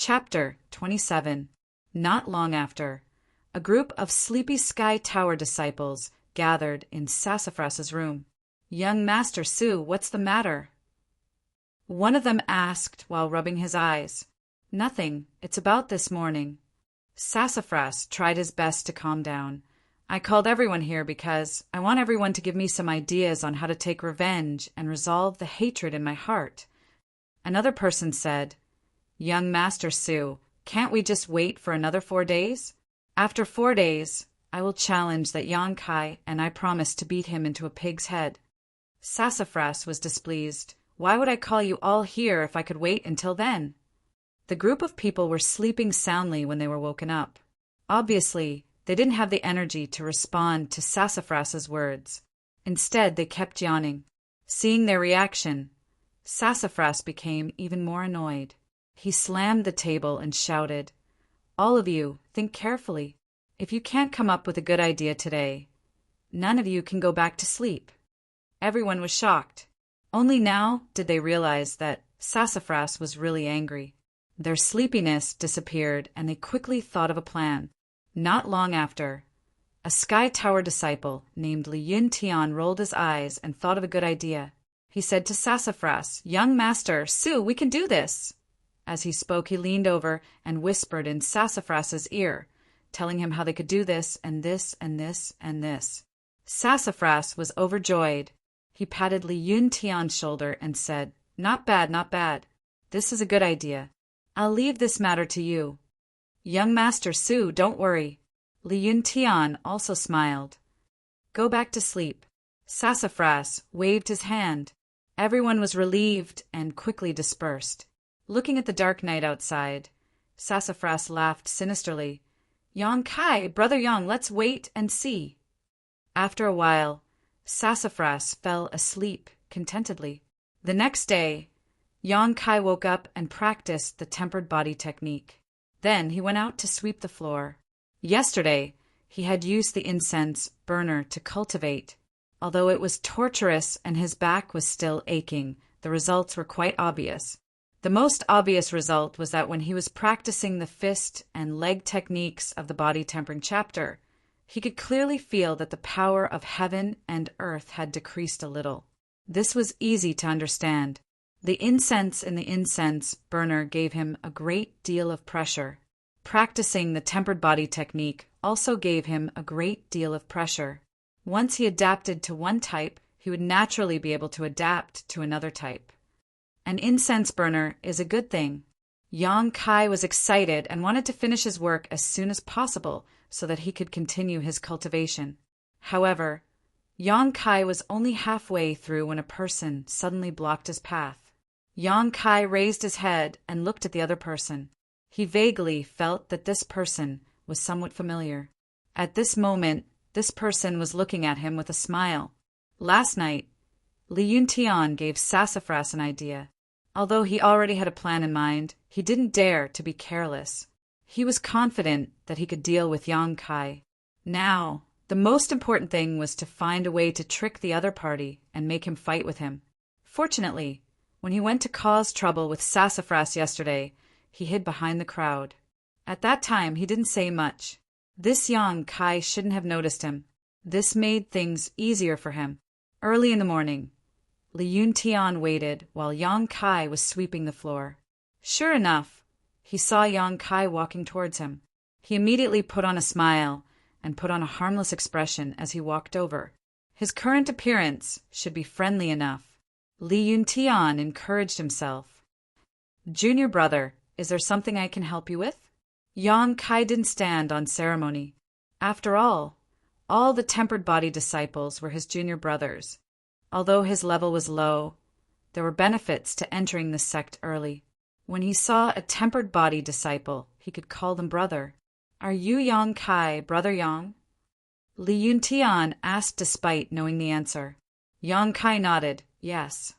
Chapter 27. Not long after, a group of sleepy Sky Tower disciples gathered in Sassafras's room. "Young Master Su, what's the matter?" one of them asked while rubbing his eyes. "Nothing. It's about this morning." Sassafras tried his best to calm down. "I called everyone here because I want everyone to give me some ideas on how to take revenge and resolve the hatred in my heart." Another person said, "Young Master Su, can't we just wait for another 4 days? After 4 days, I will challenge that Yang Kai, and I promise to beat him into a pig's head." Sassafras was displeased. "Why would I call you all here if I could wait until then?" The group of people were sleeping soundly when they were woken up. Obviously, they didn't have the energy to respond to Sassafras's words. Instead, they kept yawning. Seeing their reaction, Sassafras became even more annoyed. He slammed the table and shouted, "All of you, think carefully. If you can't come up with a good idea today, none of you can go back to sleep." Everyone was shocked. Only now did they realize that Sassafras was really angry. Their sleepiness disappeared, and they quickly thought of a plan. Not long after, a Sky Tower disciple named Li Yun Tian rolled his eyes and thought of a good idea. He said to Sassafras, "Young Master Su, we can do this." As he spoke, he leaned over and whispered in Sassafras's ear, telling him how they could do this and this and this and this. Sassafras was overjoyed. He patted Li Yun Tian's shoulder and said, "Not bad, not bad. This is a good idea. I'll leave this matter to you." "Young Master Su, don't worry." Li Yun Tian also smiled. "Go back to sleep." Sassafras waved his hand. Everyone was relieved and quickly dispersed. Looking at the dark night outside, Sassafras laughed sinisterly. "Yang Kai, Brother Yang, let's wait and see." After a while, Sassafras fell asleep contentedly. The next day, Yang Kai woke up and practiced the tempered body technique. Then he went out to sweep the floor. Yesterday, he had used the incense burner to cultivate. Although it was torturous and his back was still aching, the results were quite obvious. The most obvious result was that when he was practicing the fist and leg techniques of the body tempering chapter, he could clearly feel that the power of heaven and earth had decreased a little. This was easy to understand. The incense in the incense burner gave him a great deal of pressure. Practicing the tempered body technique also gave him a great deal of pressure. Once he adapted to one type, he would naturally be able to adapt to another type. An incense burner is a good thing. Yang Kai was excited and wanted to finish his work as soon as possible so that he could continue his cultivation. However, Yang Kai was only halfway through when a person suddenly blocked his path. Yang Kai raised his head and looked at the other person. He vaguely felt that this person was somewhat familiar. At this moment, this person was looking at him with a smile. Last night, Li Yun Tian gave Sassafras an idea. Although he already had a plan in mind, he didn't dare to be careless. He was confident that he could deal with Yang Kai. Now, the most important thing was to find a way to trick the other party and make him fight with him. Fortunately, when he went to cause trouble with Sassafras yesterday, he hid behind the crowd. At that time, he didn't say much. This Yang Kai shouldn't have noticed him. This made things easier for him. Early in the morning, Li Yun Tian waited while Yang Kai was sweeping the floor. Sure enough, he saw Yang Kai walking towards him. He immediately put on a smile and put on a harmless expression as he walked over. His current appearance should be friendly enough. Li Yun Tian encouraged himself. "Junior brother, is there something I can help you with?" Yang Kai didn't stand on ceremony. After all the tempered body disciples were his junior brothers. Although his level was low, there were benefits to entering the sect early. When he saw a tempered body disciple, he could call them brother. "Are you Yang Kai, Brother Yang?" Li Yun Tian asked despite knowing the answer. Yang Kai nodded, yes.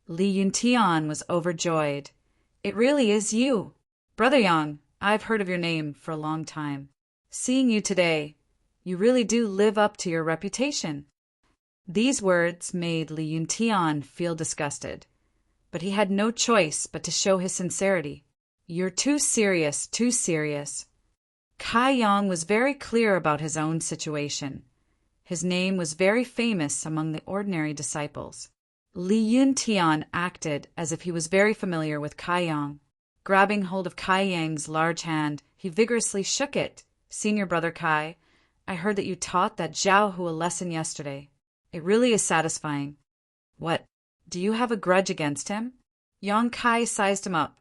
Li Yun Tian was overjoyed. "It really is you. Brother Yang, I've heard of your name for a long time. Seeing you today, you really do live up to your reputation." These words made Li Yun Tian feel disgusted, but he had no choice but to show his sincerity. You're too serious, too serious. Kai Yang was very clear about his own situation. His name was very famous among the ordinary disciples. Li Yuntian acted as if he was very familiar with Kai Yang. Grabbing hold of Kai Yang's large hand, he vigorously shook it. Senior brother Kai, I heard that you taught that Zhao Hu a lesson yesterday. It really is satisfying. What? Do you have a grudge against him? Yang Kai sized him up.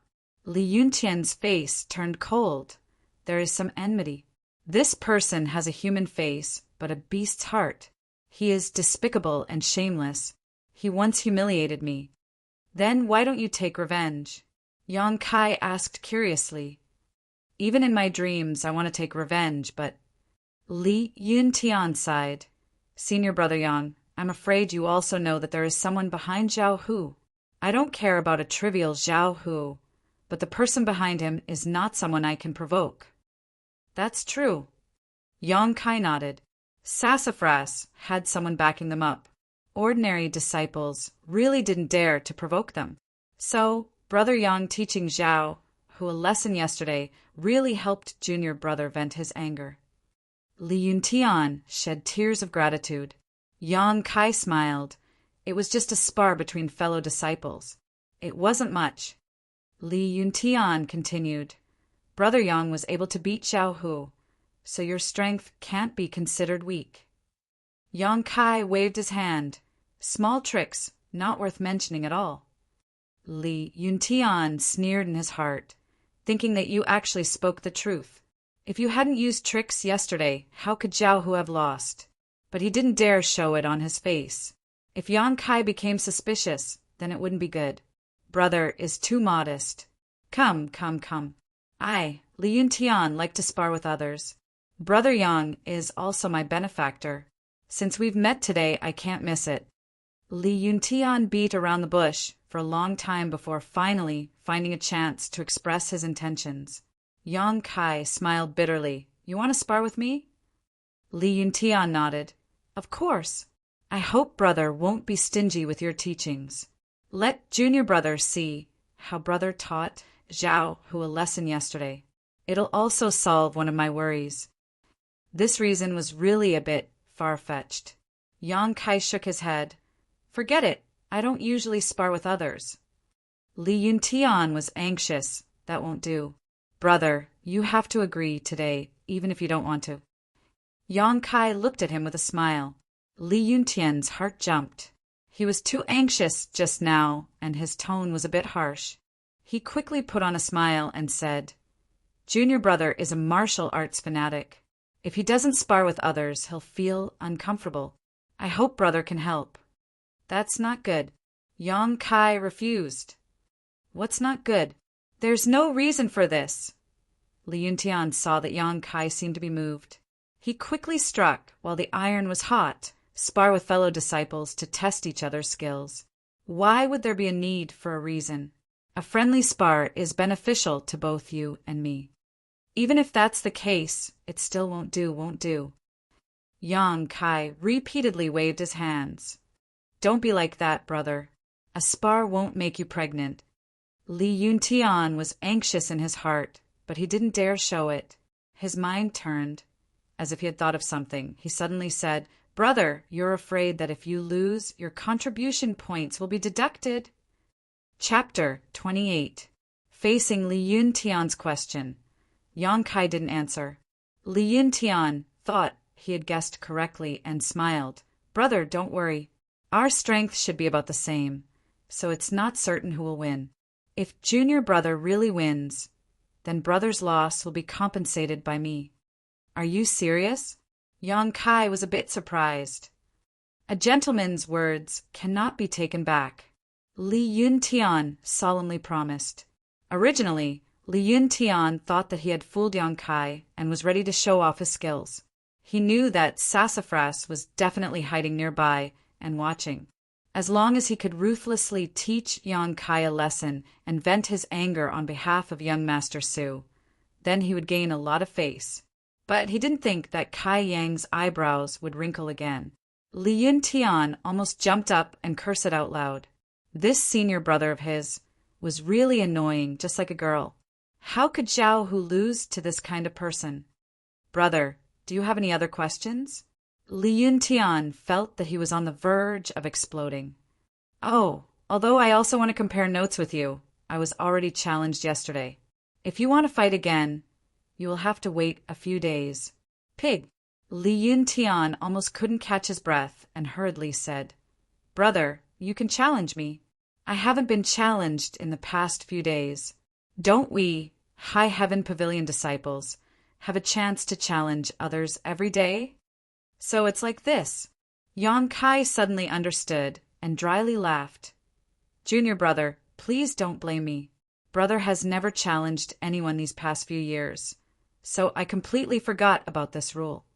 Li Yuntian's face turned cold. There is some enmity. This person has a human face, but a beast's heart. He is despicable and shameless. He once humiliated me. Then why don't you take revenge? Yang Kai asked curiously. Even in my dreams, I want to take revenge, but... Li Yuntian sighed. Senior brother Yang, I'm afraid you also know that there is someone behind Zhao Hu. I don't care about a trivial Zhao Hu, but the person behind him is not someone I can provoke. That's true. Yang Kai nodded. Sassafras had someone backing them up. Ordinary disciples really didn't dare to provoke them. So, Brother Yang teaching Zhao Hu a lesson yesterday really helped junior brother vent his anger. Li Yuntian shed tears of gratitude. Yang Kai smiled. It was just a spar between fellow disciples. It wasn't much. Li Yuntian continued. Brother Yang was able to beat Zhao Hu, so your strength can't be considered weak. Yang Kai waved his hand. Small tricks, not worth mentioning at all. Li Yuntian sneered in his heart, thinking that you actually spoke the truth. If you hadn't used tricks yesterday, how could Zhao Hu have lost? But he didn't dare show it on his face. If Yang Kai became suspicious, then it wouldn't be good. Brother is too modest. Come. I, Li Yuntian, like to spar with others. Brother Yang is also my benefactor. Since we've met today, I can't miss it. Li Yuntian beat around the bush for a long time before finally finding a chance to express his intentions. Yang Kai smiled bitterly. You want to spar with me? Li Yuntian nodded. Of course. I hope brother won't be stingy with your teachings. Let junior brother see how brother taught Zhao Hu a lesson yesterday. It'll also solve one of my worries. This reason was really a bit far-fetched. Yang Kai shook his head. Forget it. I don't usually spar with others. Li Yuntian was anxious. That won't do. Brother, you have to agree today, even if you don't want to. Yang Kai looked at him with a smile. Li Yuntian's heart jumped. He was too anxious just now, and his tone was a bit harsh. He quickly put on a smile and said, Junior brother is a martial arts fanatic. If he doesn't spar with others, he'll feel uncomfortable. I hope brother can help. That's not good. Yang Kai refused. What's not good? There's no reason for this. Li Yuntian saw that Yang Kai seemed to be moved. He quickly struck while the iron was hot, spar with fellow disciples to test each other's skills. Why would there be a need for a reason? A friendly spar is beneficial to both you and me. Even if that's the case, it still won't do. Yang Kai repeatedly waved his hands. Don't be like that, brother. A spar won't make you pregnant. Li Yuntian was anxious in his heart, but he didn't dare show it. His mind turned. As if he had thought of something, he suddenly said, Brother, you're afraid that if you lose, your contribution points will be deducted. Chapter 28. Facing Li Yuntian's question. Yang Kai didn't answer. Li Yuntian thought he had guessed correctly and smiled. Brother, don't worry. Our strength should be about the same, so it's not certain who will win. If junior brother really wins, then brother's loss will be compensated by me. Are you serious? Yang Kai was a bit surprised. A gentleman's words cannot be taken back. Li Yuntian solemnly promised. Originally, Li Yuntian thought that he had fooled Yang Kai and was ready to show off his skills. He knew that Sassafras was definitely hiding nearby and watching. As long as he could ruthlessly teach Yang Kai a lesson and vent his anger on behalf of young Master Su, then he would gain a lot of face. But he didn't think that Kai Yang's eyebrows would wrinkle again. Li Yuntian almost jumped up and cursed out loud. This senior brother of his was really annoying, just like a girl. How could Zhao Hu lose to this kind of person? Brother, do you have any other questions? Li Yuntian felt that he was on the verge of exploding. Oh, although I also want to compare notes with you. I was already challenged yesterday. If you want to fight again, you will have to wait a few days. Pig. Li Yuntian almost couldn't catch his breath and hurriedly said, Brother, you can challenge me. I haven't been challenged in the past few days. Don't we, High Heaven Pavilion disciples, have a chance to challenge others every day? So it's like this. Yang Kai suddenly understood and dryly laughed. Junior brother, please don't blame me. Brother has never challenged anyone these past few years, so I completely forgot about this rule.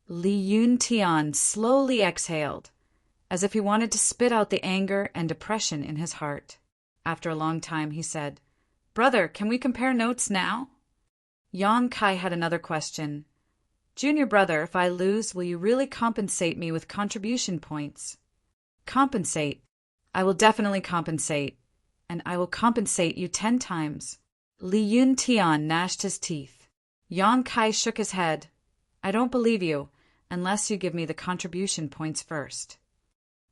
Li Yuntian slowly exhaled, as if he wanted to spit out the anger and depression in his heart. After a long time, he said, Brother, can we compare notes now? Yang Kai had another question. Junior brother, if I lose, will you really compensate me with contribution points? Compensate. I will definitely compensate, and I will compensate you 10 times. Li Yuntian gnashed his teeth. Yang Kai shook his head. I don't believe you, unless you give me the contribution points first.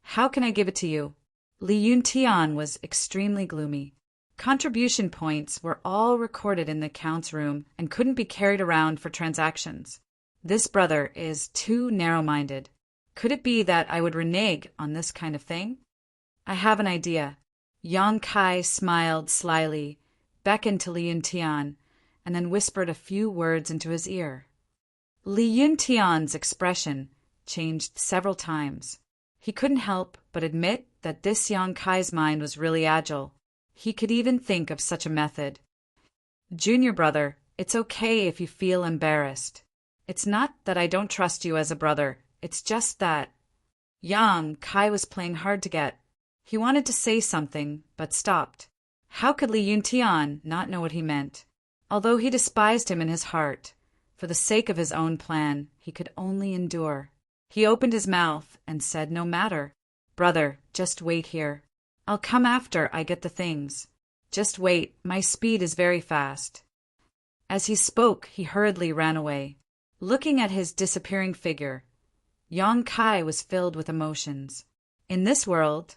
How can I give it to you? Li Yuntian was extremely gloomy. Contribution points were all recorded in the accounts room and couldn't be carried around for transactions. This brother is too narrow-minded. Could it be that I would renege on this kind of thing? I have an idea. Yang Kai smiled slyly, beckoned to Li Yuntian, and then whispered a few words into his ear. Li Yuntian's expression changed several times. He couldn't help but admit that this Yang Kai's mind was really agile. He could even think of such a method. Junior brother, it's okay if you feel embarrassed. It's not that I don't trust you as a brother, it's just that… Yang Kai was playing hard to get. He wanted to say something, but stopped. How could Li Yuntian not know what he meant? Although he despised him in his heart, for the sake of his own plan, he could only endure. He opened his mouth and said, No matter. Brother, just wait here. I'll come after I get the things. Just wait, my speed is very fast. As he spoke, he hurriedly ran away. Looking at his disappearing figure, Yang Kai was filled with emotions. In this world,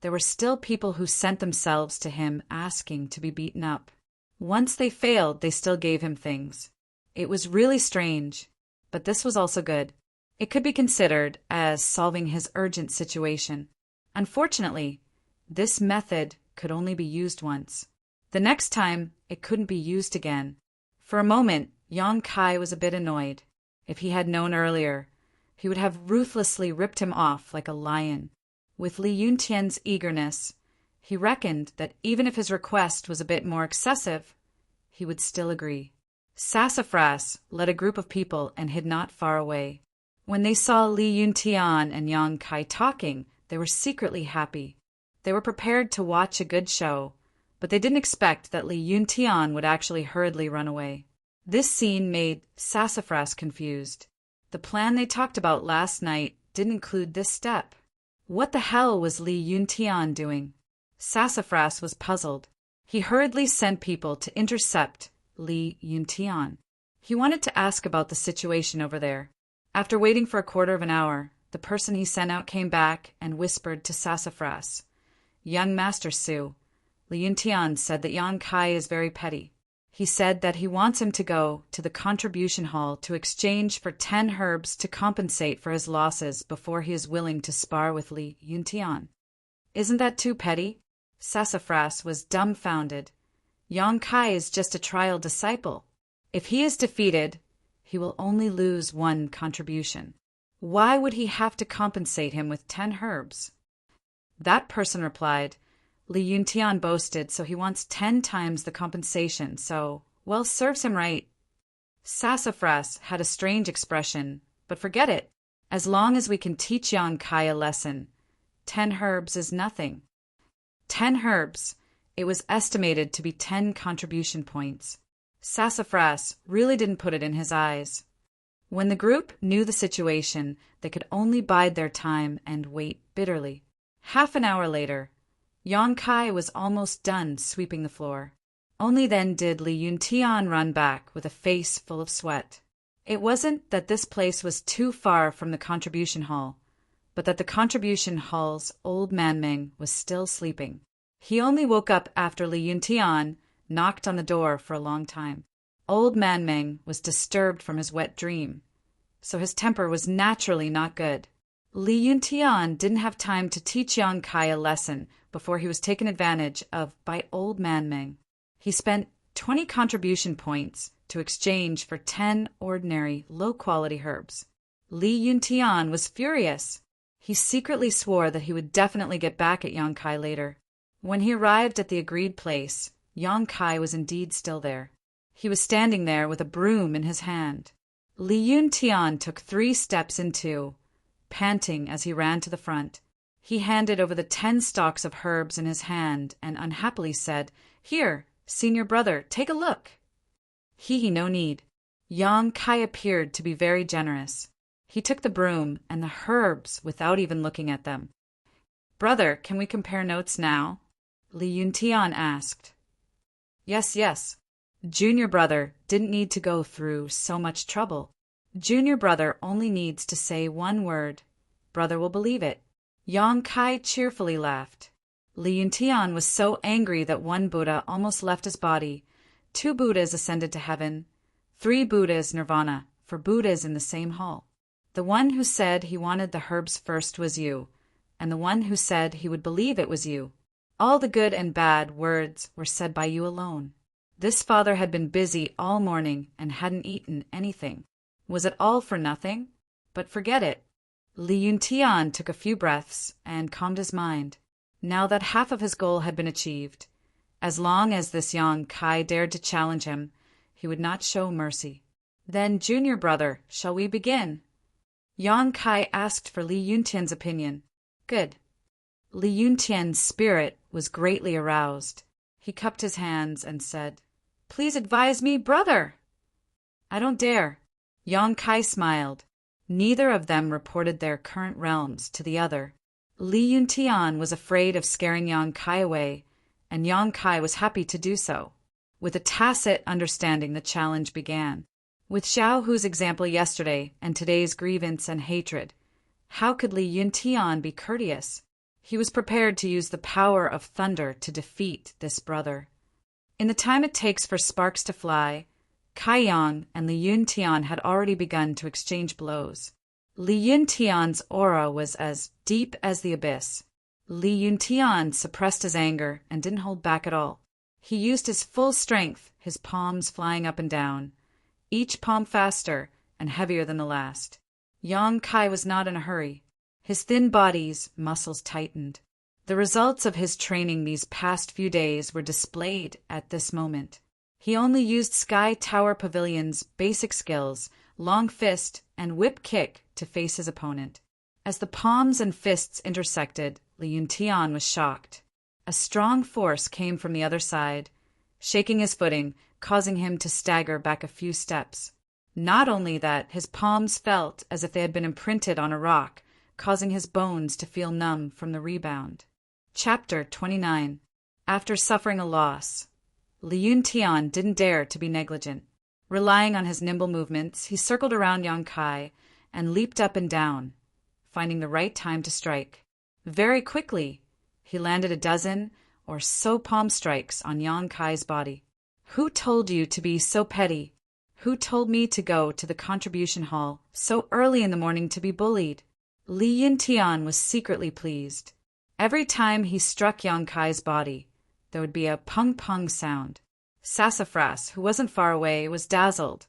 there were still people who sent themselves to him asking to be beaten up. Once they failed, they still gave him things. It was really strange, but this was also good. It could be considered as solving his urgent situation. Unfortunately, this method could only be used once. The next time, it couldn't be used again. For a moment, Yang Kai was a bit annoyed. If he had known earlier, he would have ruthlessly ripped him off like a lion. With Li Yuntian's eagerness, he reckoned that even if his request was a bit more excessive, he would still agree. Sassafras led a group of people and hid not far away. When they saw Li Yuntian and Yang Kai talking, they were secretly happy. They were prepared to watch a good show, but they didn't expect that Li Yuntian would actually hurriedly run away. This scene made Sassafras confused. The plan they talked about last night didn't include this step. What the hell was Li Yuntian doing? Sassafras was puzzled. He hurriedly sent people to intercept Li Yuntian. He wanted to ask about the situation over there. After waiting for a quarter of an hour, the person he sent out came back and whispered to Sassafras. Young Master Su, Li Yuntian said that Yang Kai is very petty. He said that he wants him to go to the contribution hall to exchange for 10 herbs to compensate for his losses before he is willing to spar with Li Yuntian. Isn't that too petty? Sassafras was dumbfounded. Yang Kai is just a trial disciple. If he is defeated, he will only lose 1 contribution. Why would he have to compensate him with 10 herbs? That person replied, Li Yuntian boasted, so he wants 10 times the compensation, so, well, serves him right. Sassafras had a strange expression, but forget it. As long as we can teach Yang Kai a lesson, 10 herbs is nothing. 10 herbs. It was estimated to be 10 contribution points. Sassafras really didn't put it in his eyes. When the group knew the situation, they could only bide their time and wait bitterly. Half an hour later, Yang Kai was almost done sweeping the floor. Only then did Li Yuntian run back with a face full of sweat. It wasn't that this place was too far from the contribution hall, but that the contribution hall's old man-ming was still sleeping. He only woke up after Li Yuntian knocked on the door for a long time. Old man-ming was disturbed from his wet dream, so his temper was naturally not good. Li Yuntian didn't have time to teach Yang Kai a lesson before he was taken advantage of by old man-ming. He spent 20 contribution points to exchange for 10 ordinary, low-quality herbs. Li Yuntian was furious. He secretly swore that he would definitely get back at Yang Kai later. When he arrived at the agreed place, Yang Kai was indeed still there. He was standing there with a broom in his hand. Li Yuntian took 3 steps into, panting as he ran to the front. He handed over the 10 stalks of herbs in his hand and unhappily said, "Here, senior brother, take a look." No need. Yang Kai appeared to be very generous. He took the broom and the herbs without even looking at them. "Brother, can we compare notes now?" Li Yuntian asked. Yes. Junior brother didn't need to go through so much trouble. Junior brother only needs to say one word. Brother will believe it." Yang Kai cheerfully laughed. Li Yuntian was so angry that 1 Buddha almost left his body, 2 Buddhas ascended to heaven, 3 Buddhas nirvana, for Buddhas in the same hall. The one who said he wanted the herbs first was you, and the one who said he would believe it was you. All the good and bad words were said by you alone. This father had been busy all morning and hadn't eaten anything. Was it all for nothing? But forget it. Li Yuntian took a few breaths and calmed his mind. Now that half of his goal had been achieved, as long as this Yang Kai dared to challenge him, he would not show mercy. "Then, junior brother, shall we begin?" Yang Kai asked for Li Yuntian's opinion. Good. Li Yuntian's spirit was greatly aroused. He cupped his hands and said, "Please advise me, brother." "I don't dare." Yang Kai smiled. Neither of them reported their current realms to the other. Li Yuntian was afraid of scaring Yang Kai away, and Yang Kai was happy to do so. With a tacit understanding, the challenge began. With Xiao Hu's example yesterday and today's grievance and hatred, how could Li Yuntian be courteous? He was prepared to use the power of thunder to defeat this brother. In the time it takes for sparks to fly, Kai Yang and Li Yuntian had already begun to exchange blows. Li Yuntian's aura was as deep as the abyss. Li Yuntian suppressed his anger and didn't hold back at all. He used his full strength, his palms flying up and down, each palm faster and heavier than the last. Yang Kai was not in a hurry. His thin body's muscles tightened. The results of his training these past few days were displayed at this moment. He only used Sky Tower Pavilion's basic skills, long fist and whip kick, to face his opponent. As the palms and fists intersected, Li Yuntian was shocked. A strong force came from the other side, shaking his footing, causing him to stagger back a few steps. Not only that, his palms felt as if they had been imprinted on a rock, causing his bones to feel numb from the rebound. Chapter 29. After suffering a loss, Li Yuntian didn't dare to be negligent. Relying on his nimble movements, he circled around Yang Kai and leaped up and down, finding the right time to strike. Very quickly, he landed a dozen or so palm strikes on Yang Kai's body. "Who told you to be so petty? Who told me to go to the contribution hall so early in the morning to be bullied?" Li Yuntian was secretly pleased. Every time he struck Yang Kai's body, there would be a pung-pung sound. Sassafras, who wasn't far away, was dazzled,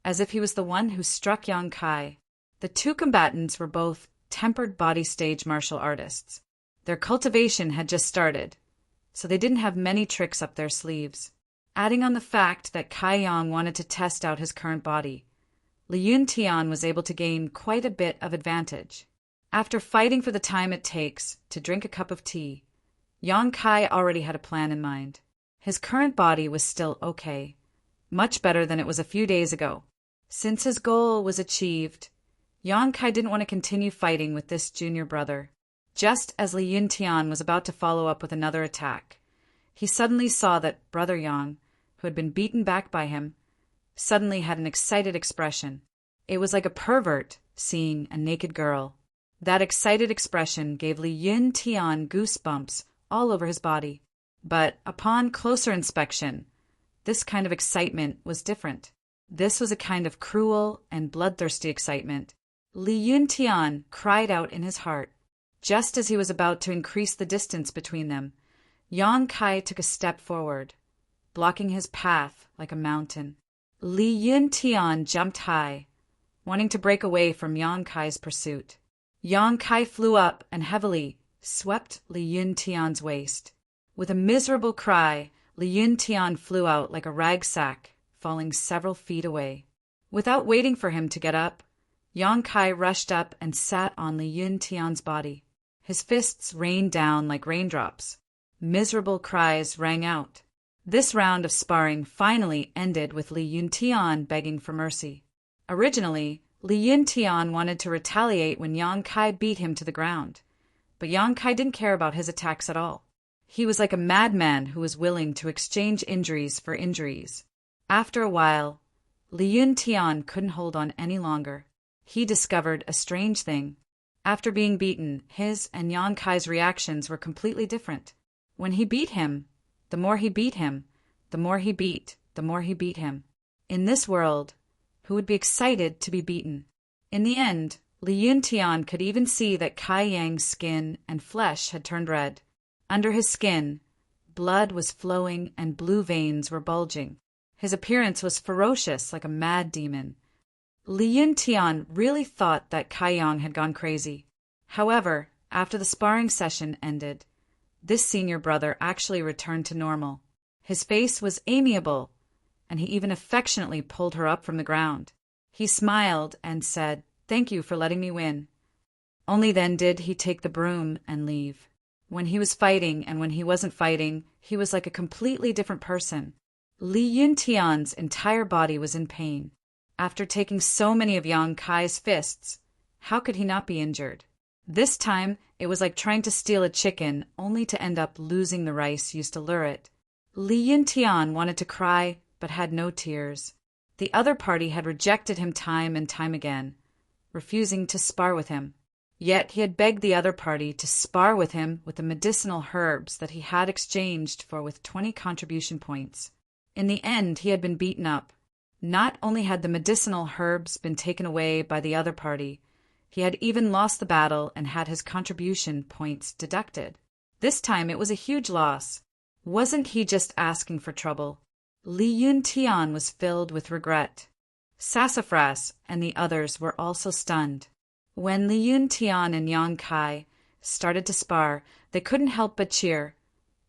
as if he was the one who struck Yang Kai. The two combatants were both tempered body stage martial artists. Their cultivation had just started, so they didn't have many tricks up their sleeves. Adding on the fact that Kai Yang wanted to test out his current body, Li Yuntian was able to gain quite a bit of advantage. After fighting for the time it takes to drink a cup of tea, Yang Kai already had a plan in mind. His current body was still okay, much better than it was a few days ago. Since his goal was achieved, Yang Kai didn't want to continue fighting with this junior brother. Just as Li Yuntian was about to follow up with another attack, he suddenly saw that Brother Yang who had been beaten back by him, suddenly had an excited expression. It was like a pervert seeing a naked girl. That excited expression gave Li Yuntian goosebumps all over his body. But upon closer inspection, this kind of excitement was different. This was a kind of cruel and bloodthirsty excitement. Li Yuntian cried out in his heart. Just as he was about to increase the distance between them, Yang Kai took a step forward, blocking his path like a mountain. Li Yuntian jumped high, wanting to break away from Yang Kai's pursuit. Yang Kai flew up and heavily swept Li Yuntian's waist. With a miserable cry, Li Yuntian flew out like a rag sack, falling several feet away. Without waiting for him to get up, Yang Kai rushed up and sat on Li Yuntian's body. His fists rained down like raindrops. Miserable cries rang out. This round of sparring finally ended with Li Yuntian begging for mercy. Originally, Li Yuntian wanted to retaliate when Yang Kai beat him to the ground, but Yang Kai didn't care about his attacks at all. He was like a madman who was willing to exchange injuries for injuries. After a while, Li Yuntian couldn't hold on any longer. He discovered a strange thing. After being beaten, his and Yang Kai's reactions were completely different. When he beat him, the more he beat him, the more he beat, the more he beat him. In this world, who would be excited to be beaten? In the end, Li Yuntian could even see that Kai Yang's skin and flesh had turned red. Under his skin, blood was flowing and blue veins were bulging. His appearance was ferocious like a mad demon. Li Yuntian really thought that Kai Yang had gone crazy. However, after the sparring session ended, this senior brother actually returned to normal. His face was amiable, and he even affectionately pulled her up from the ground. He smiled and said, "Thank you for letting me win." Only then did he take the broom and leave. When he was fighting and when he wasn't fighting, he was like a completely different person. Li Yuntian's entire body was in pain. After taking so many of Yang Kai's fists, how could he not be injured? This time, it was like trying to steal a chicken only to end up losing the rice used to lure it. Li Yuntian wanted to cry, but had no tears. The other party had rejected him time and time again, refusing to spar with him. Yet he had begged the other party to spar with him with the medicinal herbs that he had exchanged for with 20 contribution points. In the end, he had been beaten up. Not only had the medicinal herbs been taken away by the other party, he had even lost the battle and had his contribution points deducted. This time it was a huge loss. Wasn't he just asking for trouble? Li Yuntian was filled with regret. Sassafras and the others were also stunned. When Li Yuntian and Yang Kai started to spar, they couldn't help but cheer,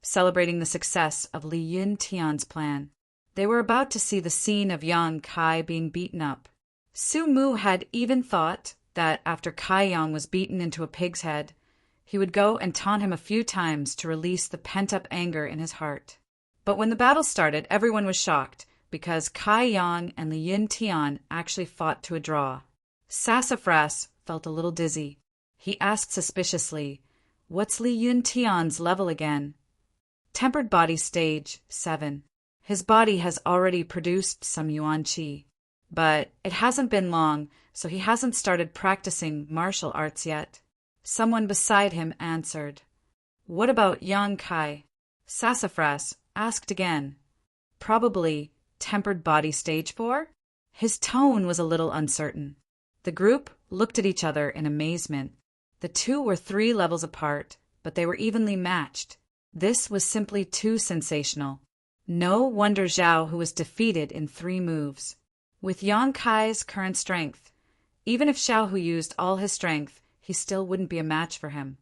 celebrating the success of Li Yuntian's plan. They were about to see the scene of Yang Kai being beaten up. Su Mu had even thought that after Kai Yang was beaten into a pig's head, he would go and taunt him a few times to release the pent-up anger in his heart. But when the battle started, everyone was shocked, because Kai Yang and Li Yuntian actually fought to a draw. Sassafras felt a little dizzy. He asked suspiciously, "What's Li Yuntian's level again?" Tempered body stage 7. His body has already produced some yuan qi, but it hasn't been long, so he hasn't started practicing martial arts yet. Someone beside him answered. "What about Yang Kai?" Sassafras asked again. "Probably tempered body stage 4? His tone was a little uncertain. The group looked at each other in amazement. The two were 3 levels apart, but they were evenly matched. This was simply too sensational. No wonder Zhao, who was defeated in 3 moves. With Yang Kai's current strength, even if Xiao Hu used all his strength, he still wouldn't be a match for him.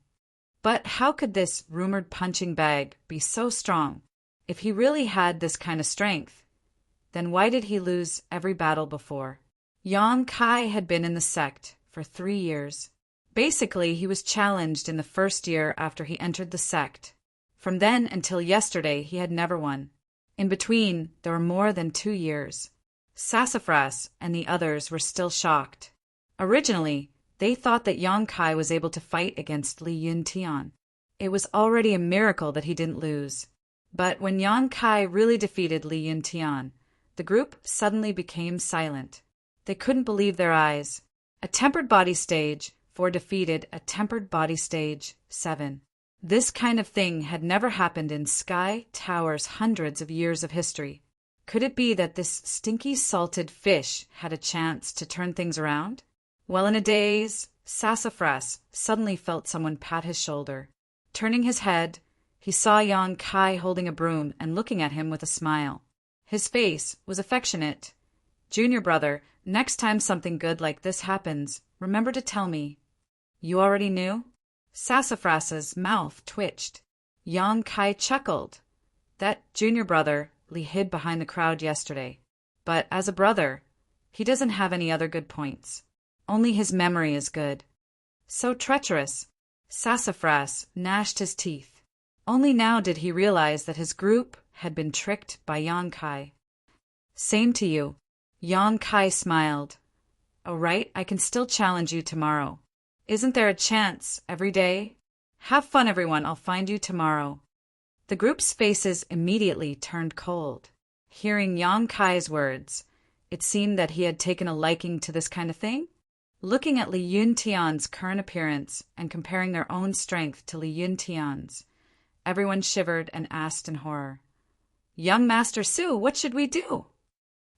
But how could this rumored punching bag be so strong? If he really had this kind of strength, then why did he lose every battle before? Yang Kai had been in the sect for 3 years. Basically, he was challenged in the first year after he entered the sect. From then until yesterday, he had never won. In between, there were more than 2 years. Sassafras and the others were still shocked. Originally, they thought that Yang Kai was able to fight against Li Yuntian. It was already a miracle that he didn't lose. But when Yang Kai really defeated Li Yuntian, the group suddenly became silent. They couldn't believe their eyes. A tempered body stage 4 defeated a tempered body stage 7. This kind of thing had never happened in Sky Tower's hundreds of years of history. Could it be that this stinky salted fish had a chance to turn things around? Well, in a daze, Sassafras suddenly felt someone pat his shoulder. Turning his head, he saw Yang Kai holding a broom and looking at him with a smile. His face was affectionate. "Junior brother, next time something good like this happens, remember to tell me." "You already knew?" Sassafras's mouth twitched. Yang Kai chuckled. "That junior brother Li hid behind the crowd yesterday. But as a brother, he doesn't have any other good points. Only his memory is good." "So treacherous." Sassafras gnashed his teeth. Only now did he realize that his group had been tricked by Yang Kai. "Same to you." Yang Kai smiled. "Oh, right, I can still challenge you tomorrow. Isn't there a chance every day? Have fun, everyone. I'll find you tomorrow." The group's faces immediately turned cold. Hearing Yang Kai's words, it seemed that he had taken a liking to this kind of thing. Looking at Li Yuntian's current appearance and comparing their own strength to Li Yuntian's, everyone shivered and asked in horror, "Young Master Su, what should we do?"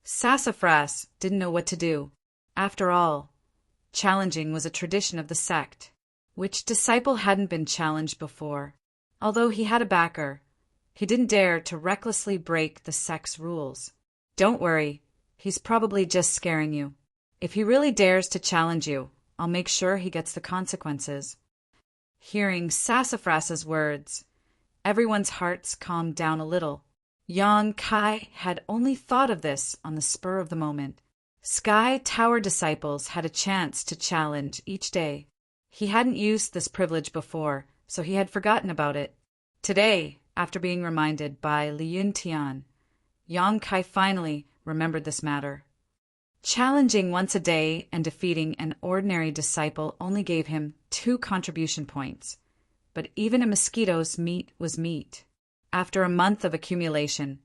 Sassafras didn't know what to do. After all, challenging was a tradition of the sect. Which disciple hadn't been challenged before? Although he had a backer, he didn't dare to recklessly break the sect's rules. "Don't worry, he's probably just scaring you. If he really dares to challenge you, I'll make sure he gets the consequences." Hearing Sassafras's words, everyone's hearts calmed down a little. Yang Kai had only thought of this on the spur of the moment. Sky Tower disciples had a chance to challenge each day. He hadn't used this privilege before, so he had forgotten about it. Today, after being reminded by Li Yuntian, Yang Kai finally remembered this matter. Challenging once a day and defeating an ordinary disciple only gave him 2 contribution points. But even a mosquito's meat was meat. After a month of accumulation,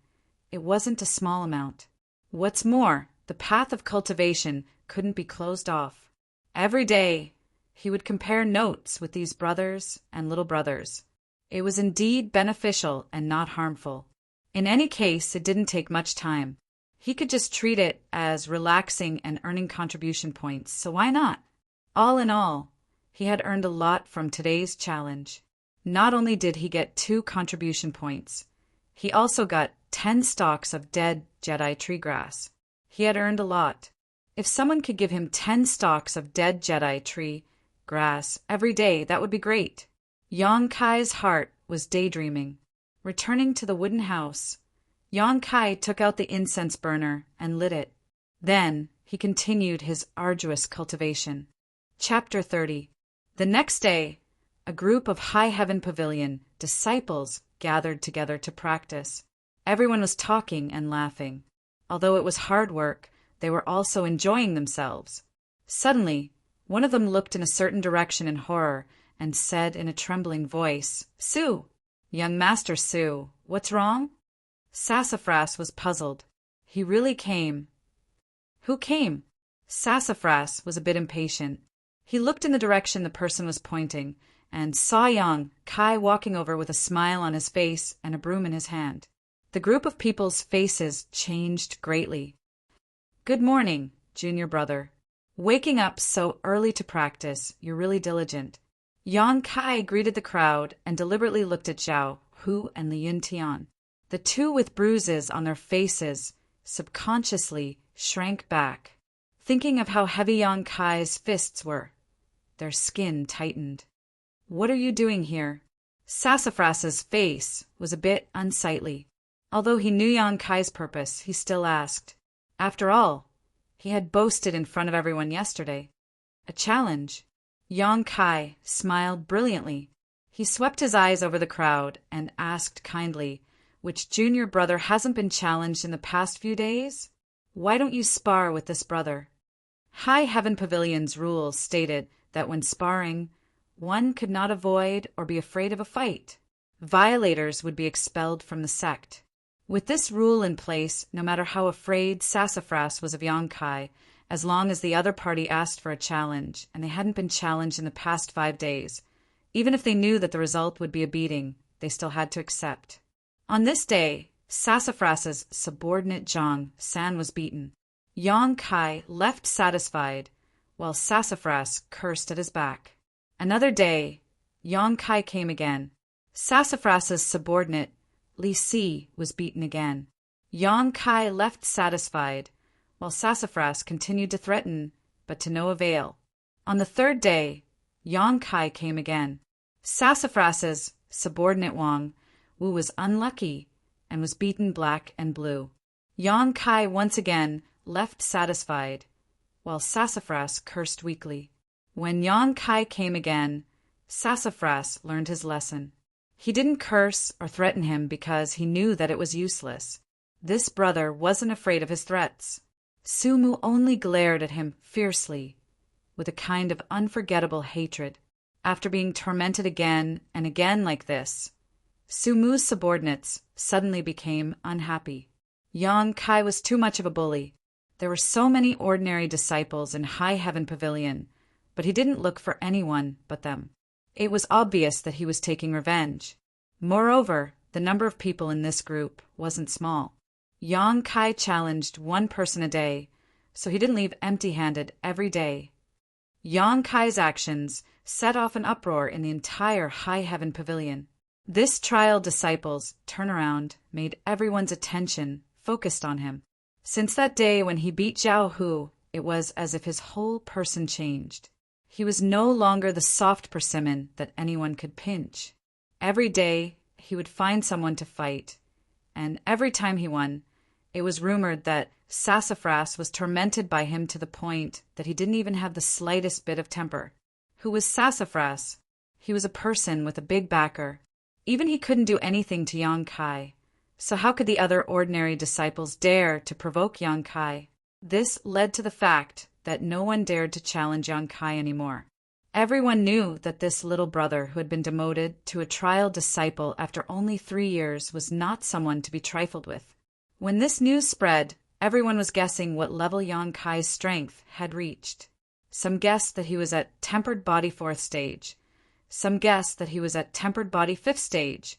it wasn't a small amount. What's more, the path of cultivation couldn't be closed off. Every day, he would compare notes with these brothers and little brothers. It was indeed beneficial and not harmful. In any case, it didn't take much time. He could just treat it as relaxing and earning contribution points, so why not? All in all, he had earned a lot from today's challenge. Not only did he get 2 contribution points, he also got 10 stalks of dead Jedi tree grass. He had earned a lot. If someone could give him 10 stalks of dead Jedi tree grass every day, that would be great. Yang Kai's heart was daydreaming. Returning to the wooden house, Yang Kai took out the incense burner and lit it. Then he continued his arduous cultivation. Chapter 30. The next day, a group of High Heaven Pavilion disciples gathered together to practice. Everyone was talking and laughing. Although it was hard work, they were also enjoying themselves. Suddenly, one of them looked in a certain direction in horror and said in a trembling voice, "Su! Young Master Su, what's wrong?" Sassafras was puzzled. He really came. Who came? Sassafras was a bit impatient. He looked in the direction the person was pointing and saw Yang Kai walking over with a smile on his face and a broom in his hand. The group of people's faces changed greatly. "Good morning, junior brother. Waking up so early to practice, you're really diligent." Yang Kai greeted the crowd and deliberately looked at Zhao, Hu, and Li Yuntian. The 2 with bruises on their faces subconsciously shrank back, thinking of how heavy Yang Kai's fists were. Their skin tightened. "What are you doing here?" Sassafras's face was a bit unsightly. Although he knew Yang Kai's purpose, he still asked. After all, he had boasted in front of everyone yesterday. A challenge. Yang Kai smiled brilliantly. He swept his eyes over the crowd and asked kindly, "Which junior brother hasn't been challenged in the past few days? Why don't you spar with this brother?" High Heaven Pavilion's rules stated that when sparring, one could not avoid or be afraid of a fight. Violators would be expelled from the sect. With this rule in place, no matter how afraid Sassafras was of Yonkai, as long as the other party asked for a challenge, and they hadn't been challenged in the past 5 days, even if they knew that the result would be a beating, they still had to accept. On this day, Sassafras's subordinate Zhang San was beaten. Yonkai left satisfied, while Sassafras cursed at his back. Another day, Yonkai came again. Sassafras's subordinate Li Si was beaten again. Yonkai left satisfied, while Sassafras continued to threaten, but to no avail. On the third day, Yonkai came again. Sassafras's subordinate Wang Wu was unlucky and was beaten black and blue. Yonkai once again left satisfied, while Sassafras cursed weakly. When Yonkai came again, Sassafras learned his lesson. He didn't curse or threaten him because he knew that it was useless. This brother wasn't afraid of his threats. Sumu only glared at him fiercely, with a kind of unforgettable hatred. After being tormented again and again like this, Sumu's subordinates suddenly became unhappy. Yonkai was too much of a bully. There were so many ordinary disciples in High Heaven Pavilion, but he didn't look for anyone but them. It was obvious that he was taking revenge. Moreover, the number of people in this group wasn't small. Yonkai challenged one person a day, so he didn't leave empty-handed every day. Yonkai's actions set off an uproar in the entire High Heaven Pavilion. This trial disciple's turnaround made everyone's attention focused on him. Since that day when he beat Zhao Hu, it was as if his whole person changed. He was no longer the soft persimmon that anyone could pinch. Every day, he would find someone to fight, and every time he won, it was rumored that Sassafras was tormented by him to the point that he didn't even have the slightest bit of temper. Who was Sassafras? He was a person with a big backer. Even he couldn't do anything to Yonkai, so how could the other ordinary disciples dare to provoke Yonkai? This led to the fact that no one dared to challenge Yonkai anymore. Everyone knew that this little brother who had been demoted to a trial disciple after only 3 years was not someone to be trifled with. When this news spread, everyone was guessing what level Yonkai's strength had reached. Some guessed that he was at tempered body 4th stage. Some guessed that he was at tempered body 5th stage.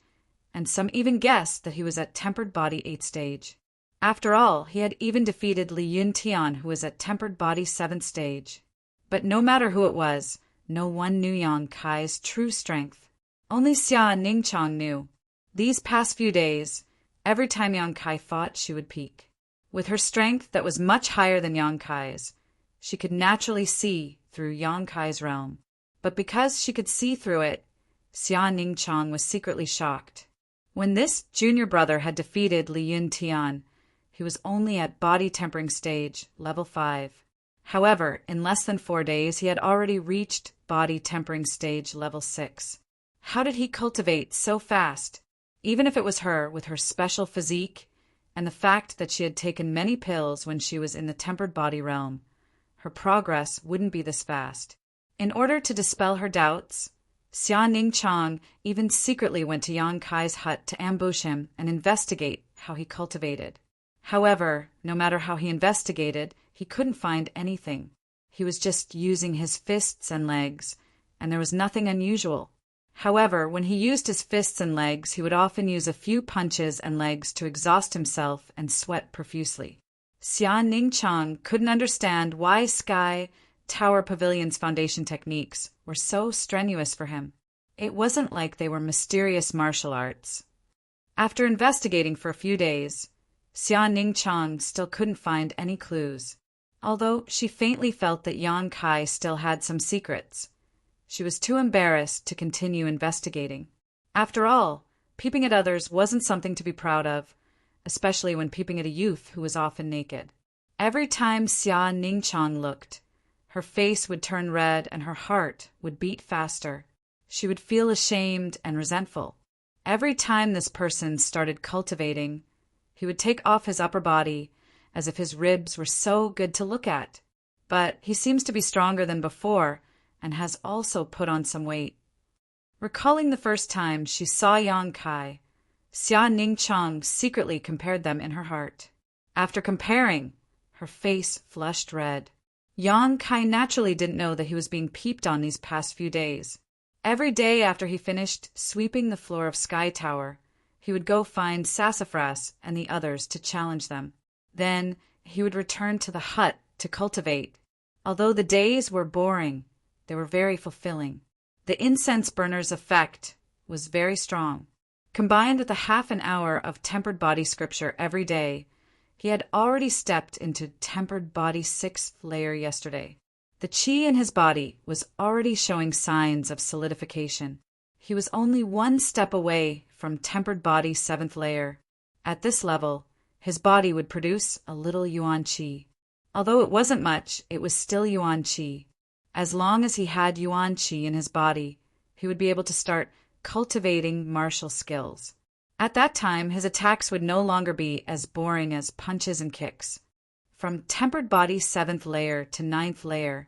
And some even guessed that he was at tempered body 8th stage. After all, he had even defeated Li Yuntian, who was at tempered body 7th stage. But no matter who it was, no one knew Yonkai's true strength. Only Xia Ningchang knew. These past few days, every time Yonkai fought, she would peak. With her strength that was much higher than Yonkai's, she could naturally see through Yonkai's realm. But because she could see through it, Xia Ningchang was secretly shocked. When this junior brother had defeated Li Yuntian, he was only at body tempering stage, level 5. However, in less than 4 days, he had already reached body tempering stage, level 6. How did he cultivate so fast? Even if it was her, with her special physique, and the fact that she had taken many pills when she was in the tempered body realm, her progress wouldn't be this fast. In order to dispel her doubts, Xia Ningchang even secretly went to Yonkai's hut to ambush him and investigate how he cultivated. However, no matter how he investigated, he couldn't find anything. He was just using his fists and legs, and there was nothing unusual. However, when he used his fists and legs, he would often use a few punches and legs to exhaust himself and sweat profusely. Xia Ningchang couldn't understand why Sky Tower Pavilion's foundation techniques were so strenuous for him. It wasn't like they were mysterious martial arts. After investigating for a few days, Xia Ningchang still couldn't find any clues, although she faintly felt that Yonkai still had some secrets. She was too embarrassed to continue investigating. After all, peeping at others wasn't something to be proud of, especially when peeping at a youth who was often naked. Every time Xia Ningchang looked, her face would turn red and her heart would beat faster. She would feel ashamed and resentful. Every time this person started cultivating, he would take off his upper body as if his ribs were so good to look at. But he seems to be stronger than before and has also put on some weight. Recalling the first time she saw Yang Kai, Xia Ningchang secretly compared them in her heart. After comparing, her face flushed red. Yang Kai naturally didn't know that he was being peeped on these past few days. Every day after he finished sweeping the floor of Sky Tower, he would go find Sassafras and the others to challenge them. Then he would return to the hut to cultivate. Although the days were boring, they were very fulfilling. The incense burner's effect was very strong. Combined with a half an hour of tempered body scripture every day, he had already stepped into tempered body 6th layer yesterday. The qi in his body was already showing signs of solidification. He was only one step away from tempered body 7th layer. At this level, his body would produce a little yuan qi. Although it wasn't much, it was still yuan qi. As long as he had yuan qi in his body, he would be able to start cultivating martial skills. At that time, his attacks would no longer be as boring as punches and kicks. From tempered body 7th layer to 9th layer,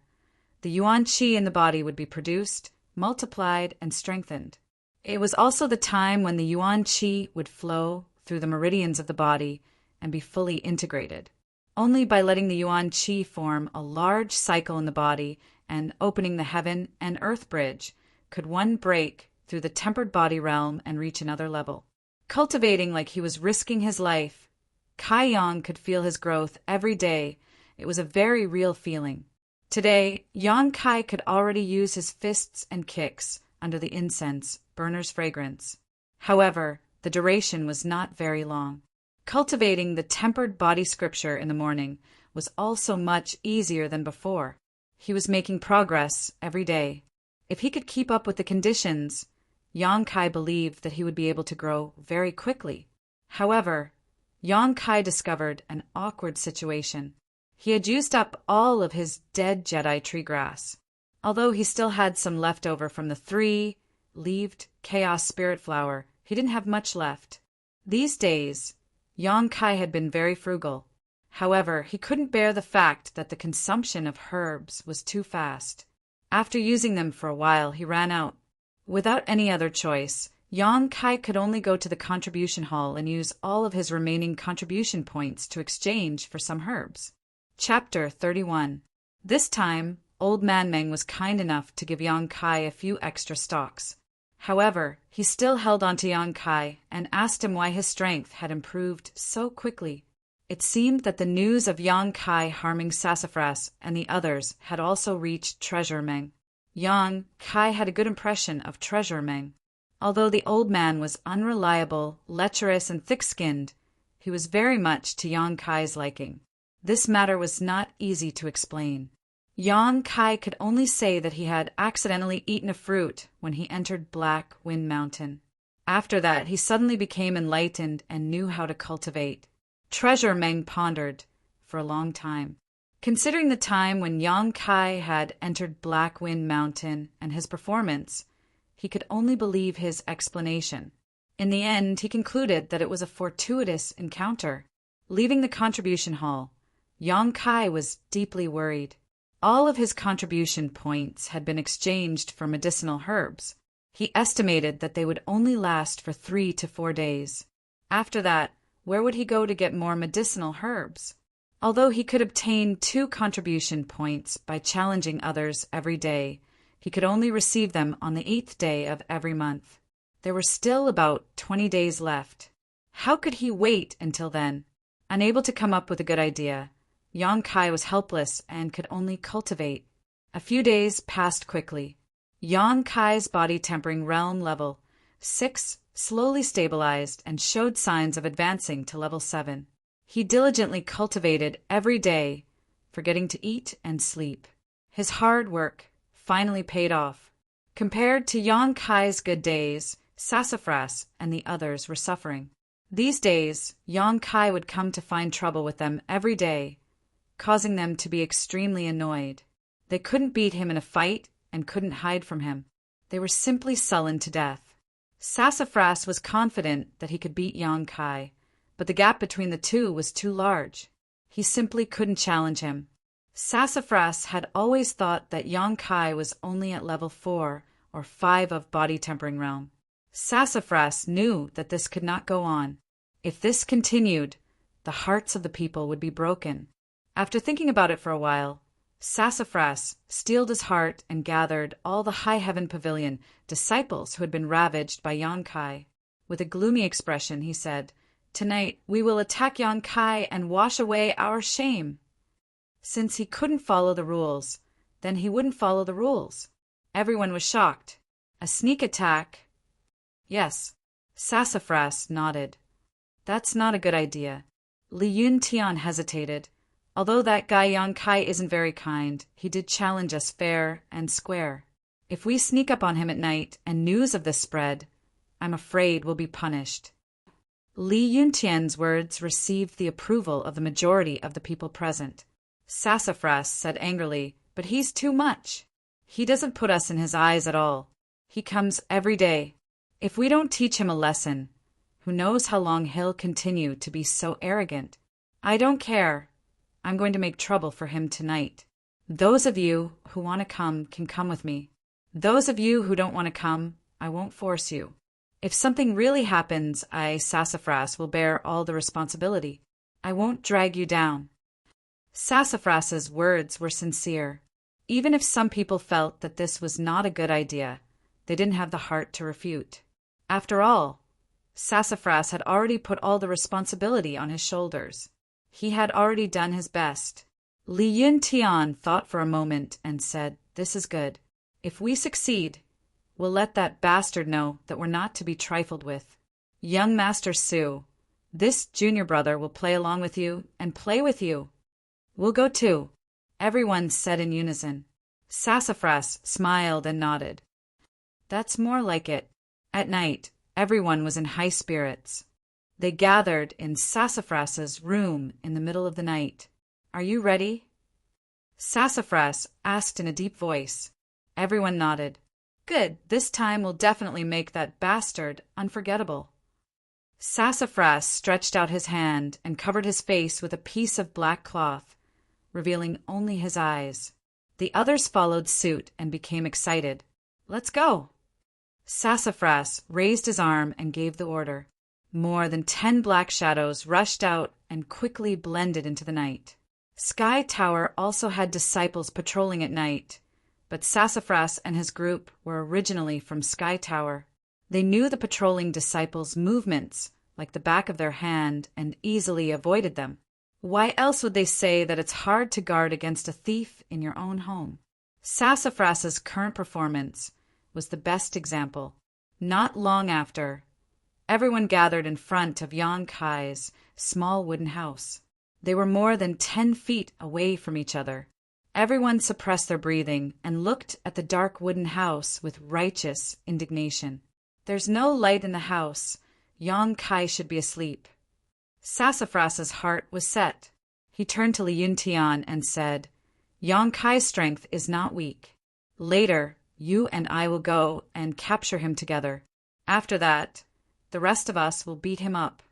the yuan qi in the body would be produced, multiplied, and strengthened. It was also the time when the yuan qi would flow through the meridians of the body and be fully integrated. Only by letting the yuan qi form a large cycle in the body and opening the heaven and earth bridge could one break through the tempered body realm and reach another level. Cultivating like he was risking his life, Kai Yang could feel his growth every day. It was a very real feeling. Today, Yang Kai could already use his fists and kicks under the incense burner's fragrance. However, the duration was not very long. Cultivating the tempered body scripture in the morning was also much easier than before. He was making progress every day. If he could keep up with the conditions, Yang Kai believed that he would be able to grow very quickly. However, Yang Kai discovered an awkward situation. He had used up all of his dead Jedi tree grass. Although he still had some left over from the 3-leaved Chaos Spirit Flower, he didn't have much left. These days, Yang Kai had been very frugal. However, he couldn't bear the fact that the consumption of herbs was too fast. After using them for a while, he ran out. Without any other choice, Yang Kai could only go to the contribution hall and use all of his remaining contribution points to exchange for some herbs. Chapter 31. This time, Old Man Meng was kind enough to give Yang Kai a few extra stalks. However, he still held on to Yang Kai and asked him why his strength had improved so quickly. It seemed that the news of Yang Kai harming Sassafras and the others had also reached Treasure Meng. Yang Kai had a good impression of Treasure Meng. Although the old man was unreliable, lecherous, and thick-skinned, he was very much to Yang Kai's liking. This matter was not easy to explain. Yang Kai could only say that he had accidentally eaten a fruit when he entered Black Wind Mountain. After that, he suddenly became enlightened and knew how to cultivate. Treasure Meng pondered for a long time. Considering the time when Yang Kai had entered Black Wind Mountain and his performance, he could only believe his explanation. In the end, he concluded that it was a fortuitous encounter. Leaving the contribution hall, Yang Kai was deeply worried. All of his contribution points had been exchanged for medicinal herbs. He estimated that they would only last for 3 to 4 days. After that, where would he go to get more medicinal herbs? Although he could obtain 2 contribution points by challenging others every day, he could only receive them on the 8th day of every month. There were still about 20 days left. How could he wait until then? Unable to come up with a good idea, Yang Kai was helpless and could only cultivate. A few days passed quickly. Yang Kai's body tempering realm level 6 slowly stabilized and showed signs of advancing to level 7. He diligently cultivated every day, forgetting to eat and sleep. His hard work finally paid off. Compared to Yang Kai's good days, Sassafras and the others were suffering. These days, Yang Kai would come to find trouble with them every day, causing them to be extremely annoyed. They couldn't beat him in a fight and couldn't hide from him. They were simply sullen to death. Sassafras was confident that he could beat Yang Kai, but the gap between the two was too large. He simply couldn't challenge him. Sassafras had always thought that Yang Kai was only at level 4 or 5 of body tempering realm. Sassafras knew that this could not go on. If this continued, the hearts of the people would be broken. After thinking about it for a while, Sassafras steeled his heart and gathered all the high heaven pavilion disciples who had been ravaged by Yonkai. With a gloomy expression, he said, "Tonight we will attack Yonkai and wash away our shame." Since he couldn't follow the rules, then he wouldn't follow the rules. Everyone was shocked. A sneak attack? Yes. Sassafras nodded. That's not a good idea. Li Yuntian hesitated. Although that guy Yonkai isn't very kind, he did challenge us fair and square. If we sneak up on him at night and news of this spread, I'm afraid we'll be punished. Li Yuntian's words received the approval of the majority of the people present. Sassafras said angrily, "But he's too much. He doesn't put us in his eyes at all. He comes every day. If we don't teach him a lesson, who knows how long he'll continue to be so arrogant? I don't care. I'm going to make trouble for him tonight. Those of you who want to come can come with me. Those of you who don't want to come, I won't force you. If something really happens, I, Sassafras, will bear all the responsibility. I won't drag you down." Sassafras's words were sincere. Even if some people felt that this was not a good idea, they didn't have the heart to refute. After all, Sassafras had already put all the responsibility on his shoulders. He had already done his best. Li Yuntian thought for a moment and said, "This is good. If we succeed, we'll let that bastard know that we're not to be trifled with. Young Master Su, this junior brother will play along with you and play with you." "We'll go too," everyone said in unison. Sassafras smiled and nodded. "That's more like it." At night, everyone was in high spirits. They gathered in Sassafras's room in the middle of the night. "Are you ready?" Sassafras asked in a deep voice. Everyone nodded. "Good, this time we'll definitely make that bastard unforgettable." Sassafras stretched out his hand and covered his face with a piece of black cloth, revealing only his eyes. The others followed suit and became excited. "Let's go!" Sassafras raised his arm and gave the order. More than 10 black shadows rushed out and quickly blended into the night. Sky Tower also had disciples patrolling at night, but Sassafras and his group were originally from Sky Tower. They knew the patrolling disciples' movements like the back of their hand and easily avoided them. Why else would they say that it's hard to guard against a thief in your own home? Sassafras's current performance was the best example. Not long after, everyone gathered in front of Yonkai's small wooden house. They were more than 10 feet away from each other. Everyone suppressed their breathing and looked at the dark wooden house with righteous indignation. "There's no light in the house. Yonkai should be asleep." Sassafras's heart was set. He turned to Li Yuntian and said, "Yonkai's strength is not weak. Later, you and I will go and capture him together. After that, the rest of us will beat him up."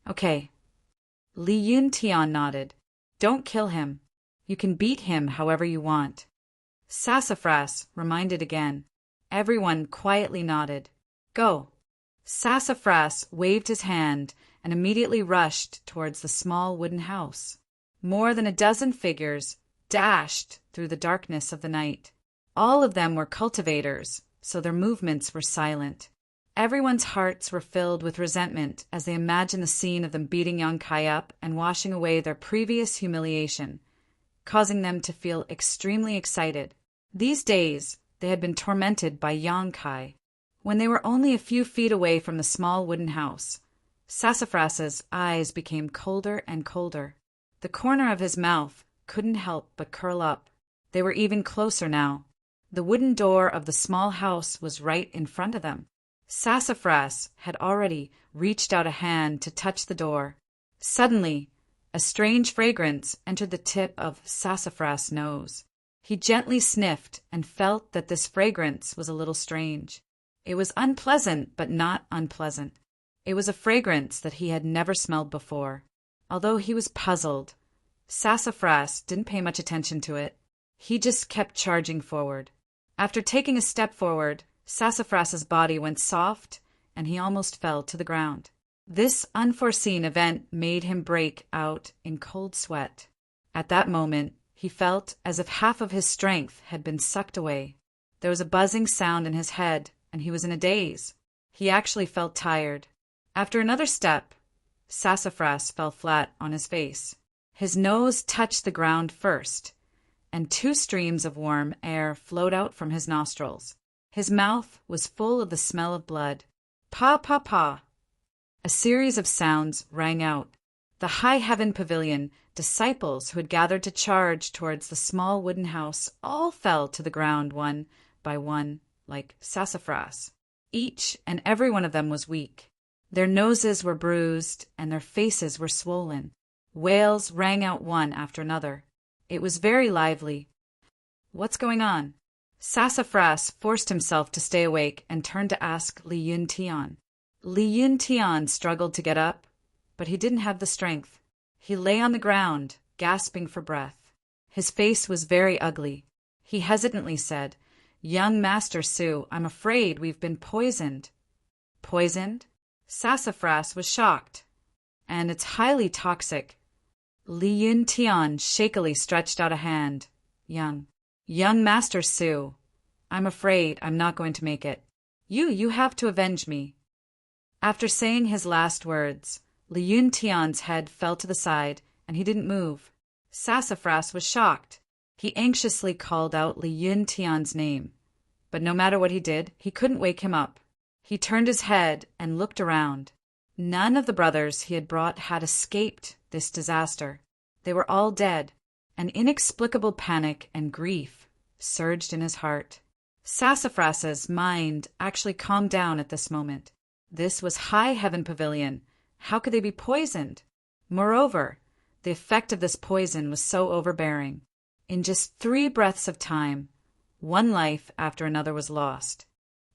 "Okay." Li Yuntian nodded. "Don't kill him. You can beat him however you want." Sassafras reminded again. Everyone quietly nodded. "Go." Sassafras waved his hand and immediately rushed towards the small wooden house. More than a dozen figures dashed through the darkness of the night. All of them were cultivators, so their movements were silent. Everyone's hearts were filled with resentment as they imagined the scene of them beating Yonkai up and washing away their previous humiliation, causing them to feel extremely excited. These days, they had been tormented by Yonkai. When they were only a few feet away from the small wooden house, Sassafras's eyes became colder and colder. The corner of his mouth couldn't help but curl up. They were even closer now. The wooden door of the small house was right in front of them. Sassafras had already reached out a hand to touch the door. Suddenly, a strange fragrance entered the tip of Sassafras' nose. He gently sniffed and felt that this fragrance was a little strange. It was unpleasant, but not unpleasant. It was a fragrance that he had never smelled before. Although he was puzzled, Sassafras didn't pay much attention to it. He just kept charging forward. After taking a step forward, Sassafras's body went soft, and he almost fell to the ground. This unforeseen event made him break out in cold sweat. At that moment, he felt as if half of his strength had been sucked away. There was a buzzing sound in his head, and he was in a daze. He actually felt tired. After another step, Sassafras fell flat on his face. His nose touched the ground first, and 2 streams of warm air flowed out from his nostrils. His mouth was full of the smell of blood. Pa, pa, pa. A series of sounds rang out. The high heaven pavilion, disciples who had gathered to charge towards the small wooden house, all fell to the ground one by one, like Sassafras. Each and every one of them was weak. Their noses were bruised, and their faces were swollen. Wails rang out one after another. It was very lively. What's going on? Sassafras forced himself to stay awake and turned to ask Li Yun Tian. Li Yun Tian struggled to get up, but he didn't have the strength. He lay on the ground, gasping for breath. His face was very ugly. He hesitantly said, "Young Master Su, I'm afraid we've been poisoned." Poisoned? Sassafras was shocked. And it's highly toxic. Li Yun Tian shakily stretched out a hand. Young Master Su, I'm afraid I'm not going to make it. You have to avenge me. After saying his last words, Li Yun Tian's head fell to the side, and he didn't move. Sassafras was shocked. He anxiously called out Li Yun Tian's name, but no matter what he did, he couldn't wake him up. He turned his head and looked around. None of the brothers he had brought had escaped this disaster. They were all dead. An inexplicable panic and grief surged in his heart. Sassafras's mind actually calmed down at this moment. This was High Heaven Pavilion. How could they be poisoned? Moreover, the effect of this poison was so overbearing. In just 3 breaths of time, one life after another was lost.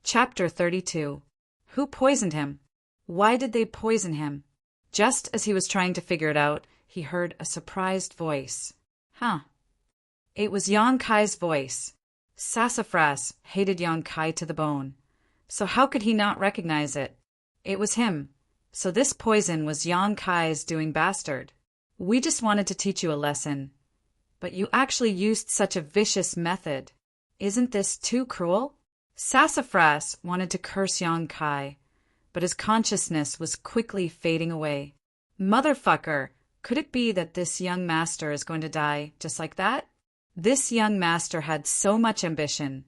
Chapter 32. Who poisoned him? Why did they poison him? Just as he was trying to figure it out, he heard a surprised voice. It was Yang Kai's voice. Sassafras hated Yang Kai to the bone. So how could he not recognize it? It was him. So this poison was Yang Kai's doing, bastard. We just wanted to teach you a lesson. But you actually used such a vicious method. Isn't this too cruel? Sassafras wanted to curse Yang Kai, but his consciousness was quickly fading away. Motherfucker, could it be that this young master is going to die just like that? This young master had so much ambition,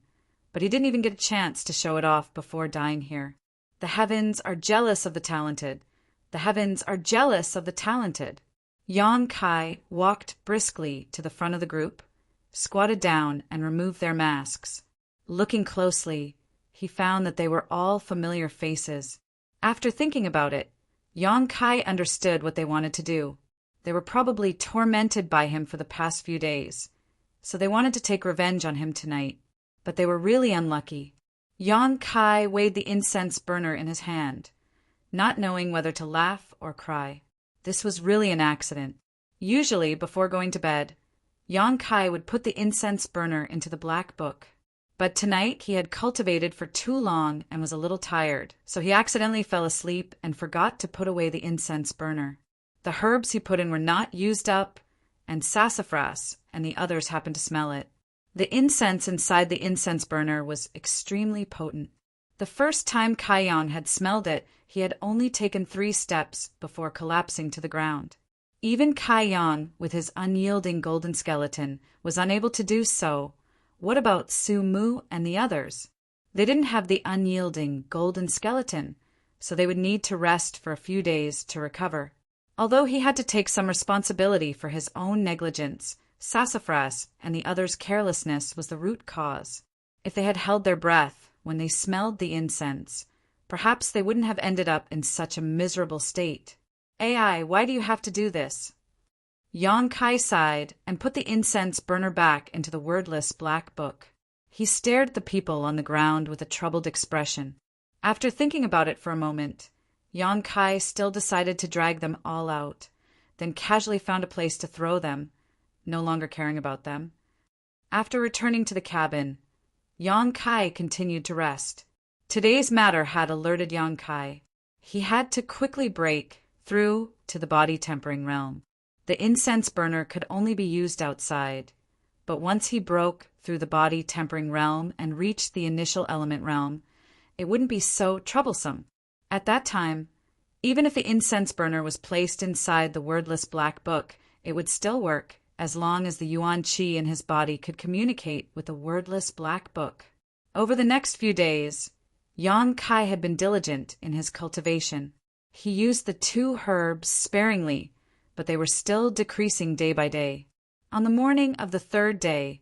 but he didn't even get a chance to show it off before dying here. The heavens are jealous of the talented. The heavens are jealous of the talented. Yang Kai walked briskly to the front of the group, squatted down, and removed their masks. Looking closely, he found that they were all familiar faces. After thinking about it, Yang Kai understood what they wanted to do. They were probably tormented by him for the past few days, so they wanted to take revenge on him tonight. But they were really unlucky. Yang Kai weighed the incense burner in his hand, not knowing whether to laugh or cry. This was really an accident. Usually, before going to bed, Yang Kai would put the incense burner into the black book. But tonight he had cultivated for too long and was a little tired, so he accidentally fell asleep and forgot to put away the incense burner. The herbs he put in were not used up, and Sassafras and the others happened to smell it. The incense inside the incense burner was extremely potent. The first time Kaiyang had smelled it, he had only taken 3 steps before collapsing to the ground. Even Kaiyang, with his unyielding golden skeleton, was unable to do so. What about Su Mu and the others? They didn't have the unyielding golden skeleton, so they would need to rest for a few days to recover. Although he had to take some responsibility for his own negligence, Sassafras and the others' carelessness was the root cause. If they had held their breath when they smelled the incense, perhaps they wouldn't have ended up in such a miserable state. AI, why do you have to do this? Yang Kai sighed and put the incense burner back into the wordless black book. He stared at the people on the ground with a troubled expression. After thinking about it for a moment, Yang Kai still decided to drag them all out, then casually found a place to throw them, no longer caring about them. After returning to the cabin, Yang Kai continued to rest. Today's matter had alerted Yang Kai. He had to quickly break through to the body-tempering realm. The incense burner could only be used outside, but once he broke through the body-tempering realm and reached the initial element realm, it wouldn't be so troublesome. At that time, even if the incense burner was placed inside the wordless black book, it would still work, as long as the Yuan Qi in his body could communicate with the wordless black book. Over the next few days, Yang Kai had been diligent in his cultivation. He used the 2 herbs sparingly, but they were still decreasing day by day. On the morning of the 3rd day,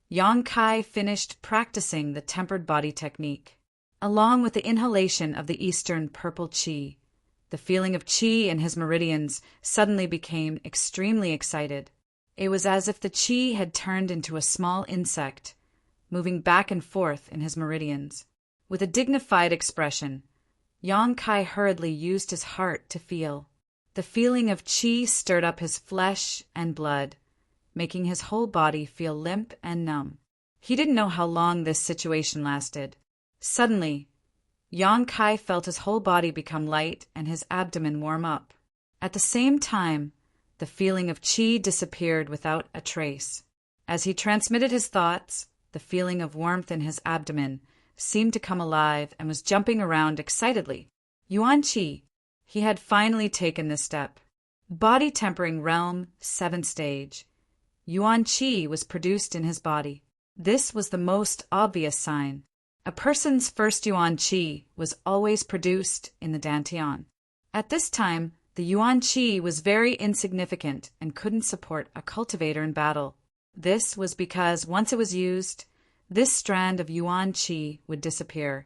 Yang Kai finished practicing the tempered body technique. Along with the inhalation of the Eastern purple qi, the feeling of qi in his meridians suddenly became extremely excited. It was as if the qi had turned into a small insect, moving back and forth in his meridians. With a dignified expression, Yang Kai hurriedly used his heart to feel. The feeling of qi stirred up his flesh and blood, making his whole body feel limp and numb. He didn't know how long this situation lasted. Suddenly, Yang Kai felt his whole body become light and his abdomen warm up. At the same time, the feeling of qi disappeared without a trace. As he transmitted his thoughts, the feeling of warmth in his abdomen seemed to come alive and was jumping around excitedly. Yuan Qi. He had finally taken this step. Body tempering realm, 7th stage. Yuan Qi was produced in his body. This was the most obvious sign. A person's first Yuan Qi was always produced in the Dantian. At this time, the Yuan Qi was very insignificant and couldn't support a cultivator in battle. This was because once it was used, this strand of Yuan Qi would disappear,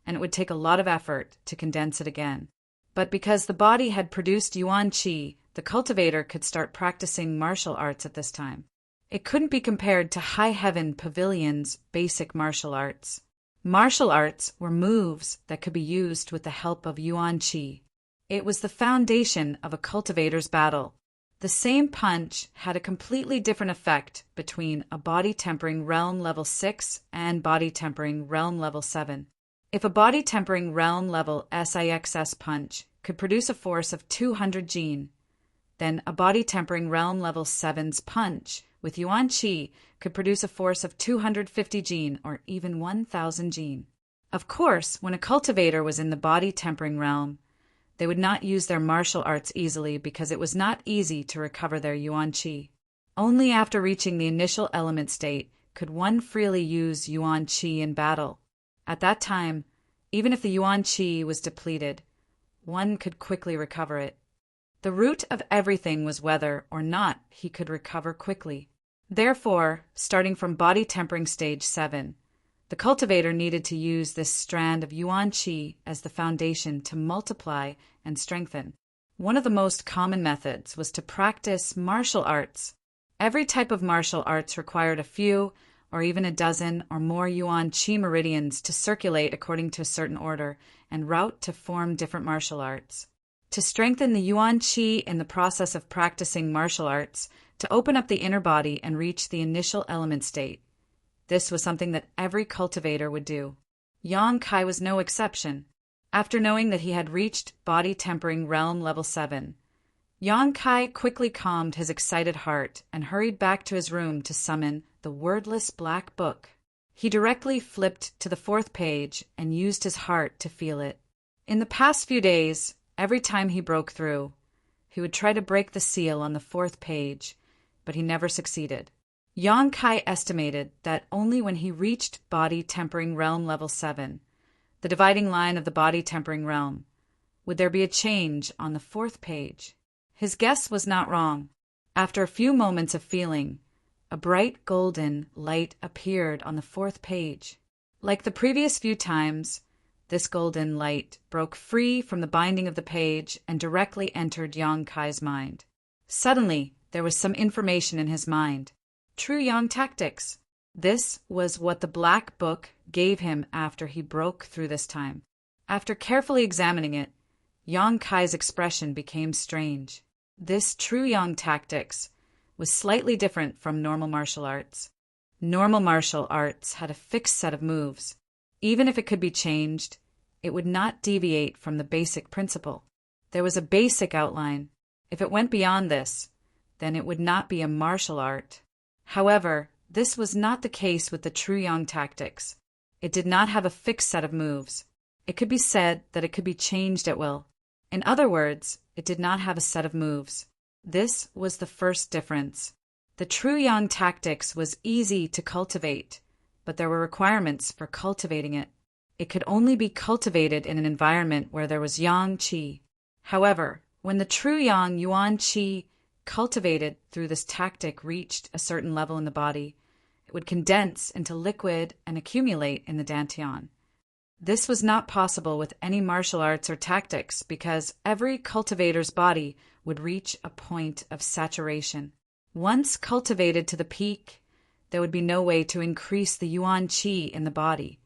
and it would take a lot of effort to condense it again. But because the body had produced Yuan Qi, the cultivator could start practicing martial arts at this time. It couldn't be compared to High Heaven Pavilion's basic martial arts. Martial arts were moves that could be used with the help of Yuan Qi. It was the foundation of a cultivator's battle. The same punch had a completely different effect between a body tempering realm level 6 and body tempering realm level 7. If a body tempering realm level SIXS punch could produce a force of 200 Jin, then a body tempering realm level 7's punch with Yuan Qi could produce a force of 250 Jin or even 1,000 Jin. Of course, when a cultivator was in the body tempering realm, they would not use their martial arts easily because it was not easy to recover their Yuan Qi. Only after reaching the initial element state could one freely use Yuan Qi in battle. At that time, even if the Yuan Qi was depleted, one could quickly recover it. The root of everything was whether or not he could recover quickly. Therefore, starting from body tempering stage 7, the cultivator needed to use this strand of Yuan Qi as the foundation to multiply and strengthen. One of the most common methods was to practice martial arts. Every type of martial arts required a few, or even a dozen or more Yuan Qi meridians to circulate according to a certain order and route to form different martial arts. To strengthen the Yuan Qi in the process of practicing martial arts, to open up the inner body and reach the initial element state. This was something that every cultivator would do. Yang Kai was no exception. After knowing that he had reached body tempering realm level 7, Yang Kai quickly calmed his excited heart and hurried back to his room to summon the wordless black book. He directly flipped to the 4th page and used his heart to feel it. In the past few days, every time he broke through, he would try to break the seal on the 4th page, but he never succeeded. Yang Kai estimated that only when he reached body tempering realm level 7, the dividing line of the body tempering realm, would there be a change on the 4th page. His guess was not wrong. After a few moments of feeling, a bright golden light appeared on the 4th page. Like the previous few times, this golden light broke free from the binding of the page and directly entered Yang Kai's mind. Suddenly, there was some information in his mind. True Yang tactics. This was what the black book gave him after he broke through this time. After carefully examining it, Yang Kai's expression became strange. This true Yang tactics was slightly different from normal martial arts. Normal martial arts had a fixed set of moves. Even if it could be changed, it would not deviate from the basic principle. There was a basic outline. If it went beyond this, then it would not be a martial art. However, this was not the case with the true Yang tactics. It did not have a fixed set of moves. It could be said that it could be changed at will. In other words, it did not have a set of moves. This was the first difference. The true Yang tactics was easy to cultivate, but there were requirements for cultivating it. It could only be cultivated in an environment where there was Yang Qi. However, when the true Yang Yuan Qi cultivated through this tactic reached a certain level in the body, it would condense into liquid and accumulate in the dantian. This was not possible with any martial arts or tactics because every cultivator's body would reach a point of saturation. Once cultivated to the peak, there would be no way to increase the Yuan Qi in the body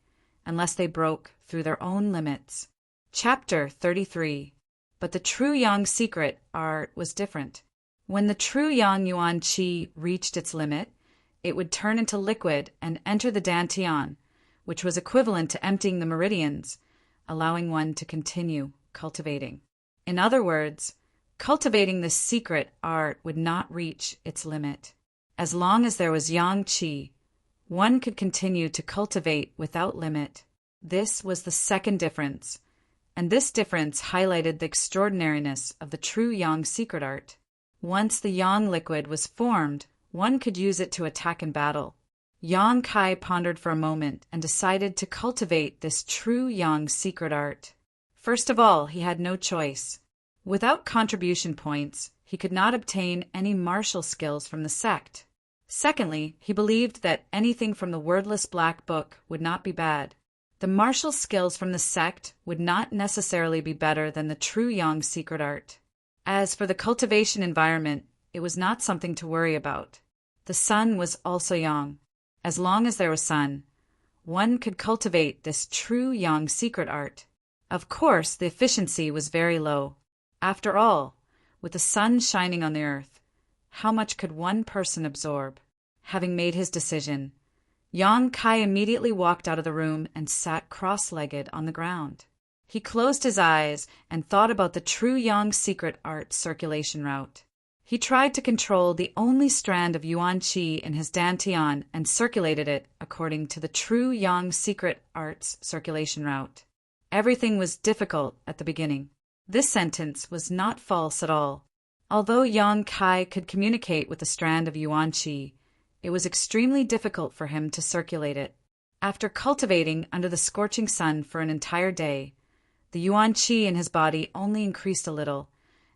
unless they broke through their own limits. Chapter 33. But the true Yang secret art was different. When the true Yang Yuan Qi reached its limit, it would turn into liquid and enter the dantian, which was equivalent to emptying the meridians, allowing one to continue cultivating. In other words, cultivating this secret art would not reach its limit. As long as there was Yang Qi, one could continue to cultivate without limit. This was the second difference, and this difference highlighted the extraordinariness of the true Yang secret art. Once the Yang liquid was formed, one could use it to attack in battle. Yang Kai pondered for a moment and decided to cultivate this true Yang secret art. First of all, he had no choice. Without contribution points, he could not obtain any martial skills from the sect. Secondly, he believed that anything from the wordless black book would not be bad. The martial skills from the sect would not necessarily be better than the true Yang secret art. As for the cultivation environment, it was not something to worry about. The sun was also Yang. As long as there was sun, one could cultivate this true Yang secret art. Of course, the efficiency was very low. After all, with the sun shining on the earth, how much could one person absorb? Having made his decision, Yang Kai immediately walked out of the room and sat cross-legged on the ground. He closed his eyes and thought about the true Yang secret art circulation route. He tried to control the only strand of Yuan Qi in his dantian and circulated it according to the true Yang secret art's circulation route. Everything was difficult at the beginning. This sentence was not false at all. Although Yang Kai could communicate with the strand of Yuan Qi, it was extremely difficult for him to circulate it. After cultivating under the scorching sun for an entire day, the Yuan Qi in his body only increased a little,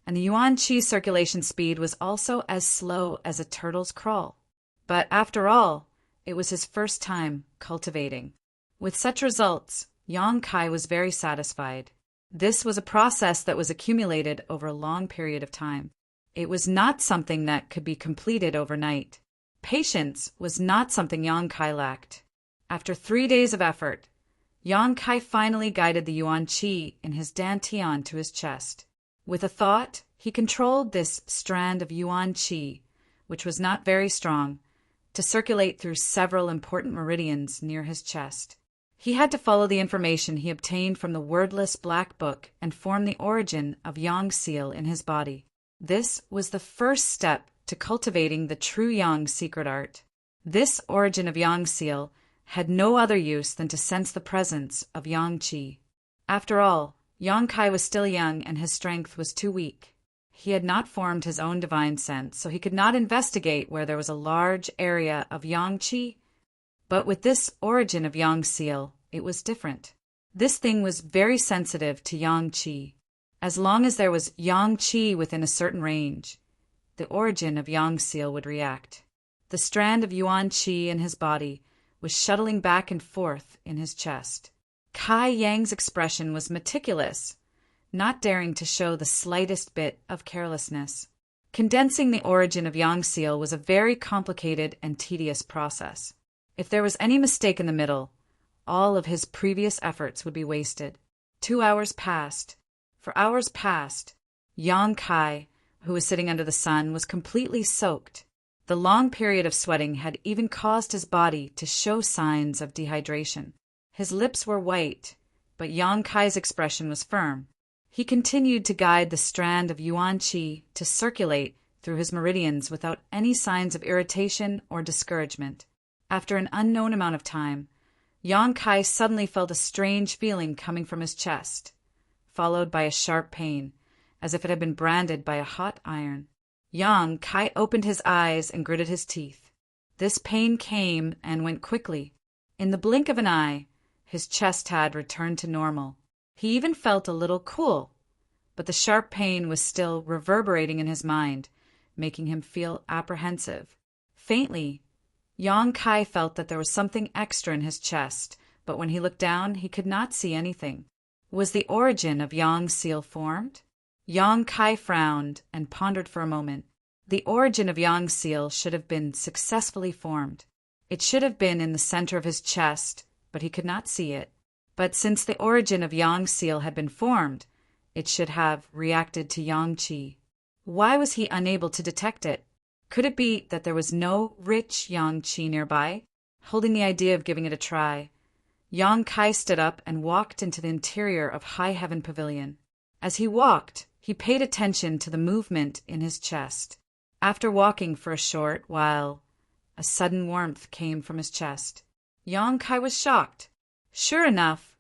and the Yuan Qi circulation speed was also as slow as a turtle's crawl. But after all, it was his first time cultivating. With such results, Yang Kai was very satisfied. This was a process that was accumulated over a long period of time. It was not something that could be completed overnight. Patience was not something Yang Kai lacked. After 3 days of effort, Yang Kai finally guided the Yuan Qi in his dantian to his chest. With a thought, he controlled this strand of Yuan Qi, which was not very strong, to circulate through several important meridians near his chest. He had to follow the information he obtained from the wordless black book and form the origin of Yang seal in his body. This was the first step to cultivating the true Yang secret art. This origin of Yang seal had no other use than to sense the presence of Yang Qi. After all, Yang Kai was still young and his strength was too weak. He had not formed his own divine sense, so he could not investigate where there was a large area of Yang Qi. But with this origin of Yang seal, it was different. This thing was very sensitive to Yang Qi. As long as there was Yang Qi within a certain range, the origin of Yang seal would react. The strand of Yuan Qi in his body was shuttling back and forth in his chest. Kai Yang's expression was meticulous, not daring to show the slightest bit of carelessness. Condensing the origin of Yang seal was a very complicated and tedious process. If there was any mistake in the middle, all of his previous efforts would be wasted. 2 hours passed. For hours past, Yang Kai, who was sitting under the sun, was completely soaked. The long period of sweating had even caused his body to show signs of dehydration. His lips were white, but Yang Kai's expression was firm. He continued to guide the strand of yuan qi to circulate through his meridians without any signs of irritation or discouragement. After an unknown amount of time, Yang Kai suddenly felt a strange feeling coming from his chest, followed by a sharp pain, as if it had been branded by a hot iron. Yang Kai opened his eyes and gritted his teeth. This pain came and went quickly. In the blink of an eye, his chest had returned to normal. He even felt a little cool, but the sharp pain was still reverberating in his mind, making him feel apprehensive. Faintly, Yang Kai felt that there was something extra in his chest, but when he looked down, he could not see anything. Was the origin of Yang's seal formed? Yang Kai frowned and pondered for a moment. The origin of Yang's seal should have been successfully formed. It should have been in the center of his chest, but he could not see it. But since the origin of Yang's seal had been formed, it should have reacted to Yang Qi. Why was he unable to detect it? Could it be that there was no rich Yang Qi nearby? Holding the idea of giving it a try, Yang Kai stood up and walked into the interior of High Heaven Pavilion. As he walked, he paid attention to the movement in his chest. After walking for a short while, a sudden warmth came from his chest. Yang Kai was shocked. Sure enough,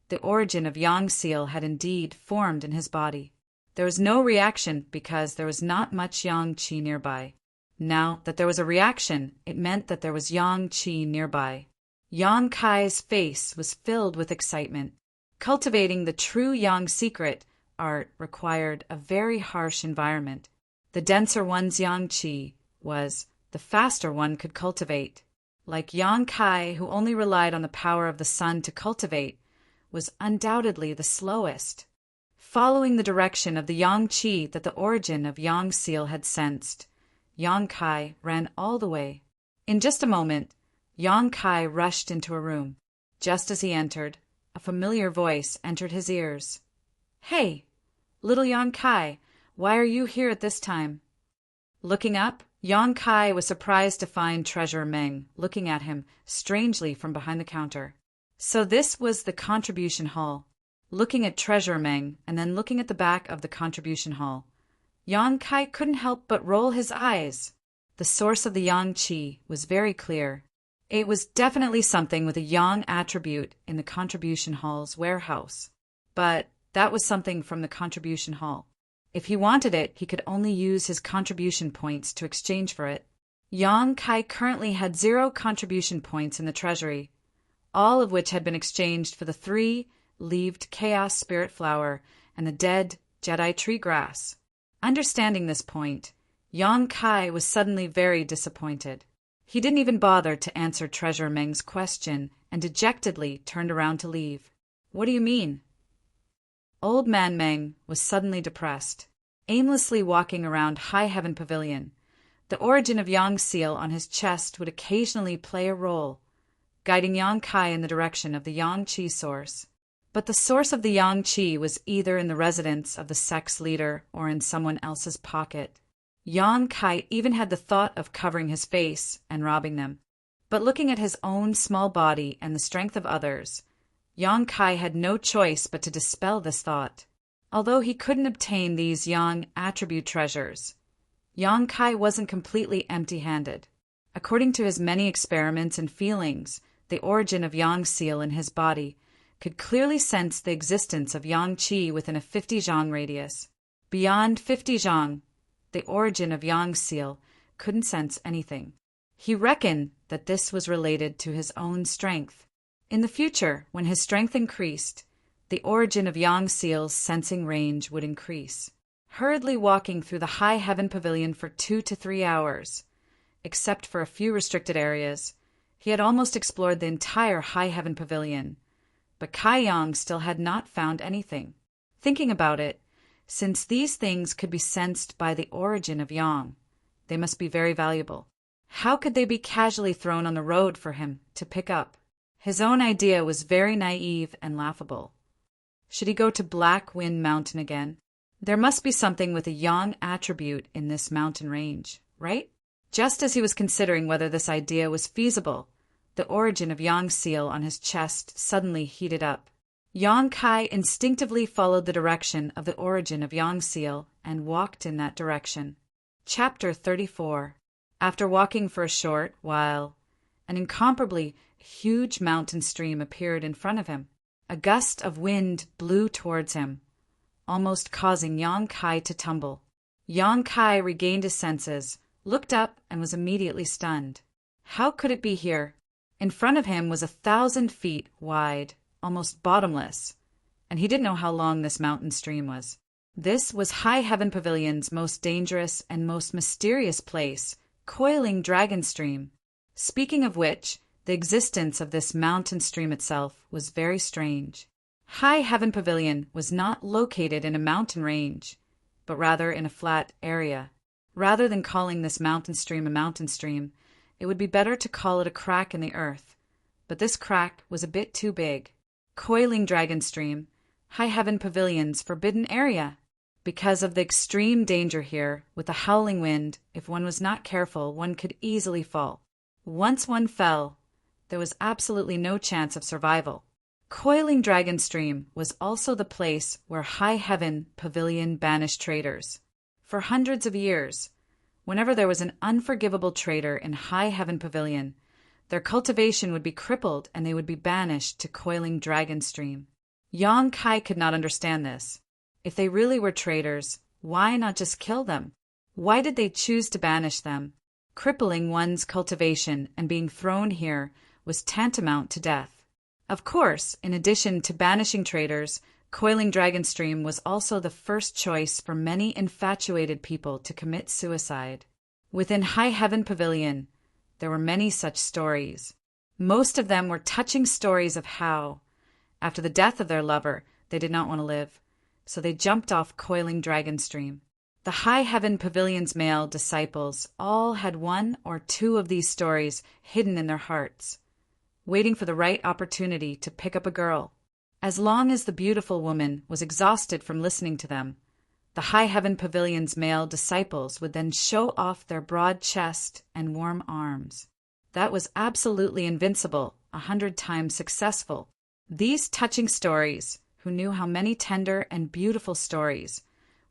the origin of Yang's seal had indeed formed in his body. There was no reaction because there was not much Yang Qi nearby. Now that there was a reaction, it meant that there was Yang Qi nearby. Yang Kai's face was filled with excitement. Cultivating the true Yang secret art required a very harsh environment. The denser one's Yang Qi was, the faster one could cultivate. Like Yang Kai, who only relied on the power of the sun to cultivate, was undoubtedly the slowest. Following the direction of the Yang Qi that the origin of Yang's seal had sensed, Yang Kai ran all the way. In just a moment, Yang Kai rushed into a room. Just as he entered, a familiar voice entered his ears. "Hey, little Yang Kai, why are you here at this time?" Looking up, Yang Kai was surprised to find Treasurer Meng looking at him strangely from behind the counter. So this was the contribution hall. Looking at Treasurer Meng and then looking at the back of the contribution hall, Yang Kai couldn't help but roll his eyes. The source of the Yang Qi was very clear. It was definitely something with a Yang attribute in the contribution hall's warehouse. But that was something from the contribution hall. If he wanted it, he could only use his contribution points to exchange for it. Yang Kai currently had 0 contribution points in the treasury, all of which had been exchanged for the 3-leaved Chaos Spirit Flower and the dead Jedi Tree Grass. Understanding this point, Yang Kai was suddenly very disappointed. He didn't even bother to answer Treasurer Meng's question and dejectedly turned around to leave. "What do you mean?" Old Man Meng was suddenly depressed, aimlessly walking around High Heaven Pavilion. The origin of Yang's seal on his chest would occasionally play a role, guiding Yang Kai in the direction of the Yang Qi source. But the source of the Yang Qi was either in the residence of the sect's leader or in someone else's pocket. Yang Kai even had the thought of covering his face and robbing them. But looking at his own small body and the strength of others, Yang Kai had no choice but to dispel this thought. Although he couldn't obtain these Yang attribute treasures, Yang Kai wasn't completely empty-handed. According to his many experiments and feelings, the origin of Yang's seal in his body could clearly sense the existence of Yang Qi within a 50 zhang radius. Beyond 50 zhang, the origin of Yang's seal couldn't sense anything. He reckoned that this was related to his own strength. In the future, when his strength increased, the origin of Yang's seal's sensing range would increase. Hurriedly walking through the High Heaven Pavilion for 2 to 3 hours, except for a few restricted areas, he had almost explored the entire High Heaven Pavilion, but Kai Yang still had not found anything. Thinking about it, since these things could be sensed by the origin of Yang, they must be very valuable. How could they be casually thrown on the road for him to pick up? His own idea was very naive and laughable. Should he go to Black Wind Mountain again? There must be something with a Yang attribute in this mountain range, right? Just as he was considering whether this idea was feasible, the origin of Yang's seal on his chest suddenly heated up. Yang Kai instinctively followed the direction of the origin of Yang's seal and walked in that direction. Chapter 34. After walking for a short while, an incomparably huge mountain stream appeared in front of him. A gust of wind blew towards him, almost causing Yang Kai to tumble. Yang Kai regained his senses, looked up, and was immediately stunned. How could it be here? In front of him was 1,000 feet wide, almost bottomless, and he didn't know how long this mountain stream was. This was High Heaven Pavilion's most dangerous and most mysterious place, Coiling Dragon Stream. Speaking of which, the existence of this mountain stream itself was very strange. High Heaven Pavilion was not located in a mountain range, but rather in a flat area. Rather than calling this mountain stream, it would be better to call it a crack in the earth, but this crack was a bit too big. Coiling Dragon Stream, High Heaven Pavilion's forbidden area. Because of the extreme danger here, with the howling wind, if one was not careful, one could easily fall. Once one fell, there was absolutely no chance of survival. Coiling Dragon Stream was also the place where High Heaven Pavilion banished traitors. For hundreds of years, whenever there was an unforgivable traitor in High Heaven Pavilion, their cultivation would be crippled and they would be banished to Coiling Dragon Stream. Yang Kai could not understand this. If they really were traitors, why not just kill them? Why did they choose to banish them? Crippling one's cultivation and being thrown here was tantamount to death. Of course, in addition to banishing traitors, Coiling Dragon Stream was also the first choice for many infatuated people to commit suicide. Within High Heaven Pavilion, there were many such stories. Most of them were touching stories of how, after the death of their lover, they did not want to live, so they jumped off Coiling Dragon Stream. The High Heaven Pavilion's male disciples all had one or two of these stories hidden in their hearts, waiting for the right opportunity to pick up a girl. As long as the beautiful woman was exhausted from listening to them, the High Heaven Pavilion's male disciples would then show off their broad chest and warm arms. That was absolutely invincible, 100 times successful. These touching stories, who knew how many tender and beautiful stories,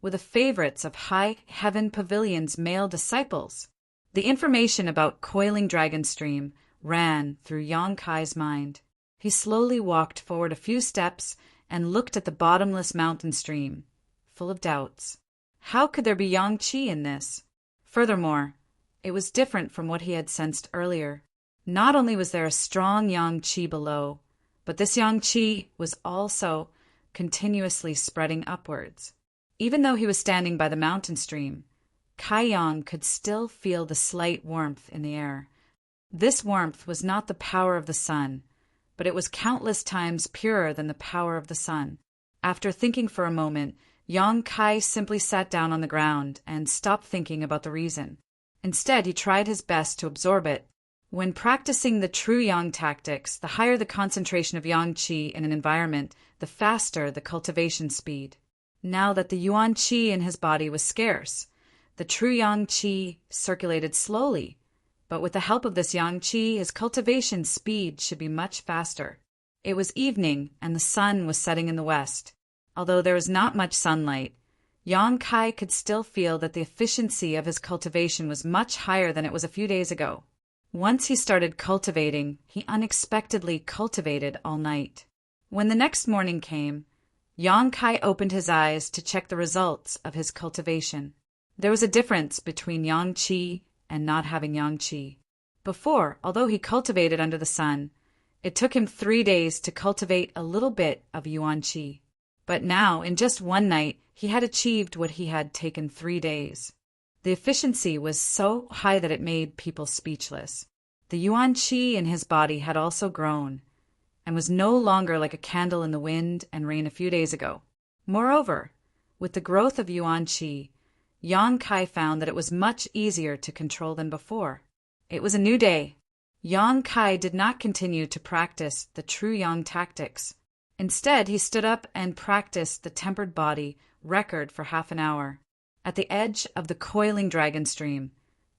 were the favorites of High Heaven Pavilion's male disciples. The information about Coiling Dragon Stream ran through Yang Kai's mind. He slowly walked forward a few steps and looked at the bottomless mountain stream, full of doubts. How could there be yang qi in this? Furthermore, it was different from what he had sensed earlier. Not only was there a strong yang qi below, but this yang qi was also continuously spreading upwards. Even though he was standing by the mountain stream, Kai Yang could still feel the slight warmth in the air. This warmth was not the power of the sun, but it was countless times purer than the power of the sun. After thinking for a moment, Yang Kai simply sat down on the ground and stopped thinking about the reason. Instead, he tried his best to absorb it. When practicing the true yang tactics, the higher the concentration of yang qi in an environment, the faster the cultivation speed. Now that the yuan qi in his body was scarce, the true yang qi circulated slowly, but with the help of this yang qi, his cultivation speed should be much faster. It was evening, and the sun was setting in the west. Although there was not much sunlight, Yang Kai could still feel that the efficiency of his cultivation was much higher than it was a few days ago. Once he started cultivating, he unexpectedly cultivated all night. When the next morning came, Yang Kai opened his eyes to check the results of his cultivation. There was a difference between yang qi and not having yang qi. Before, although he cultivated under the sun, it took him 3 days to cultivate a little bit of yuan qi. But now, in just one night, he had achieved what he had taken 3 days. The efficiency was so high that it made people speechless. The yuan qi in his body had also grown, and was no longer like a candle in the wind and rain a few days ago. Moreover, with the growth of yuan qi, Yang Kai found that it was much easier to control than before. It was a new day. Yang Kai did not continue to practice the true yang tactics. Instead, he stood up and practiced the tempered body record for half an hour. At the edge of the Coiling Dragon Stream,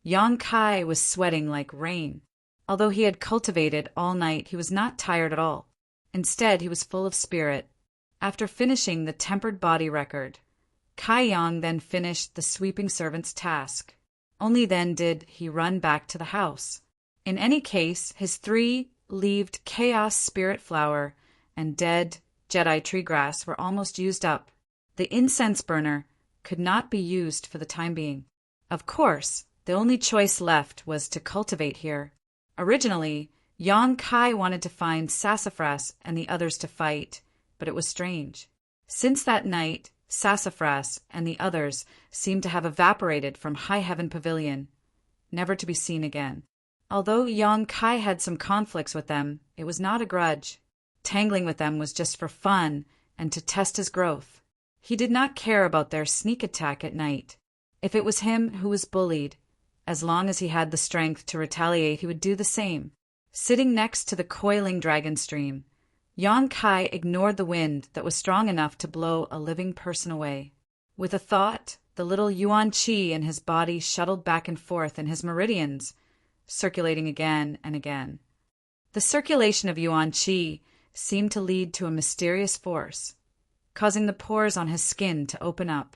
Yang Kai was sweating like rain. Although he had cultivated all night, he was not tired at all. Instead, he was full of spirit. After finishing the tempered body record, Kai Yang then finished the sweeping servant's task. Only then did he run back to the house. In any case, his 3-leaved chaos spirit flower and dead Jedi tree grass were almost used up. The incense burner could not be used for the time being. Of course, the only choice left was to cultivate here. Originally, Yang Kai wanted to find Sassafras and the others to fight, but it was strange. Since that night, Sassafras and the others seemed to have evaporated from High Heaven Pavilion, never to be seen again. Although Yang Kai had some conflicts with them, it was not a grudge. Tangling with them was just for fun and to test his growth. He did not care about their sneak attack at night. If it was him who was bullied, as long as he had the strength to retaliate, he would do the same. Sitting next to the coiling dragon stream, Yang Kai ignored the wind that was strong enough to blow a living person away. With a thought, the little Yuan Qi in his body shuttled back and forth in his meridians, circulating again and again. The circulation of Yuan Qi seemed to lead to a mysterious force, causing the pores on his skin to open up.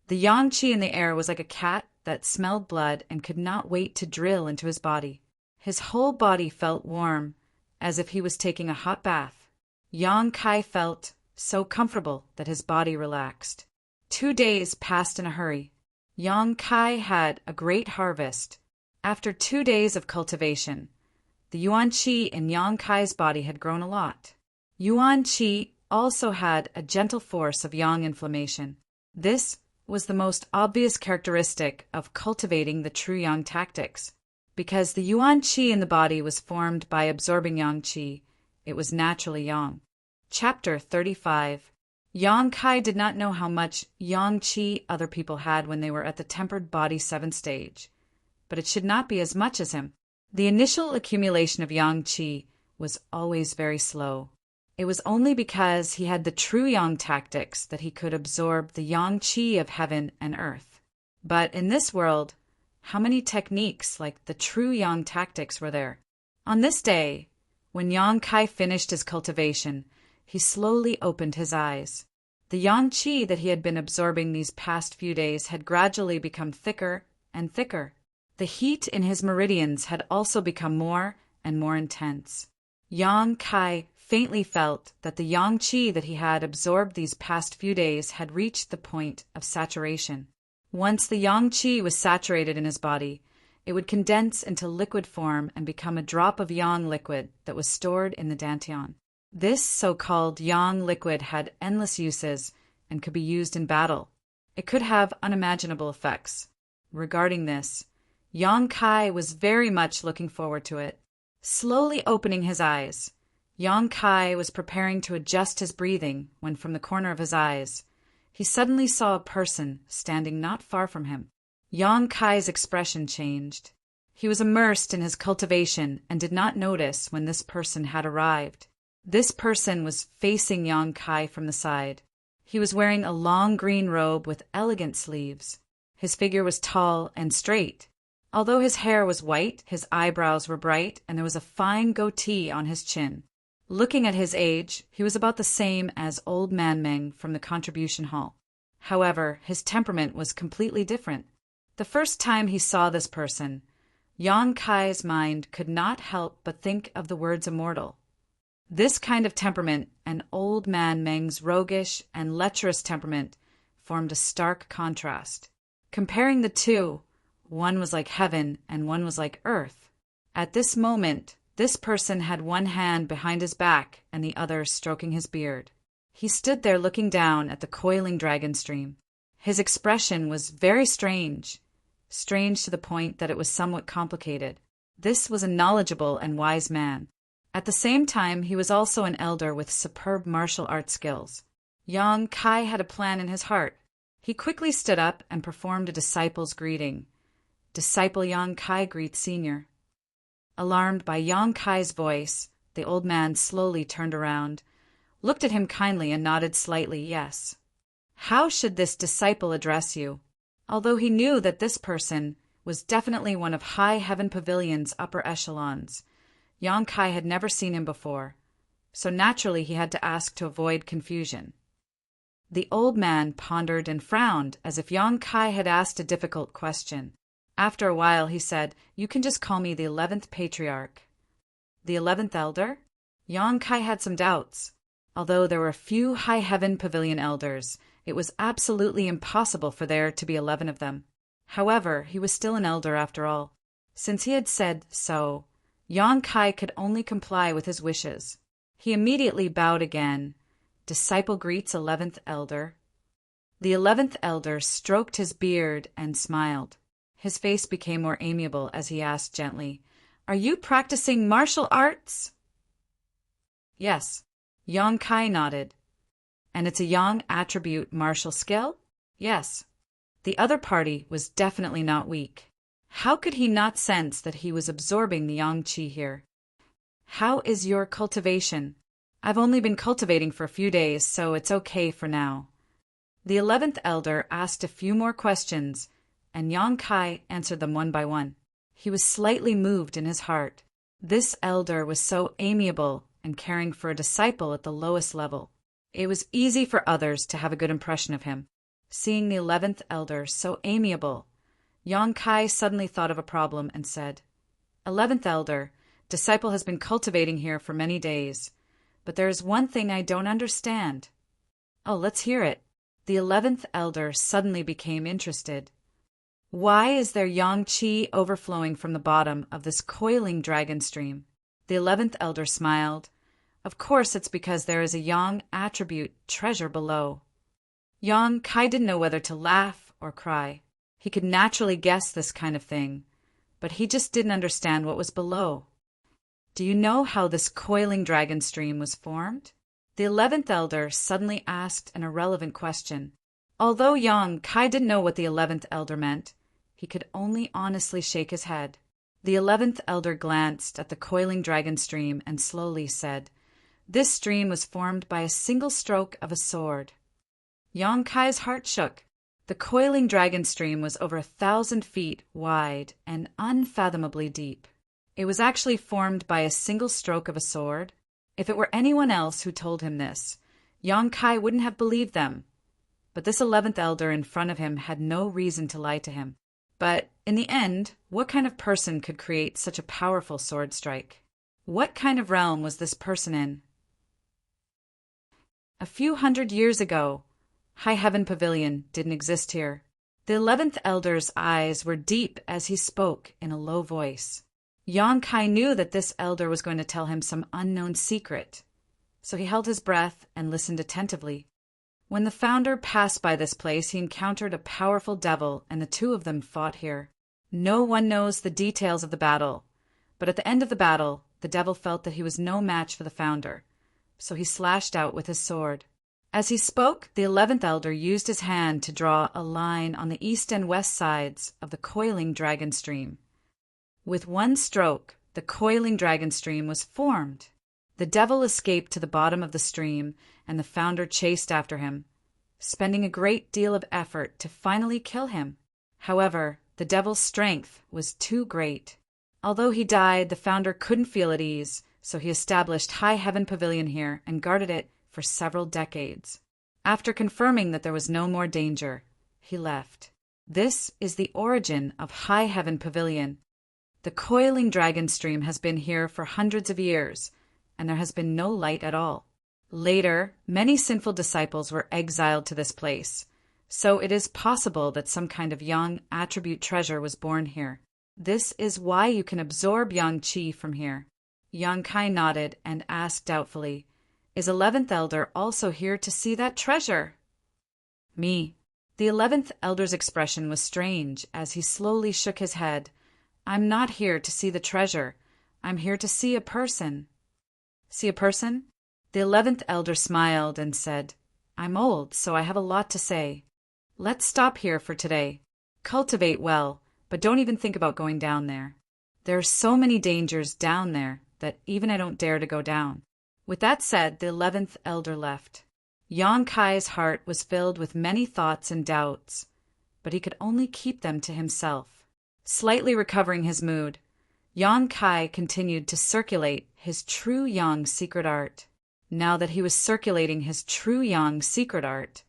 The Yang Qi in the air was like a cat that smelled blood and could not wait to drill into his body. His whole body felt warm, as if he was taking a hot bath. Yang Kai felt so comfortable that his body relaxed. 2 days passed in a hurry. Yang Kai had a great harvest. After 2 days of cultivation, the Yuan Qi in Yang Kai's body had grown a lot. Yuan Qi also had a gentle force of yang inflammation. This was the most obvious characteristic of cultivating the true yang tactics. Because the Yuan Qi in the body was formed by absorbing yang Qi, it was naturally yang. Chapter 35. Yang Kai did not know how much yang Qi other people had when they were at the tempered body 7th stage, but it should not be as much as him. The initial accumulation of yang Qi was always very slow. It was only because he had the true yang tactics that he could absorb the yang Qi of heaven and earth. But in this world, how many techniques like the true yang tactics were there? On this day, when Yang Kai finished his cultivation, he slowly opened his eyes. The yang Qi that he had been absorbing these past few days had gradually become thicker and thicker. The heat in his meridians had also become more and more intense. Yang Kai faintly felt that the yang Qi that he had absorbed these past few days had reached the point of saturation. Once the yang Qi was saturated in his body, it would condense into liquid form and become a drop of yang liquid that was stored in the dantian. This so-called yang liquid had endless uses and could be used in battle. It could have unimaginable effects. Regarding this, Yang Kai was very much looking forward to it. Slowly opening his eyes, Yang Kai was preparing to adjust his breathing when from the corner of his eyes, he suddenly saw a person standing not far from him. Yang Kai's expression changed. He was immersed in his cultivation and did not notice when this person had arrived. This person was facing Yang Kai from the side. He was wearing a long green robe with elegant sleeves. His figure was tall and straight. Although his hair was white, his eyebrows were bright, and there was a fine goatee on his chin. Looking at his age, he was about the same as Old Man Meng from the contribution hall. However, his temperament was completely different. The first time he saw this person, Yang Kai's mind could not help but think of the words immortal. This kind of temperament and Old Man Meng's roguish and lecherous temperament formed a stark contrast. Comparing the two, one was like heaven and one was like earth. At this moment, this person had one hand behind his back and the other stroking his beard. He stood there looking down at the coiling dragon stream. His expression was very strange to the point that it was somewhat complicated. This was a knowledgeable and wise man. At the same time, he was also an elder with superb martial art skills. Yang Kai had a plan in his heart. He quickly stood up and performed a disciple's greeting. Disciple Yang Kai greets senior. Alarmed by Yang Kai's voice, the old man slowly turned around, looked at him kindly and nodded slightly yes. How should this disciple address you? Although he knew that this person was definitely one of High Heaven Pavilion's upper echelons. Yang Kai had never seen him before, so naturally he had to ask to avoid confusion. The old man pondered and frowned as if Yang Kai had asked a difficult question. After a while he said, "You can just call me the 11th Patriarch." The 11th Elder? Yang Kai had some doubts. Although there were few High Heaven Pavilion elders, it was absolutely impossible for there to be 11 of them. However, he was still an elder after all. Since he had said so, Yang Kai could only comply with his wishes. He immediately bowed again. Disciple greets 11th Elder. The 11th Elder stroked his beard and smiled. His face became more amiable as he asked gently, "Are you practicing martial arts?" "Yes." Yang Kai nodded. "And it's a Yang attribute martial skill?" "Yes." The other party was definitely not weak. How could he not sense that he was absorbing the Yang Qi here? "How is your cultivation?" "I've only been cultivating for a few days, so it's okay for now." The 11th Elder asked a few more questions, and Yang Kai answered them one by one. He was slightly moved in his heart. This elder was so amiable and caring for a disciple at the lowest level. It was easy for others to have a good impression of him. Seeing the 11th Elder so amiable, Yang Kai suddenly thought of a problem and said, "11th Elder, disciple has been cultivating here for many days, but there is one thing I don't understand." "Oh, let's hear it." The 11th Elder suddenly became interested. "Why is there Yang Qi overflowing from the bottom of this coiling dragon stream?" The 11th Elder smiled. "Of course it's because there is a Yang attribute treasure below." Yang Kai didn't know whether to laugh or cry. He could naturally guess this kind of thing, but he just didn't understand what was below. "Do you know how this coiling dragon stream was formed?" The 11th Elder suddenly asked an irrelevant question. Although Yang Kai didn't know what the 11th Elder meant, he could only honestly shake his head. The 11th Elder glanced at the coiling dragon stream and slowly said, "This stream was formed by a single stroke of a sword." Yang Kai's heart shook. The coiling dragon stream was over 1,000 feet wide and unfathomably deep. It was actually formed by a single stroke of a sword. If it were anyone else who told him this, Yang Kai wouldn't have believed them. But this 11th Elder in front of him had no reason to lie to him. But in the end, what kind of person could create such a powerful sword strike? What kind of realm was this person in? A few hundred years ago, High Heaven Pavilion didn't exist here. The 11th Elder's eyes were deep as he spoke in a low voice. Yang Kai knew that this elder was going to tell him some unknown secret, so he held his breath and listened attentively. When the founder passed by this place, he encountered a powerful devil, and the two of them fought here. No one knows the details of the battle, but at the end of the battle, the devil felt that he was no match for the founder, so he slashed out with his sword. As he spoke, the 11th Elder used his hand to draw a line on the east and west sides of the coiling dragon stream. With one stroke, the coiling dragon stream was formed. The devil escaped to the bottom of the stream, and the founder chased after him, spending a great deal of effort to finally kill him. However, the devil's strength was too great. Although he died, the founder couldn't feel at ease, so he established High Heaven Pavilion here and guarded it for several decades. After confirming that there was no more danger, he left. This is the origin of High Heaven Pavilion. The coiling dragon stream has been here for hundreds of years, and there has been no light at all. Later, many sinful disciples were exiled to this place, so it is possible that some kind of Yang attribute treasure was born here. This is why you can absorb Yang Qi from here. Yang Kai nodded and asked doubtfully, "Is 11th Elder also here to see that treasure?" "Me." The 11th Elder's expression was strange as he slowly shook his head. "I'm not here to see the treasure. I'm here to see a person." "See a person?" The 11th Elder smiled and said, "I'm old, so I have a lot to say. Let's stop here for today. Cultivate well, but don't even think about going down there. There are so many dangers down there that even I don't dare to go down." With that said, the 11th Elder left. Yang Kai's heart was filled with many thoughts and doubts, but he could only keep them to himself. Slightly recovering his mood, Yang Kai continued to circulate his true yang secret art. Now that he was circulating his true yang secret art,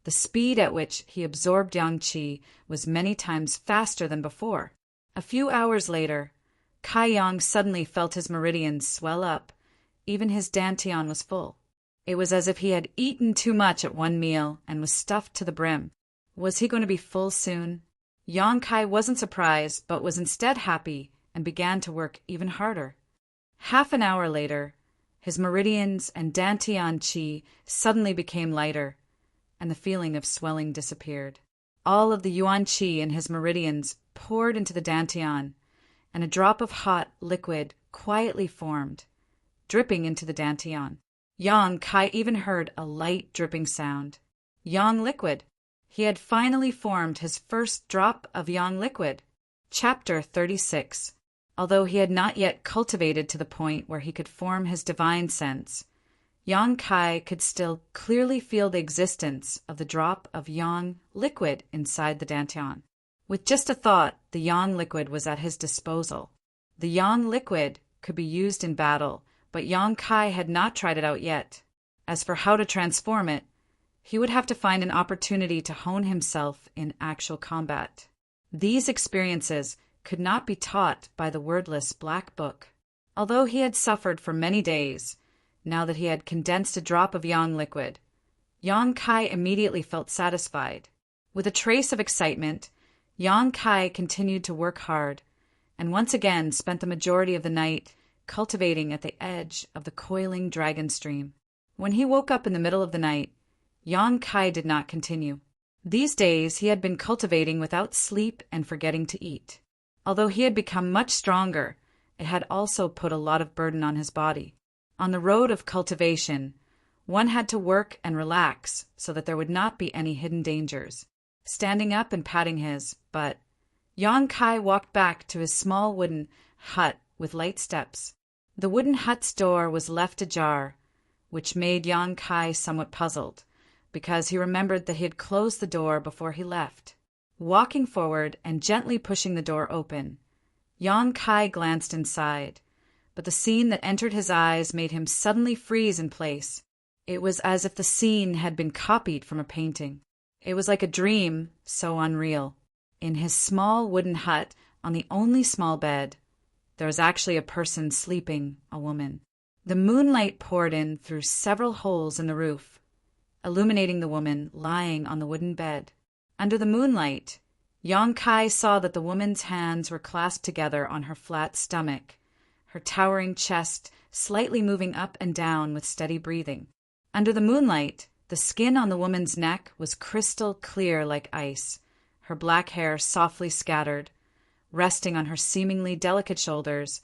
the speed at which he absorbed yang qi was many times faster than before. A few hours later, Kai Yang suddenly felt his meridians swell up. Even his dantian was full. It was as if he had eaten too much at one meal and was stuffed to the brim. Was he going to be full soon? Yang Kai wasn't surprised, but was instead happy and began to work even harder. Half an hour later, his meridians and dantian qi suddenly became lighter, and the feeling of swelling disappeared. All of the yuan qi in his meridians poured into the dantian, and a drop of hot liquid quietly formed, dripping into the dantian. Yang Kai even heard a light dripping sound. Yang liquid. He had finally formed his first drop of yang liquid. Chapter 36. Although he had not yet cultivated to the point where he could form his divine sense, Yang Kai could still clearly feel the existence of the drop of yang liquid inside the dantian. With just a thought, the yang liquid was at his disposal. The yang liquid could be used in battle, but Yang Kai had not tried it out yet. As for how to transform it, he would have to find an opportunity to hone himself in actual combat. These experiences could not be taught by the wordless black book. Although he had suffered for many days, now that he had condensed a drop of yang liquid, Yang Kai immediately felt satisfied. With a trace of excitement, Yang Kai continued to work hard, and once again spent the majority of the night cultivating at the edge of the coiling dragon stream. When he woke up in the middle of the night, Yang Kai did not continue. These days he had been cultivating without sleep and forgetting to eat. Although he had become much stronger, it had also put a lot of burden on his body. On the road of cultivation, one had to work and relax so that there would not be any hidden dangers. Standing up and patting his butt, Yang Kai walked back to his small wooden hut with light steps. The wooden hut's door was left ajar, which made Yang Kai somewhat puzzled, because he remembered that he had closed the door before he left. Walking forward and gently pushing the door open, Yang Kai glanced inside, but the scene that entered his eyes made him suddenly freeze in place. It was as if the scene had been copied from a painting. It was like a dream, so unreal. In his small wooden hut, on the only small bed, there was actually a person sleeping, a woman. The moonlight poured in through several holes in the roof, illuminating the woman lying on the wooden bed. Under the moonlight, Yang Kai saw that the woman's hands were clasped together on her flat stomach, her towering chest slightly moving up and down with steady breathing. Under the moonlight, the skin on the woman's neck was crystal clear like ice, her black hair softly scattered, resting on her seemingly delicate shoulders,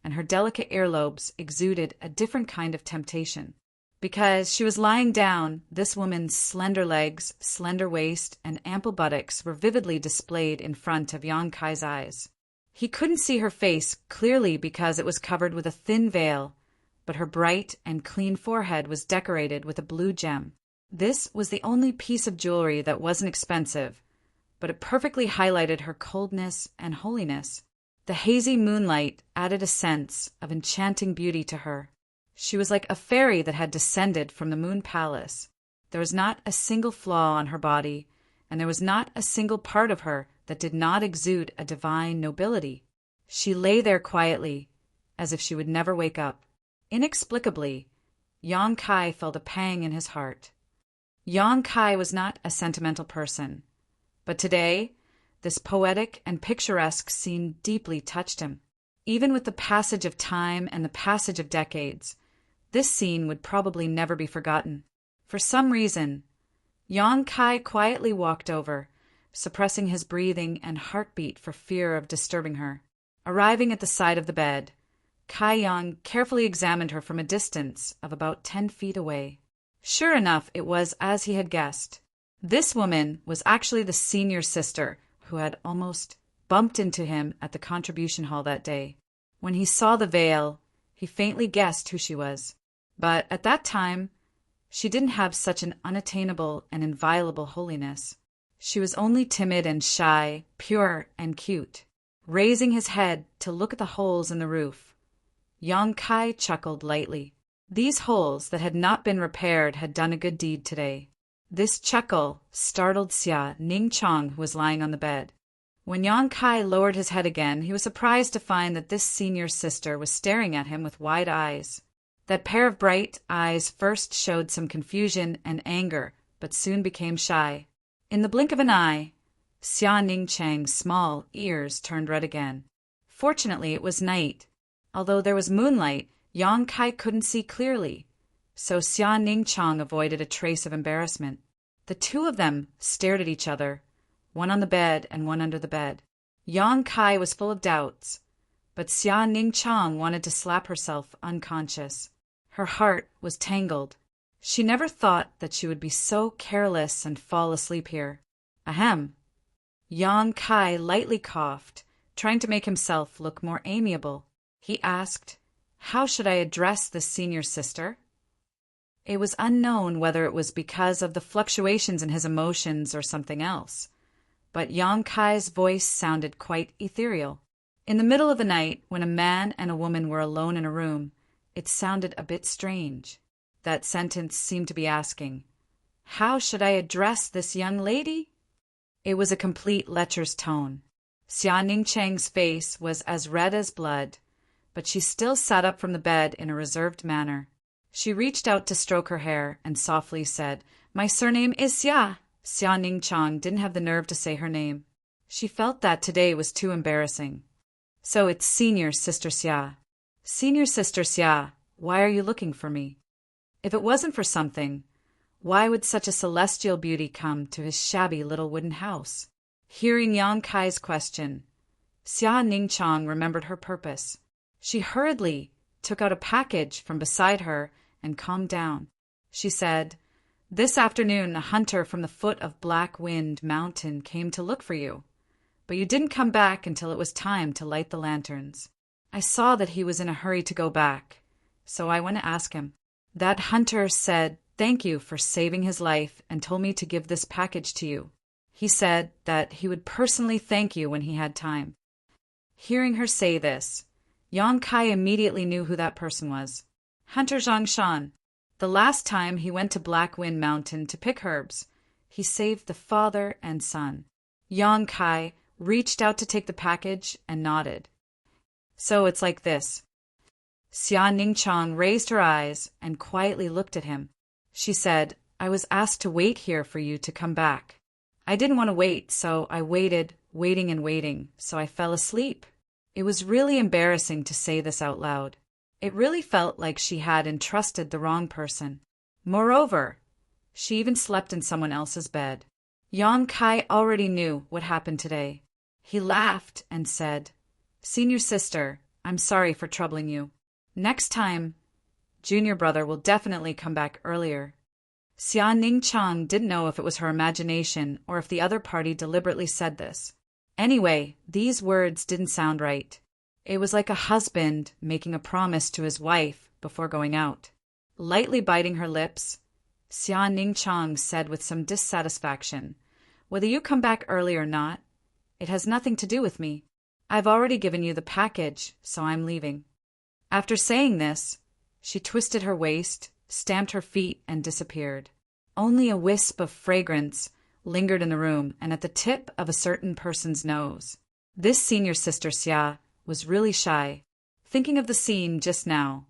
and her delicate earlobes exuded a different kind of temptation. Because she was lying down, this woman's slender legs, slender waist, and ample buttocks were vividly displayed in front of Yang Kai's eyes. He couldn't see her face clearly because it was covered with a thin veil, but her bright and clean forehead was decorated with a blue gem. This was the only piece of jewelry that wasn't expensive, but it perfectly highlighted her coldness and holiness. The hazy moonlight added a sense of enchanting beauty to her. She was like a fairy that had descended from the moon palace. There was not a single flaw on her body, and there was not a single part of her that did not exude a divine nobility. She lay there quietly, as if she would never wake up. Inexplicably, Yang Kai felt a pang in his heart. Yang Kai was not a sentimental person, but today, this poetic and picturesque scene deeply touched him. Even with the passage of time and the passage of decades, this scene would probably never be forgotten. For some reason, Yang Kai quietly walked over, suppressing his breathing and heartbeat for fear of disturbing her. Arriving at the side of the bed, Kai Yang carefully examined her from a distance of about 10 feet away. Sure enough, it was as he had guessed. This woman was actually the senior sister who had almost bumped into him at the contribution hall that day. When he saw the veil, he faintly guessed who she was. But at that time, she didn't have such an unattainable and inviolable holiness. She was only timid and shy, pure and cute. raising his head to look at the holes in the roof. Yang Kai chuckled lightly. These holes that had not been repaired had done a good deed today. This chuckle startled Xia Ningchang, who was lying on the bed. When Yang Kai lowered his head again, he was surprised to find that this senior sister was staring at him with wide eyes. That pair of bright eyes first showed some confusion and anger, but soon became shy. In the blink of an eye, Xia Ningchang's small ears turned red again. Fortunately, it was night. Although there was moonlight, Yang Kai couldn't see clearly, so Xia Ningchang avoided a trace of embarrassment. The two of them stared at each other, one on the bed and one under the bed. Yang Kai was full of doubts, but Xia Ningchang wanted to slap herself unconscious. Her heart was tangled. She never thought that she would be so careless and fall asleep here. Ahem. Yang Kai lightly coughed, trying to make himself look more amiable. He asked, "How should I address this senior sister?" It was unknown whether it was because of the fluctuations in his emotions or something else, but Yang Kai's voice sounded quite ethereal. In the middle of the night, when a man and a woman were alone in a room, it sounded a bit strange. That sentence seemed to be asking, "How should I address this young lady?" It was a complete lecher's tone. Xia Ningchang's face was as red as blood, but she still sat up from the bed in a reserved manner. She reached out to stroke her hair and softly said, "My surname is Xia." Xia Ningchang didn't have the nerve to say her name. She felt that today was too embarrassing. "So it's Senior Sister Xia." "Senior Sister Xia, why are you looking for me?" If it wasn't for something, why would such a celestial beauty come to his shabby little wooden house? Hearing Yang Kai's question, Xia Ningchang remembered her purpose. She hurriedly took out a package from beside her and calmed down. She said, "This afternoon a hunter from the foot of Black Wind Mountain came to look for you, but you didn't come back until it was time to light the lanterns. I saw that he was in a hurry to go back, so I went to ask him. That hunter said thank you for saving his life and told me to give this package to you. He said that he would personally thank you when he had time." Hearing her say this, Yang Kai immediately knew who that person was. Hunter Zhongshan. The last time he went to Black Wind Mountain to pick herbs, he saved the father and son. Yang Kai reached out to take the package and nodded. "So it's like this." Xia Ningchang raised her eyes and quietly looked at him. She said, "I was asked to wait here for you to come back. I didn't want to wait, so I waited, waiting and waiting, so I fell asleep." It was really embarrassing to say this out loud. It really felt like she had entrusted the wrong person. Moreover, she even slept in someone else's bed. Yang Kai already knew what happened today. He laughed and said, "Senior sister, I'm sorry for troubling you. Next time, junior brother will definitely come back earlier." Xia Ningchang didn't know if it was her imagination or if the other party deliberately said this. Anyway, these words didn't sound right. It was like a husband making a promise to his wife before going out. Lightly biting her lips, Xia Ningchang said with some dissatisfaction, "Whether you come back early or not, it has nothing to do with me. I've already given you the package, so I'm leaving." After saying this, she twisted her waist, stamped her feet, and disappeared. Only a wisp of fragrance lingered in the room and at the tip of a certain person's nose. This senior sister Xia was really shy. Thinking of the scene just now,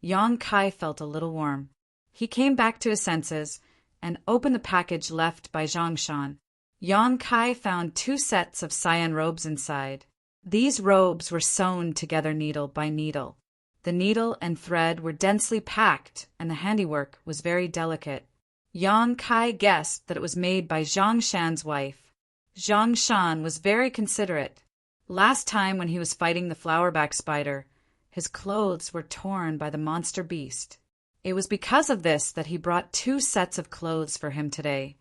Yang Kai felt a little warm. He came back to his senses and opened the package left by Zhongshan. Yang Kai found 2 sets of cyan robes inside. These robes were sewn together needle by needle. The needle and thread were densely packed, and the handiwork was very delicate. Yang Kai guessed that it was made by Zhongshan's wife. Zhongshan was very considerate. Last time when he was fighting the flowerback spider, his clothes were torn by the monster beast. It was because of this that he brought 2 sets of clothes for him today.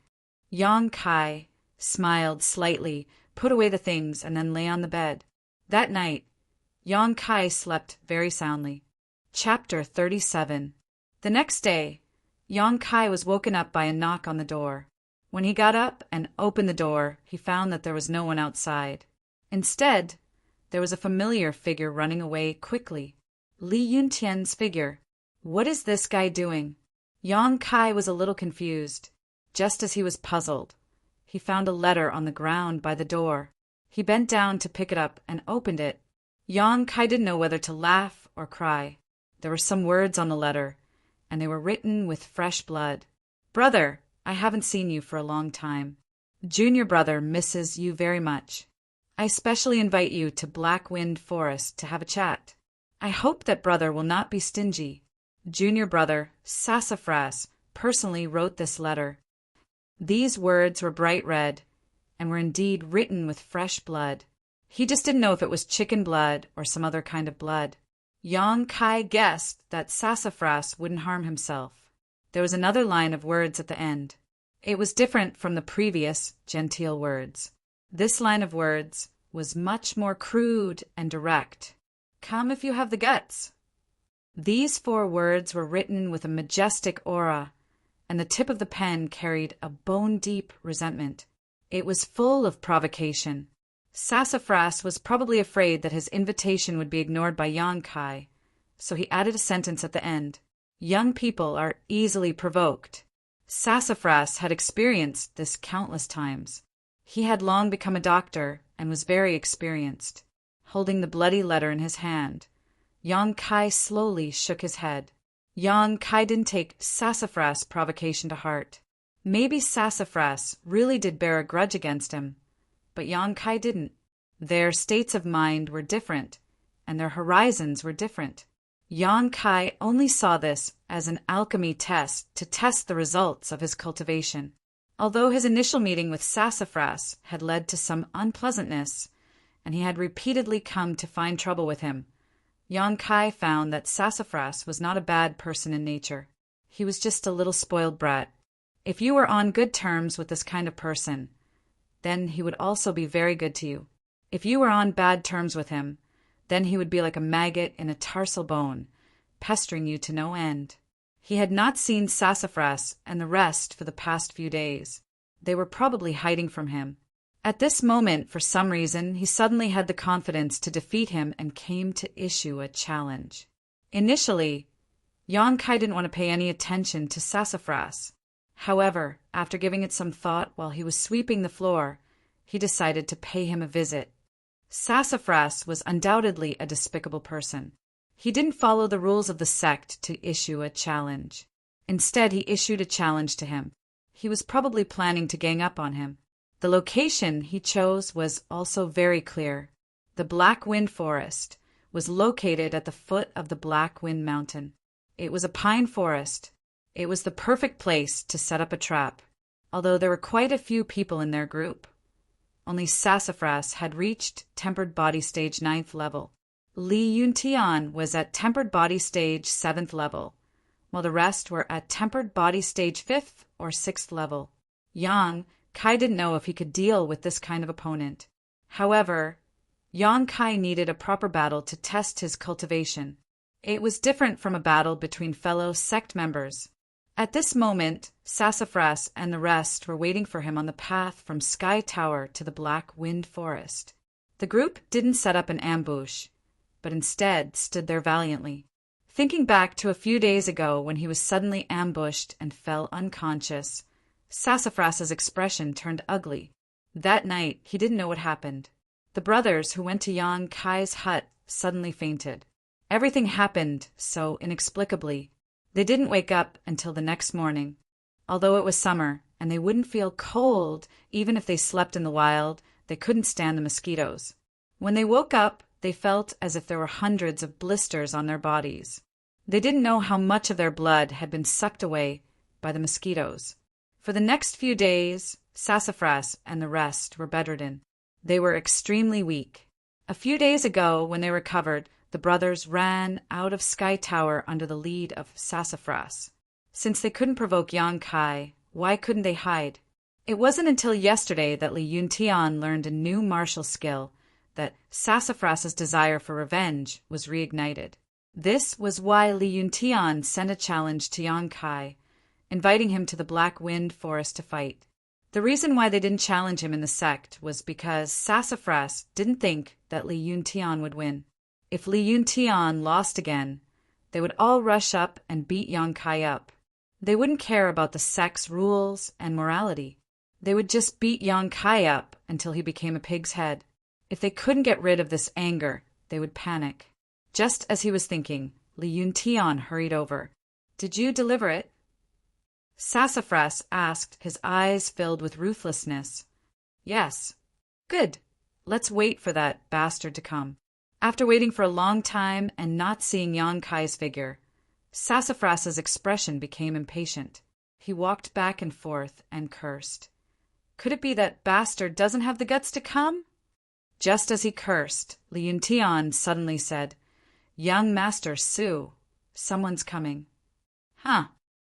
Yang Kai smiled slightly, put away the things, and then lay on the bed. That night, Yang Kai slept very soundly. Chapter 37. The next day, Yang Kai was woken up by a knock on the door. When he got up and opened the door, he found that there was no one outside. Instead, There was a familiar figure running away quickly. Li Yuntian's figure. What is this guy doing? Yang Kai was a little confused. Just as he was puzzled, he found a letter on the ground by the door. He bent down to pick it up and opened it. Yang Kai didn't know whether to laugh or cry. There were some words on the letter, and they were written with fresh blood. Brother, I haven't seen you for a long time. Junior brother misses you very much. I especially invite you to Black Wind Forest to have a chat. I hope that brother will not be stingy. Junior brother, Sassafras, personally wrote this letter. These words were bright red, and were indeed written with fresh blood. He just didn't know if it was chicken blood or some other kind of blood. Yang Kai guessed that Sassafras wouldn't harm himself. There was another line of words at the end. It was different from the previous genteel words. This line of words was much more crude and direct. Come if you have the guts. These 4 words were written with a majestic aura, and the tip of the pen carried a bone-deep resentment. It was full of provocation. Sassafras was probably afraid that his invitation would be ignored by Yang Kai, so he added a sentence at the end. Young people are easily provoked. Sassafras had experienced this countless times. He had long become a doctor and was very experienced. Holding the bloody letter in his hand, Yang Kai slowly shook his head. Yang Kai didn't take Sassafras' provocation to heart. Maybe Sassafras really did bear a grudge against him, but Yang Kai didn't. Their states of mind were different, and their horizons were different. Yang Kai only saw this as an alchemy test to test the results of his cultivation. Although his initial meeting with Sassafras had led to some unpleasantness, and he had repeatedly come to find trouble with him, Yang Kai found that Sassafras was not a bad person in nature. He was just a little spoiled brat. If you were on good terms with this kind of person, then he would also be very good to you. If you were on bad terms with him, then he would be like a maggot in a tarsal bone, pestering you to no end. He had not seen Sassafras and the rest for the past few days. They were probably hiding from him. At this moment, for some reason, he suddenly had the confidence to defeat him and came to issue a challenge. Initially, Yang Kai didn't want to pay any attention to Sassafras. However, after giving it some thought while he was sweeping the floor, he decided to pay him a visit. Sassafras was undoubtedly a despicable person. He didn't follow the rules of the sect to issue a challenge. Instead, he issued a challenge to him. He was probably planning to gang up on him. The location he chose was also very clear. The Black Wind Forest was located at the foot of the Black Wind Mountain. It was a pine forest. It was the perfect place to set up a trap, although there were quite a few people in their group. Only Sassafras had reached Tempered Body Stage 9th level. Li Yuntian was at Tempered Body Stage 7th level, while the rest were at Tempered Body Stage 5th or 6th level. Yang Kai didn't know if he could deal with this kind of opponent. However, Yang Kai needed a proper battle to test his cultivation. It was different from a battle between fellow sect members. At this moment, Sassafras and the rest were waiting for him on the path from Sky Tower to the Black Wind Forest. The group didn't set up an ambush, but instead stood there valiantly. Thinking back to a few days ago when he was suddenly ambushed and fell unconscious, Sassafras's expression turned ugly. That night, he didn't know what happened. The brothers who went to Yang Kai's hut suddenly fainted. Everything happened so inexplicably. They didn't wake up until the next morning. Although it was summer and they wouldn't feel cold even if they slept in the wild, they couldn't stand the mosquitoes. When they woke up, they felt as if there were hundreds of blisters on their bodies. They didn't know how much of their blood had been sucked away by the mosquitoes. For the next few days, Sassafras and the rest were bedridden. They were extremely weak. A few days ago, when they recovered, the brothers ran out of Sky Tower under the lead of Sassafras. Since they couldn't provoke Yang Kai, why couldn't they hide? It wasn't until yesterday that Li Yuntian learned a new martial skill that Sassafras's desire for revenge was reignited. This was why Li Yuntian sent a challenge to Yang Kai, inviting him to the Black Wind Forest to fight. The reason why they didn't challenge him in the sect was because Sassafras didn't think that Li Yuntian would win. If Li Yuntian lost again, they would all rush up and beat Yang Kai up. They wouldn't care about the sect's rules and morality. They would just beat Yang Kai up until he became a pig's head. If they couldn't get rid of this anger, they would panic. Just as he was thinking, Li Yuntian hurried over. "Did you deliver it?" Sassafras asked, his eyes filled with ruthlessness. "Yes." "Good. Let's wait for that bastard to come." After waiting for a long time and not seeing Yang Kai's figure, Sassafras's expression became impatient. He walked back and forth and cursed. Could it be that bastard doesn't have the guts to come? Just as he cursed, Li Yuntian suddenly said, "Young Master Su, someone's coming." Huh.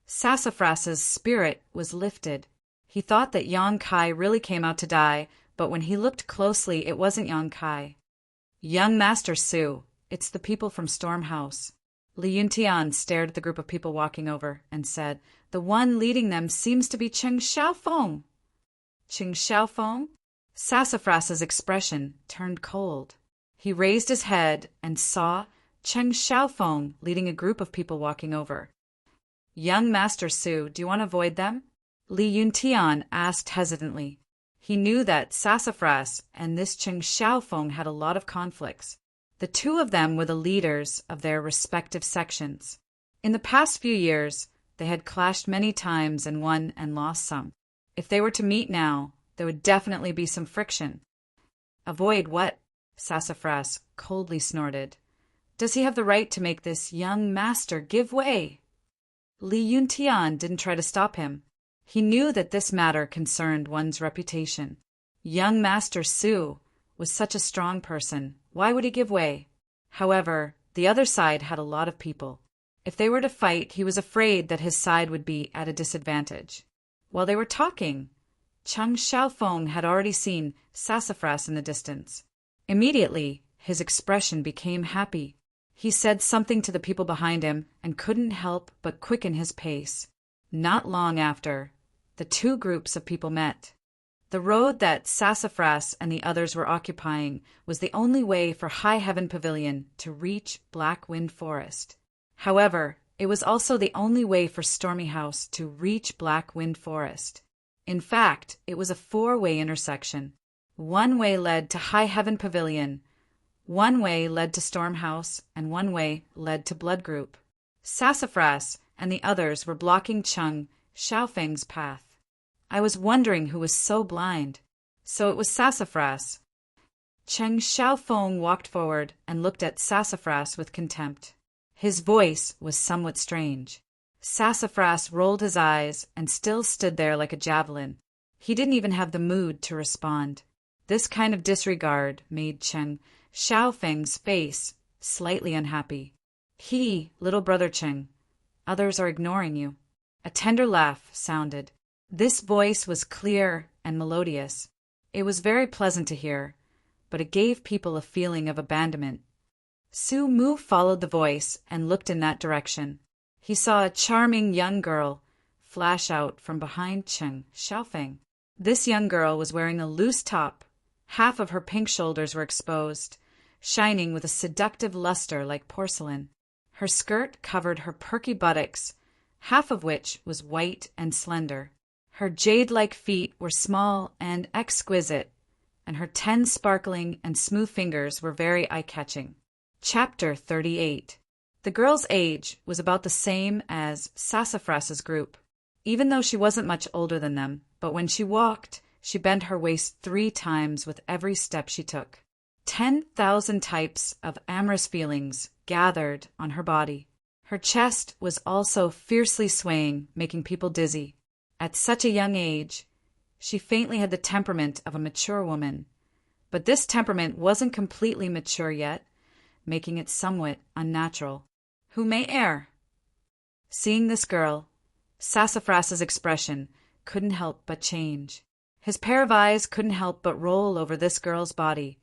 Sassafras's spirit was lifted. He thought that Yang Kai really came out to die, but when he looked closely, it wasn't Yang Kai. "Young Master Su, it's the people from Storm House." Li Yuntian stared at the group of people walking over and said, "The one leading them seems to be Cheng Xiaofeng." Cheng Xiaofeng? Sassafras's expression turned cold. He raised his head and saw Cheng Xiaofeng leading a group of people walking over. "Young Master Su, do you want to avoid them?" Li Yuntian asked hesitantly. He knew that Sassafras and this Cheng Xiaofeng had a lot of conflicts. The two of them were the leaders of their respective sections. In the past few years, they had clashed many times and won and lost some. If they were to meet now, there would definitely be some friction. "Avoid what?" Sassafras coldly snorted. "Does he have the right to make this young master give way?" Li Yuntian didn't try to stop him. He knew that this matter concerned one's reputation. Young Master Su was such a strong person. Why would he give way? However, the other side had a lot of people. If they were to fight, he was afraid that his side would be at a disadvantage. While they were talking, Cheng Xiaofeng had already seen Sassafras in the distance. Immediately, his expression became happy. He said something to the people behind him and couldn't help but quicken his pace. Not long after, the two groups of people met. The road that Sassafras and the others were occupying was the only way for High Heaven Pavilion to reach Black Wind Forest. However, it was also the only way for Stormy House to reach Black Wind Forest. In fact, it was a four-way intersection. One way led to High Heaven Pavilion, one way led to Storm House, and one way led to Blood Group. Sassafras and the others were blocking Cheng Xiaofeng's path. I was wondering who was so blind. So it was Sassafras. Cheng Xiaofeng walked forward and looked at Sassafras with contempt. His voice was somewhat strange. Sassafras rolled his eyes and still stood there like a javelin. He didn't even have the mood to respond. This kind of disregard made Cheng Xiaofeng's face slightly unhappy. "Little brother Cheng, others are ignoring you." A tender laugh sounded. This voice was clear and melodious. It was very pleasant to hear, but it gave people a feeling of abandonment. Su Mu followed the voice and looked in that direction. He saw a charming young girl flash out from behind Cheng Xiaofeng. This young girl was wearing a loose top. Half of her pink shoulders were exposed, shining with a seductive luster like porcelain. Her skirt covered her perky buttocks, half of which was white and slender. Her jade-like feet were small and exquisite, and her 10 sparkling and smooth fingers were very eye-catching. Chapter 38. The girl's age was about the same as Sassafras's group, even though she wasn't much older than them, but when she walked, she bent her waist 3 times with every step she took. 10,000 types of amorous feelings gathered on her body. Her chest was also fiercely swaying, making people dizzy. At such a young age, she faintly had the temperament of a mature woman, but this temperament wasn't completely mature yet, making it somewhat unnatural. Who may err? Seeing this girl, Sassafras's expression couldn't help but change. His pair of eyes couldn't help but roll over this girl's body,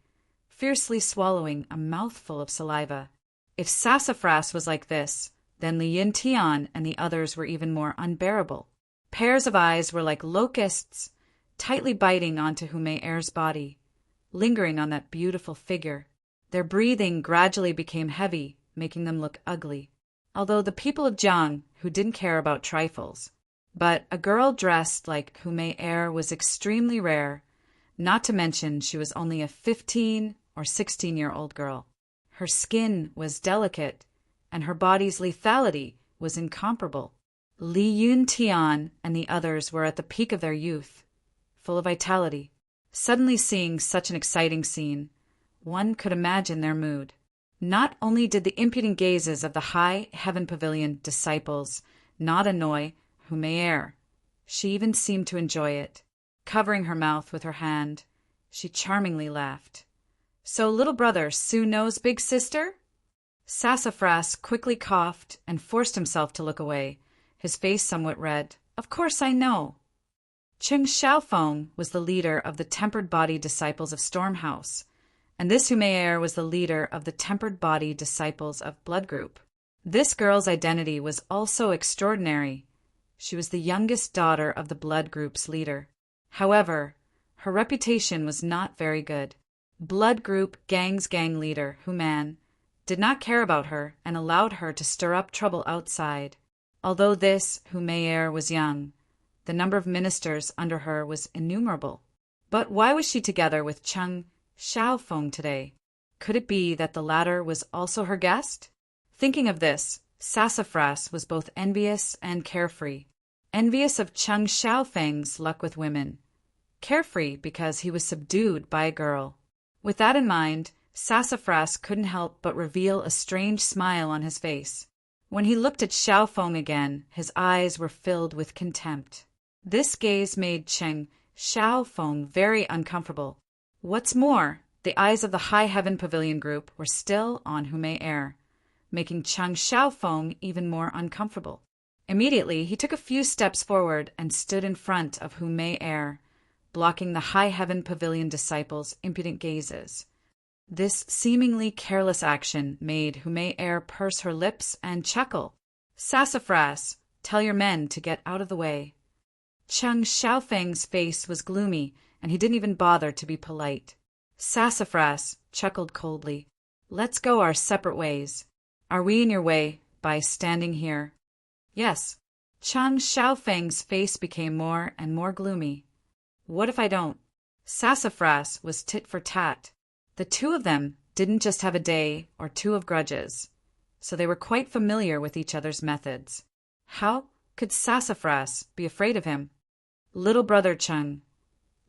fiercely swallowing a mouthful of saliva. If Sassafras was like this, then Li Yuntian and the others were even more unbearable. Pairs of eyes were like locusts, tightly biting onto Hu Mei-er's body, lingering on that beautiful figure. Their breathing gradually became heavy, making them look ugly. Although the people of Jiang, who didn't care about trifles, but a girl dressed like Hu Mei-er was extremely rare, not to mention she was only a 15 or 16-year-old girl. Her skin was delicate, and her body's lethality was incomparable. Li Yuntian and the others were at the peak of their youth, full of vitality. Suddenly seeing such an exciting scene, one could imagine their mood. Not only did the impudent gazes of the High Heaven Pavilion disciples not annoy Hu Mei-er, she even seemed to enjoy it. Covering her mouth with her hand, she charmingly laughed. "So little brother Su knows big sister?" Sassafras quickly coughed and forced himself to look away, his face somewhat red. "Of course I know." Cheng Xiaofeng was the leader of the Tempered Body Disciples of Stormhouse, and this Hu Mei-er was the leader of the Tempered Body Disciples of Blood Group. This girl's identity was also extraordinary. She was the youngest daughter of the Blood Group's leader. However, her reputation was not very good. Blood Group Gang's gang leader, Hu Man, did not care about her and allowed her to stir up trouble outside. Although this Hu Mei-er was young, the number of ministers under her was innumerable. But why was she together with Cheng Xiaofeng today? Could it be that the latter was also her guest? Thinking of this, Sassafras was both envious and carefree. Envious of Cheng Xiaofeng's luck with women. Carefree because he was subdued by a girl. With that in mind, Sassafras couldn't help but reveal a strange smile on his face. When he looked at Xiaofeng again, his eyes were filled with contempt. This gaze made Cheng Xiaofeng very uncomfortable. What's more, the eyes of the High Heaven Pavilion group were still on Hu Mei-er, making Cheng Xiaofeng even more uncomfortable. Immediately, he took a few steps forward and stood in front of Hu Mei-er, blocking the High Heaven Pavilion disciples' impudent gazes. This seemingly careless action made Hu Mei-er purse her lips and chuckle. "Sassafras, tell your men to get out of the way." Cheng Xiaofeng's face was gloomy, and he didn't even bother to be polite. Sassafras chuckled coldly. "Let's go our separate ways. Are we in your way by standing here?" "Yes." Cheng Xiaofeng's face became more and more gloomy. "What if I don't?" Sassafras was tit for tat. The two of them didn't just have a day or two of grudges, so they were quite familiar with each other's methods. How could Sassafras be afraid of him? "Little brother Cheng,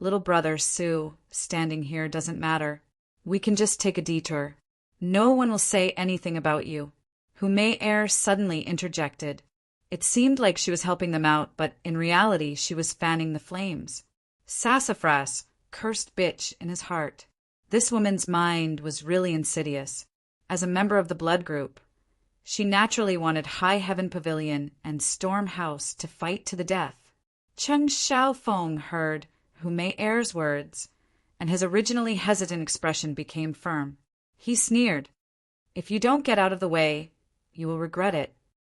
little brother Su, standing here doesn't matter. We can just take a detour. No one will say anything about you." Hu Mei-er suddenly interjected. It seemed like she was helping them out, but in reality she was fanning the flames. Sassafras cursed bitch in his heart. This woman's mind was really insidious. As a member of the Blood Group, she naturally wanted High Heaven Pavilion and Storm House to fight to the death. Cheng Xiaofeng heard Hu Mei-er's words, and his originally hesitant expression became firm. He sneered. "If you don't get out of the way, you will regret it."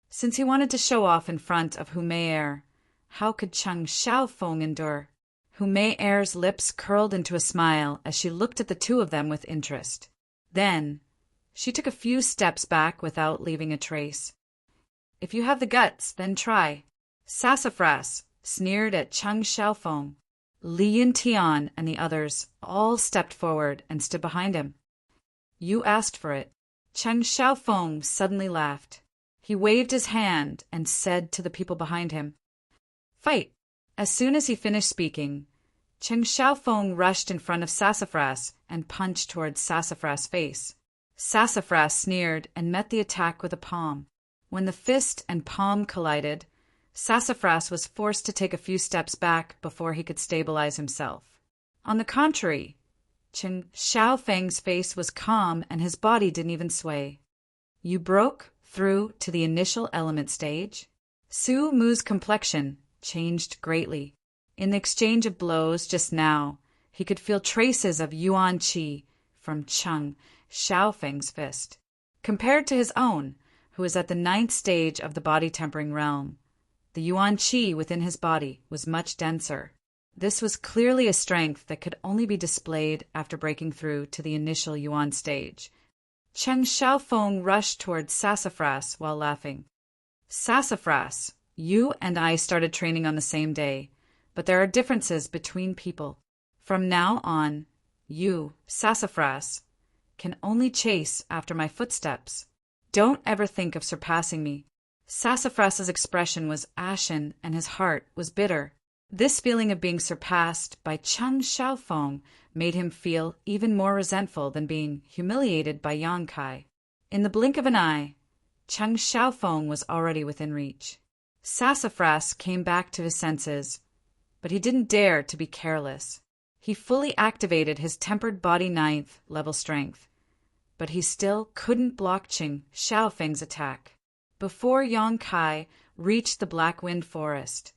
Since he wanted to show off in front of Hu Mei-er, how could Cheng Xiaofeng endure? Hu Mei-er's lips curled into a smile as she looked at the two of them with interest. Then, she took a few steps back without leaving a trace. "If you have the guts, then try." Sassafras sneered at Cheng Xiaofeng. Li Yuntian and the others all stepped forward and stood behind him. "You asked for it." Cheng Xiaofeng suddenly laughed. He waved his hand and said to the people behind him, "Fight!" As soon as he finished speaking, Cheng Xiaofeng rushed in front of Sassafras and punched towards Sassafras' face. Sassafras sneered and met the attack with a palm. When the fist and palm collided, Sassafras was forced to take a few steps back before he could stabilize himself. On the contrary, Cheng Xiaofeng's face was calm and his body didn't even sway. "You broke through to the initial element stage?" Su Mu's complexion changed greatly. In the exchange of blows just now, he could feel traces of yuan qi from Cheng Xiaofeng's fist. Compared to his own, who was at the 9th stage of the body tempering realm, the yuan qi within his body was much denser. This was clearly a strength that could only be displayed after breaking through to the initial Yuan stage. Cheng Xiaofeng rushed toward Sassafras while laughing. Sassafras, you and I started training on the same day, but there are differences between people. From now on, you, Sassafras, can only chase after my footsteps. Don't ever think of surpassing me. Sassafras's expression was ashen and his heart was bitter. This feeling of being surpassed by Cheng Xiaofeng made him feel even more resentful than being humiliated by Yang Kai. In the blink of an eye, Cheng Xiaofeng was already within reach. Sassafras came back to his senses, but he didn't dare to be careless. He fully activated his tempered body 9th level strength, but he still couldn't block Cheng Xiaofeng's attack. Before Yang Kai reached the Black Wind Forest,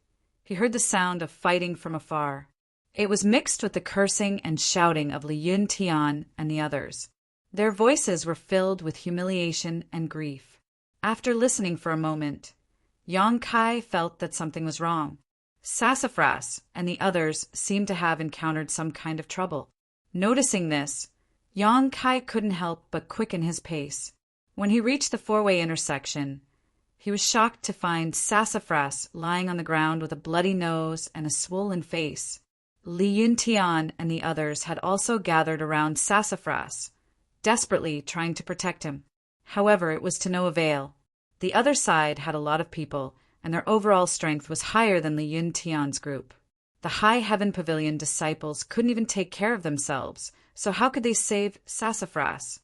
he heard the sound of fighting from afar. It was mixed with the cursing and shouting of Li Yuntian and the others. Their voices were filled with humiliation and grief. After listening for a moment, Yang Kai felt that something was wrong. Sassafras and the others seemed to have encountered some kind of trouble. Noticing this, Yang Kai couldn't help but quicken his pace. When he reached the four-way intersection, he was shocked to find Sassafras lying on the ground with a bloody nose and a swollen face. Li Yuntian and the others had also gathered around Sassafras, desperately trying to protect him. However, it was to no avail. The other side had a lot of people, and their overall strength was higher than Li Yuntian's group. The High Heaven Pavilion disciples couldn't even take care of themselves, so how could they save Sassafras?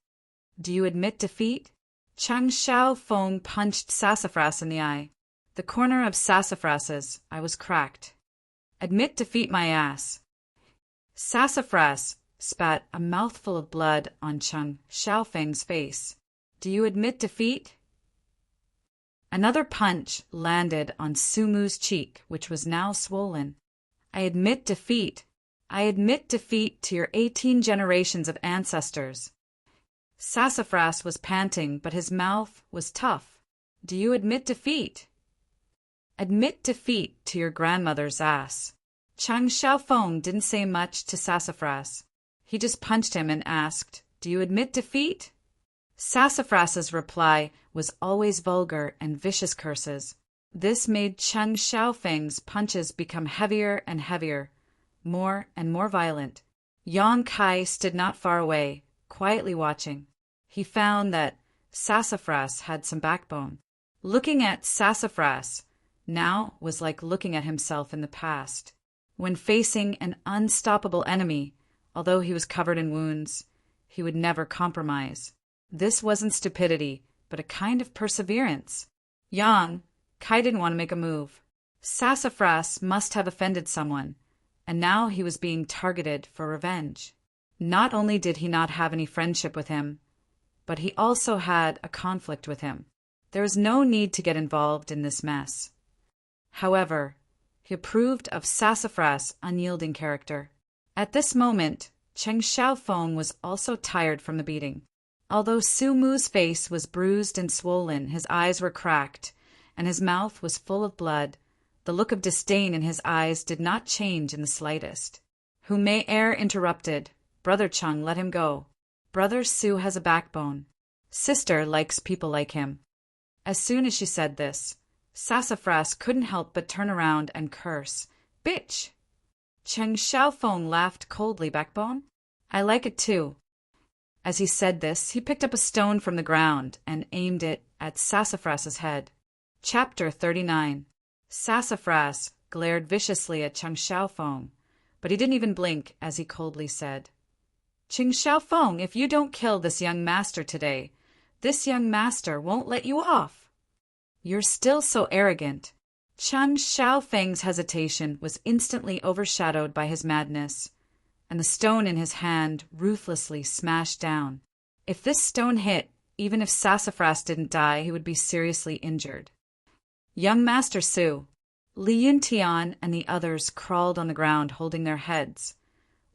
Do you admit defeat? Cheng Xiaofeng punched Sassafras in the eye. The corner of Sassafras's eye was cracked. Admit defeat, my ass. Sassafras spat a mouthful of blood on Cheng Xiaofeng's face. Do you admit defeat? Another punch landed on Sumu's cheek, which was now swollen. I admit defeat. I admit defeat to your 18 generations of ancestors. Sassafras was panting, but his mouth was tough. Do you admit defeat? Admit defeat to your grandmother's ass. Cheng Xiaofeng didn't say much to Sassafras. He just punched him and asked, Do you admit defeat? Sassafras's reply was always vulgar and vicious curses. This made Cheng Xiaofeng's punches become heavier and heavier, more and more violent. Yang Kai stood not far away, quietly watching. He found that Sassafras had some backbone. Looking at Sassafras now was like looking at himself in the past. When facing an unstoppable enemy, although he was covered in wounds, he would never compromise. This wasn't stupidity, but a kind of perseverance. Yang Kai didn't want to make a move. Sassafras must have offended someone, and now he was being targeted for revenge. Not only did he not have any friendship with him, but he also had a conflict with him. There was no need to get involved in this mess. However, he approved of Sassafras' unyielding character. At this moment, Cheng Xiaofeng was also tired from the beating. Although Sumu's face was bruised and swollen, his eyes were cracked, and his mouth was full of blood, the look of disdain in his eyes did not change in the slightest. Hu Mei-er interrupted. Brother Cheng, let him go. Brother Su has a backbone. Sister likes people like him. As soon as she said this, Sassafras couldn't help but turn around and curse. Bitch! Cheng Xiaofeng laughed coldly. Backbone? I like it too. As he said this, he picked up a stone from the ground and aimed it at Sassafras's head. Chapter 39. Sassafras glared viciously at Cheng Xiaofeng, but he didn't even blink as he coldly said, Cheng Xiaofeng, if you don't kill this young master today, this young master won't let you off. You're still so arrogant. Cheng Xiaofeng's hesitation was instantly overshadowed by his madness, and the stone in his hand ruthlessly smashed down. If this stone hit, even if Sassafras didn't die, he would be seriously injured. Young Master Su, Li Yuntian and the others crawled on the ground holding their heads,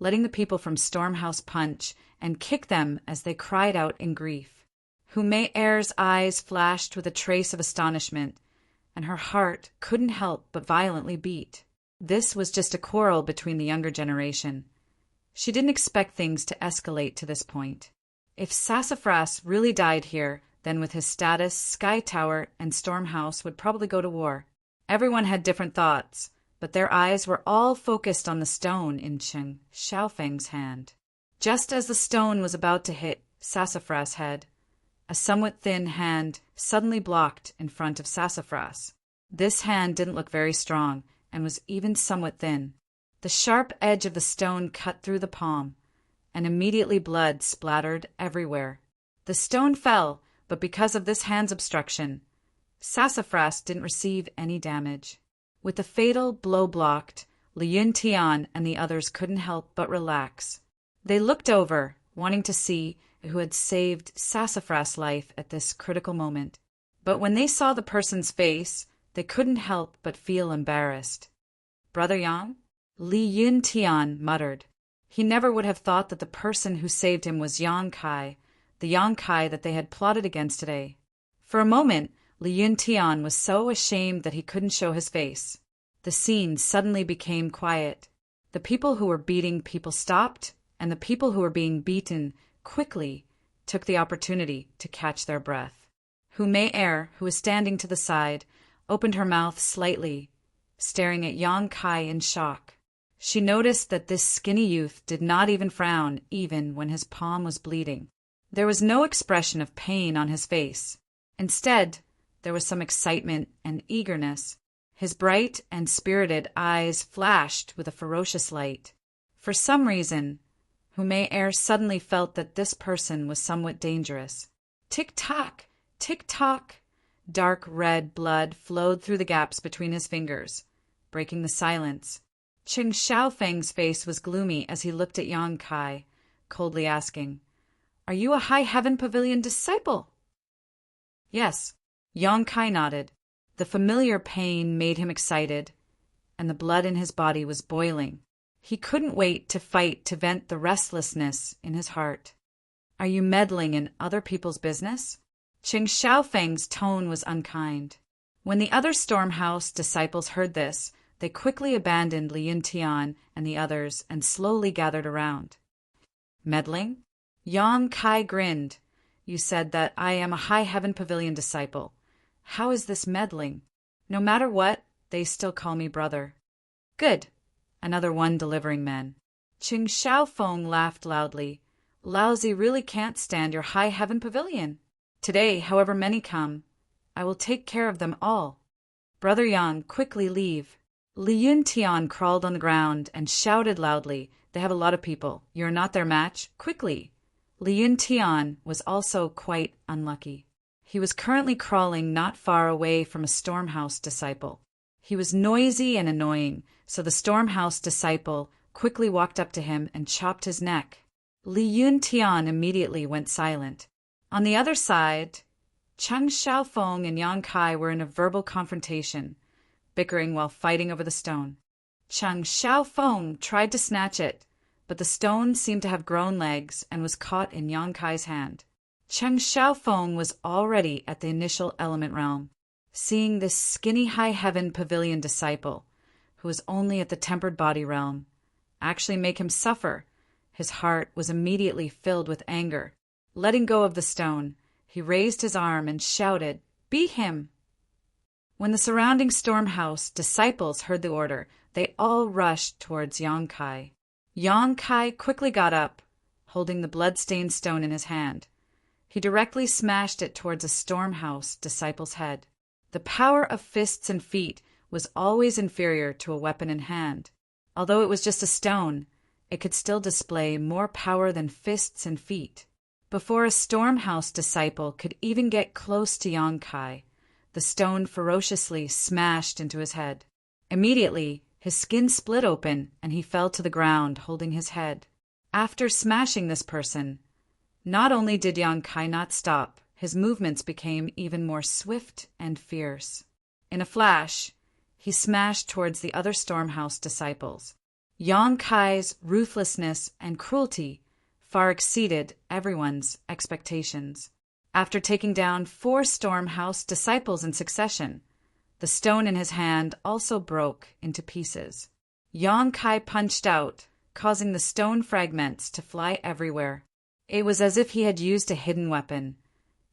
letting the people from Stormhouse punch and kick them as they cried out in grief. Hu Mei-er's eyes flashed with a trace of astonishment, and her heart couldn't help but violently beat. This was just a quarrel between the younger generation. She didn't expect things to escalate to this point. If Sassafras really died here, then with his status, Sky Tower and Stormhouse would probably go to war. Everyone had different thoughts, but their eyes were all focused on the stone in Chen Xiaofeng's hand. Just as the stone was about to hit Sassafras' head, a somewhat thin hand suddenly blocked in front of Sassafras. This hand didn't look very strong and was even somewhat thin. The sharp edge of the stone cut through the palm, and immediately blood splattered everywhere. The stone fell, but because of this hand's obstruction, Sassafras didn't receive any damage. With the fatal blow blocked, Liyun Tian and the others couldn't help but relax. They looked over, wanting to see who had saved Sassafras' life at this critical moment. But when they saw the person's face, they couldn't help but feel embarrassed. "Brother Yang?" Liyun Tian muttered. He never would have thought that the person who saved him was Yang Kai, the Yang Kai that they had plotted against today. For a moment, Liyun Tian was so ashamed that he couldn't show his face. The scene suddenly became quiet. The people who were beating people stopped, and the people who were being beaten quickly took the opportunity to catch their breath. Hu Mei-er, who was standing to the side, opened her mouth slightly, staring at Yang Kai in shock. She noticed that this skinny youth did not even frown, even when his palm was bleeding. There was no expression of pain on his face. Instead, there was some excitement and eagerness. His bright and spirited eyes flashed with a ferocious light. For some reason, Hu Mei-er suddenly felt that this person was somewhat dangerous. Tick-tock! Tick-tock! Dark red blood flowed through the gaps between his fingers, breaking the silence. Chen Xiaofeng's face was gloomy as he looked at Yang Kai, coldly asking, "Are you a High Heaven Pavilion disciple?" "Yes." Yang Kai nodded. The familiar pain made him excited, and the blood in his body was boiling. He couldn't wait to fight to vent the restlessness in his heart. "Are you meddling in other people's business?" Chen Xiaofeng's tone was unkind. When the other Stormhouse disciples heard this, they quickly abandoned Liyun Tian and the others and slowly gathered around. "Meddling?" Yang Kai grinned. "You said that I am a High Heaven Pavilion disciple. How is this meddling? No matter what, they still call me brother." "Good," another one delivering men. Qing Xiaofeng laughed loudly. "Laozi really can't stand your High Heaven Pavilion. Today, however many come, I will take care of them all. Brother Yang, quickly leave." Liyun Tian crawled on the ground and shouted loudly, "They have a lot of people. You are not their match. Quickly!" Liyun Tian was also quite unlucky. He was currently crawling not far away from a Stormhouse disciple. He was noisy and annoying, so the Stormhouse disciple quickly walked up to him and chopped his neck. Liyun Tian immediately went silent. On the other side, Chen Xiaofeng and Yang Kai were in a verbal confrontation, bickering while fighting over the stone. Chen Xiaofeng tried to snatch it, but the stone seemed to have grown legs and was caught in Yang Kai's hand. Chen Xiaofeng was already at the initial element realm. Seeing this skinny High Heaven Pavilion disciple, who was only at the tempered body realm, actually make him suffer, his heart was immediately filled with anger. Letting go of the stone, he raised his arm and shouted, "Beat him!" When the surrounding Stormhouse disciples heard the order, they all rushed towards Yang Kai. Yang Kai quickly got up, holding the blood-stained stone in his hand. He directly smashed it towards a Stormhouse disciple's head. The power of fists and feet was always inferior to a weapon in hand. Although it was just a stone, it could still display more power than fists and feet. Before a Stormhouse disciple could even get close to Yang Kai, the stone ferociously smashed into his head. Immediately, his skin split open and he fell to the ground holding his head. After smashing this person, not only did Yang Kai not stop, his movements became even more swift and fierce. In a flash, he smashed towards the other Stormhouse disciples. Yang Kai's ruthlessness and cruelty far exceeded everyone's expectations. After taking down 4 Stormhouse disciples in succession, The stone in his hand also broke into pieces. Yang Kai punched out, causing the stone fragments to fly everywhere. It was as if he had used a hidden weapon.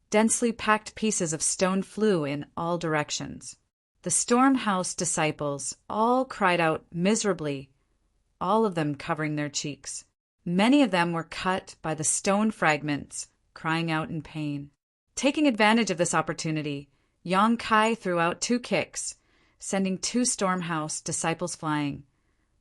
Densely packed pieces of stone flew in all directions. The Stormhouse disciples all cried out miserably, all of them covering their cheeks. Many of them were cut by the stone fragments, crying out in pain. Taking advantage of this opportunity, Yang Kai threw out 2 kicks, sending 2 Stormhouse disciples flying,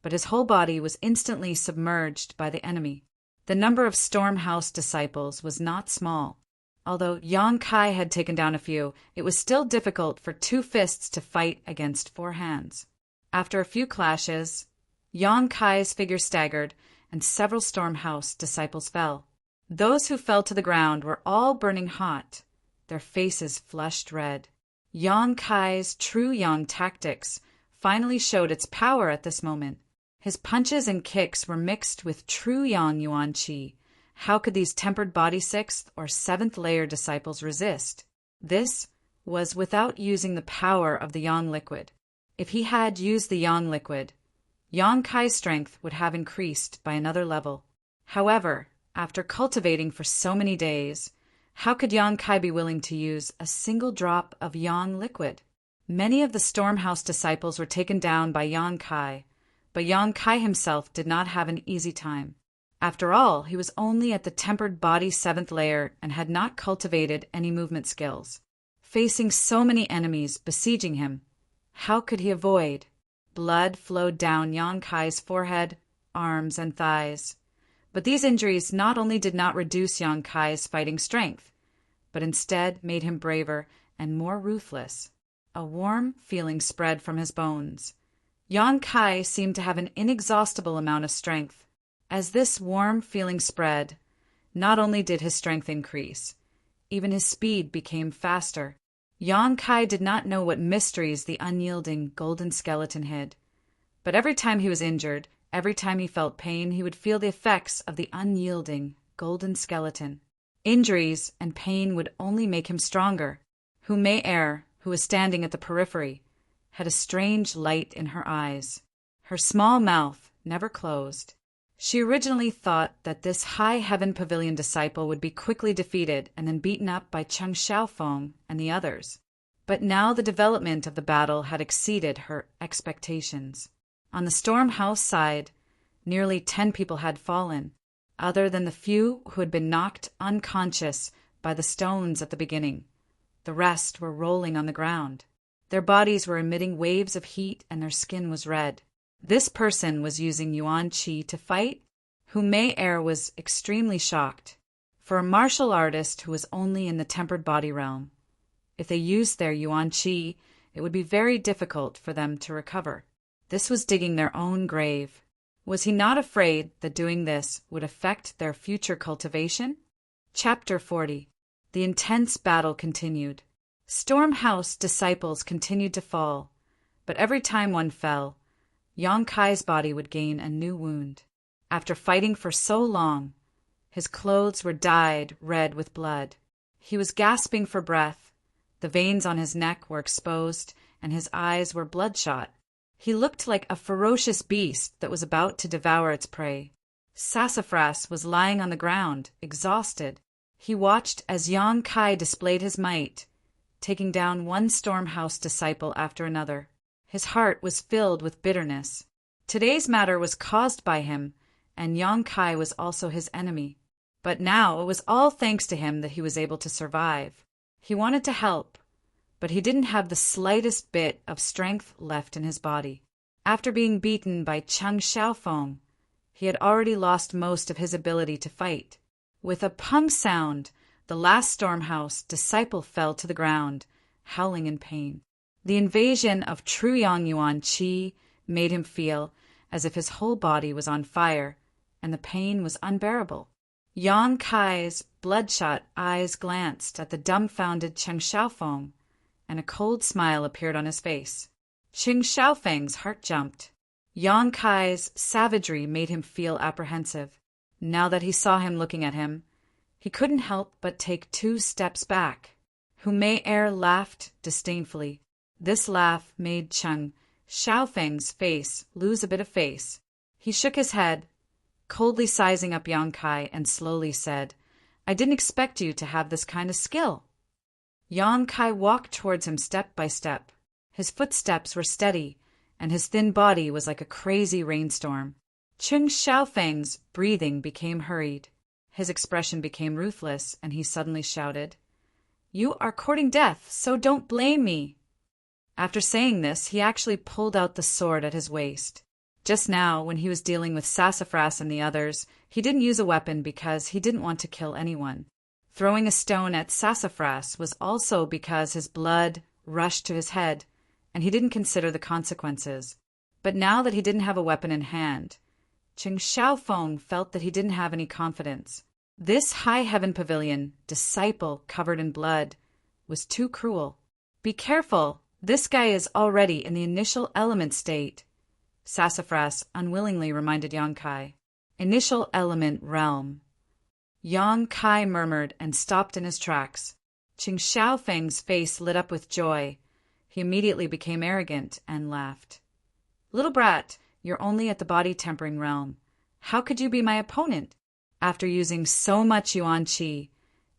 but his whole body was instantly submerged by the enemy. The number of Stormhouse disciples was not small. Although Yang Kai had taken down a few, it was still difficult for 2 fists to fight against 4 hands. After a few clashes, Yang Kai's figure staggered, and several Stormhouse disciples fell. Those who fell to the ground were all burning hot, their faces flushed red. Yang Kai's true Yang tactics finally showed its power at this moment. His punches and kicks were mixed with true Yang Yuan Qi. How could these tempered body 6th or 7th layer disciples resist? This was without using the power of the Yang liquid. If he had used the Yang liquid, Yang Kai's strength would have increased by another level. However, after cultivating for so many days, how could Yang Kai be willing to use a single drop of Yang liquid? Many of the Stormhouse disciples were taken down by Yang Kai, but Yang Kai himself did not have an easy time. After all, he was only at the tempered body 7th layer and had not cultivated any movement skills. Facing so many enemies besieging him, how could he avoid? Blood flowed down Yang Kai's forehead, arms, and thighs. But these injuries not only did not reduce Yang Kai's fighting strength, but instead made him braver and more ruthless. A warm feeling spread from his bones. Yang Kai seemed to have an inexhaustible amount of strength. As this warm feeling spread, not only did his strength increase, even his speed became faster. Yang Kai did not know what mysteries the unyielding golden skeleton hid. But every time he was injured, every time he felt pain, he would feel the effects of the unyielding golden skeleton. Injuries and pain would only make him stronger. Hu Mei Er, who was standing at the periphery, had a strange light in her eyes. Her small mouth never closed. She originally thought that this high heaven pavilion disciple would be quickly defeated and then beaten up by Cheng Xiaofeng and the others. But now the development of the battle had exceeded her expectations. On the Stormhouse side, nearly 10 people had fallen, other than the few who had been knocked unconscious by the stones at the beginning. The rest were rolling on the ground. Their bodies were emitting waves of heat and their skin was red. This person was using Yuan Qi to fight? Hu Mei Er was extremely shocked. For a martial artist who was only in the tempered body realm, if they used their Yuan Qi, it would be very difficult for them to recover. This was digging their own grave. Was he not afraid that doing this would affect their future cultivation? Chapter 40. The intense battle continued. Stormhouse disciples continued to fall, but every time one fell, Yang Kai's body would gain a new wound. After fighting for so long, his clothes were dyed red with blood. He was gasping for breath. The veins on his neck were exposed, and his eyes were bloodshot. He looked like a ferocious beast that was about to devour its prey. Sassafras was lying on the ground, exhausted. He watched as Yang Kai displayed his might, taking down one Stormhouse disciple after another. His heart was filled with bitterness. Today's matter was caused by him, and Yang Kai was also his enemy. But now it was all thanks to him that he was able to survive. He wanted to help, but he didn't have the slightest bit of strength left in his body. After being beaten by Cheng Xiaofeng, he had already lost most of his ability to fight. With a pung sound, the last Stormhouse disciple fell to the ground, howling in pain. The invasion of true Yang Yuan Qi made him feel as if his whole body was on fire, and the pain was unbearable. Yang Kai's bloodshot eyes glanced at the dumbfounded Cheng Xiaofeng, and a cold smile appeared on his face. Cheng Xiaofeng's heart jumped. Yang Kai's savagery made him feel apprehensive. Now that he saw him looking at him, he couldn't help but take 2 steps back. Hu Mei Er laughed disdainfully. This laugh made Cheng Xiaofeng's face lose a bit of face. He shook his head, coldly sizing up Yang Kai, and slowly said, I didn't expect you to have this kind of skill. Yang Kai walked towards him step by step. His footsteps were steady, and his thin body was like a crazy rainstorm. Cheng Xiaofeng's breathing became hurried. His expression became ruthless, and he suddenly shouted, You are courting death, so don't blame me. After saying this, he actually pulled out the sword at his waist. Just now, when he was dealing with Sassafras and the others, he didn't use a weapon because he didn't want to kill anyone. Throwing a stone at Sassafras was also because his blood rushed to his head, and he didn't consider the consequences. But now that he didn't have a weapon in hand, Cheng Xiaofeng felt that he didn't have any confidence. This high heaven pavilion, disciple covered in blood, was too cruel. Be careful, this guy is already in the initial element state, Sassafras unwillingly reminded Yang Kai. Initial element realm. Yang Kai murmured and stopped in his tracks. Cheng Xiaofeng's face lit up with joy. He immediately became arrogant and laughed. Little brat, you're only at the body-tempering realm. How could you be my opponent? After using so much Yuan Qi,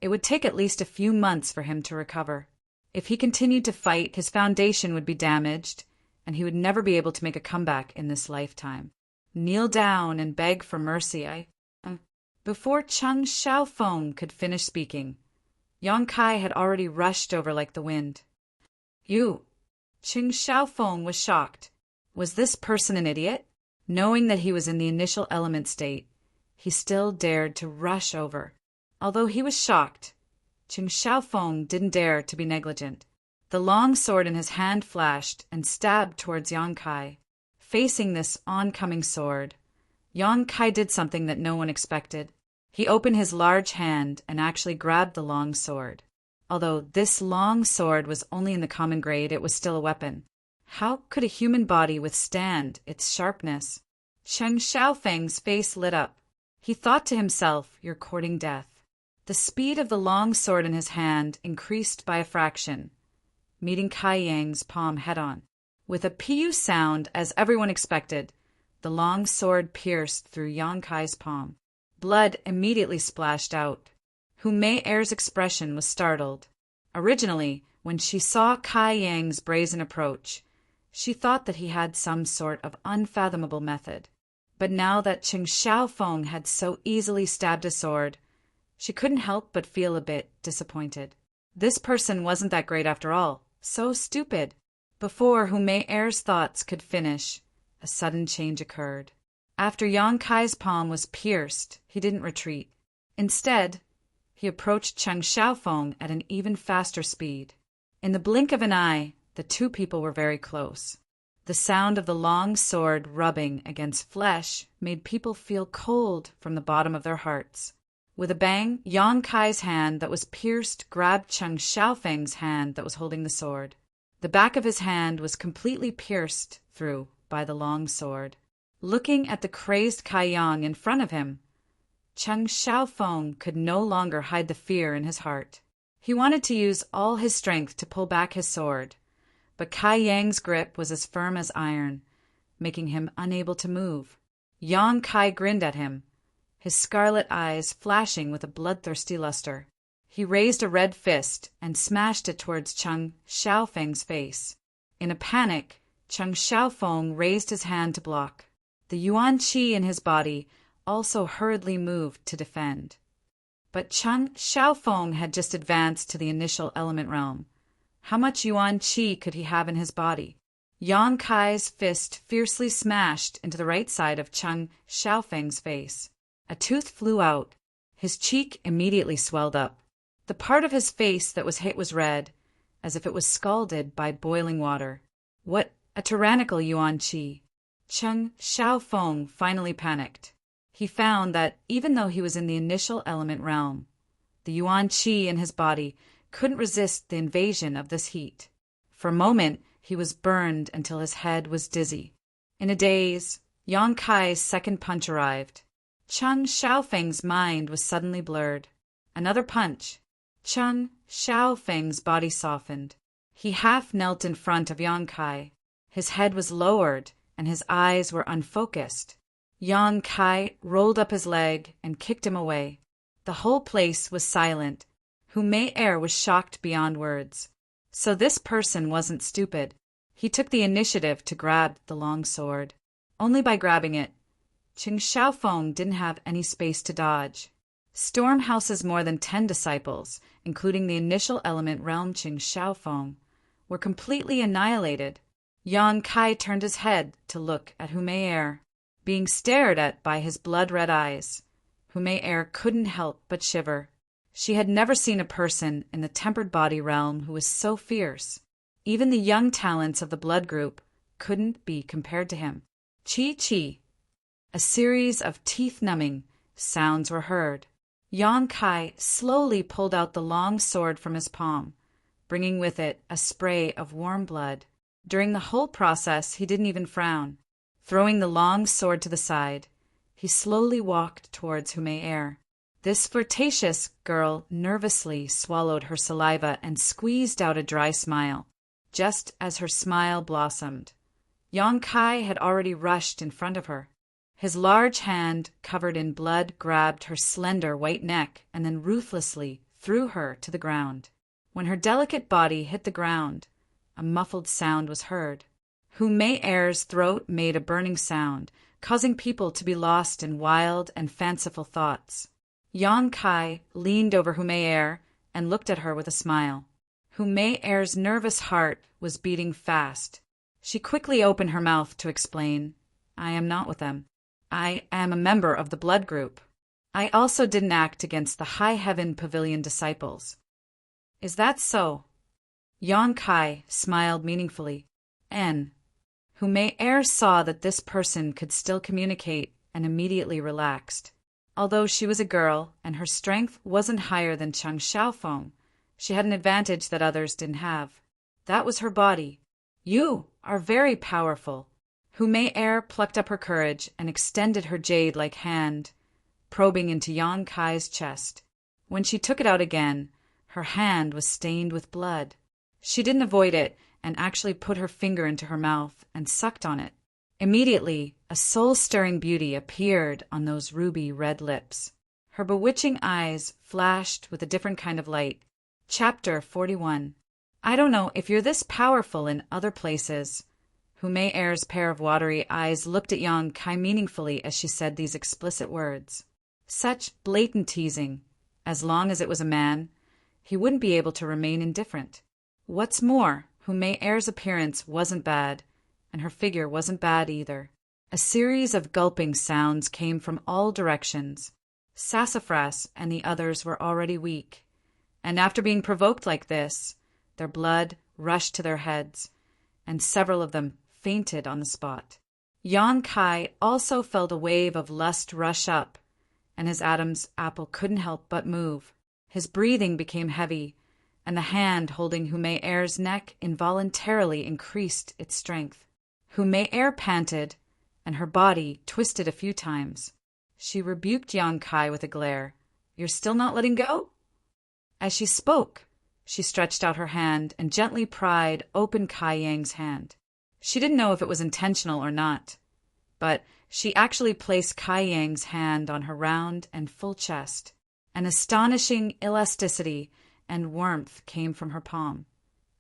it would take at least a few months for him to recover. If he continued to fight, his foundation would be damaged, and he would never be able to make a comeback in this lifetime. Kneel down and beg for mercy, Before Cheng Xiaofeng could finish speaking, Yang Kai had already rushed over like the wind. You! Cheng Xiaofeng was shocked. Was this person an idiot? Knowing that he was in the initial element state, he still dared to rush over. Although he was shocked, Cheng Xiaofeng didn't dare to be negligent. The long sword in his hand flashed and stabbed towards Yang Kai. Facing this oncoming sword, Yang Kai did something that no one expected. He opened his large hand and actually grabbed the long sword. Although this long sword was only in the common grade, it was still a weapon. How could a human body withstand its sharpness? Cheng Xiaofeng's face lit up. He thought to himself, You're courting death. The speed of the long sword in his hand increased by a fraction, meeting Kai Yang's palm head-on. With a pu sound, as everyone expected, the long sword pierced through Yang Kai's palm. Blood immediately splashed out. Hu Mei-er's expression was startled. Originally, when she saw Kai Yang's brazen approach, she thought that he had some sort of unfathomable method. But now that Cheng Xiaofeng had so easily stabbed a sword, she couldn't help but feel a bit disappointed. This person wasn't that great after all. So stupid. Before Hu Mei-er's thoughts could finish, a sudden change occurred. After Yang Kai's palm was pierced, he didn't retreat. Instead, he approached Cheng Xiaofeng at an even faster speed. In the blink of an eye, the two people were very close. The sound of the long sword rubbing against flesh made people feel cold from the bottom of their hearts. With a bang, Yang Kai's hand that was pierced grabbed Cheng Xiaofeng's hand that was holding the sword. The back of his hand was completely pierced through by the long sword. Looking at the crazed Kai Yang in front of him, Cheng Xiaofeng could no longer hide the fear in his heart. He wanted to use all his strength to pull back his sword, but Kai Yang's grip was as firm as iron, making him unable to move. Yang Kai grinned at him, his scarlet eyes flashing with a bloodthirsty luster. He raised a red fist and smashed it towards Cheng Xiaofeng's face. In a panic, Cheng Xiaofeng raised his hand to block. The Yuan Qi in his body also hurriedly moved to defend. But Cheng Xiaofeng had just advanced to the initial element realm. How much Yuan Qi could he have in his body? Yang Kai's fist fiercely smashed into the right side of Cheng Xiaofeng's face. A tooth flew out. His cheek immediately swelled up. The part of his face that was hit was red, as if it was scalded by boiling water. What a tyrannical Yuan Qi! Cheng Xiaofeng finally panicked. He found that even though he was in the initial element realm, the Yuan Qi in his body couldn't resist the invasion of this heat. For a moment, he was burned until his head was dizzy. In a daze, Yang Kai's second punch arrived. Cheng Xiaofeng's mind was suddenly blurred. Another punch. Cheng Xiaofeng's body softened. He half knelt in front of Yang Kai. His head was lowered, and his eyes were unfocused. Yang Kai rolled up his leg and kicked him away. The whole place was silent. Hu Mei-er was shocked beyond words. So this person wasn't stupid. He took the initiative to grab the long sword. Only by grabbing it, Qing Xiaofeng didn't have any space to dodge. Storm house's more than 10 disciples, including the initial element realm Qing Xiaofeng, were completely annihilated. Yang Kai turned his head to look at Hu Mei-er. Being stared at by his blood-red eyes, Hu Mei-er couldn't help but shiver. She had never seen a person in the tempered body realm who was so fierce. Even the young talents of the blood group couldn't be compared to him. Chi-chi. A series of teeth-numbing sounds were heard. Yang Kai slowly pulled out the long sword from his palm, bringing with it a spray of warm blood. During the whole process, he didn't even frown. Throwing the long sword to the side, he slowly walked towards Hu Mei-er. This flirtatious girl nervously swallowed her saliva and squeezed out a dry smile. Just as her smile blossomed, Yang Kai had already rushed in front of her. His large hand, covered in blood, grabbed her slender white neck and then ruthlessly threw her to the ground. When her delicate body hit the ground, a muffled sound was heard. Hu Mei-er's throat made a burning sound, causing people to be lost in wild and fanciful thoughts. Yang Kai leaned over Hu Mei-er and looked at her with a smile. Hu Mei-er's nervous heart was beating fast. She quickly opened her mouth to explain, "I am not with them. I am a member of the blood group. I also didn't act against the High Heaven Pavilion disciples." "Is that so?" Yang Kai smiled meaningfully. Hu Mei-er saw that this person could still communicate and immediately relaxed. Although she was a girl and her strength wasn't higher than Qing Xiaofeng, she had an advantage that others didn't have. That was her body. "You are very powerful." Hu Mei-er plucked up her courage and extended her jade-like hand, probing into Yang Kai's chest. When she took it out again, her hand was stained with blood. She didn't avoid it and actually put her finger into her mouth and sucked on it. Immediately, a soul-stirring beauty appeared on those ruby-red lips. Her bewitching eyes flashed with a different kind of light. Chapter 41. I don't know if you're this powerful in other places. Hu Mei-er's pair of watery eyes looked at Yang Kai meaningfully as she said these explicit words. Such blatant teasing. As long as it was a man, he wouldn't be able to remain indifferent. What's more, Hu Mei-er's appearance wasn't bad, and her figure wasn't bad either. A series of gulping sounds came from all directions. Sassafras and the others were already weak, and after being provoked like this, their blood rushed to their heads, and several of them fainted on the spot. Yang Kai also felt a wave of lust rush up, and his Adam's apple couldn't help but move. His breathing became heavy, and the hand holding Hu Mei-er's neck involuntarily increased its strength. Hu Mei-er panted, and her body twisted a few times. She rebuked Yang Kai with a glare. "You're still not letting go?" As she spoke, she stretched out her hand and gently pried open Kai Yang's hand. She didn't know if it was intentional or not, but she actually placed Kai Yang's hand on her round and full chest. An astonishing elasticity and warmth came from her palm,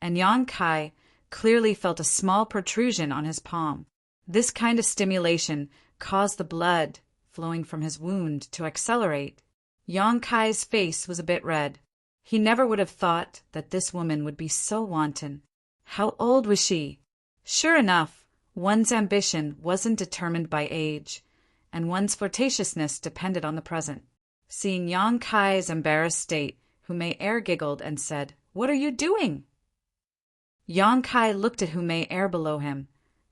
and Yang Kai clearly felt a small protrusion on his palm. This kind of stimulation caused the blood flowing from his wound to accelerate. Yang Kai's face was a bit red. He never would have thought that this woman would be so wanton. How old was she? Sure enough, one's ambition wasn't determined by age, and one's flirtatiousness depended on the present. Seeing Yang Kai's embarrassed state, Hu Mei-er giggled and said, "What are you doing?" Yang Kai looked at Hu Mei-er below him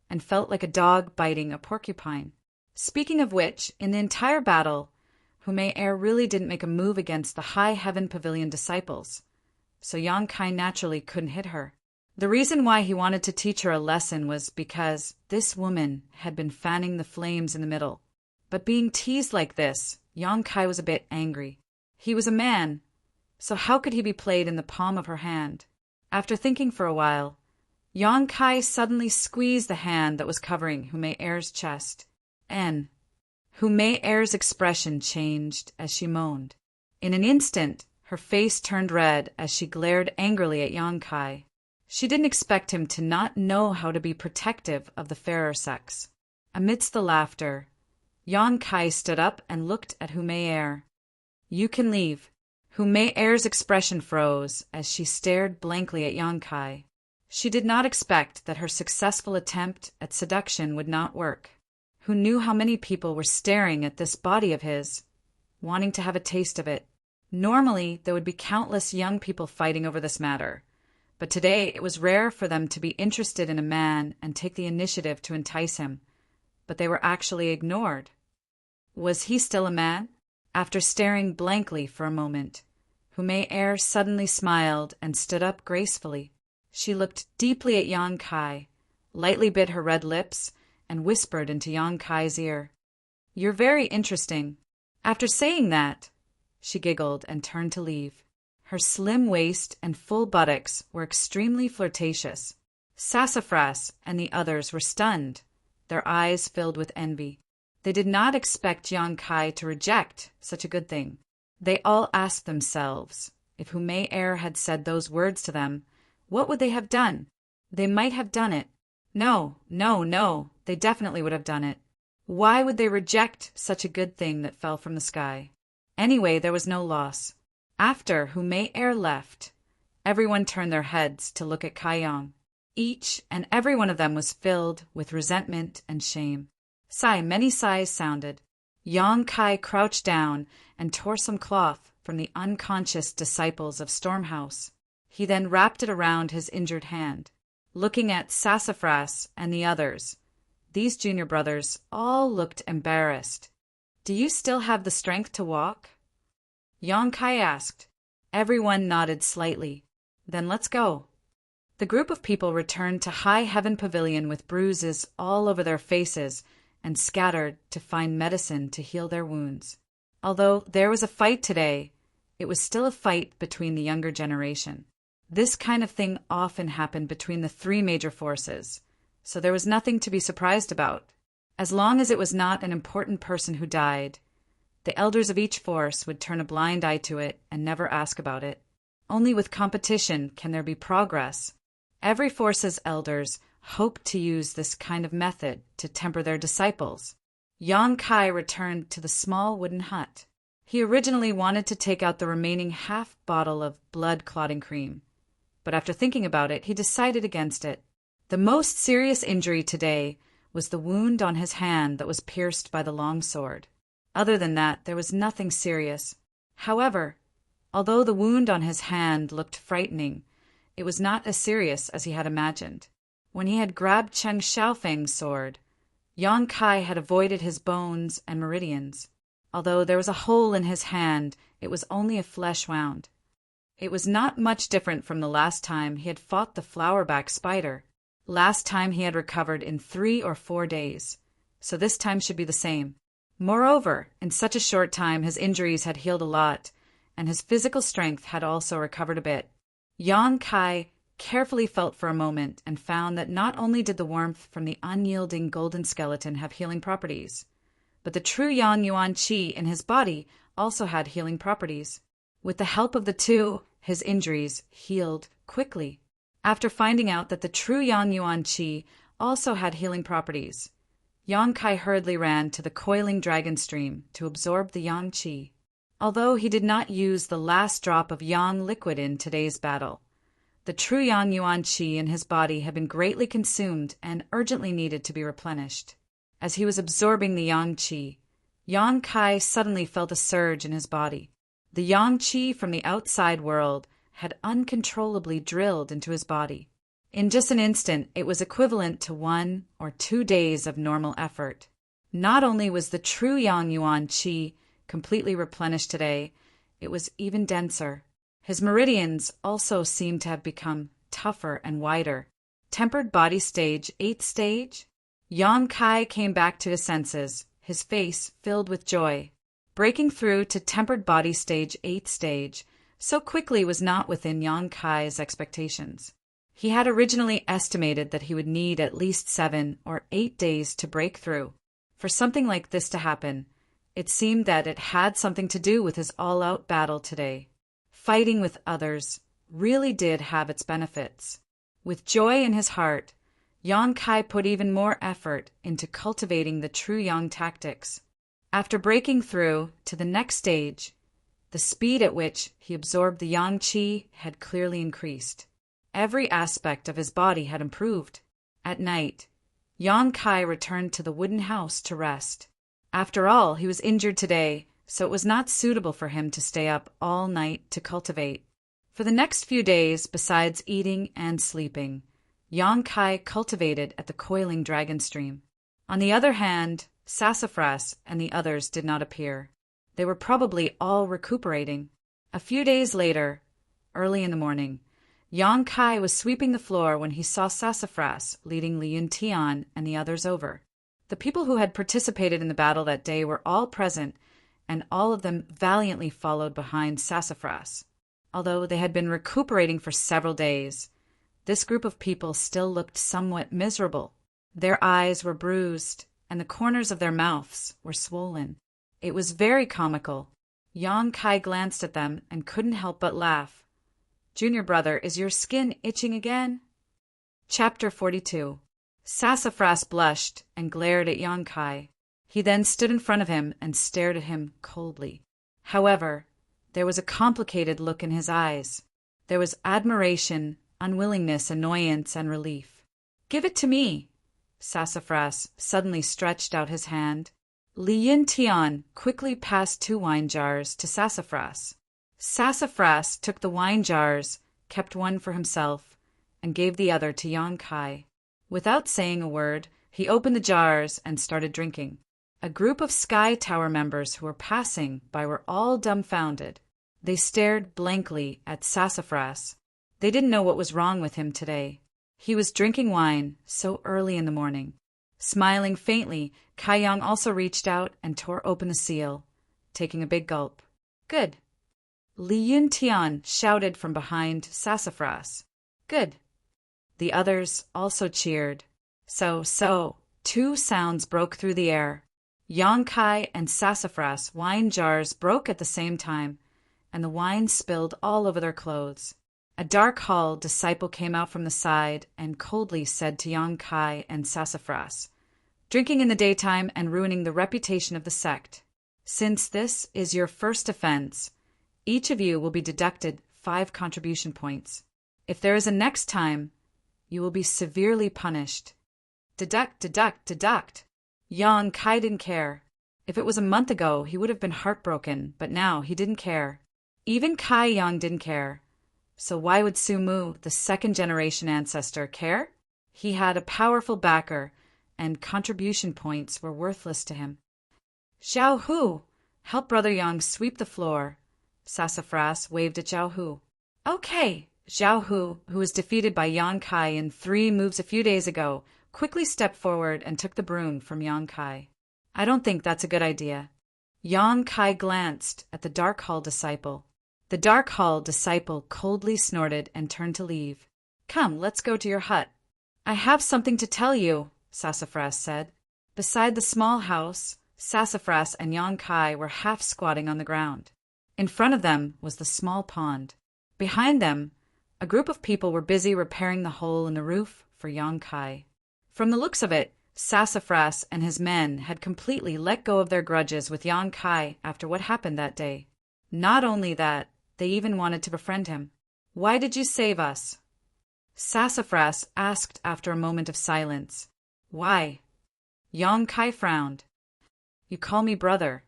and felt like a dog biting a porcupine. Speaking of which, in the entire battle, Hu Mei-er really didn't make a move against the High Heaven Pavilion disciples, so Yang Kai naturally couldn't hit her. The reason why he wanted to teach her a lesson was because this woman had been fanning the flames in the middle. But being teased like this, Yang Kai was a bit angry. He was a man, so how could he be played in the palm of her hand? After thinking for a while, Yang Kai suddenly squeezed the hand that was covering Hu Mei Er's chest. Hu Mei Er's expression changed as she moaned. In an instant, her face turned red as she glared angrily at Yang Kai. She didn't expect him to not know how to be protective of the fairer sex. Amidst the laughter, Yang Kai stood up and looked at Hu Mei Er. "You can leave." Hu Mei Er's expression froze as she stared blankly at Yang Kai. She did not expect that her successful attempt at seduction would not work. Who knew how many people were staring at this body of his, wanting to have a taste of it? Normally, there would be countless young people fighting over this matter, but today it was rare for them to be interested in a man and take the initiative to entice him, but they were actually ignored. Was he still a man? After staring blankly for a moment, Hu Mei Er suddenly smiled and stood up gracefully. She looked deeply at Yang Kai, lightly bit her red lips, and whispered into Yang Kai's ear, "You're very interesting." After saying that, she giggled and turned to leave. Her slim waist and full buttocks were extremely flirtatious. Sassafras and the others were stunned, their eyes filled with envy. They did not expect Yang Kai to reject such a good thing. They all asked themselves, if Hu Mei Er had said those words to them, what would they have done? They might have done it. No, they definitely would have done it. Why would they reject such a good thing that fell from the sky? Anyway, there was no loss. After Hu Mei Er left, everyone turned their heads to look at Kai Yang. Each and every one of them was filled with resentment and shame. Many sighs sounded. Yang Kai crouched down and tore some cloth from the unconscious disciples of Stormhouse. He then wrapped it around his injured hand. Looking at Sassafras and the others, these junior brothers all looked embarrassed. "Do you still have the strength to walk?" Yang Kai asked. Everyone nodded slightly. "Then let's go." The group of people returned to High Heaven Pavilion with bruises all over their faces and scattered to find medicine to heal their wounds. Although there was a fight today, it was still a fight between the younger generation. This kind of thing often happened between the three major forces, so there was nothing to be surprised about. As long as it was not an important person who died, the elders of each force would turn a blind eye to it and never ask about it. Only with competition can there be progress. Every force's elders hoped to use this kind of method to temper their disciples. Yang Kai returned to the small wooden hut. He originally wanted to take out the remaining half bottle of blood-clotting cream, but after thinking about it, he decided against it. The most serious injury today was the wound on his hand that was pierced by the long sword. Other than that, there was nothing serious. However, although the wound on his hand looked frightening, it was not as serious as he had imagined. When he had grabbed Cheng Xiaofeng's sword, Yang Kai had avoided his bones and meridians. Although there was a hole in his hand, it was only a flesh wound. It was not much different from the last time he had fought the flowerback spider. Last time he had recovered in 3 or 4 days, so this time should be the same. Moreover, in such a short time his injuries had healed a lot, and his physical strength had also recovered a bit. Yang Kai carefully felt for a moment and found that not only did the warmth from the unyielding golden skeleton have healing properties, but the true Yang Yuan Qi in his body also had healing properties. With the help of the two, his injuries healed quickly. After finding out that the true Yang Yuan Qi also had healing properties, Yang Kai hurriedly ran to the coiling dragon stream to absorb the Yang Qi. Although he did not use the last drop of Yang liquid in today's battle, the true Yang Yuan Qi in his body had been greatly consumed and urgently needed to be replenished. As he was absorbing the Yang Qi, Yang Kai suddenly felt a surge in his body. The Yang Qi from the outside world had uncontrollably drilled into his body. In just an instant, it was equivalent to 1 or 2 days of normal effort. Not only was the true Yang Yuan Qi completely replenished today, it was even denser. His meridians also seemed to have become tougher and wider. Tempered body stage, 8th stage? Yang Kai came back to his senses, his face filled with joy. Breaking through to tempered body stage, 8th stage, so quickly was not within Yang Kai's expectations. He had originally estimated that he would need at least 7 or 8 days to break through. For something like this to happen, it seemed that it had something to do with his all-out battle today. Fighting with others really did have its benefits. With joy in his heart, Yang Kai put even more effort into cultivating the true Yang tactics. After breaking through to the next stage, the speed at which he absorbed the Yang Qi had clearly increased. Every aspect of his body had improved. At night, Yang Kai returned to the wooden house to rest. After all, he was injured today, so it was not suitable for him to stay up all night to cultivate. For the next few days, besides eating and sleeping, Yang Kai cultivated at the coiling dragon stream. On the other hand, Sassafras and the others did not appear. They were probably all recuperating. A few days later, early in the morning, Yang Kai was sweeping the floor when he saw Sassafras leading Li Yuntian and the others over. The people who had participated in the battle that day were all present, and all of them valiantly followed behind Sassafras. Although they had been recuperating for several days, this group of people still looked somewhat miserable. Their eyes were bruised, and the corners of their mouths were swollen. It was very comical. Yang Kai glanced at them and couldn't help but laugh. "Junior brother, is your skin itching again?" Chapter 42. Sassafras blushed and glared at Yang Kai. He then stood in front of him and stared at him coldly. However, there was a complicated look in his eyes. There was admiration, unwillingness, annoyance, and relief. "Give it to me." Sassafras suddenly stretched out his hand. Li Yuntian quickly passed 2 wine jars to Sassafras. Sassafras took the wine jars, kept one for himself, and gave the other to Yang Kai. Without saying a word, he opened the jars and started drinking. A group of Sky Tower members who were passing by were all dumbfounded. They stared blankly at Sassafras. They didn't know what was wrong with him today. He was drinking wine so early in the morning. Smiling faintly, Kai Yang also reached out and tore open the seal, taking a big gulp. "Good." Li Yuntian shouted from behind Sassafras. "Good." The others also cheered. So, 2 sounds broke through the air. Yang Kai and Sassafras wine jars broke at the same time, and the wine spilled all over their clothes. A dark hall disciple came out from the side and coldly said to Yang Kai and Sassafras, "Drinking in the daytime and ruining the reputation of the sect. Since this is your first offense, each of you will be deducted 5 contribution points. If there is a next time, you will be severely punished." Deduct, deduct, deduct. Yang Kai didn't care. If it was a month ago, he would have been heartbroken, but now he didn't care. Even Kai Yang didn't care. So why would Su Mu, the 2nd-generation ancestor, care? He had a powerful backer, and contribution points were worthless to him. "Zhao Hu, help Brother Yang sweep the floor." Sassafras waved at Zhao Hu. "Okay." Zhao Hu, who was defeated by Yang Kai in 3 moves a few days ago, quickly stepped forward and took the broom from Yang Kai. "I don't think that's a good idea." Yang Kai glanced at the Dark Hall disciple. The Dark Hall disciple coldly snorted and turned to leave. "Come, let's go to your hut." "I have something to tell you," Sassafras said. Beside the small house, Sassafras and Yang Kai were half squatting on the ground. In front of them was the small pond. Behind them, a group of people were busy repairing the hole in the roof for Yang Kai. From the looks of it, Sassafras and his men had completely let go of their grudges with Yang Kai after what happened that day. Not only that, they even wanted to befriend him. "Why did you save us?" Sassafras asked after a moment of silence. "Why?" Yang Kai frowned. "You call me brother,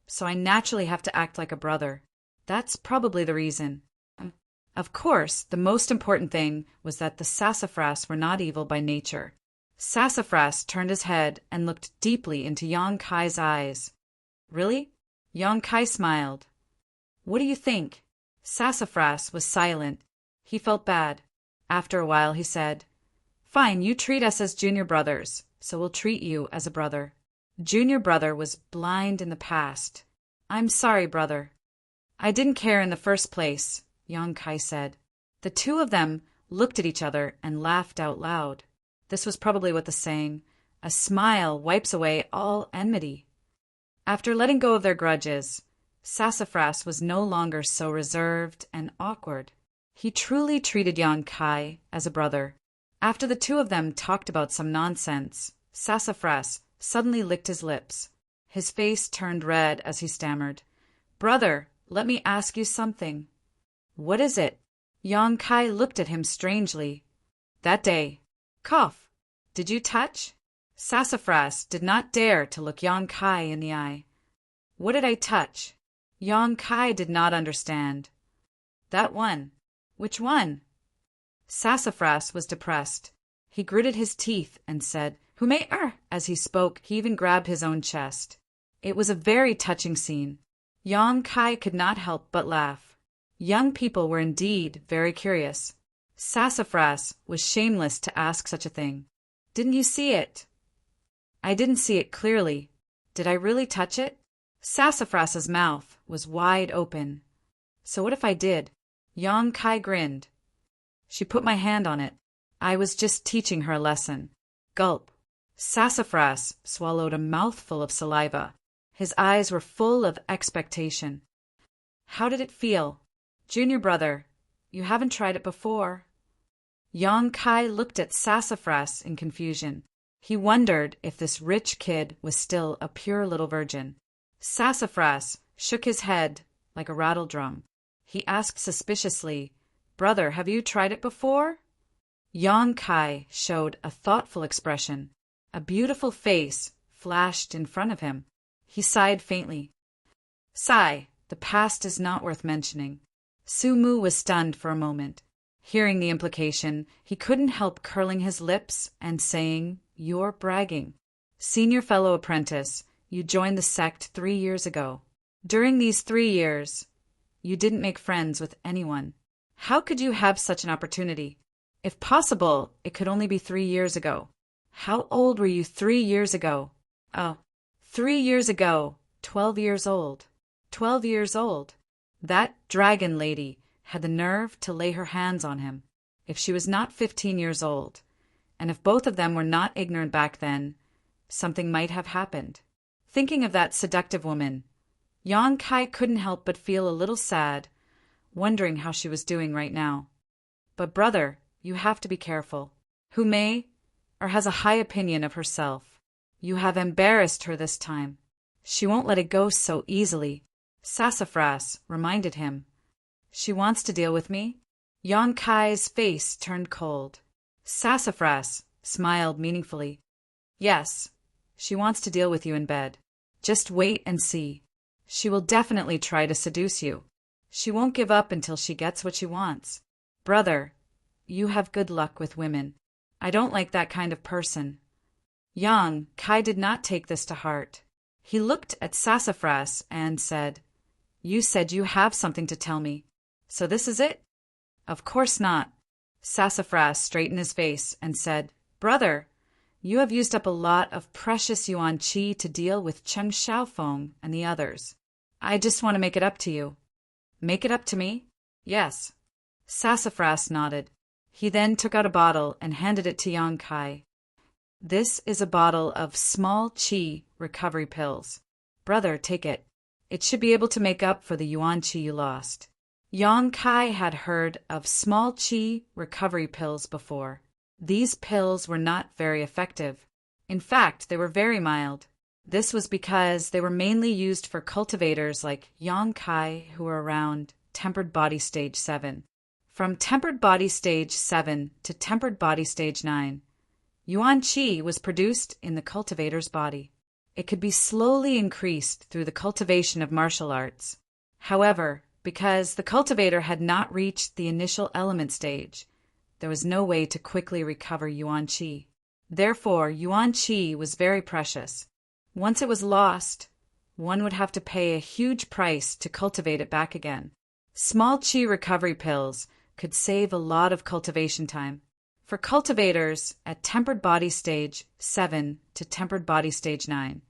so I naturally have to act like a brother. That's probably the reason." Of course, the most important thing was that the Sassafras were not evil by nature. Sassafras turned his head and looked deeply into Yang Kai's eyes. "Really?" Yang Kai smiled. "What do you think?" Sassafras was silent. He felt bad. After a while he said, "Fine, you treat us as junior brothers, so we'll treat you as a brother." Junior brother was blind in the past. "I'm sorry, brother." I didn't care in the first place, Yang Kai said. The two of them looked at each other and laughed out loud. This was probably what the saying, "A smile wipes away all enmity." After letting go of their grudges, Sassafras was no longer so reserved and awkward. He truly treated Yang Kai as a brother. After the two of them talked about some nonsense, Sassafras suddenly licked his lips. His face turned red as he stammered, "Brother, let me ask you something." "What is it?" Yang Kai looked at him strangely. "That day. Cough. Did you touch?" Sassafras did not dare to look Yang Kai in the eye. "What did I touch?" Yang Kai did not understand. "That one." "Which one?" Sassafras was depressed. He gritted his teeth and said, "Hume-er." As he spoke, he even grabbed his own chest. It was a very touching scene. Yang Kai could not help but laugh. Young people were indeed very curious. Sassafras was shameless to ask such a thing. "Didn't you see it?" "I didn't see it clearly. Did I really touch it?" Sassafras's mouth was wide open. "So what if I did?" Yang Kai grinned. "She put my hand on it. I was just teaching her a lesson." Gulp. Sassafras swallowed a mouthful of saliva. His eyes were full of expectation. "How did it feel?" "Junior brother, you haven't tried it before." Yang Kai looked at Sassafras in confusion. He wondered if this rich kid was still a pure little virgin. Sassafras shook his head like a rattledrum. He asked suspiciously, "Brother, have you tried it before?" Yang Kai showed a thoughtful expression. A beautiful face flashed in front of him. He sighed faintly. "Sigh, the past is not worth mentioning." Sumu was stunned for a moment. Hearing the implication, he couldn't help curling his lips and saying, "You're bragging. Senior fellow apprentice, you joined the sect 3 years ago. During these 3 years, you didn't make friends with anyone. How could you have such an opportunity? If possible, it could only be 3 years ago. How old were you 3 years ago?" "Oh, 3 years ago, 12 years old. 12 years old." That dragon lady had the nerve to lay her hands on him. If she was not 15 years old, and if both of them were not ignorant back then, something might have happened. Thinking of that seductive woman, Yang Kai couldn't help but feel a little sad, wondering how she was doing right now. But brother, you have to be careful. Who may, or has a high opinion of herself. You have embarrassed her this time. She won't let it go so easily. Sassafras reminded him. "She wants to deal with me?" Yang Kai's face turned cold. Sassafras smiled meaningfully. "Yes, she wants to deal with you in bed. Just wait and see. She will definitely try to seduce you. She won't give up until she gets what she wants. Brother, you have good luck with women. I don't like that kind of person." Yang Kai did not take this to heart. He looked at Sassafras and said, "You said you have something to tell me. So this is it?" "Of course not." Sassafras straightened his face and said, "Brother, you have used up a lot of precious yuan qi to deal with Cheng Xiaofeng and the others. I just want to make it up to you." "Make it up to me?" "Yes." Sassafras nodded. He then took out a bottle and handed it to Yang Kai. "This is a bottle of small qi recovery pills. Brother, take it. It should be able to make up for the yuan qi you lost." Yang Kai had heard of small qi recovery pills before. These pills were not very effective. In fact, they were very mild. This was because they were mainly used for cultivators like Yang Kai who were around tempered body stage 7. From tempered body stage 7 to tempered body stage 9, yuan qi was produced in the cultivator's body. It could be slowly increased through the cultivation of martial arts. However, because the cultivator had not reached the initial element stage, there was no way to quickly recover yuan qi. Therefore, yuan qi was very precious. Once it was lost, one would have to pay a huge price to cultivate it back again. Small qi recovery pills could save a lot of cultivation time. For cultivators at tempered body stage 7 to tempered body stage 9,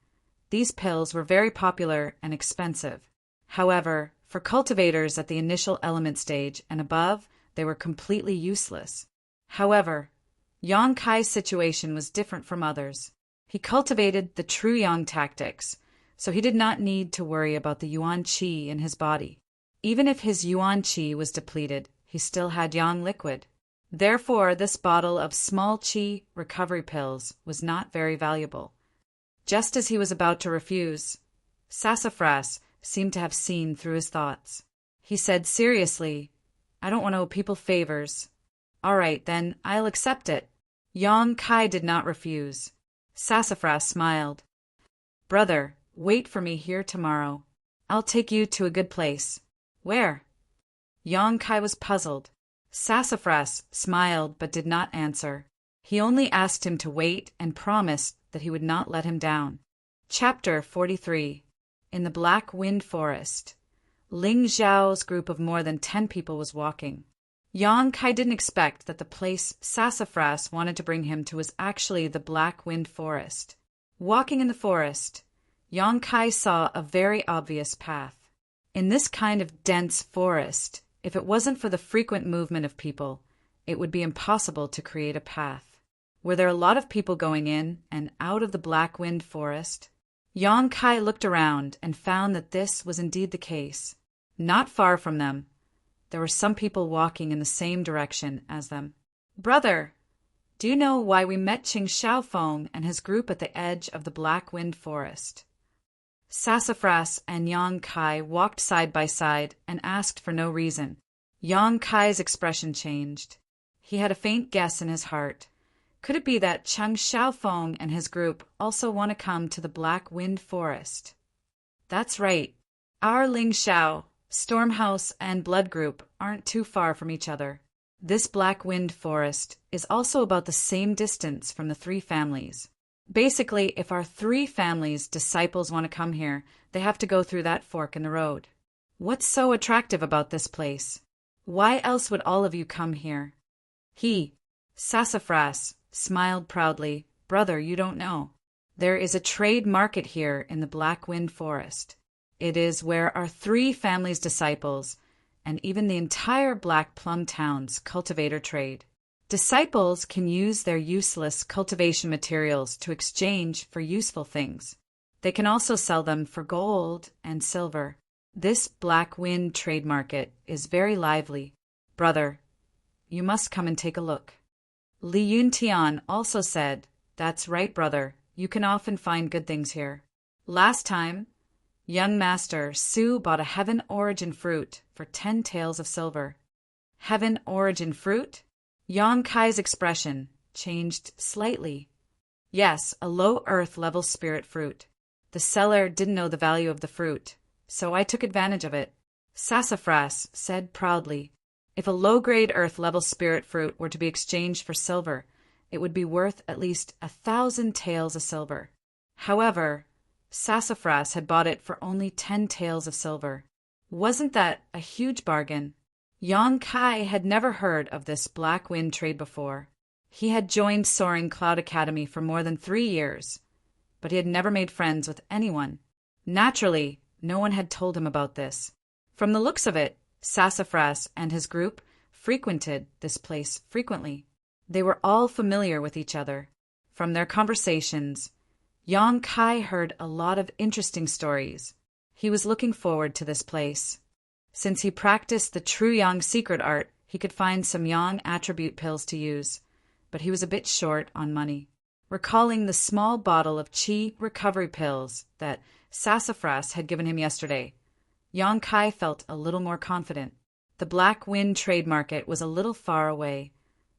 these pills were very popular and expensive. However, For cultivators at the initial element stage and above, they were completely useless. However, Yang Kai's situation was different from others. He cultivated the true Yang tactics, so he did not need to worry about the Yuan Qi in his body. Even if his Yuan Qi was depleted, he still had Yang liquid. Therefore, this bottle of small Qi recovery pills was not very valuable. Just as he was about to refuse, Sassafras seemed to have seen through his thoughts. He said seriously, "I don't want to owe people favors." "All right, then, I'll accept it." Yang Kai did not refuse. Sassafras smiled. "Brother, wait for me here tomorrow. I'll take you to a good place." "Where?" Yang Kai was puzzled. Sassafras smiled but did not answer. He only asked him to wait and promised that he would not let him down. Chapter 43. In the Black Wind Forest. Ling Zhao's group of more than 10 people was walking. Yang Kai didn't expect that the place Sassafras wanted to bring him to was actually the Black Wind Forest. Walking in the forest, Yang Kai saw a very obvious path. In this kind of dense forest, if it wasn't for the frequent movement of people, it would be impossible to create a path. Were there a lot of people going in and out of the Black Wind Forest? Yang Kai looked around and found that this was indeed the case. Not far from them, there were some people walking in the same direction as them. "Brother, do you know why we met Qing Xiaofeng and his group at the edge of the Black Wind Forest?" Sassafras and Yang Kai walked side by side and asked for no reason. Yang Kai's expression changed. He had a faint guess in his heart. Could it be that Qing Xiaofeng and his group also want to come to the Black Wind Forest? That's right. Our Ling Xiao, Stormhouse, and Blood Group aren't too far from each other. This Black Wind Forest is also about the same distance from the 3 families. Basically, if our 3 families' disciples want to come here, they have to go through that fork in the road. What's so attractive about this place? Why else would all of you come here? Sassafras, smiled proudly. "Brother, you don't know. There is a trade market here in the Black Wind Forest. It is where our 3 families' disciples, and even the entire Black Plum Town's cultivator trade. Disciples can use their useless cultivation materials to exchange for useful things. They can also sell them for gold and silver. This Black Wind trade market is very lively. Brother, you must come and take a look." Li Yuntian also said, "That's right, brother. You can often find good things here. Last time, young Master Su bought a Heaven Origin fruit for 10 taels of silver." Heaven Origin fruit? Yang Kai's expression changed slightly. "Yes, a low earth level spirit fruit. The seller didn't know the value of the fruit, so I took advantage of it." Sassafras said proudly, "If a low-grade earth-level spirit fruit were to be exchanged for silver, it would be worth at least 1,000 taels of silver." However, Sassafras had bought it for only 10 taels of silver. Wasn't that a huge bargain? Yang Kai had never heard of this Black Wind trade before. He had joined Soaring Cloud Academy for more than 3 years, but he had never made friends with anyone. Naturally, no one had told him about this. From the looks of it, Sassafras and his group frequented this place frequently. They were all familiar with each other. From their conversations, Yang Kai heard a lot of interesting stories. He was looking forward to this place. Since he practiced the true Yang secret art, he could find some Yang attribute pills to use, but he was a bit short on money. Recalling the small bottle of Qi recovery pills that Sassafras had given him yesterday, Yang Kai felt a little more confident. The Black Wind trade market was a little far away,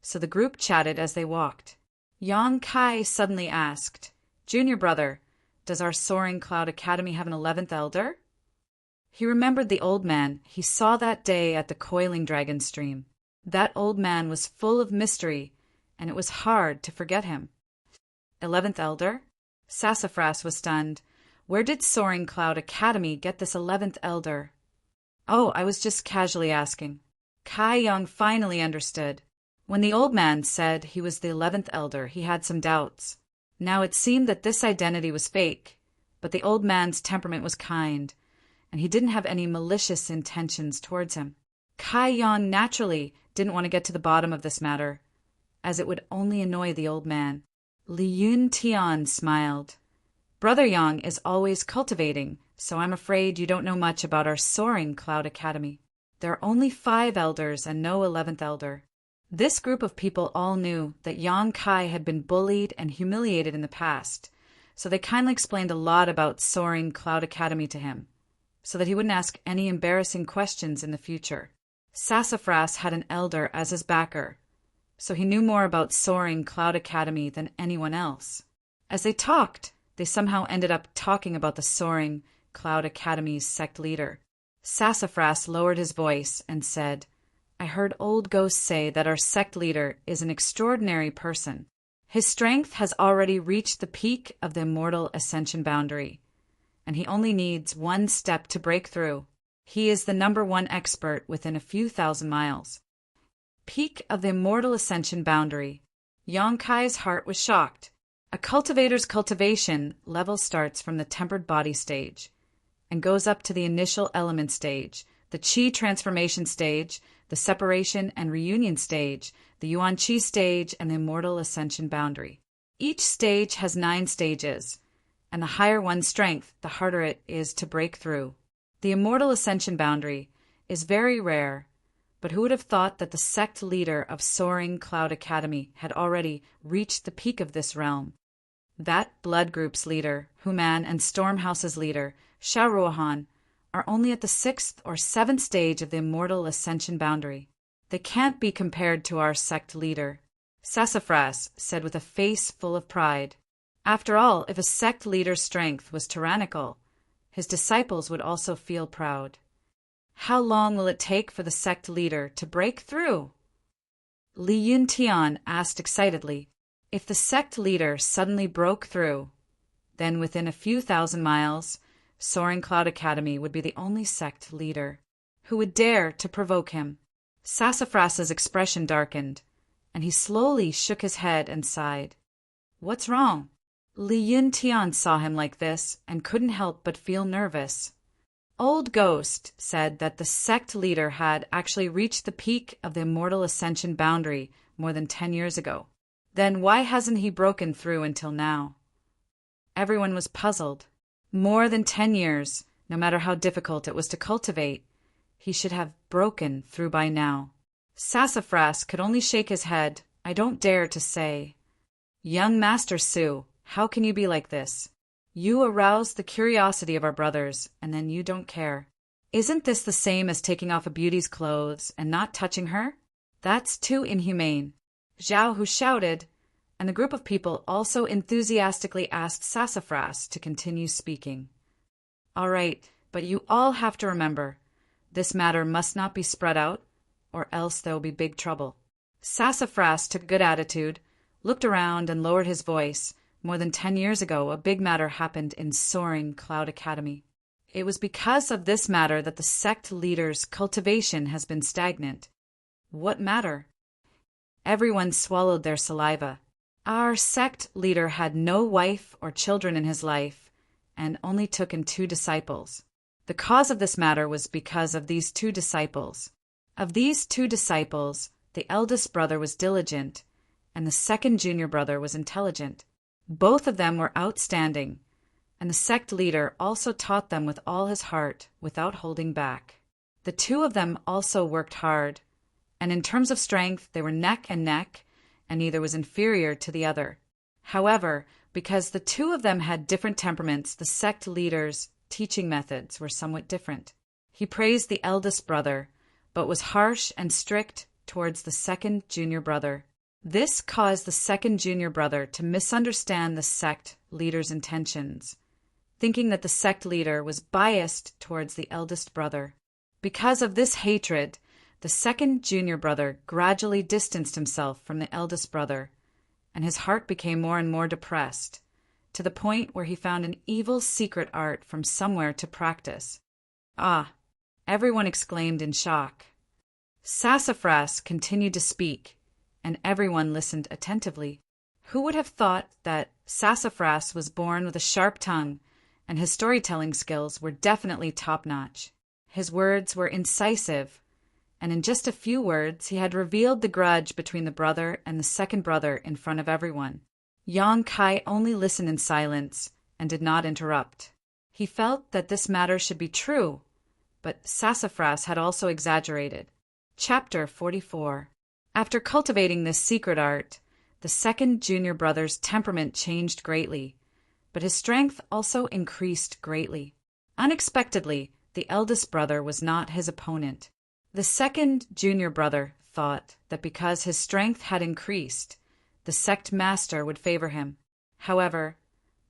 so the group chatted as they walked. Yang Kai suddenly asked, "Junior brother, does our Soaring Cloud Academy have an 11th elder?" He remembered the old man he saw that day at the Coiling Dragon stream. That old man was full of mystery, and it was hard to forget him. 11th elder? Sassafras was stunned. Where did Soaring Cloud Academy get this 11th elder? "Oh, I was just casually asking." Kai Yang finally understood. When the old man said he was the 11th elder, he had some doubts. Now it seemed that this identity was fake, but the old man's temperament was kind, and he didn't have any malicious intentions towards him. Kai Yang naturally didn't want to get to the bottom of this matter, as it would only annoy the old man. Li Yun Tian smiled. Brother Yang is always cultivating, so I'm afraid you don't know much about our soaring Cloud Academy. There are only 5 elders and no 11th elder. This group of people all knew that Yang Kai had been bullied and humiliated in the past, so they kindly explained a lot about soaring Cloud Academy to him, so that he wouldn't ask any embarrassing questions in the future. Sassafras had an elder as his backer, so he knew more about soaring Cloud Academy than anyone else. As they talked, they somehow ended up talking about the soaring Cloud Academy's sect leader. Sassafras lowered his voice and said, I heard old ghosts say that our sect leader is an extraordinary person. His strength has already reached the peak of the immortal ascension boundary, and he only needs one step to break through. He is the #1 expert within a few thousand miles. Peak of the immortal ascension boundary. Yang Kai's heart was shocked. A cultivator's cultivation level starts from the tempered body stage and goes up to the initial element stage, the Qi transformation stage, the separation and reunion stage, the Yuan Qi stage, and the immortal ascension boundary. Each stage has 9 stages, and the higher one's strength, the harder it is to break through. The immortal ascension boundary is very rare, but who would have thought that the sect leader of Soaring Cloud Academy had already reached the peak of this realm? That blood group's leader, Human, and Stormhouse's leader, Shaoruohan, are only at the 6th or 7th stage of the immortal ascension boundary. They can't be compared to our sect leader, Sassafras said with a face full of pride. After all, if a sect leader's strength was tyrannical, his disciples would also feel proud. How long will it take for the sect leader to break through? Li Yun Tian asked excitedly. If the sect leader suddenly broke through, then within a few thousand miles, Soaring Cloud Academy would be the only sect leader who would dare to provoke him. Sassafras's expression darkened, and he slowly shook his head and sighed. What's wrong? Li Yun Tian saw him like this and couldn't help but feel nervous. Old Ghost said that the sect leader had actually reached the peak of the immortal ascension boundary more than 10 years ago. Then why hasn't he broken through until now? Everyone was puzzled. More than 10 years, no matter how difficult it was to cultivate, he should have broken through by now. Sassafras could only shake his head. I don't dare to say. Young Master Su, how can you be like this? You arouse the curiosity of our brothers, and then you don't care. Isn't this the same as taking off a beauty's clothes and not touching her? That's too inhumane. Zhao Hu shouted, and the group of people also enthusiastically asked Sassafras to continue speaking. All right, but you all have to remember, this matter must not be spread out, or else there will be big trouble. Sassafras took a good attitude, looked around, and lowered his voice. More than 10 years ago, a big matter happened in Soaring Cloud Academy. It was because of this matter that the sect leader's cultivation has been stagnant. What matter? Everyone swallowed their saliva. Our sect leader had no wife or children in his life, and only took in 2 disciples. The cause of this matter was because of these 2 disciples. Of these 2 disciples, the eldest brother was diligent, and the second junior brother was intelligent. Both of them were outstanding, and the sect leader also taught them with all his heart, without holding back. The 2 of them also worked hard, and in terms of strength, they were neck and neck, and neither was inferior to the other. However, because the 2 of them had different temperaments, the sect leader's teaching methods were somewhat different. He praised the eldest brother, but was harsh and strict towards the second junior brother. This caused the second junior brother to misunderstand the sect leader's intentions, thinking that the sect leader was biased towards the eldest brother. Because of this hatred, the second junior brother gradually distanced himself from the eldest brother, and his heart became more and more depressed, to the point where he found an evil secret art from somewhere to practice. Ah! Everyone exclaimed in shock. Sassafras continued to speak, and everyone listened attentively. Who would have thought that Sassafras was born with a sharp tongue and his storytelling skills were definitely top-notch. His words were incisive, and in just a few words he had revealed the grudge between the brother and the second brother in front of everyone. Yang Kai only listened in silence and did not interrupt. He felt that this matter should be true, but Sassafras had also exaggerated. Chapter 44. After cultivating this secret art, the second junior brother's temperament changed greatly, but his strength also increased greatly. Unexpectedly, the eldest brother was not his opponent. The second junior brother thought that because his strength had increased, the sect master would favor him. However,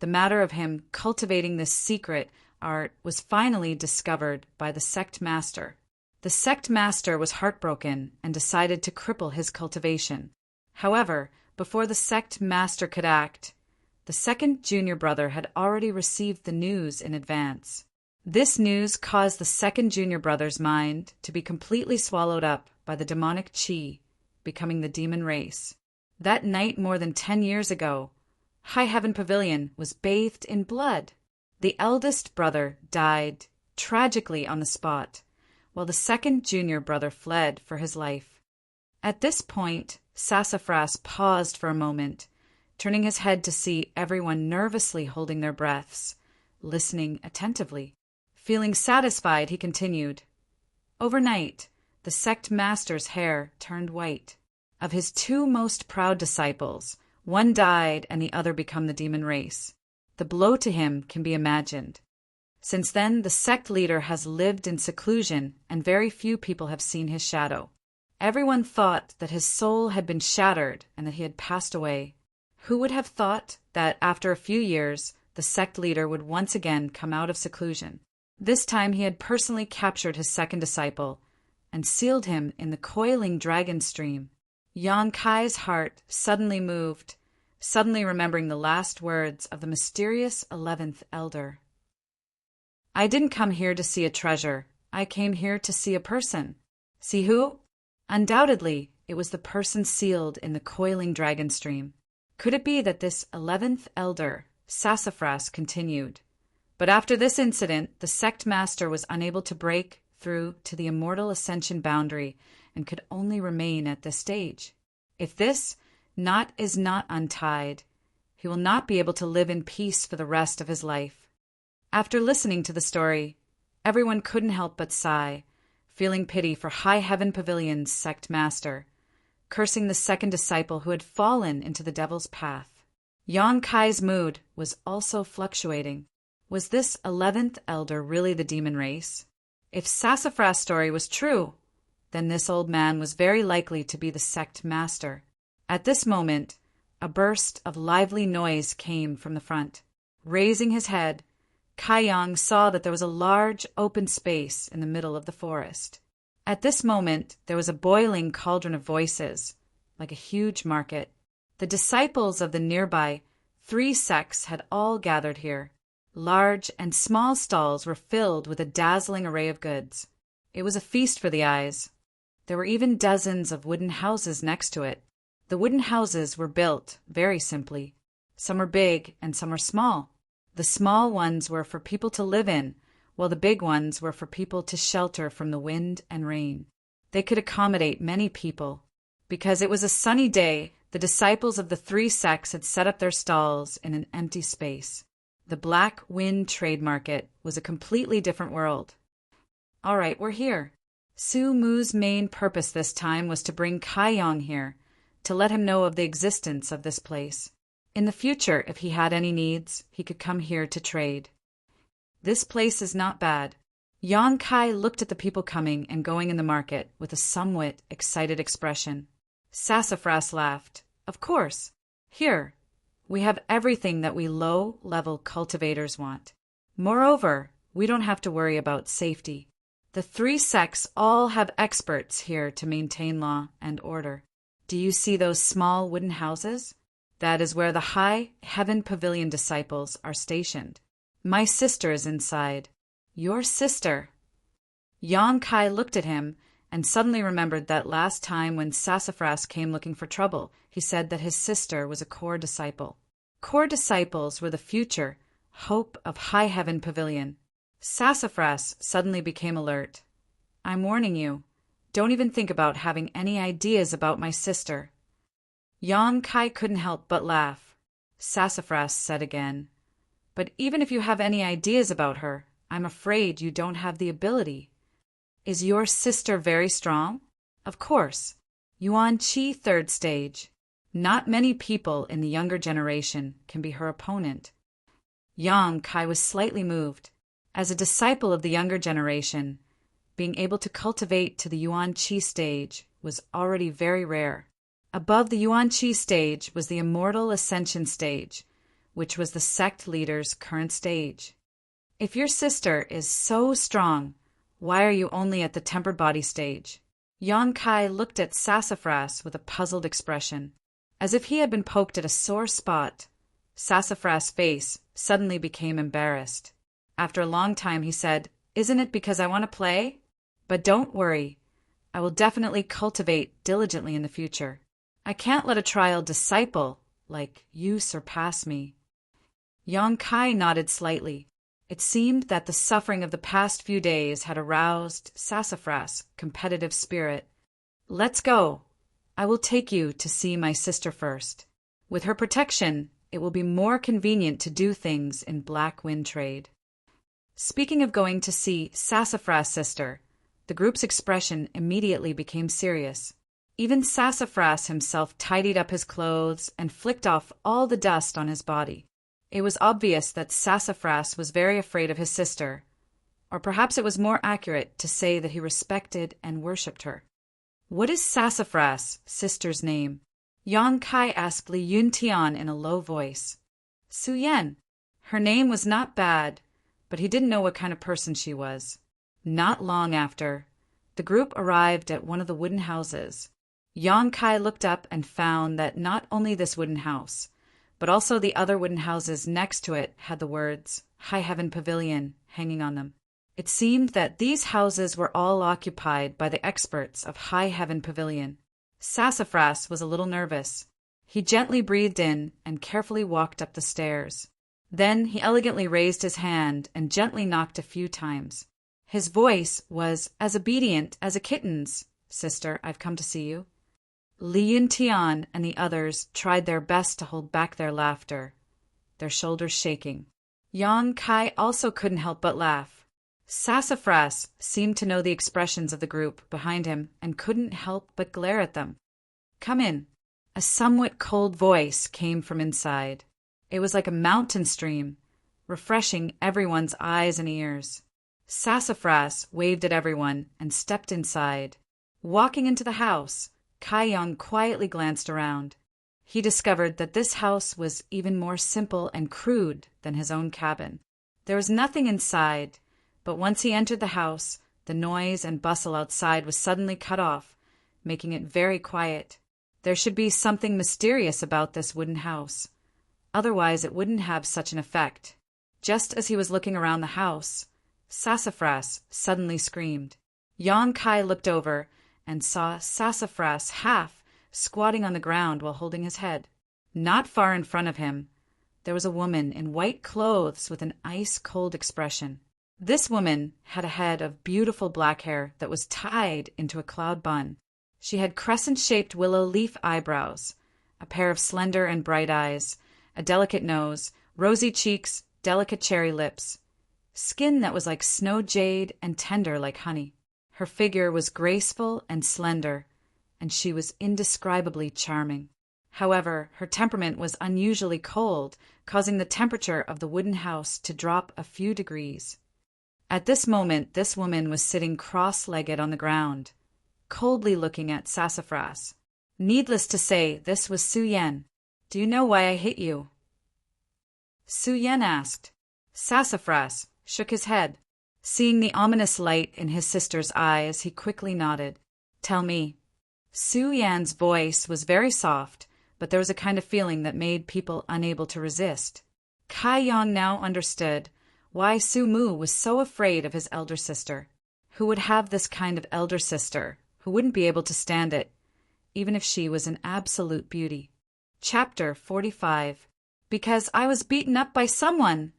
the matter of him cultivating this secret art was finally discovered by the sect master. The sect master was heartbroken and decided to cripple his cultivation. However, before the sect master could act, the second junior brother had already received the news in advance. This news caused the second junior brother's mind to be completely swallowed up by the demonic chi, becoming the demon race. That night more than 10 years ago, High Heaven Pavilion was bathed in blood. The eldest brother died tragically on the spot, while the second junior brother fled for his life. At this point, Sassafras paused for a moment, turning his head to see everyone nervously holding their breaths, listening attentively. Feeling satisfied, he continued. Overnight, the sect master's hair turned white. Of his 2 most proud disciples, one died and the other became the demon race. The blow to him can be imagined. Since then, the sect leader has lived in seclusion and very few people have seen his shadow. Everyone thought that his soul had been shattered and that he had passed away. Who would have thought that after a few years, the sect leader would once again come out of seclusion? This time he had personally captured his second disciple and sealed him in the coiling dragon stream. Yang Kai's heart suddenly moved, suddenly remembering the last words of the mysterious 11th elder. I didn't come here to see a treasure. I came here to see a person. See who? Undoubtedly, it was the person sealed in the coiling dragon stream. Could it be that this 11th elder, Sassafras, continued? But after this incident, the sect master was unable to break through to the immortal ascension boundary and could only remain at this stage. If this knot is not untied, he will not be able to live in peace for the rest of his life. After listening to the story, everyone couldn't help but sigh, feeling pity for High Heaven Pavilion's sect master, cursing the second disciple who had fallen into the devil's path. Yang Kai's mood was also fluctuating. Was this 11th elder really the demon race? If Sassafras' story was true, then this old man was very likely to be the sect master. At this moment, a burst of lively noise came from the front. Raising his head, Kai Yang saw that there was a large open space in the middle of the forest. At this moment, there was a boiling cauldron of voices, like a huge market. The disciples of the nearby 3 sects had all gathered here. Large and small stalls were filled with a dazzling array of goods. It was a feast for the eyes. There were even dozens of wooden houses next to it. The wooden houses were built very simply. Some were big and some were small. The small ones were for people to live in, while the big ones were for people to shelter from the wind and rain. They could accommodate many people. Because it was a sunny day, the disciples of the 3 sects had set up their stalls in an empty space. The Black Wind Trade Market was a completely different world. All right, we're here. Su Mu's main purpose this time was to bring Kai Yang here, to let him know of the existence of this place. In the future, if he had any needs, he could come here to trade. This place is not bad. Yang Kai looked at the people coming and going in the market with a somewhat excited expression. Sassafras laughed. Of course. Here, we have everything that we low-level cultivators want. Moreover, we don't have to worry about safety. The 3 sects all have experts here to maintain law and order. Do you see those small wooden houses? That is where the High Heaven Pavilion disciples are stationed. My sister is inside. Your sister? Yang Kai looked at him and suddenly remembered that last time when Sassafras came looking for trouble, he said that his sister was a core disciple. Core disciples were the future hope of High Heaven Pavilion. Sassafras suddenly became alert. I'm warning you. Don't even think about having any ideas about my sister. Yang Kai couldn't help but laugh. Sassafras said again, but even if you have any ideas about her, I'm afraid you don't have the ability. Is your sister very strong? Of course. Yuan Qi third stage. Not many people in the younger generation can be her opponent. Yang Kai was slightly moved. As a disciple of the younger generation, being able to cultivate to the Yuan Qi stage was already very rare. Above the Yuan Qi stage was the Immortal Ascension stage, which was the sect leader's current stage. If your sister is so strong, why are you only at the tempered body stage? Yang Kai looked at Sassafras with a puzzled expression, as if he had been poked at a sore spot. Sassafras' face suddenly became embarrassed. After a long time he said, Isn't it because I want to play? But don't worry. I will definitely cultivate diligently in the future. I can't let a trial disciple like you surpass me. Yang Kai nodded slightly. It seemed that the suffering of the past few days had aroused Sassafras' competitive spirit. Let's go. I will take you to see my sister first. With her protection, it will be more convenient to do things in Black Wind trade. Speaking of going to see Sassafras' sister, the group's expression immediately became serious. Even Sassafras himself tidied up his clothes and flicked off all the dust on his body. It was obvious that Sassafras was very afraid of his sister, or perhaps it was more accurate to say that he respected and worshipped her. What is Sassafras' sister's name? Yang Kai asked Li Yuntian in a low voice. Su Yan. Her name was not bad, but he didn't know what kind of person she was. Not long after, the group arrived at one of the wooden houses. Yang Kai looked up and found that not only this wooden house, but also the other wooden houses next to it had the words High Heaven Pavilion hanging on them. It seemed that these houses were all occupied by the experts of High Heaven Pavilion. Sassafras was a little nervous. He gently breathed in and carefully walked up the stairs. Then he elegantly raised his hand and gently knocked a few times. His voice was as obedient as a kitten's. Sister, I've come to see you. Li Yuntian and the others tried their best to hold back their laughter, their shoulders shaking. Yang Kai also couldn't help but laugh. Sassafras seemed to know the expressions of the group behind him and couldn't help but glare at them. Come in. A somewhat cold voice came from inside. It was like a mountain stream, refreshing everyone's eyes and ears. Sassafras waved at everyone and stepped inside. Walking into the house, Kai Yang quietly glanced around. He discovered that this house was even more simple and crude than his own cabin. There was nothing inside, but once he entered the house, the noise and bustle outside was suddenly cut off, making it very quiet. There should be something mysterious about this wooden house. Otherwise, it wouldn't have such an effect. Just as he was looking around the house, Sassafras suddenly screamed. Yang Kai looked over and saw Sassafras half squatting on the ground while holding his head. Not far in front of him, there was a woman in white clothes with an ice-cold expression. This woman had a head of beautiful black hair that was tied into a cloud bun. She had crescent-shaped willow leaf eyebrows, a pair of slender and bright eyes, a delicate nose, rosy cheeks, delicate cherry lips, skin that was like snow jade and tender like honey. Her figure was graceful and slender, and she was indescribably charming. However, her temperament was unusually cold, causing the temperature of the wooden house to drop a few degrees. At this moment, this woman was sitting cross-legged on the ground, coldly looking at Sassafras. Needless to say, this was Su Yan. Do you know why I hit you? Su Yan asked. Sassafras shook his head. Seeing the ominous light in his sister's eyes, he quickly nodded. Tell me. Su Yan's voice was very soft, but there was a kind of feeling that made people unable to resist. Kai Yang now understood why Su Mu was so afraid of his elder sister. Who would have this kind of elder sister, who wouldn't be able to stand it, even if she was an absolute beauty? Chapter 45. Because I was beaten up by someone.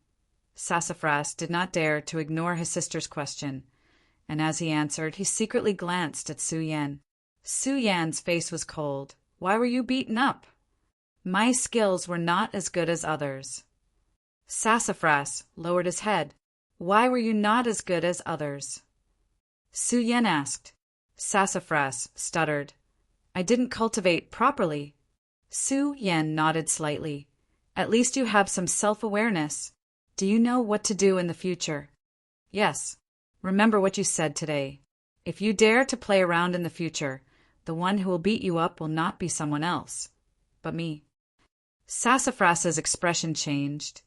Sassafras did not dare to ignore his sister's question, and as he answered, he secretly glanced at Su Yan. Su Yan's face was cold. Why were you beaten up? My skills were not as good as others. Sassafras lowered his head. Why were you not as good as others? Su Yan asked. Sassafras stuttered. I didn't cultivate properly. Su Yan nodded slightly. At least you have some self-awareness. Do you know what to do in the future? Yes. Remember what you said today. If you dare to play around in the future, the one who will beat you up will not be someone else, but me. Sassafras's expression changed,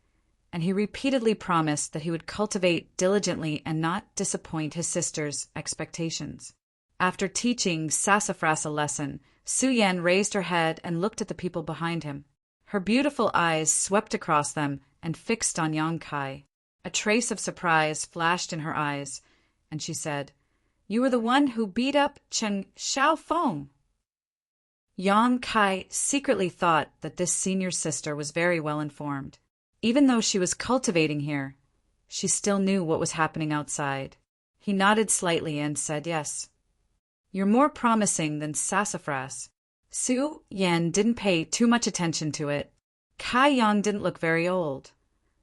and he repeatedly promised that he would cultivate diligently and not disappoint his sister's expectations. After teaching Sassafras a lesson, Su Yan raised her head and looked at the people behind him. Her beautiful eyes swept across them and fixed on Yang Kai. A trace of surprise flashed in her eyes, and she said, You were the one who beat up Chen Xiaofeng. Yang Kai secretly thought that this senior sister was very well informed. Even though she was cultivating here, she still knew what was happening outside. He nodded slightly and said yes. You're more promising than Sassafras. Su Yan didn't pay too much attention to it. Kai Yang didn't look very old,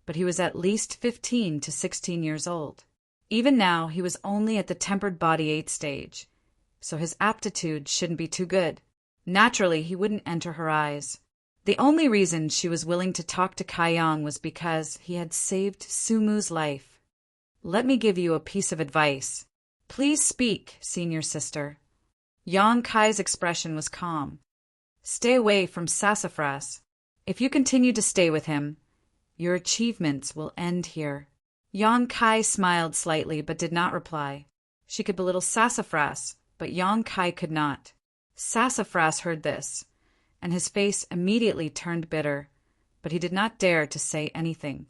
but he was at least 15 to 16 years old. Even now, he was only at the tempered body 8 stage, so his aptitude shouldn't be too good. Naturally, he wouldn't enter her eyes. The only reason she was willing to talk to Kai Yang was because he had saved Su Mu's life. Let me give you a piece of advice. Please speak, senior sister. Yang Kai's expression was calm. Stay away from Sassafras. If you continue to stay with him, your achievements will end here. Yang Kai smiled slightly but did not reply. She could belittle Sassafras, but Yang Kai could not. Sassafras heard this, and his face immediately turned bitter, but he did not dare to say anything.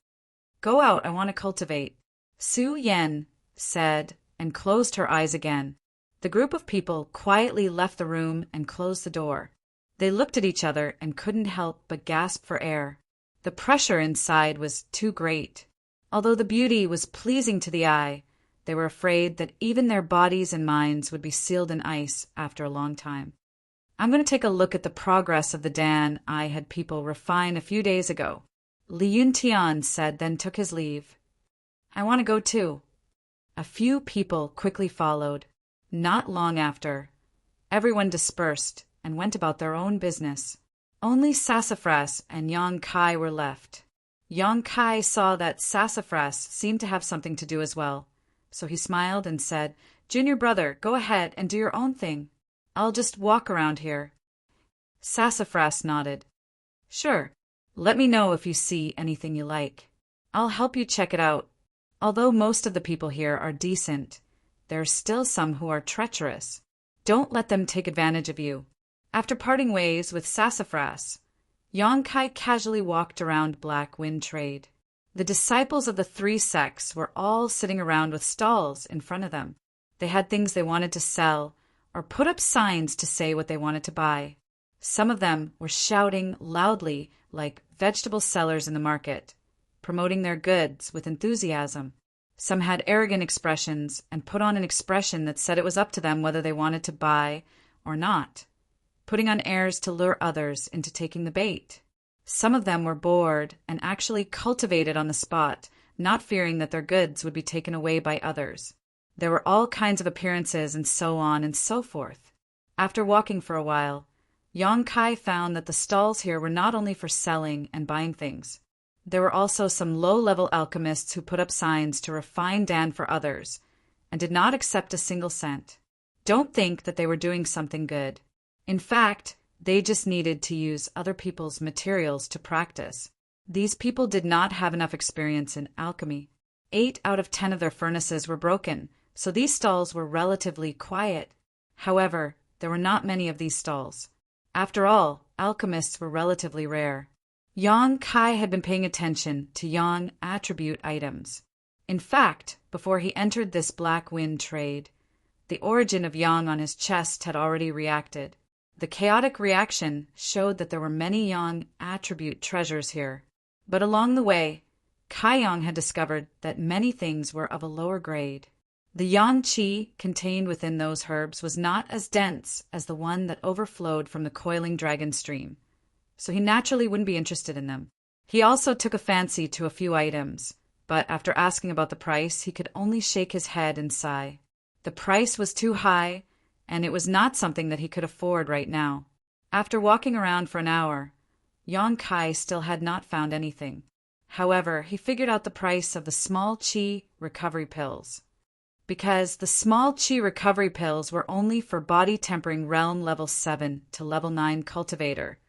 Go out, I want to cultivate, Su Yan said, and closed her eyes again. The group of people quietly left the room and closed the door. They looked at each other and couldn't help but gasp for air. The pressure inside was too great. Although the beauty was pleasing to the eye, they were afraid that even their bodies and minds would be sealed in ice after a long time. I'm going to take a look at the progress of the Dan I had people refine a few days ago, Li Yuntian said, then took his leave. I want to go too. A few people quickly followed. Not long after, everyone dispersed and went about their own business. Only Sassafras and Yang Kai were left. Yang Kai saw that Sassafras seemed to have something to do as well, so he smiled and said, Junior brother, go ahead and do your own thing. I'll just walk around here. Sassafras nodded. Sure. Let me know if you see anything you like. I'll help you check it out. Although most of the people here are decent, there are still some who are treacherous. Don't let them take advantage of you. After parting ways with Sassafras, Yang Kai casually walked around Black Wind Trade. The disciples of the 3 sects were all sitting around with stalls in front of them. They had things they wanted to sell, or put up signs to say what they wanted to buy. Some of them were shouting loudly like vegetable sellers in the market, promoting their goods with enthusiasm. Some had arrogant expressions and put on an expression that said it was up to them whether they wanted to buy or not, putting on airs to lure others into taking the bait. Some of them were bored and actually cultivated on the spot, not fearing that their goods would be taken away by others. There were all kinds of appearances and so on and so forth. After walking for a while, Yang Kai found that the stalls here were not only for selling and buying things. There were also some low-level alchemists who put up signs to refine Dan for others and did not accept a single cent. Don't think that they were doing something good. In fact, they just needed to use other people's materials to practice. These people did not have enough experience in alchemy. 8 out of 10 of their furnaces were broken, so these stalls were relatively quiet. However, there were not many of these stalls. After all, alchemists were relatively rare. Yang Kai had been paying attention to Yang attribute items. In fact, before he entered this Black Wind Trade, the origin of Yang on his chest had already reacted. The chaotic reaction showed that there were many Yang attribute treasures here. But along the way, Kaiyong had discovered that many things were of a lower grade. The yang qi contained within those herbs was not as dense as the one that overflowed from the coiling dragon stream, so he naturally wouldn't be interested in them. He also took a fancy to a few items, but after asking about the price, he could only shake his head and sigh. The price was too high, and it was not something that he could afford right now. After walking around for an hour, Yang Kai still had not found anything. However, he figured out the price of the small qi recovery pills. Because the small qi recovery pills were only for body-tempering realm level 7 to level 9 cultivator,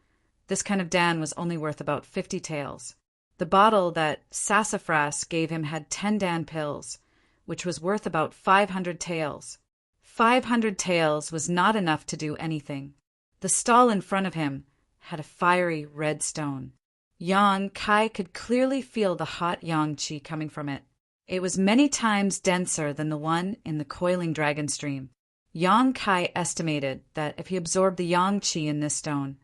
this kind of dan was only worth about 50 taels. The bottle that Sassafras gave him had 10 dan pills, which was worth about 500 taels. 500 taels was not enough to do anything. The stall in front of him had a fiery red stone. Yang Kai could clearly feel the hot yang qi coming from it. It was many times denser than the one in the coiling dragon stream. Yang Kai estimated that if he absorbed the yang qi in this stone,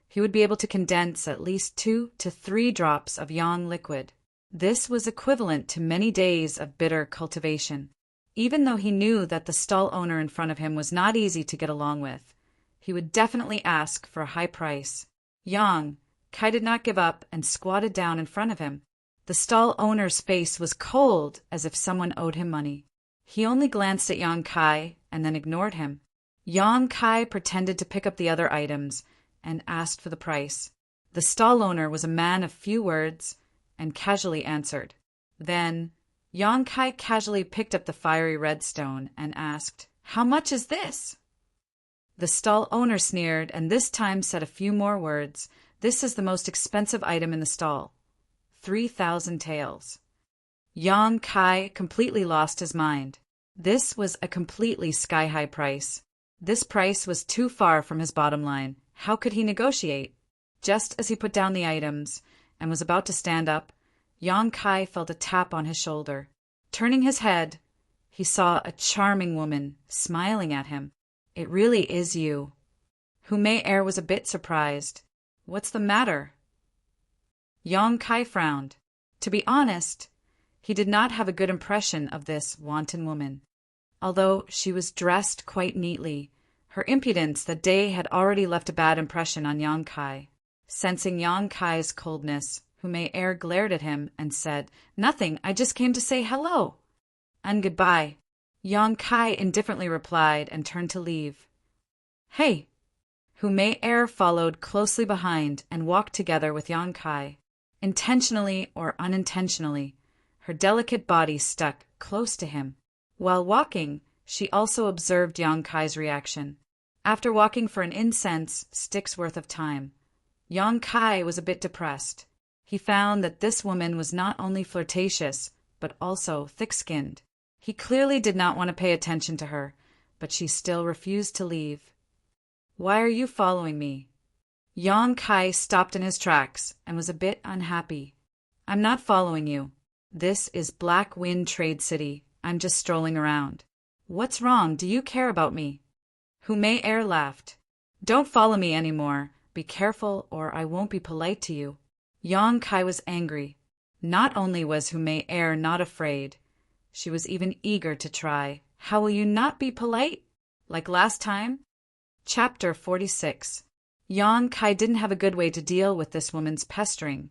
he would be able to condense at least 2 to 3 drops of yang liquid. This was equivalent to many days of bitter cultivation. Even though he knew that the stall owner in front of him was not easy to get along with, he would definitely ask for a high price. Yang Kai did not give up and squatted down in front of him. The stall owner's face was cold, as if someone owed him money. He only glanced at Yang Kai and then ignored him. Yang Kai pretended to pick up the other items and asked for the price. The stall owner was a man of few words and casually answered. Then Yang Kai casually picked up the fiery red stone and asked, "How much is this?" The stall owner sneered and this time said a few more words. "This is the most expensive item in the stall. 3,000 taels." Yang Kai completely lost his mind. This was a completely sky-high price. This price was too far from his bottom line. How could he negotiate? Just as he put down the items and was about to stand up, Yang Kai felt a tap on his shoulder. Turning his head, he saw a charming woman smiling at him. "It really is you." Hu Mei Er was a bit surprised. "What's the matter?" Yang Kai frowned. To be honest, he did not have a good impression of this wanton woman. Although she was dressed quite neatly, her impudence that day had already left a bad impression on Yang Kai. Sensing Yang Kai's coldness, Hu Mei Er glared at him and said, "Nothing, I just came to say hello." "And goodbye," Yang Kai indifferently replied and turned to leave. "Hey!" Hu Mei Er followed closely behind and walked together with Yang Kai. Intentionally or unintentionally, her delicate body stuck close to him. While walking, she also observed Yang Kai's reaction. After walking for an incense stick's worth of time, Yang Kai was a bit depressed. He found that this woman was not only flirtatious, but also thick-skinned. He clearly did not want to pay attention to her, but she still refused to leave. "Why are you following me?" Yang Kai stopped in his tracks and was a bit unhappy. "I'm not following you. This is Black Wind Trade City. I'm just strolling around." "What's wrong? Do you care about me?" Hu Mei Er laughed. "Don't follow me anymore. Be careful or I won't be polite to you." Yang Kai was angry. Not only was Hu Mei Er not afraid, she was even eager to try. "How will you not be polite? Like last time?" Chapter 46. Yang Kai didn't have a good way to deal with this woman's pestering,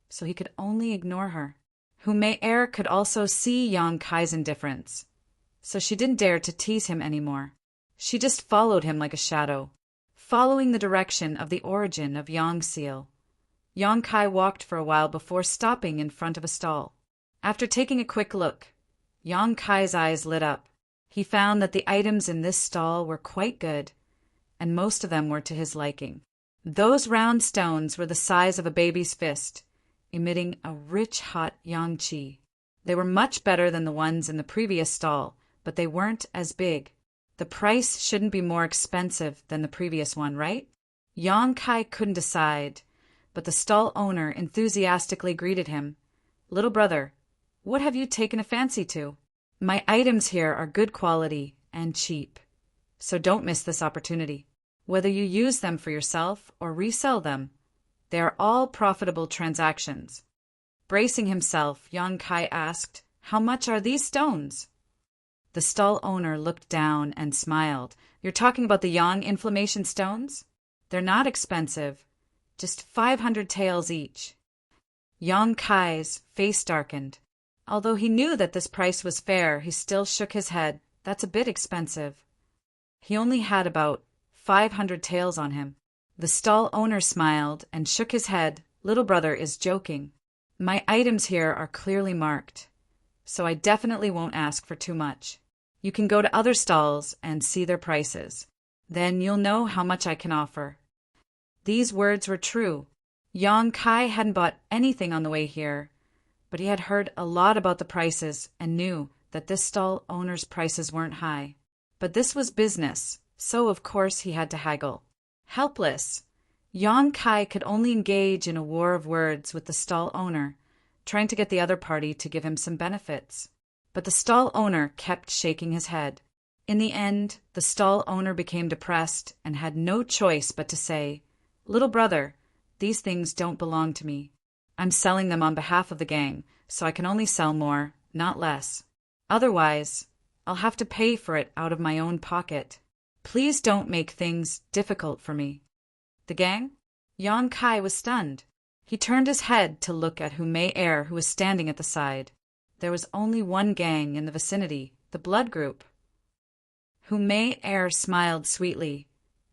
so he could only ignore her. Hu Mei Er could also see Yang Kai's indifference, so she didn't dare to tease him anymore. She just followed him like a shadow, following the direction of the origin of Yang Seal. Yang Kai walked for a while before stopping in front of a stall. After taking a quick look, Yang Kai's eyes lit up. He found that the items in this stall were quite good, and most of them were to his liking. Those round stones were the size of a baby's fist, emitting a rich hot yang qi. They were much better than the ones in the previous stall, but they weren't as big. The price shouldn't be more expensive than the previous one, right? Yang Kai couldn't decide, but the stall owner enthusiastically greeted him. "Little brother, what have you taken a fancy to? My items here are good quality and cheap, so don't miss this opportunity. Whether you use them for yourself or resell them, they are all profitable transactions." Bracing himself, Yang Kai asked, "How much are these stones?" The stall owner looked down and smiled. "You're talking about the yang inflammation stones? They're not expensive. Just 500 taels each." Yang Kai's face darkened. Although he knew that this price was fair, he still shook his head. "That's a bit expensive." He only had about 500 taels on him. The stall owner smiled and shook his head. "Little brother is joking. My items here are clearly marked, so I definitely won't ask for too much. You can go to other stalls and see their prices. Then you'll know how much I can offer." These words were true. Yang Kai hadn't bought anything on the way here, but he had heard a lot about the prices and knew that this stall owner's prices weren't high. But this was business, so of course he had to haggle. Helpless, Yang Kai could only engage in a war of words with the stall owner, trying to get the other party to give him some benefits. But the stall owner kept shaking his head. In the end, the stall owner became depressed and had no choice but to say, "Little brother, these things don't belong to me. I'm selling them on behalf of the gang, so I can only sell more, not less. Otherwise, I'll have to pay for it out of my own pocket. Please don't make things difficult for me." "The gang?" Yang Kai was stunned. He turned his head to look at Hu Mei Er, who was standing at the side. There was only one gang in the vicinity, the blood group. Hu Mei Er smiled sweetly.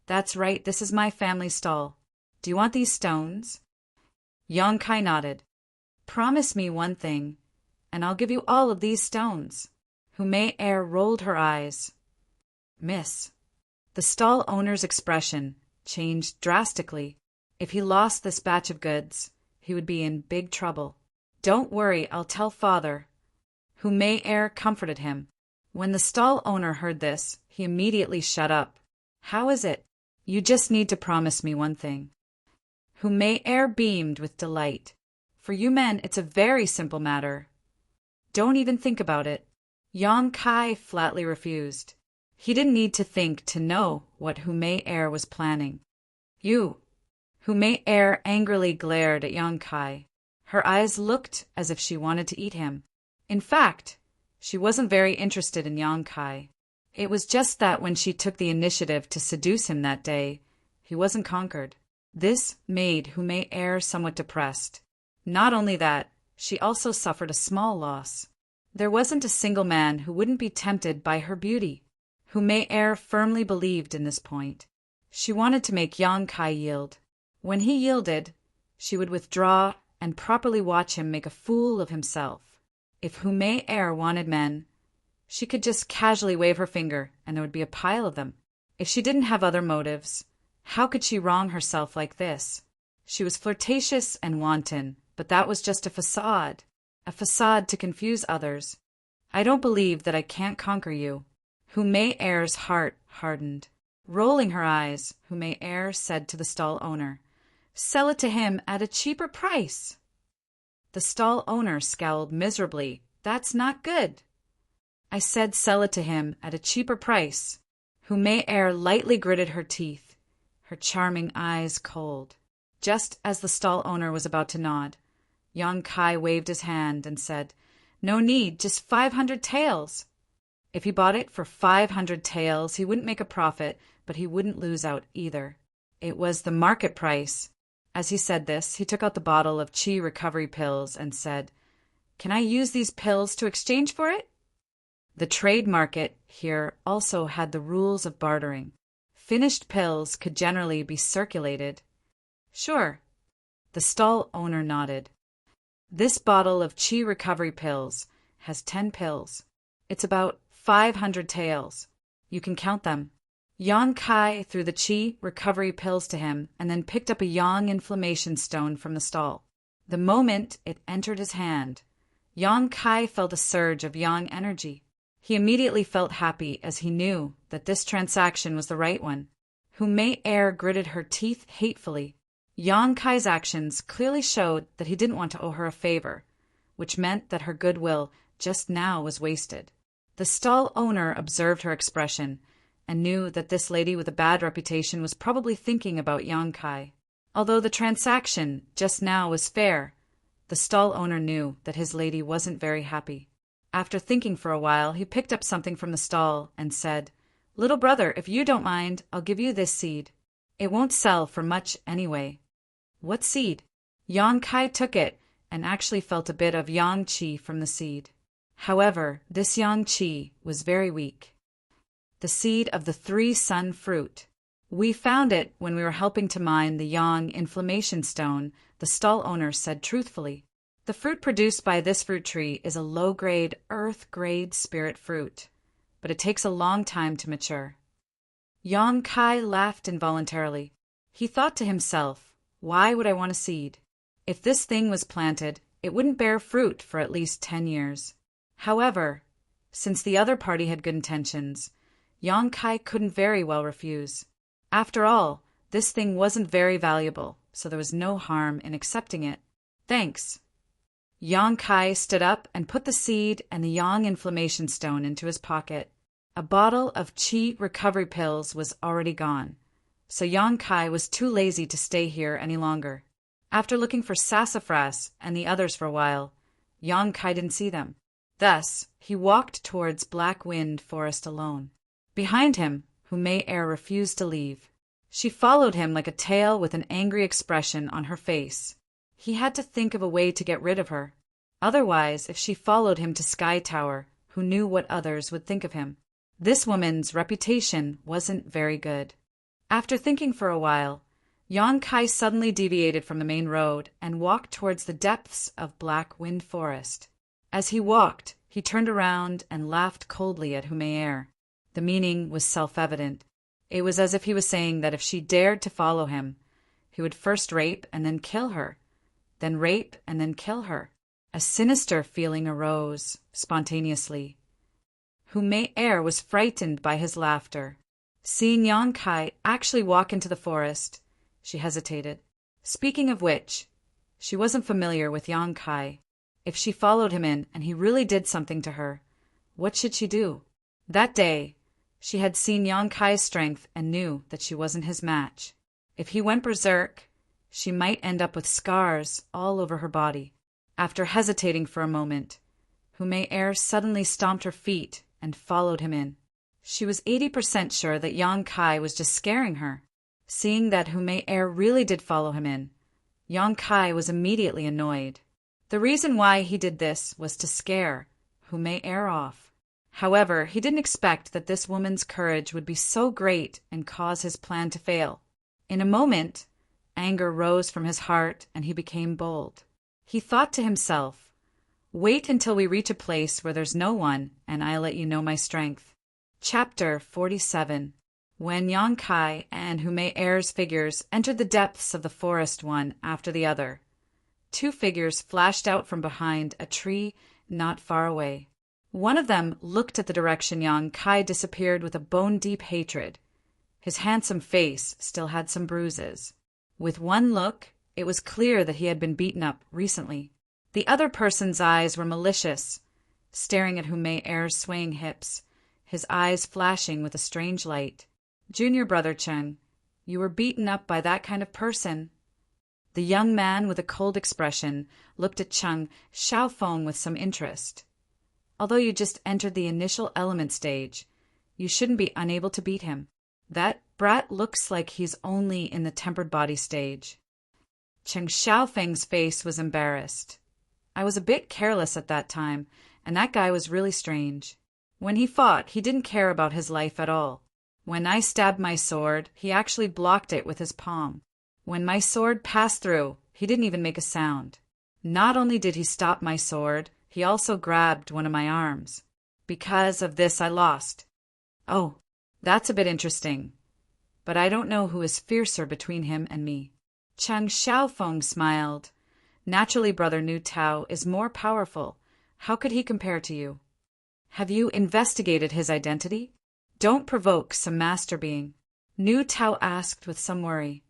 "That's right, this is my family stall. Do you want these stones?" Yang Kai nodded. "Promise me one thing, and I'll give you all of these stones." Hu Mei Er rolled her eyes. "Miss." The stall owner's expression changed drastically. If he lost this batch of goods, he would be in big trouble. "Don't worry, I'll tell father." Hu Mei Er comforted him. When the stall owner heard this, he immediately shut up. "How is it? You just need to promise me one thing." Hu Mei Er beamed with delight. "For you men, it's a very simple matter. Don't even think about it." Yang Kai flatly refused. He didn't need to think to know what Hu Mei Er was planning. "You!" Hu Mei Er angrily glared at Yang Kai. Her eyes looked as if she wanted to eat him. In fact, she wasn't very interested in Yang Kai. It was just that when she took the initiative to seduce him that day, he wasn't conquered. This made Hu Mei Er somewhat depressed. Not only that, she also suffered a small loss. There wasn't a single man who wouldn't be tempted by her beauty. Hu Mei Er firmly believed in this point. She wanted to make Yang Kai yield. When he yielded, she would withdraw and properly watch him make a fool of himself. If Hu Mei Er wanted men, she could just casually wave her finger and there would be a pile of them. If she didn't have other motives, how could she wrong herself like this? She was flirtatious and wanton, but that was just a facade to confuse others. "I don't believe that I can't conquer you." Hu Mei Er's heart hardened. Rolling her eyes, Hu Mei Er said to the stall owner, "Sell it to him at a cheaper price." The stall owner scowled miserably. "That's not good." "I said sell it to him at a cheaper price." Hu Mei Er lightly gritted her teeth, her charming eyes cold. Just as the stall owner was about to nod, Yang Kai waved his hand and said, "No need, just 500 taels." If he bought it for 500 taels, he wouldn't make a profit, but he wouldn't lose out either. It was the market price. As he said this, he took out the bottle of chi recovery pills and said, "Can I use these pills to exchange for it?" The trade market here also had the rules of bartering. Finished pills could generally be circulated. "Sure." The stall owner nodded. "This bottle of chi recovery pills has 10 pills. It's about 500 taels. You can count them." Yang Kai threw the chi recovery pills to him and then picked up a yang inflammation stone from the stall. The moment it entered his hand, Yang Kai felt a surge of yang energy. He immediately felt happy as he knew that this transaction was the right one. Hu Mei Er gritted her teeth hatefully. Yang Kai's actions clearly showed that he didn't want to owe her a favor, which meant that her goodwill just now was wasted. The stall owner observed her expression and knew that this lady with a bad reputation was probably thinking about Yang Kai. Although the transaction just now was fair, The stall owner knew that his lady wasn't very happy. After thinking for a while, he picked up something from the stall and said, "Little brother, if you don't mind, I'll give you this seed. It won't sell for much anyway." "What seed?" Yang Kai took it and actually felt a bit of yang qi from the seed. However, this yang qi was very weak. The seed of the three-sun fruit. "We found it when we were helping to mine the yang inflammation stone," the stall owner said truthfully. "The fruit produced by this fruit tree is a low-grade, earth-grade spirit fruit, but it takes a long time to mature." Yang Kai laughed involuntarily. He thought to himself, "Why would I want a seed? If this thing was planted, it wouldn't bear fruit for at least 10 years. However, since the other party had good intentions, Yang Kai couldn't very well refuse. After all, this thing wasn't very valuable, so there was no harm in accepting it. "Thanks." Yang Kai stood up and put the seed and the yang inflammation stone into his pocket. A bottle of qi recovery pills was already gone, so Yang Kai was too lazy to stay here any longer. After looking for Sassafras and the others for a while, Yang Kai didn't see them. Thus, he walked towards Black Wind Forest alone. Behind him, Humei Air refused to leave. She followed him like a tail with an angry expression on her face. He had to think of a way to get rid of her. Otherwise, if she followed him to Sky Tower, who knew what others would think of him? This woman's reputation wasn't very good. After thinking for a while, Yang Kai suddenly deviated from the main road and walked towards the depths of Black Wind Forest. As he walked, he turned around and laughed coldly at Humei Air. The meaning was self-evident. It was as if he was saying that if she dared to follow him, he would first rape and then kill her, then rape and then kill her. A sinister feeling arose spontaneously. Humei Air was frightened by his laughter. Seeing Yang Kai actually walk into the forest, she hesitated. Speaking of which, she wasn't familiar with Yang Kai. If she followed him in and he really did something to her, what should she do? That day, she had seen Yang Kai's strength and knew that she wasn't his match. If he went berserk, she might end up with scars all over her body. After hesitating for a moment, Humei Air suddenly stomped her feet and followed him in. She was 80% sure that Yang Kai was just scaring her. Seeing that Humei Air really did follow him in, Yang Kai was immediately annoyed. The reason why he did this was to scare Humei Air off. However, he didn't expect that this woman's courage would be so great and cause his plan to fail. In a moment, anger rose from his heart and he became bold. He thought to himself, "Wait until we reach a place where there's no one, and I'll let you know my strength." Chapter 47. When Yang Kai and Humei Air's figures entered the depths of the forest one after the other, two figures flashed out from behind a tree not far away. One of them looked at the direction Yang Kai disappeared with a bone-deep hatred. His handsome face still had some bruises. With one look, it was clear that he had been beaten up recently. The other person's eyes were malicious, staring at Humei Air's swaying hips, his eyes flashing with a strange light. "Junior brother Cheng, you were beaten up by that kind of person." The young man with a cold expression looked at Cheng Xiaofeng with some interest. "Although you just entered the initial element stage, you shouldn't be unable to beat him. That brat looks like he's only in the tempered body stage." Cheng Xiaofeng's face was embarrassed. "I was a bit careless at that time, and that guy was really strange. When he fought, he didn't care about his life at all. When I stabbed my sword, he actually blocked it with his palm. When my sword passed through, he didn't even make a sound. Not only did he stop my sword, he also grabbed one of my arms. Because of this, I lost." "Oh, that's a bit interesting. But I don't know who is fiercer between him and me." Cheng Xiaofeng smiled. "Naturally, Brother Nu Tao is more powerful. How could he compare to you? Have you investigated his identity? Don't provoke some master being." Nu Tao asked with some worry.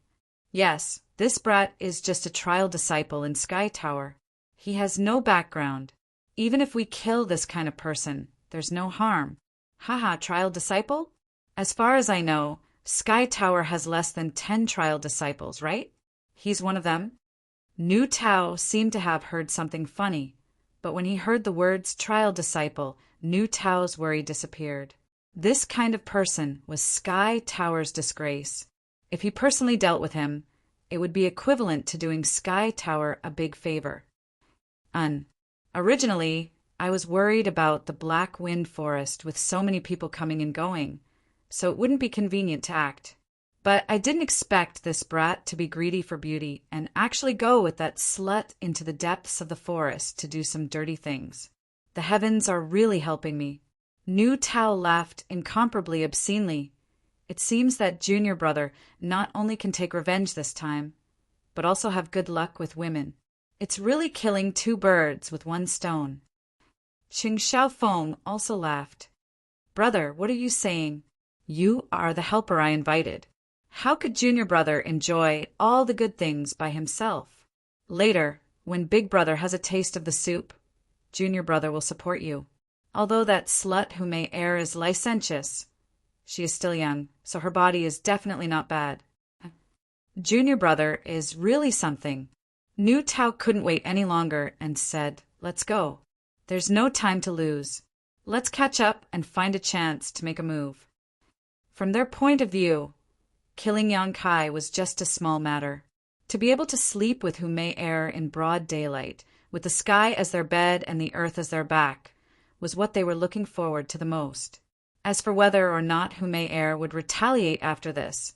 "Yes, this brat is just a trial disciple in Sky Tower. He has no background. Even if we kill this kind of person, there's no harm." "Haha, trial disciple? As far as I know, Sky Tower has less than 10 trial disciples, right? He's one of them?" Nu Tao seemed to have heard something funny, but when he heard the words trial disciple, Nu Tao's worry disappeared. This kind of person was Sky Tower's disgrace. If he personally dealt with him, it would be equivalent to doing Sky Tower a big favor. Originally, I was worried about the Black Wind Forest with so many people coming and going, so it wouldn't be convenient to act. But I didn't expect this brat to be greedy for beauty and actually go with that slut into the depths of the forest to do some dirty things. The heavens are really helping me. Nu Tao laughed incomparably obscenely. It seems that junior brother not only can take revenge this time, but also have good luck with women. It's really killing two birds with one stone. Qing Xiaofeng also laughed. Brother, what are you saying? You are the helper I invited. How could junior brother enjoy all the good things by himself? Later, when big brother has a taste of the soup, junior brother will support you. Although that slut who may err is licentious, she is still young, so her body is definitely not bad. Junior brother is really something. Nu Tao couldn't wait any longer and said, "Let's go. There's no time to lose. Let's catch up and find a chance to make a move." From their point of view, killing Yang Kai was just a small matter. To be able to sleep with Hu Mei Er in broad daylight, with the sky as their bed and the earth as their back, was what they were looking forward to the most. As for whether or not Hu Mei Er would retaliate after this,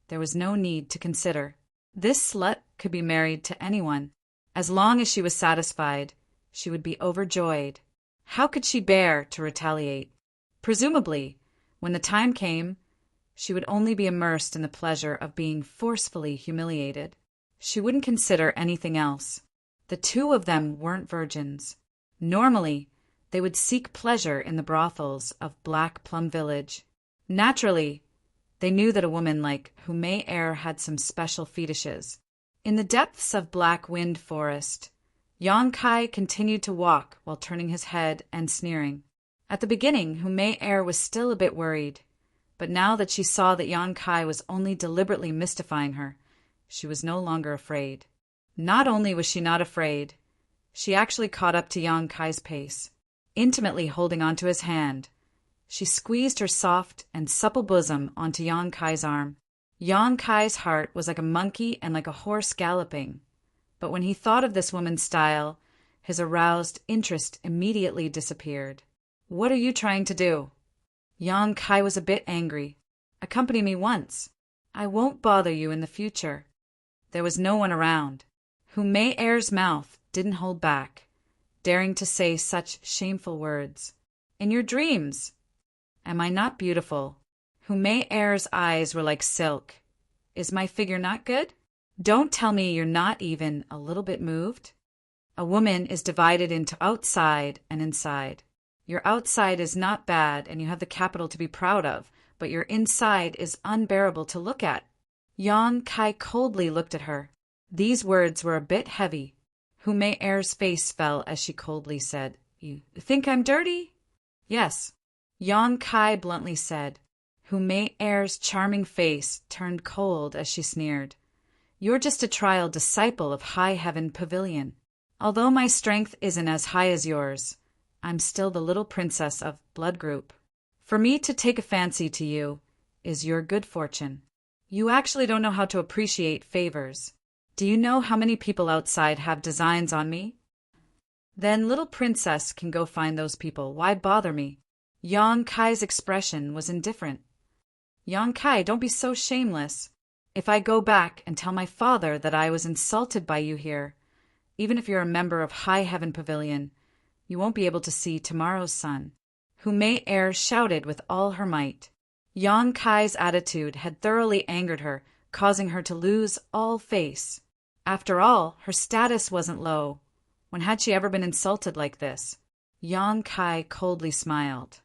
there was no need to consider. This slut could be married to anyone. As long as she was satisfied, she would be overjoyed. How could she bear to retaliate? Presumably, when the time came, she would only be immersed in the pleasure of being forcefully humiliated. She wouldn't consider anything else. The two of them weren't virgins. Normally, they would seek pleasure in the brothels of Black Plum Village. Naturally, they knew that a woman like Hu Mei Er had some special fetishes. In the depths of Black Wind Forest, Yang Kai continued to walk while turning his head and sneering. At the beginning, Hu Mei Er was still a bit worried, but now that she saw that Yang Kai was only deliberately mystifying her, she was no longer afraid. Not only was she not afraid, she actually caught up to Yang Kai's pace. Intimately holding onto his hand, she squeezed her soft and supple bosom onto Yang Kai's arm. Yang Kai's heart was like a monkey and like a horse galloping, but when he thought of this woman's style, his aroused interest immediately disappeared. "What are you trying to do?" Yang Kai was a bit angry. "Accompany me once. I won't bother you in the future." There was no one around. Hu Mei Er's mouth didn't hold back, daring to say such shameful words. "In your dreams. Am I not beautiful?" Hu Mei Er's eyes were like silk. "Is my figure not good? Don't tell me you're not even a little bit moved." A woman is divided into outside and inside. Your outside is not bad and you have the capital to be proud of, but your inside is unbearable to look at. Yang Kai coldly looked at her. These words were a bit heavy. Hu Mei Er's face fell as she coldly said, "You think I'm dirty?" "Yes," Yang Kai bluntly said. Hu Mei Er's charming face turned cold as she sneered. "You're just a trial disciple of High Heaven Pavilion. Although my strength isn't as high as yours, I'm still the little princess of blood group. For me to take a fancy to you is your good fortune. You actually don't know how to appreciate favors. Do you know how many people outside have designs on me? Then little princess can go find those people. Why bother me?" Yang Kai's expression was indifferent. "Yang Kai, don't be so shameless. If I go back and tell my father that I was insulted by you here, even if you're a member of High Heaven Pavilion, you won't be able to see tomorrow's sun." Hu Mei Er shouted with all her might. Yang Kai's attitude had thoroughly angered her, causing her to lose all face. After all, her status wasn't low. When had she ever been insulted like this? Yang Kai coldly smiled.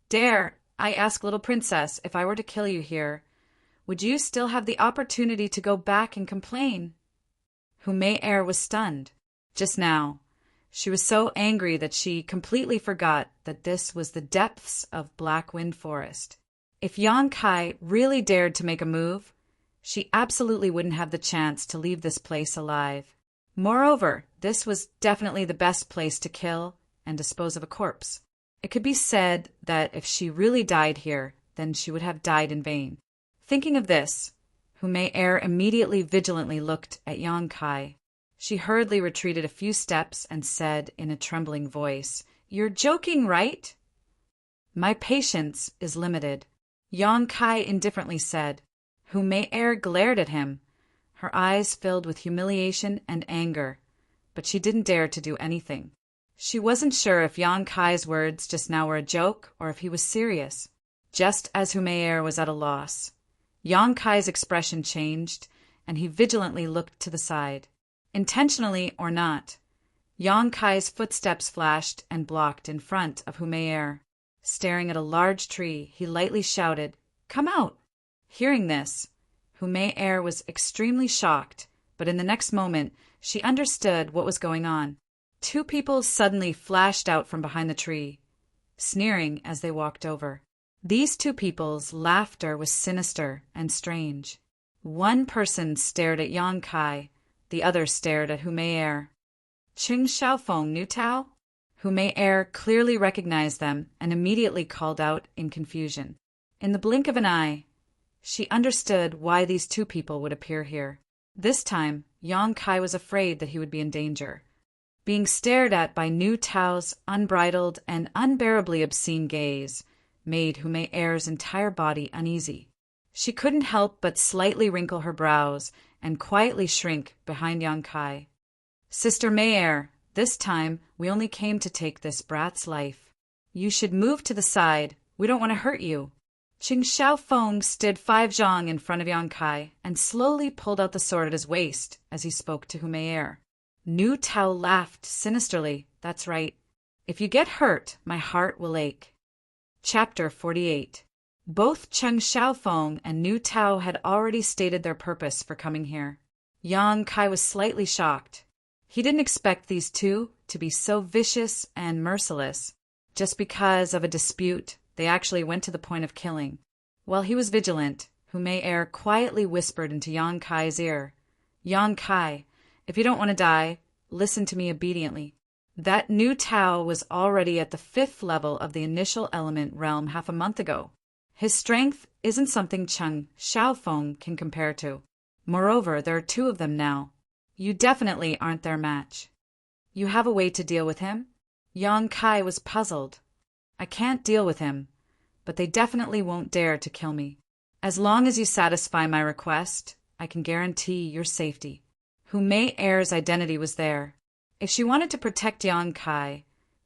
"Dare I ask, little princess, if I were to kill you here, would you still have the opportunity to go back and complain?" Hu Mei Er was stunned. Just now, she was so angry that she completely forgot that this was the depths of Black Wind Forest. If Yang Kai really dared to make a move, she absolutely wouldn't have the chance to leave this place alive. Moreover, this was definitely the best place to kill and dispose of a corpse. It could be said that if she really died here, then she would have died in vain. Thinking of this, Humayr immediately vigilantly looked at Yang Kai. She hurriedly retreated a few steps and said in a trembling voice, "You're joking, right?" "My patience is limited," Yang Kai indifferently said. Humayr glared at him. Her eyes filled with humiliation and anger, but she didn't dare to do anything. She wasn't sure if Yang Kai's words just now were a joke or if he was serious. Just as Humayr was at a loss, Yang Kai's expression changed, and he vigilantly looked to the side. Intentionally or not, Yang Kai's footsteps flashed and blocked in front of Humayr. Staring at a large tree, he lightly shouted, "Come out!" Hearing this, Humayr was extremely shocked, but in the next moment she understood what was going on. Two people suddenly flashed out from behind the tree, sneering as they walked over. These two people's laughter was sinister and strange. One person stared at Yang Kai, the other stared at Humayr. "Ching Xiaofeng, Nu Tao?" Humayr clearly recognized them and immediately called out in confusion. In the blink of an eye, she understood why these two people would appear here. This time, Yang Kai was afraid that he would be in danger. Being stared at by Nu Tao's unbridled and unbearably obscene gaze made Humayr's entire body uneasy. She couldn't help but slightly wrinkle her brows and quietly shrink behind Yang Kai. "Sister Mayr, this time we only came to take this brat's life. You should move to the side. We don't want to hurt you." Ching Xiaofeng stood 5 zhang in front of Yang Kai and slowly pulled out the sword at his waist as he spoke to Humayr. Nu Tao laughed sinisterly. "That's right. If you get hurt, my heart will ache." Chapter 48. Both Cheng Xiaofeng and Nu Tao had already stated their purpose for coming here. Yang Kai was slightly shocked. He didn't expect these two to be so vicious and merciless. Just because of a dispute, they actually went to the point of killing. While he was vigilant, Humayr quietly whispered into Yang Kai's ear, "Yang Kai, if you don't want to die, listen to me obediently." That Nu Tao was already at the 5th level of the initial element realm half a month ago. His strength isn't something Cheng Xiaofeng can compare to. Moreover, there are 2 of them now. You definitely aren't their match. "You have a way to deal with him?" Yang Kai was puzzled. "I can't deal with him, but they definitely won't dare to kill me. As long as you satisfy my request, I can guarantee your safety." Humayr's identity was there. If she wanted to protect Yang Kai,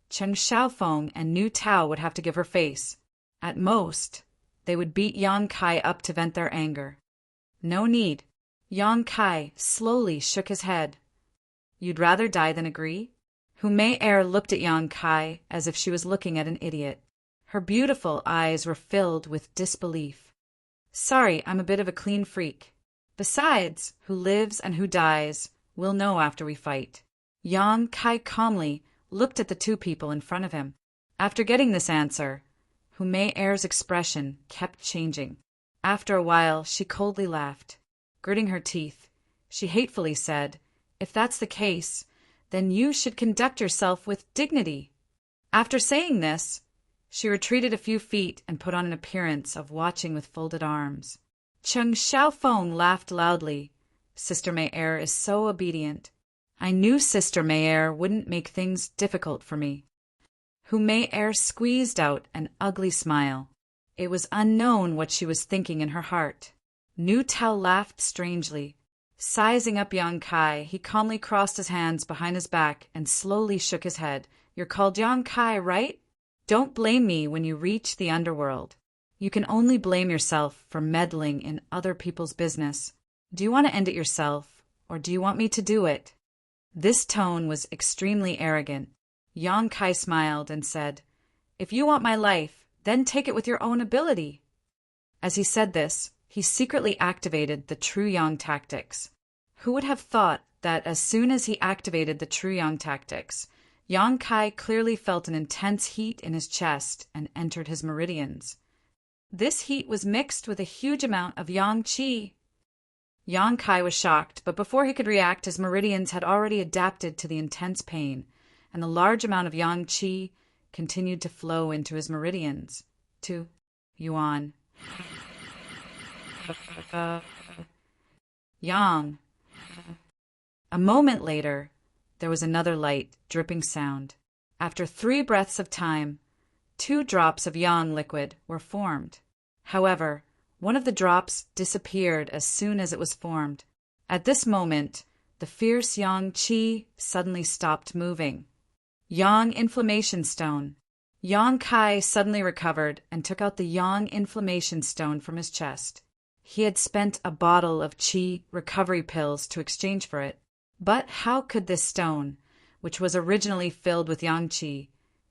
Cheng Xiaofeng and Nu Tao would have to give her face. At most, they would beat Yang Kai up to vent their anger. No need. Yang Kai slowly shook his head. "You'd rather die than agree?" Humayr looked at Yang Kai as if she was looking at an idiot. Her beautiful eyes were filled with disbelief. "Sorry, I'm a bit of a clean freak. Besides, who lives and who dies, we'll know after we fight." Yang Kai calmly looked at the 2 people in front of him. After getting this answer, Humayr's expression kept changing. After a while, she coldly laughed. Gritting her teeth, she hatefully said, "If that's the case, then you should conduct yourself with dignity." After saying this, she retreated a few feet and put on an appearance of watching with folded arms. Cheng Xiaofeng laughed loudly. "Sister Mayr is so obedient. I knew Sister Mayr wouldn't make things difficult for me." Humayr squeezed out an ugly smile. It was unknown what she was thinking in her heart. Nu Tao laughed strangely. Sizing up Yang Kai, he calmly crossed his hands behind his back and slowly shook his head. "You're called Yang Kai, right? Don't blame me when you reach the underworld. You can only blame yourself for meddling in other people's business. Do you want to end it yourself, or do you want me to do it?" This tone was extremely arrogant. Yang Kai smiled and said, "If you want my life, then take it with your own ability." As he said this, he secretly activated the True Yang tactics. Who would have thought that as soon as he activated the True Yang tactics, Yang Kai clearly felt an intense heat in his chest and entered his meridians. This heat was mixed with a huge amount of Yang Qi. Yang Kai was shocked, but before he could react, his meridians had already adapted to the intense pain, and the large amount of yang qi continued to flow into his meridians. 2. Yuan. Yang. A moment later, there was another light, dripping sound. After 3 breaths of time, 2 drops of yang liquid were formed. However, one of the drops disappeared as soon as it was formed. At this moment, the fierce yang qi suddenly stopped moving. Yang inflammation stone. Yang Kai suddenly recovered and took out the yang inflammation stone from his chest. He had spent a bottle of qi recovery pills to exchange for it. But how could this stone, which was originally filled with yang qi,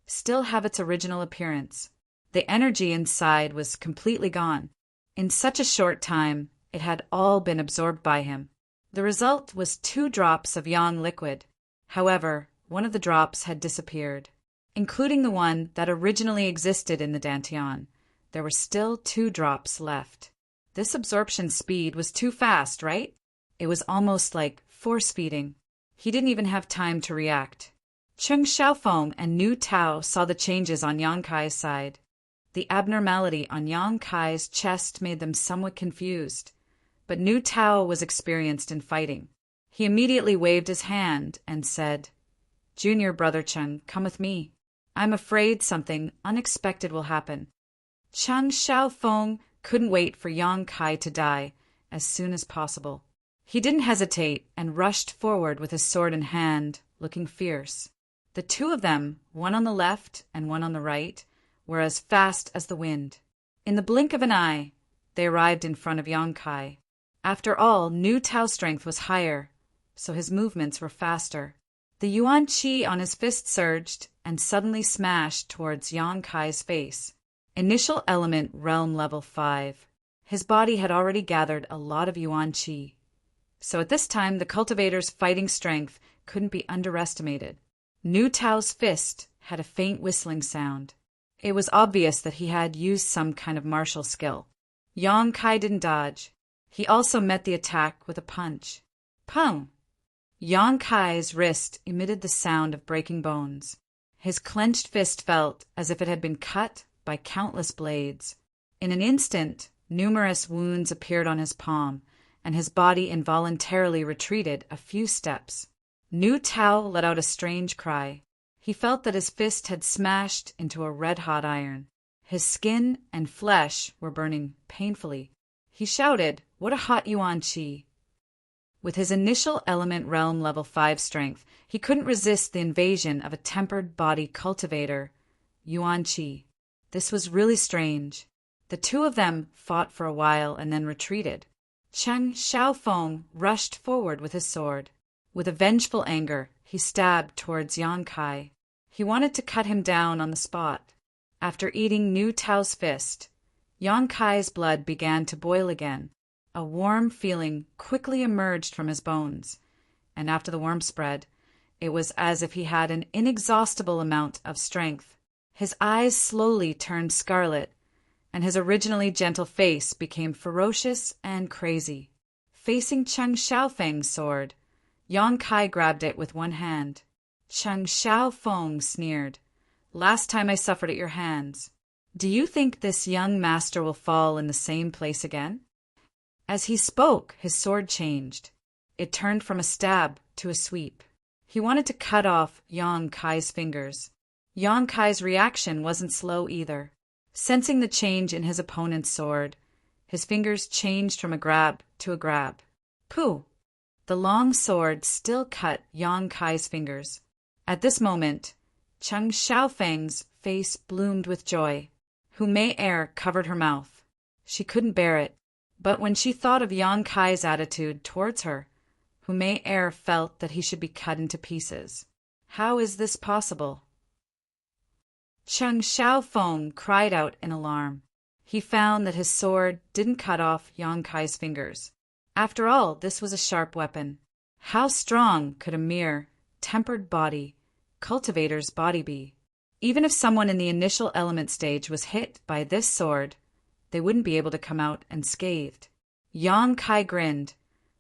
still have its original appearance? The energy inside was completely gone. In such a short time, it had all been absorbed by him. The result was 2 drops of yang liquid. However, one of the drops had disappeared. Including the one that originally existed in the dantian, there were still 2 drops left. This absorption speed was too fast, right? It was almost like force feeding. He didn't even have time to react. Cheng Xiaofeng and Nu Tao saw the changes on Yang Kai's side. The abnormality on Yang Kai's chest made them somewhat confused, but Nu Tao was experienced in fighting. He immediately waved his hand and said, "Junior brother Cheng, come with me. I'm afraid something unexpected will happen." Cheng Xiaofeng couldn't wait for Yang Kai to die as soon as possible. He didn't hesitate and rushed forward with his sword in hand, looking fierce. The 2 of them, one on the left and one on the right, were as fast as the wind. In the blink of an eye, they arrived in front of Yang Kai. After all, Nu Tao's strength was higher, so his movements were faster. The yuan qi on his fist surged and suddenly smashed towards Yang Kai's face. Initial element realm level 5. His body had already gathered a lot of yuan qi. So at this time, the cultivator's fighting strength couldn't be underestimated. Nu Tao's fist had a faint whistling sound. It was obvious that he had used some kind of martial skill. Yang Kai didn't dodge. He also met the attack with a punch. Pung! Yang Kai's wrist emitted the sound of breaking bones. His clenched fist felt as if it had been cut by countless blades. In an instant, numerous wounds appeared on his palm, and his body involuntarily retreated a few steps. Nu Tao let out a strange cry. He felt that his fist had smashed into a red-hot iron. His skin and flesh were burning painfully. He shouted, "What a hot yuan qi!" With his initial element realm level 5 strength, he couldn't resist the invasion of a tempered body cultivator, yuan qi. This was really strange. The 2 of them fought for a while and then retreated. Cheng Xiaofeng rushed forward with his sword. With a vengeful anger, he stabbed towards Yang Kai. He wanted to cut him down on the spot. After eating Nu Tao's fist, Yang Kai's blood began to boil again. A warm feeling quickly emerged from his bones, and after the warmth spread, it was as if he had an inexhaustible amount of strength. His eyes slowly turned scarlet, and his originally gentle face became ferocious and crazy. Facing Cheng Xiaofeng's sword, Yang Kai grabbed it with one hand. Cheng Xiaofeng sneered, "Last time I suffered at your hands. Do you think this young master will fall in the same place again?" As he spoke, his sword changed. It turned from a stab to a sweep. He wanted to cut off Yang Kai's fingers. Yang Kai's reaction wasn't slow either. Sensing the change in his opponent's sword, his fingers changed from a grab to a grab. Pooh! The long sword still cut Yang Kai's fingers. At this moment, Cheng Xiaofeng's face bloomed with joy. Hu Mei air covered her mouth. She couldn't bear it. But when she thought of Yang Kai's attitude towards her, Hu Mei air felt that he should be cut into pieces. How is this possible? Cheng Xiaofeng cried out in alarm. He found that his sword didn't cut off Yang Kai's fingers. After all, this was a sharp weapon. How strong could a mere tempered body, cultivator's body be? Even if someone in the initial element stage was hit by this sword, they wouldn't be able to come out unscathed. Yang Kai grinned.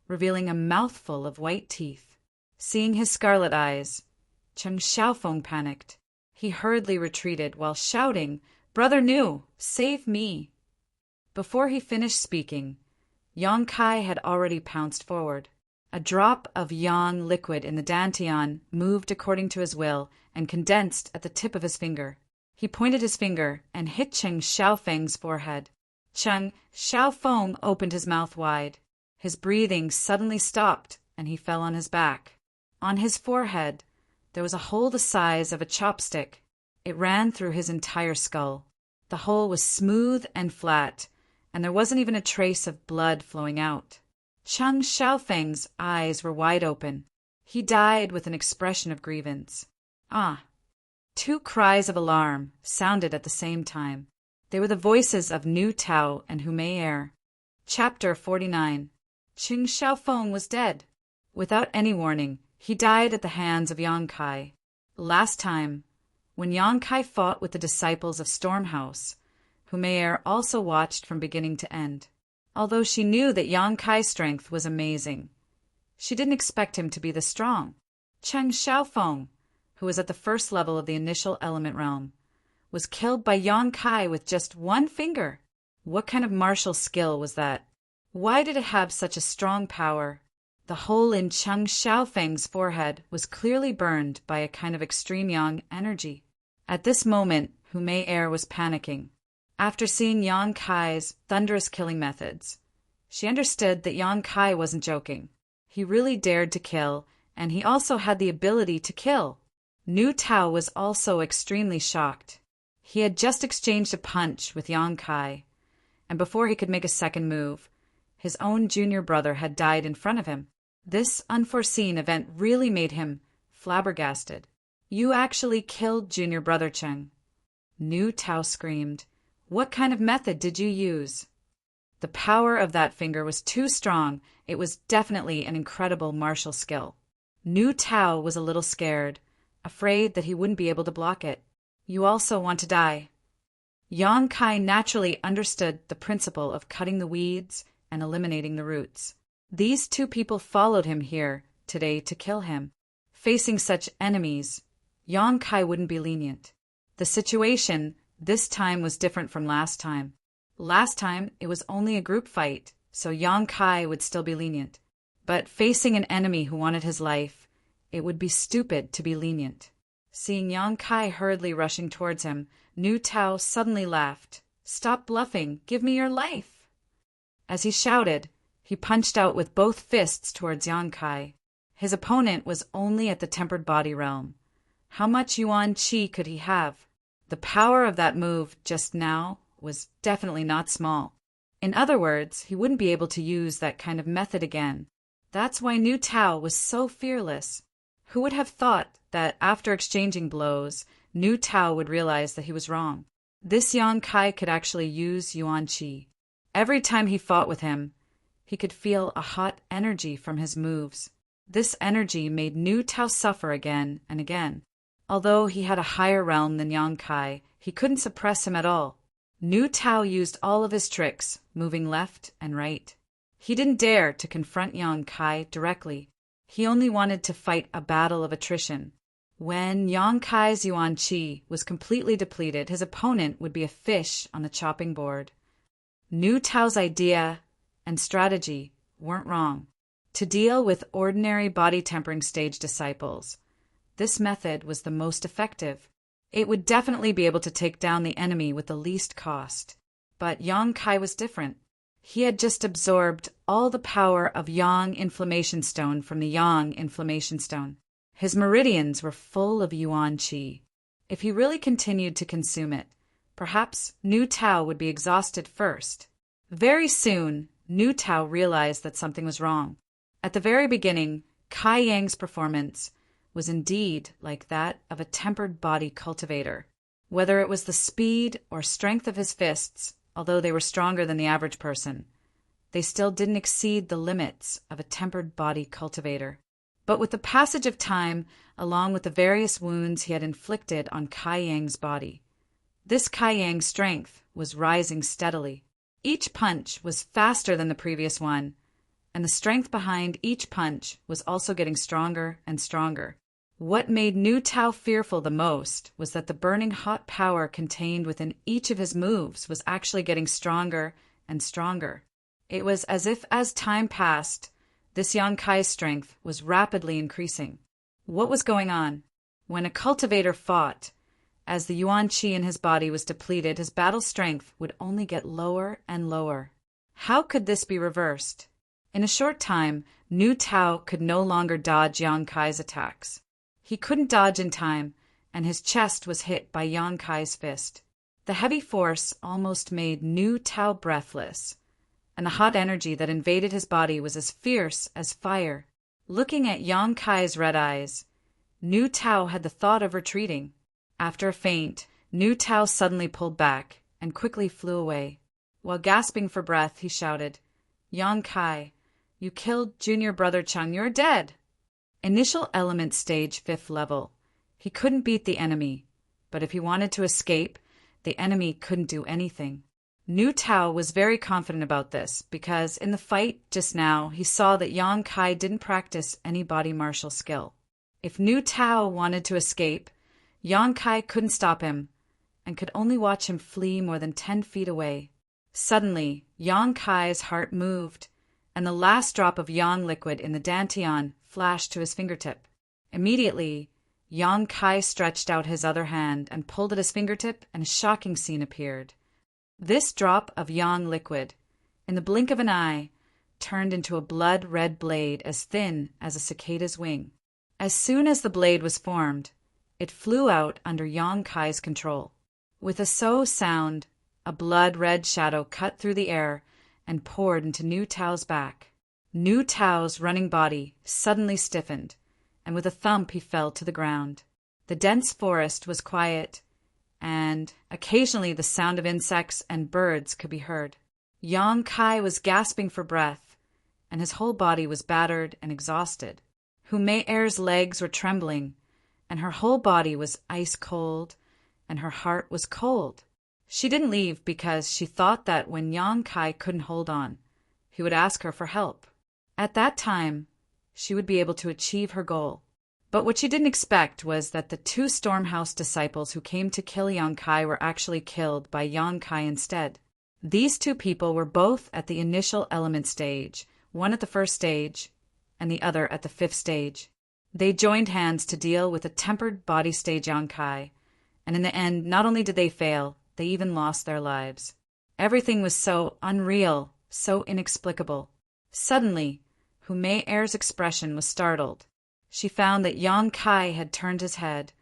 revealing a mouthful of white teeth. Seeing his scarlet eyes, Cheng Xiaofeng panicked. He hurriedly retreated while shouting, "Brother Nu, save me!" Before he finished speaking, Yang Kai had already pounced forward. A drop of yang liquid in the dantian moved according to his will and condensed at the tip of his finger. He pointed his finger and hit Cheng Xiaofeng's forehead. Cheng Xiaofeng opened his mouth wide. His breathing suddenly stopped and he fell on his back. On his forehead, there was a hole the size of a chopstick. It ran through his entire skull. The hole was smooth and flat, and there wasn't even a trace of blood flowing out. Cheng Xiaofeng's eyes were wide open. He died with an expression of grievance. Ah! Two cries of alarm sounded at the same time. They were the voices of Nu Tao and Humayr. Chapter 49. Cheng Xiaofeng was dead. Without any warning, he died at the hands of Yang Kai. Last time, when Yang Kai fought with the disciples of Stormhouse, Humayr also watched from beginning to end. Although she knew that Yang Kai's strength was amazing, she didn't expect him to be this strong. Cheng Xiaofeng, who was at the first level of the initial element realm, was killed by Yang Kai with just one finger. What kind of martial skill was that? Why did it have such a strong power? The hole in Cheng Xiaofeng's forehead was clearly burned by a kind of extreme yang energy. At this moment, Humayr was panicking. After seeing Yang Kai's thunderous killing methods, she understood that Yang Kai wasn't joking. He really dared to kill, and he also had the ability to kill. Nu Tao was also extremely shocked. He had just exchanged a punch with Yang Kai, and before he could make a second move, his own junior brother had died in front of him. This unforeseen event really made him flabbergasted. "You actually killed junior brother Cheng." Nu Tao screamed. "What kind of method did you use?" The power of that finger was too strong. It was definitely an incredible martial skill. Nu Tao was a little scared, afraid that he wouldn't be able to block it. "You also want to die." Yang Kai naturally understood the principle of cutting the weeds and eliminating the roots. These two people followed him here today to kill him. Facing such enemies, Yang Kai wouldn't be lenient. The situation this time was different from last time. Last time, it was only a group fight, so Yang Kai would still be lenient. But facing an enemy who wanted his life, it would be stupid to be lenient. Seeing Yang Kai hurriedly rushing towards him, Nu Tao suddenly laughed. "Stop bluffing! Give me your life!" As he shouted, he punched out with both fists towards Yang Kai. His opponent was only at the tempered body realm. How much yuan qi could he have? The power of that move just now was definitely not small. In other words, he wouldn't be able to use that kind of method again. That's why Nu Tao was so fearless. Who would have thought that after exchanging blows, Nu Tao would realize that he was wrong? This Yang Kai could actually use yuan qi. Every time he fought with him, he could feel a hot energy from his moves. This energy made Nu Tao suffer again and again. Although he had a higher realm than Yang Kai, he couldn't suppress him at all. Nu Tao used all of his tricks, moving left and right. He didn't dare to confront Yang Kai directly. He only wanted to fight a battle of attrition. When Yang Kai's yuan qi was completely depleted, his opponent would be a fish on the chopping board. Nu Tao's idea and strategy weren't wrong. To deal with ordinary body tempering stage disciples, this method was the most effective. It would definitely be able to take down the enemy with the least cost. But Yang Kai was different. He had just absorbed all the power of Yang Inflammation Stone from the Yang Inflammation Stone. His meridians were full of yuan qi. If he really continued to consume it, perhaps Nu Tao would be exhausted first. Very soon, Nu Tao realized that something was wrong. At the very beginning, Kai Yang's performance was indeed like that of a tempered body cultivator. Whether it was the speed or strength of his fists, although they were stronger than the average person, they still didn't exceed the limits of a tempered body cultivator. But with the passage of time, along with the various wounds he had inflicted on Kai Yang's body, this Kai Yang's strength was rising steadily. Each punch was faster than the previous one, and the strength behind each punch was also getting stronger and stronger. What made Nu Tao fearful the most was that the burning hot power contained within each of his moves was actually getting stronger and stronger. It was as if, as time passed, this Yang Kai's strength was rapidly increasing. What was going on? When a cultivator fought, as the Yuan Qi in his body was depleted, his battle strength would only get lower and lower. How could this be reversed? In a short time, Nu Tao could no longer dodge Yang Kai's attacks. He couldn't dodge in time, and his chest was hit by Yang Kai's fist. The heavy force almost made Nu Tao breathless, and the hot energy that invaded his body was as fierce as fire. Looking at Yang Kai's red eyes, Nu Tao had the thought of retreating. After a feint, Nu Tao suddenly pulled back and quickly flew away. While gasping for breath, he shouted, "Yang Kai, you killed junior brother Cheng, you're dead!" Initial element stage 5th level. He couldn't beat the enemy, but if he wanted to escape, the enemy couldn't do anything. Nu Tao was very confident about this because in the fight just now he saw that Yang Kai didn't practice any body martial skill. If Nu Tao wanted to escape, Yang Kai couldn't stop him and could only watch him flee more than 10 feet away. Suddenly, Yang Kai's heart moved, and the last drop of yang liquid in the dantian flashed to his fingertip. Immediately, Yang Kai stretched out his other hand and pulled at his fingertip, and a shocking scene appeared. This drop of yang liquid, in the blink of an eye, turned into a blood-red blade as thin as a cicada's wing. As soon as the blade was formed, it flew out under Yang Kai's control. With a so sound, a blood-red shadow cut through the air and poured into Nu Tao's back. Nu Tao's running body suddenly stiffened, and with a thump he fell to the ground. The dense forest was quiet, and occasionally the sound of insects and birds could be heard. Yang Kai was gasping for breath, and his whole body was battered and exhausted. Hu Mei-er's legs were trembling, and her whole body was ice cold, and her heart was cold. She didn't leave because she thought that when Yang Kai couldn't hold on, he would ask her for help. At that time, she would be able to achieve her goal. But what she didn't expect was that the 2 Stormhouse disciples who came to kill Yang Kai were actually killed by Yang Kai instead. These 2 people were both at the initial element stage, one at the 1st stage, and the other at the 5th stage. They joined hands to deal with a tempered body stage Yang Kai, and in the end, not only did they fail, they even lost their lives. Everything was so unreal, so inexplicable. Suddenly, Hu Mei-er's expression was startled. She found that Yang Kai had turned his head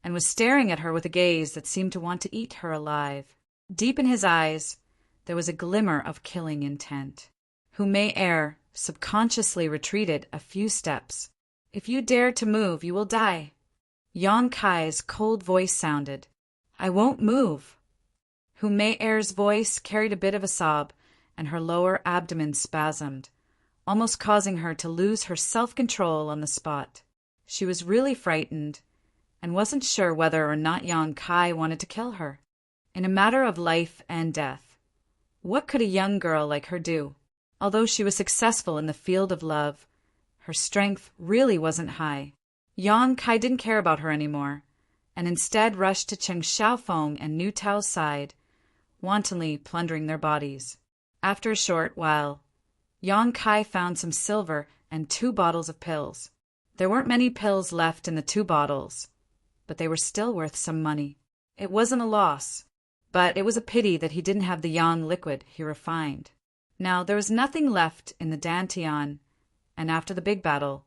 and was staring at her with a gaze that seemed to want to eat her alive. Deep in his eyes, there was a glimmer of killing intent. Hu Mei-er subconsciously retreated a few steps. "If you dare to move, you will die." Yang Kai's cold voice sounded. "I won't move." Hu Mei-er's voice carried a bit of a sob, and her lower abdomen spasmed, almost causing her to lose her self-control on the spot. She was really frightened and wasn't sure whether or not Yang Kai wanted to kill her. In a matter of life and death, what could a young girl like her do? Although she was successful in the field of love, her strength really wasn't high. Yang Kai didn't care about her anymore, and instead rushed to Cheng Xiaofeng and Nu Tao's side, wantonly plundering their bodies. After a short while, Yang Kai found some silver and 2 bottles of pills. There weren't many pills left in the 2 bottles, but they were still worth some money. It wasn't a loss, but it was a pity that he didn't have the yang liquid he refined. Now there was nothing left in the dantian, and after the big battle,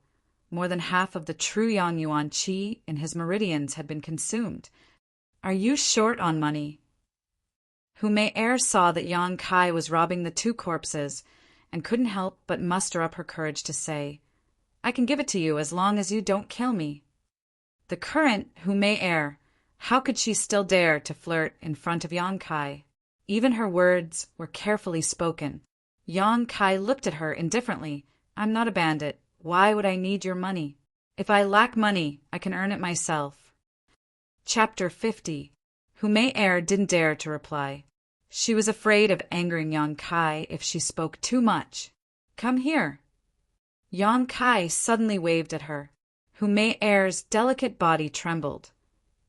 more than half of the true Yang Yuan Qi in his meridians had been consumed. "Are you short on money?" Hu Mei-er saw that Yang Kai was robbing the 2 corpses and couldn't help but muster up her courage to say, "I can give it to you as long as you don't kill me." The current Hu Mei-er, how could she still dare to flirt in front of Yang Kai? Even her words were carefully spoken. Yang Kai looked at her indifferently. "I'm not a bandit. Why would I need your money? If I lack money, I can earn it myself." Chapter 50. Hu Mei-er didn't dare to reply. She was afraid of angering Yang Kai if she spoke too much. "Come here," Yang Kai suddenly waved at her. Hu Mei Er's delicate body trembled,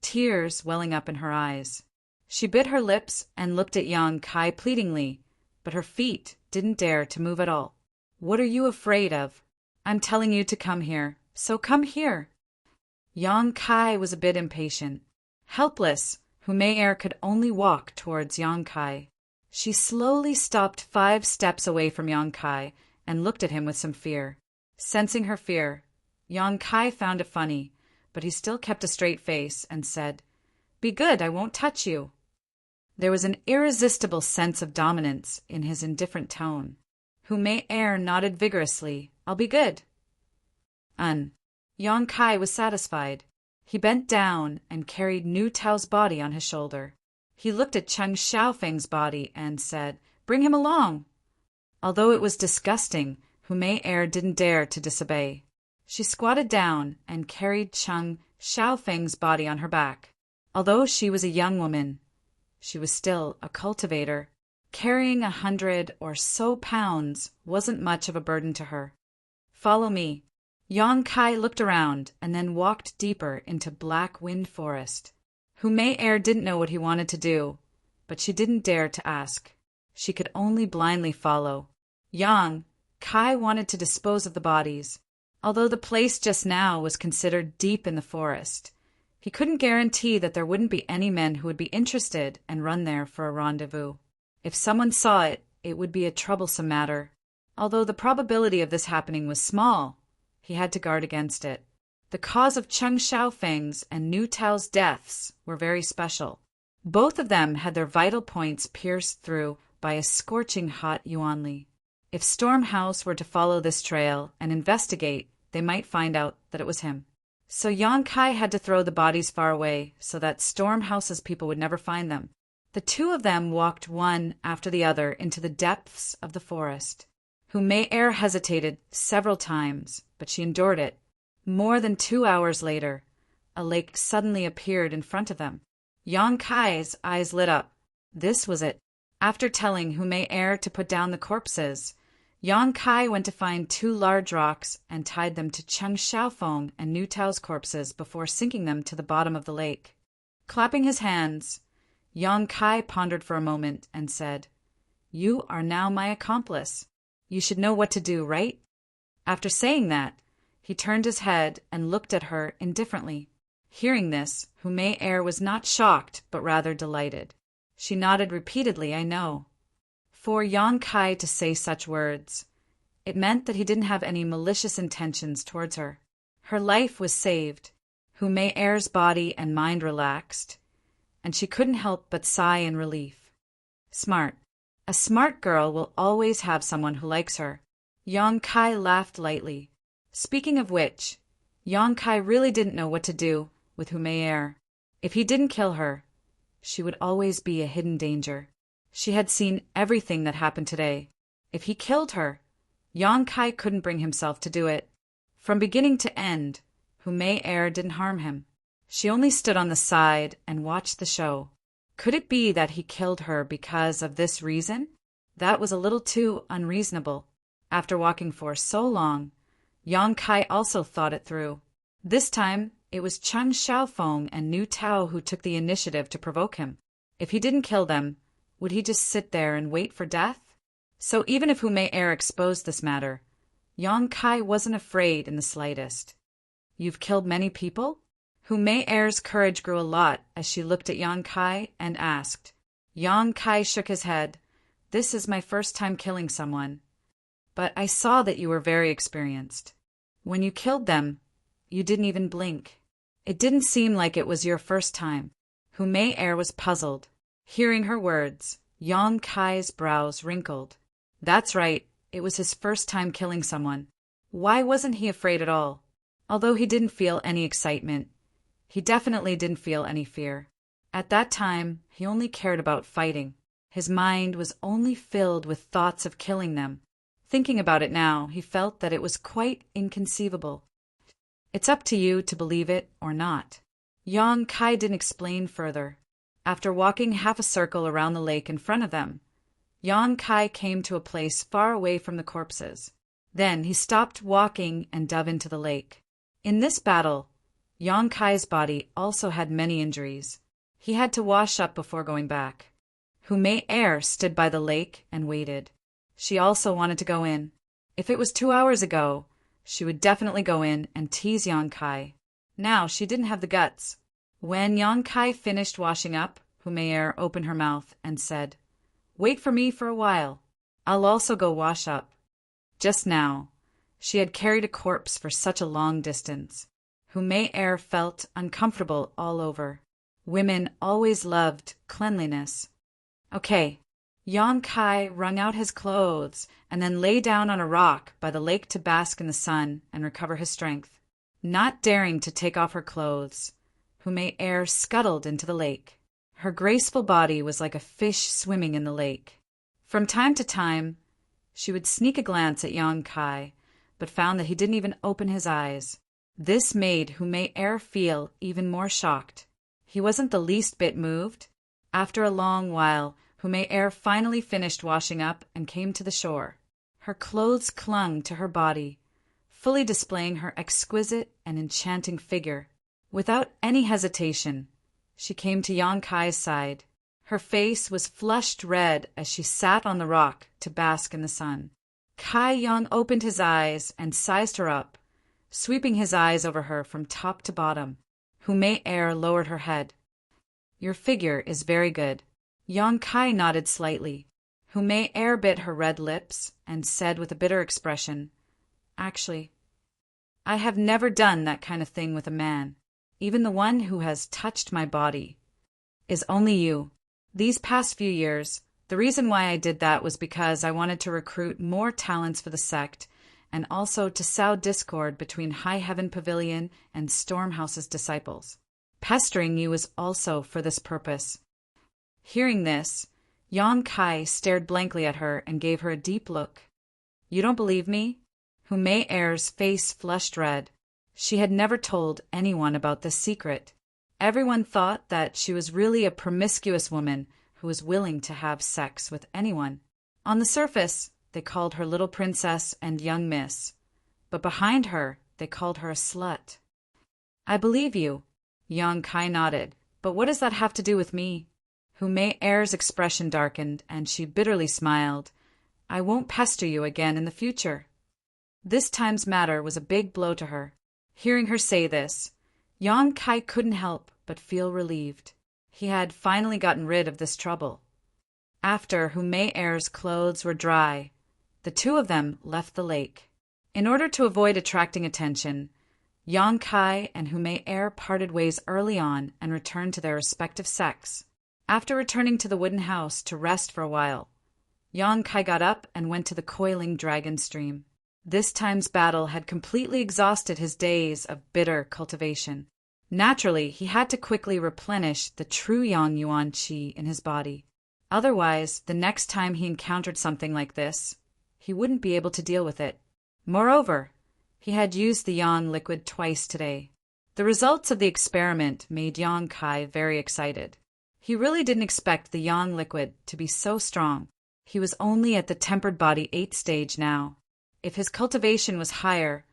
tears welling up in her eyes. She bit her lips and looked at Yang Kai pleadingly, but her feet didn't dare to move at all. What are you afraid of? I'm telling you to come here, so come here. Yang Kai was a bit impatient. Helpless, Hu Mei Er could only walk towards Yang Kai. She slowly stopped 5 steps away from Yang Kai and looked at him with some fear. Sensing her fear, Yang Kai found it funny, but he still kept a straight face and said, "Be good, I won't touch you." There was an irresistible sense of dominance in his indifferent tone. Hu Mei Er nodded vigorously. "I'll be good." Yang Kai was satisfied. He bent down and carried Nu Tao's body on his shoulder. He looked at Cheng Xiaofeng's body and said, "Bring him along." Although it was disgusting, Hu Mei Er didn't dare to disobey. She squatted down and carried Cheng Xiaofeng's body on her back. Although she was a young woman, she was still a cultivator. Carrying 100 or so pounds wasn't much of a burden to her. "Follow me." Yang Kai looked around and then walked deeper into Black Wind Forest. Hu Mei Er didn't know what he wanted to do, but she didn't dare to ask. She could only blindly follow. Yang Kai wanted to dispose of the bodies. Although the place just now was considered deep in the forest, he couldn't guarantee that there wouldn't be any men who would be interested and run there for a rendezvous. If someone saw it, it would be a troublesome matter. Although the probability of this happening was small, he had to guard against it. The cause of Cheng Xiaofeng's and Nu Tao's deaths were very special. Both of them had their vital points pierced through by a scorching hot Yuanli. If Stormhouse were to follow this trail and investigate, they might find out that it was him. So Yang Kai had to throw the bodies far away so that Stormhouse's people would never find them. The 2 of them walked one after the other into the depths of the forest. Hu Mei Er hesitated several times, but she endured it. More than 2 hours later, a lake suddenly appeared in front of them. Yang Kai's eyes lit up. This was it. After telling Hu Mei Er to put down the corpses, Yang Kai went to find 2 large rocks and tied them to Cheng Xiaofeng and Nu Tao's corpses before sinking them to the bottom of the lake. Clapping his hands, Yang Kai pondered for a moment and said, "You are now my accomplice. You should know what to do, right?" After saying that, he turned his head and looked at her indifferently. Hearing this, Hu Mei Er was not shocked, but rather delighted. She nodded repeatedly, "I know." For Yang Kai to say such words, it meant that he didn't have any malicious intentions towards her. Her life was saved. Hu Mei Er's body and mind relaxed, and she couldn't help but sigh in relief. Smart. A smart girl will always have someone who likes her. Yang Kai laughed lightly. Speaking of which, Yang Kai really didn't know what to do with Hu Mei Er. If he didn't kill her, she would always be a hidden danger. She had seen everything that happened today. If he killed her, Yang Kai couldn't bring himself to do it. From beginning to end, Hu Mei Er didn't harm him. She only stood on the side and watched the show. Could it be that he killed her because of this reason? That was a little too unreasonable. After walking for so long, Yang Kai also thought it through. This time, it was Cheng Xiaofeng and Nu Tao who took the initiative to provoke him. If he didn't kill them, would he just sit there and wait for death? So even if Hu Mei Er exposed this matter, Yang Kai wasn't afraid in the slightest. "You've killed many people?" Hu Mei Er's courage grew a lot as she looked at Yang Kai and asked. Yang Kai shook his head. "This is my first time killing someone. But I saw that you were very experienced. When you killed them, you didn't even blink. It didn't seem like it was your first time." Hu Mei Er was puzzled. Hearing her words, Yang Kai's brows wrinkled. That's right, it was his first time killing someone. Why wasn't he afraid at all? Although he didn't feel any excitement, he definitely didn't feel any fear. At that time, he only cared about fighting. His mind was only filled with thoughts of killing them. Thinking about it now, he felt that it was quite inconceivable. It's up to you to believe it or not. Yang Kai didn't explain further. After walking half a circle around the lake in front of them, Yang Kai came to a place far away from the corpses. Then he stopped walking and dove into the lake. In this battle, Yang Kai's body also had many injuries. He had to wash up before going back. Hu Mei stood by the lake and waited. She also wanted to go in. If it was 2 hours ago, she would definitely go in and tease Yang Kai. Now she didn't have the guts. When Yang Kai finished washing up, Hu Mei opened her mouth and said, "Wait for me for a while. I'll also go wash up." Just now, she had carried a corpse for such a long distance. Hu Mei felt uncomfortable all over. Women always loved cleanliness. Okay. Yang Kai wrung out his clothes and then lay down on a rock by the lake to bask in the sun and recover his strength. Not daring to take off her clothes, Hu Mei scuttled into the lake. Her graceful body was like a fish swimming in the lake. From time to time, she would sneak a glance at Yang Kai, but found that he didn't even open his eyes. This made Hu Mei feel even more shocked. He wasn't the least bit moved. After a long while, Hu Mei finally finished washing up and came to the shore. Her clothes clung to her body, fully displaying her exquisite and enchanting figure. Without any hesitation, she came to Yang Kai's side. Her face was flushed red as she sat on the rock to bask in the sun. Kai Yang opened his eyes and sized her up, sweeping his eyes over her from top to bottom. Hu Mei lowered her head. "Your figure is very good." Yang Kai nodded slightly. Hu Mei bit her red lips and said with a bitter expression, "Actually, I have never done that kind of thing with a man. Even the one who has touched my body is only you. These past few years, the reason why I did that was because I wanted to recruit more talents for the sect and also to sow discord between High Heaven Pavilion and Stormhouse's disciples. Pestering you is also for this purpose." Hearing this, Yang Kai stared blankly at her and gave her a deep look. "You don't believe me?" Hu Mei face flushed red. She had never told anyone about this secret. Everyone thought that she was really a promiscuous woman who was willing to have sex with anyone. On the surface, they called her little princess and young miss, but behind her, they called her a slut. "I believe you," Yang Kai nodded, "but what does that have to do with me?" Hu Mei's expression darkened, and she bitterly smiled. "I won't pester you again in the future." This time's matter was a big blow to her. Hearing her say this, Yang Kai couldn't help but feel relieved. He had finally gotten rid of this trouble. After Hu Mei's clothes were dry, the two of them left the lake. In order to avoid attracting attention, Yang Kai and Hu Mei parted ways early on and returned to their respective sects. After returning to the wooden house to rest for a while, Yang Kai got up and went to the coiling dragon stream. This time's battle had completely exhausted his days of bitter cultivation. Naturally, he had to quickly replenish the true Yang Yuan Qi in his body. Otherwise, the next time he encountered something like this, he wouldn't be able to deal with it. Moreover, he had used the Yang liquid twice today. The results of the experiment made Yang Kai very excited. He really didn't expect the Yang liquid to be so strong. He was only at the tempered body 8 stage now. If his cultivation was higher,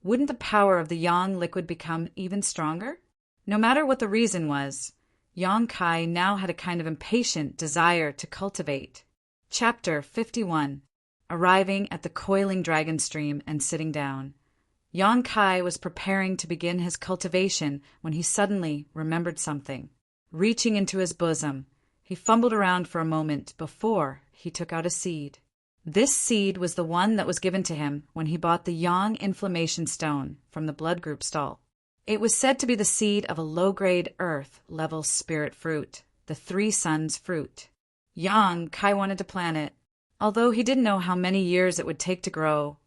wouldn't the power of the Yang liquid become even stronger? No matter what the reason was, Yang Kai now had a kind of impatient desire to cultivate. Chapter 51. Arriving at the coiling dragon stream and sitting down. Yang Kai was preparing to begin his cultivation when he suddenly remembered something. Reaching into his bosom, he fumbled around for a moment before he took out a seed. This seed was the one that was given to him when he bought the Yang Inflammation Stone from the blood group stall. It was said to be the seed of a low-grade earth-level spirit fruit, the Three Suns fruit. Yang Kai wanted to plant it. Although he didn't know how many years it would take to grow,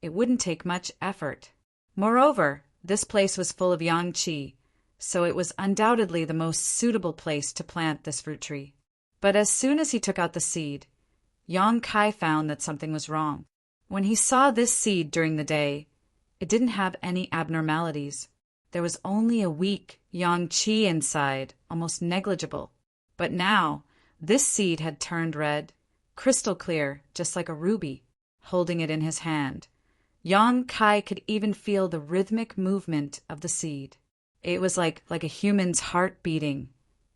it wouldn't take much effort. Moreover, this place was full of Yang Qi, so it was undoubtedly the most suitable place to plant this fruit tree. But as soon as he took out the seed, Yang Kai found that something was wrong. When he saw this seed during the day, it didn't have any abnormalities. There was only a weak Yang Qi inside, almost negligible. But now, this seed had turned red, crystal clear, just like a ruby. Holding it in his hand, Yang Kai could even feel the rhythmic movement of the seed. It was like a human's heart beating,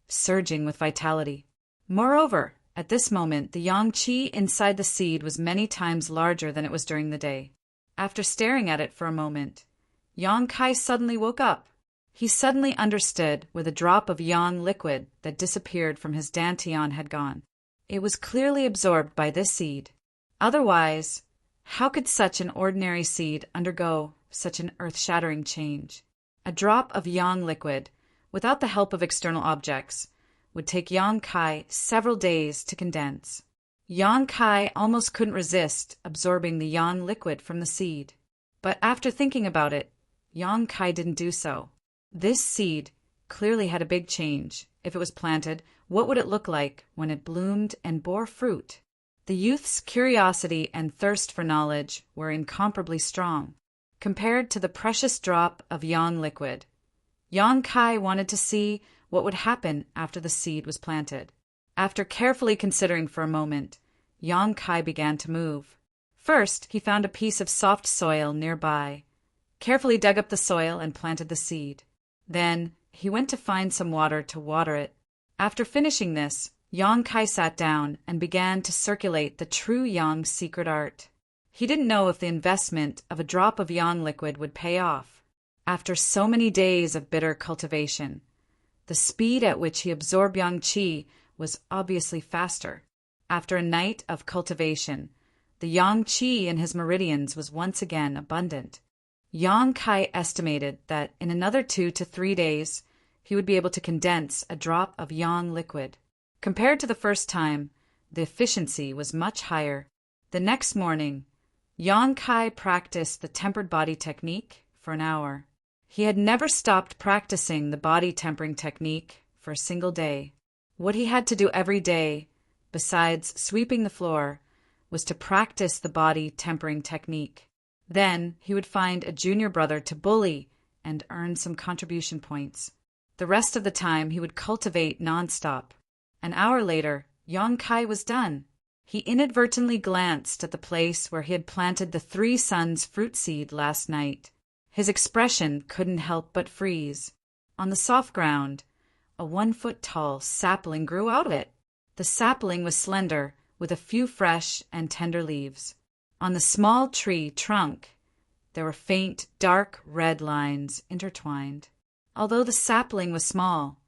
surging with vitality. Moreover, at this moment, the yang qi inside the seed was many times larger than it was during the day. After staring at it for a moment, Yang Kai suddenly woke up. He suddenly understood where the drop of yang liquid that disappeared from his dantian had gone. It was clearly absorbed by this seed. Otherwise, how could such an ordinary seed undergo such an earth-shattering change? A drop of yang liquid, without the help of external objects, would take Yang Kai several days to condense. Yang Kai almost couldn't resist absorbing the yang liquid from the seed. But after thinking about it, Yang Kai didn't do so. This seed clearly had a big change. If it was planted, what would it look like when it bloomed and bore fruit? The youth's curiosity and thirst for knowledge were incomparably strong, compared to the precious drop of yang liquid. Yang Kai wanted to see what would happen after the seed was planted. After carefully considering for a moment, Yang Kai began to move. First, he found a piece of soft soil nearby, carefully dug up the soil and planted the seed. Then, he went to find some water to water it. After finishing this, Yang Kai sat down and began to circulate the true yang secret art. He didn't know if the investment of a drop of yang liquid would pay off. After so many days of bitter cultivation, the speed at which he absorbed yang qi was obviously faster. After a night of cultivation, the yang qi in his meridians was once again abundant. Yang Kai estimated that in another 2 to 3 days, he would be able to condense a drop of yang liquid. Compared to the first time, the efficiency was much higher. The next morning, Yang Kai practiced the tempered body technique for an hour. He had never stopped practicing the body tempering technique for a single day. What he had to do every day, besides sweeping the floor, was to practice the body tempering technique. Then he would find a junior brother to bully and earn some contribution points. The rest of the time he would cultivate nonstop. An hour later, Yang Kai was done. He inadvertently glanced at the place where he had planted the 3 suns fruit seed last night. His expression couldn't help but freeze. On the soft ground, a 1-foot-tall sapling grew out of it. The sapling was slender, with a few fresh and tender leaves. On the small tree trunk, there were faint, dark red lines intertwined. Although the sapling was small,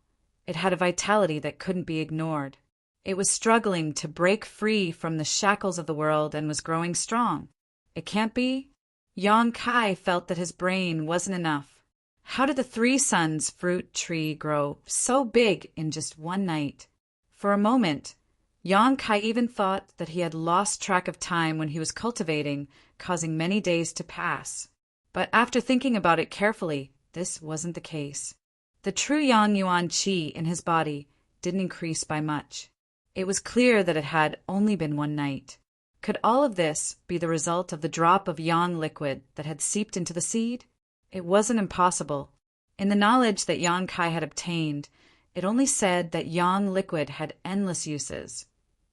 it had a vitality that couldn't be ignored. It was struggling to break free from the shackles of the world and was growing strong. It can't be? Yang Kai felt that his brain wasn't enough. How did the 3 suns fruit tree grow so big in just one night? For a moment, Yang Kai even thought that he had lost track of time when he was cultivating, causing many days to pass. But after thinking about it carefully, this wasn't the case. The true Yang Yuan Qi in his body didn't increase by much. It was clear that it had only been one night. Could all of this be the result of the drop of yang liquid that had seeped into the seed? It wasn't impossible. In the knowledge that Yang Kai had obtained, it only said that yang liquid had endless uses.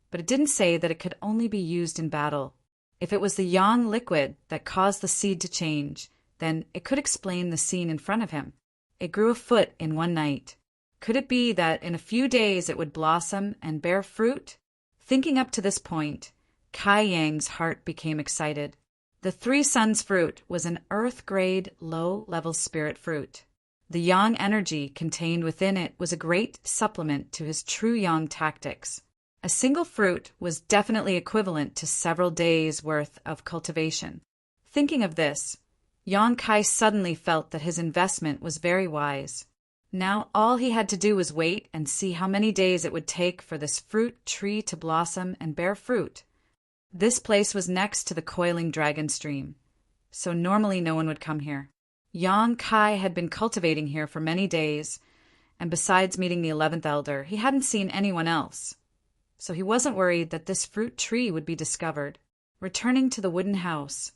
But it didn't say that it could only be used in battle. If it was the yang liquid that caused the seed to change, then it could explain the scene in front of him. It grew a foot in one night. Could it be that in a few days it would blossom and bear fruit? Thinking up to this point, Kai Yang's heart became excited. The 3 suns fruit was an earth-grade, low-level spirit fruit. The yang energy contained within it was a great supplement to his true yang tactics. A single fruit was definitely equivalent to several days' worth of cultivation. Thinking of this, Yang Kai suddenly felt that his investment was very wise. Now all he had to do was wait and see how many days it would take for this fruit tree to blossom and bear fruit. This place was next to the coiling dragon stream, so normally no one would come here. Yang Kai had been cultivating here for many days, and besides meeting the 11th elder, he hadn't seen anyone else. So he wasn't worried that this fruit tree would be discovered. Returning to the wooden house,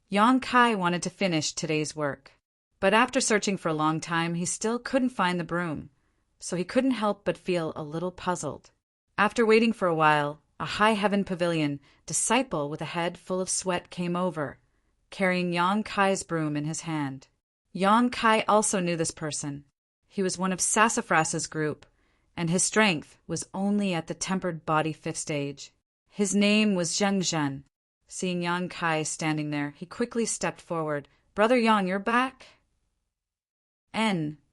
Yang Kai wanted to finish today's work. But after searching for a long time, he still couldn't find the broom, so he couldn't help but feel a little puzzled. After waiting for a while, a high heaven pavilion disciple with a head full of sweat came over, carrying Yang Kai's broom in his hand. Yang Kai also knew this person. He was one of Sassafras's group, and his strength was only at the tempered body 5th stage. His name was Zheng Zhen. Seeing Yang Kai standing there, he quickly stepped forward. "Brother Yang, you're back?"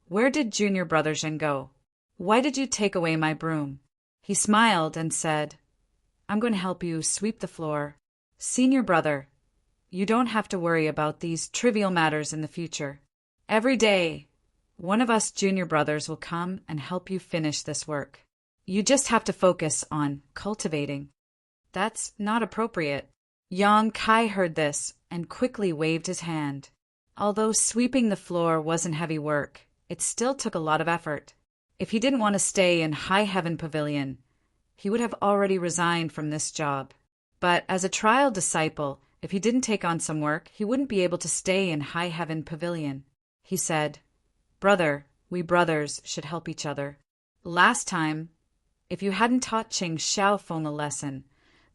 Where did junior brother Zhen go? Why did you take away my broom?" He smiled and said, "I'm going to help you sweep the floor. Senior brother, you don't have to worry about these trivial matters in the future. Every day, one of us junior brothers will come and help you finish this work. You just have to focus on cultivating." "That's not appropriate." Yang Kai heard this and quickly waved his hand. Although sweeping the floor wasn't heavy work, it still took a lot of effort. If he didn't want to stay in High Heaven Pavilion, he would have already resigned from this job. But as a trial disciple, if he didn't take on some work, he wouldn't be able to stay in High Heaven Pavilion. He said, "Brother, we brothers should help each other. Last time, if you hadn't taught Ching Xiaofeng a lesson,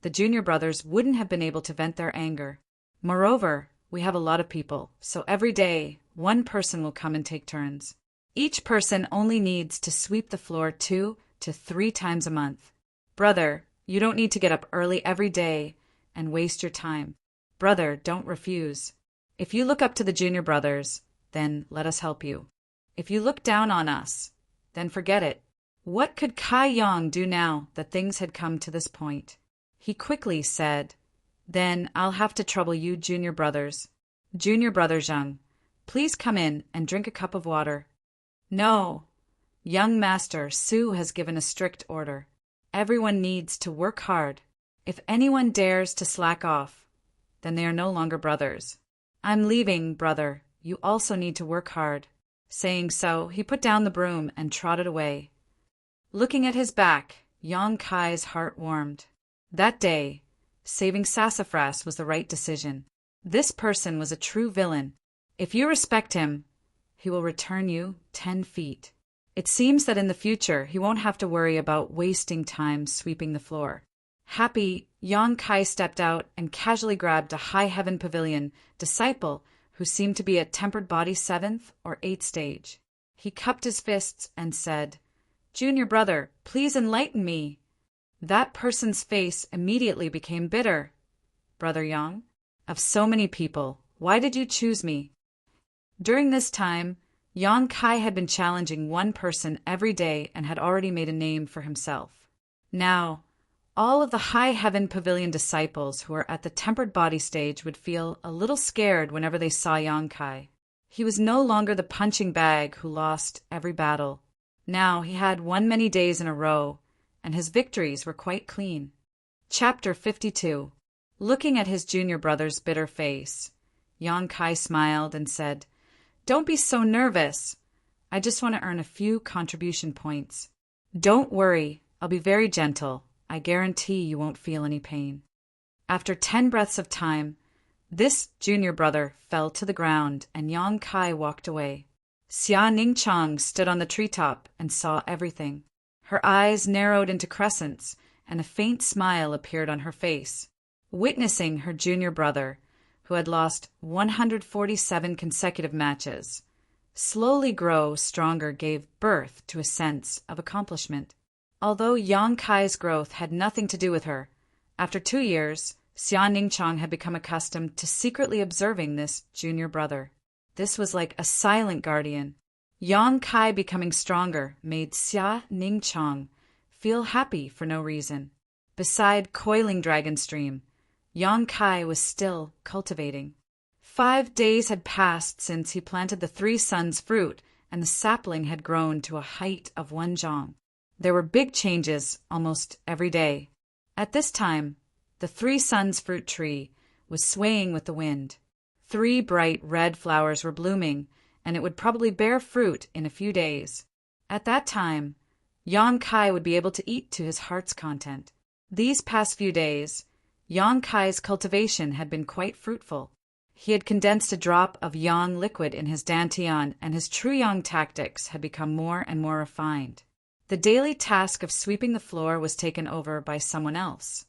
the junior brothers wouldn't have been able to vent their anger. Moreover, we have a lot of people, so every day, one person will come and take turns. Each person only needs to sweep the floor 2 to 3 times a month. Brother, you don't need to get up early every day and waste your time. Brother, don't refuse. If you look up to the junior brothers, then let us help you. If you look down on us, then forget it." What could Kai Yang do now that things had come to this point? He quickly said, "Then I'll have to trouble you junior brothers. Junior brother Zheng, please come in and drink a cup of water." "No. Young Master Su has given a strict order. Everyone needs to work hard. If anyone dares to slack off, then they are no longer brothers. I'm leaving, brother. You also need to work hard." Saying so, he put down the broom and trotted away. Looking at his back, Yang Kai's heart warmed. That day, saving Sassafras was the right decision. This person was a true villain. If you respect him, he will return you 10 feet. It seems that in the future he won't have to worry about wasting time sweeping the floor. Happy, Yang Kai stepped out and casually grabbed a High Heaven Pavilion disciple who seemed to be at tempered body 7th or 8th stage. He cupped his fists and said, "Junior brother, please enlighten me." That person's face immediately became bitter. "Brother Yang, of so many people, why did you choose me?" During this time, Yang Kai had been challenging one person every day and had already made a name for himself. Now, all of the High Heaven Pavilion disciples who were at the tempered body stage would feel a little scared whenever they saw Yang Kai. He was no longer the punching bag who lost every battle. Now he had won many days in a row, and his victories were quite clean. Chapter 52. Looking at his junior brother's bitter face, Yang Kai smiled and said, "Don't be so nervous. I just want to earn a few contribution points. Don't worry, I'll be very gentle. I guarantee you won't feel any pain." After 10 breaths of time, this junior brother fell to the ground and Yang Kai walked away. Xia Ningchang stood on the treetop and saw everything. Her eyes narrowed into crescents and a faint smile appeared on her face. Witnessing her junior brother, who had lost 147 consecutive matches, slowly grow stronger gave birth to a sense of accomplishment. Although Yang Kai's growth had nothing to do with her, after 2 years, Xia Ningchang had become accustomed to secretly observing this junior brother. This was like a silent guardian. Yang Kai becoming stronger made Xia Ningchang feel happy for no reason. Beside coiling Dragon Stream, Yang Kai was still cultivating. 5 days had passed since he planted the 3 suns fruit, and the sapling had grown to a height of 1 zhang. There were big changes almost every day. At this time, the 3 suns fruit tree was swaying with the wind. 3 bright red flowers were blooming, and it would probably bear fruit in a few days. At that time, Yang Kai would be able to eat to his heart's content. These past few days, Yang Kai's cultivation had been quite fruitful. He had condensed a drop of yang liquid in his dantian, and his true yang tactics had become more and more refined. The daily task of sweeping the floor was taken over by someone else,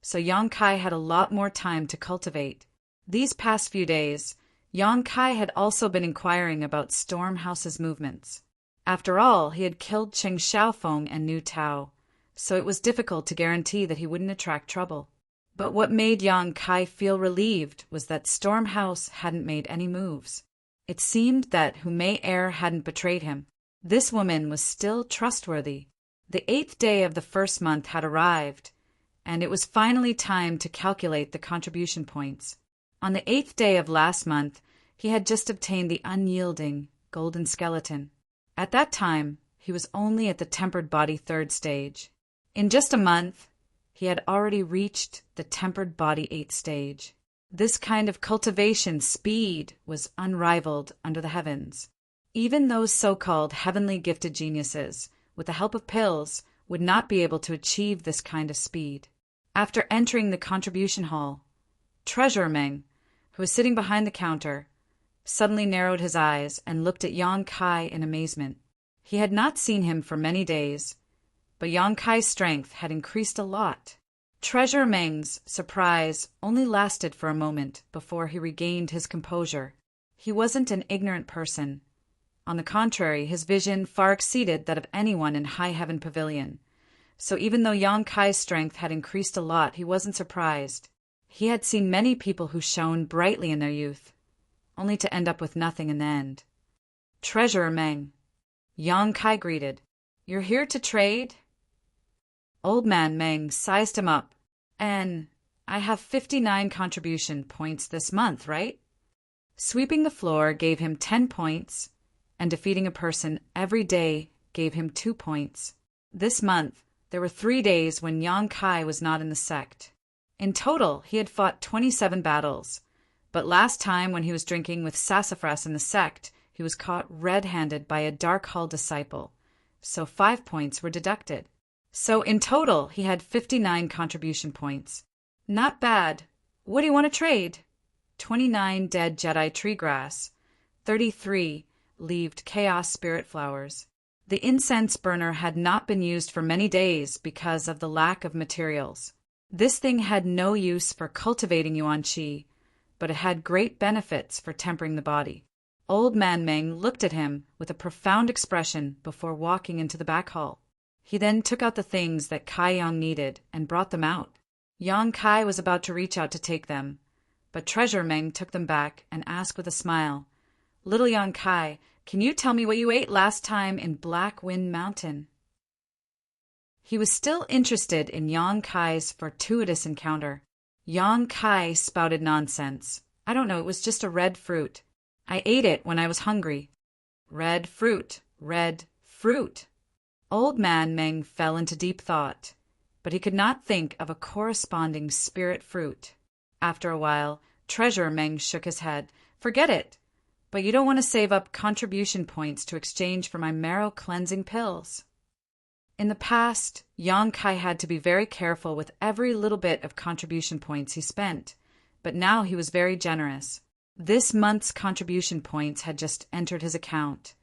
so Yang Kai had a lot more time to cultivate. These past few days, Yang Kai had also been inquiring about Stormhouse's movements. After all, he had killed Cheng Xiaofeng and Nu Tao, so it was difficult to guarantee that he wouldn't attract trouble. But what made Yang Kai feel relieved was that Stormhouse hadn't made any moves. It seemed that Hu Mei hadn't betrayed him. This woman was still trustworthy. The 8th day of the first month had arrived, and it was finally time to calculate the contribution points. On the 8th day of last month, he had just obtained the unyielding golden skeleton. At that time, he was only at the tempered body 3rd stage. In just a month, he had already reached the tempered body 8th stage. This kind of cultivation speed was unrivaled under the heavens. Even those so-called heavenly gifted geniuses, with the help of pills, would not be able to achieve this kind of speed. After entering the contribution hall, Treasurer Meng, who was sitting behind the counter, suddenly narrowed his eyes and looked at Yang Kai in amazement. He had not seen him for many days, but Yang Kai's strength had increased a lot. Treasurer Meng's surprise only lasted for a moment before he regained his composure. He wasn't an ignorant person. On the contrary, his vision far exceeded that of anyone in High Heaven Pavilion. So even though Yang Kai's strength had increased a lot, he wasn't surprised. He had seen many people who shone brightly in their youth, only to end up with nothing in the end. Treasurer Meng, Yang Kai greeted. "You're here to trade?" Old man Meng sized him up. "And I have 59 contribution points this month, right?" Sweeping the floor gave him 10 points, and defeating a person every day gave him 2 points. This month, there were 3 days when Yang Kai was not in the sect. In total, he had fought 27 battles, but last time when he was drinking with sassafras in the sect, he was caught red-handed by a Dark Hall disciple, so 5 points were deducted. So in total, he had 59 contribution points. Not bad. What do you want to trade? 29 dead Jedi tree grass, 33 leaved chaos spirit flowers. The incense burner had not been used for many days because of the lack of materials. This thing had no use for cultivating Yuan Qi, but it had great benefits for tempering the body. Old man Meng looked at him with a profound expression before walking into the back hall. He then took out the things that Kai Yang needed and brought them out. Yang Kai was about to reach out to take them, but Treasurer Meng took them back and asked with a smile, "Little Yang Kai, can you tell me what you ate last time in Black Wind Mountain?" He was still interested in Yang Kai's fortuitous encounter. Yang Kai spouted nonsense. "I don't know, it was just a red fruit. I ate it when I was hungry." Red fruit, red fruit. Old man Meng fell into deep thought, but he could not think of a corresponding spirit fruit. After a while, Treasurer Meng shook his head. "Forget it. But you don't want to save up contribution points to exchange for my marrow cleansing pills." In the past, Yang Kai had to be very careful with every little bit of contribution points he spent, but now he was very generous. This month's contribution points had just entered his account,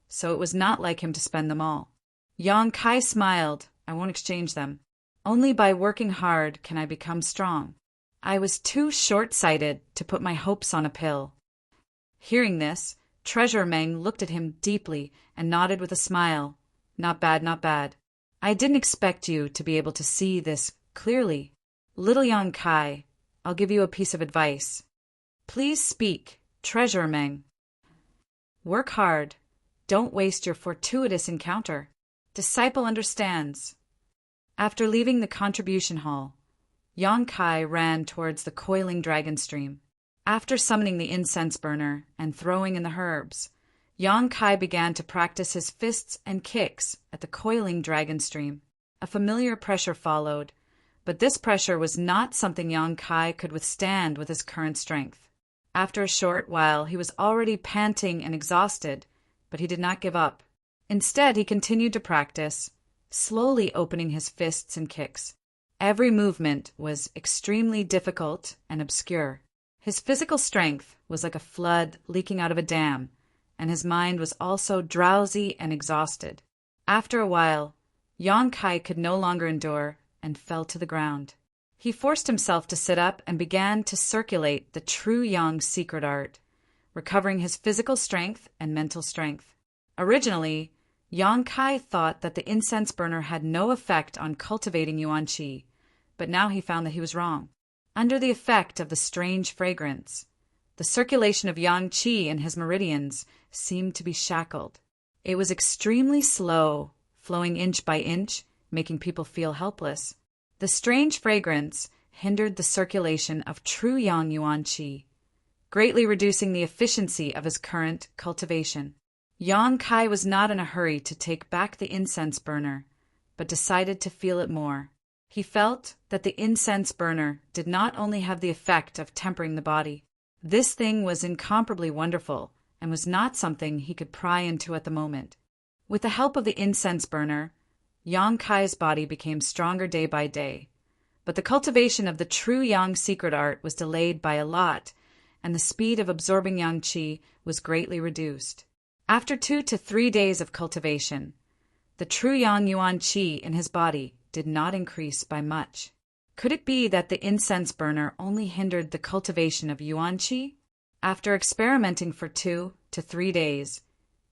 so it was not like him to spend them all. Yang Kai smiled. "I won't exchange them. Only by working hard can I become strong. I was too short-sighted to put my hopes on a pill." Hearing this, Treasurer Meng looked at him deeply and nodded with a smile. "Not bad, not bad. I didn't expect you to be able to see this clearly. Little Yang Kai, I'll give you a piece of advice." "Please speak, Treasurer Meng." "Work hard. Don't waste your fortuitous encounter. Disciple understands." After leaving the contribution hall, Yang Kai ran towards the coiling dragon stream. After summoning the incense burner and throwing in the herbs, Yang Kai began to practice his fists and kicks at the coiling dragon stream. A familiar pressure followed, but this pressure was not something Yang Kai could withstand with his current strength. After a short while, he was already panting and exhausted, but he did not give up. Instead, he continued to practice, slowly opening his fists and kicks. Every movement was extremely difficult and obscure. His physical strength was like a flood leaking out of a dam, and his mind was also drowsy and exhausted. After a while, Yang Kai could no longer endure and fell to the ground. He forced himself to sit up and began to circulate the true yang secret art, recovering his physical strength and mental strength. Originally, Yang Kai thought that the incense burner had no effect on cultivating yuan qi, but now he found that he was wrong. Under the effect of the strange fragrance, the circulation of yang qi in his meridians seemed to be shackled. It was extremely slow, flowing inch by inch, making people feel helpless. The strange fragrance hindered the circulation of true yang yuan qi, greatly reducing the efficiency of his current cultivation. Yang Kai was not in a hurry to take back the incense burner, but decided to feel it more. He felt that the incense burner did not only have the effect of tempering the body. This thing was incomparably wonderful and was not something he could pry into at the moment. With the help of the incense burner, Yang Kai's body became stronger day by day, but the cultivation of the true yang secret art was delayed by a lot, and the speed of absorbing yang qi was greatly reduced. After 2 to 3 days of cultivation, the true yang yuan qi in his body did not increase by much. Could it be that the incense burner only hindered the cultivation of yuan qi? After experimenting for 2 to 3 days,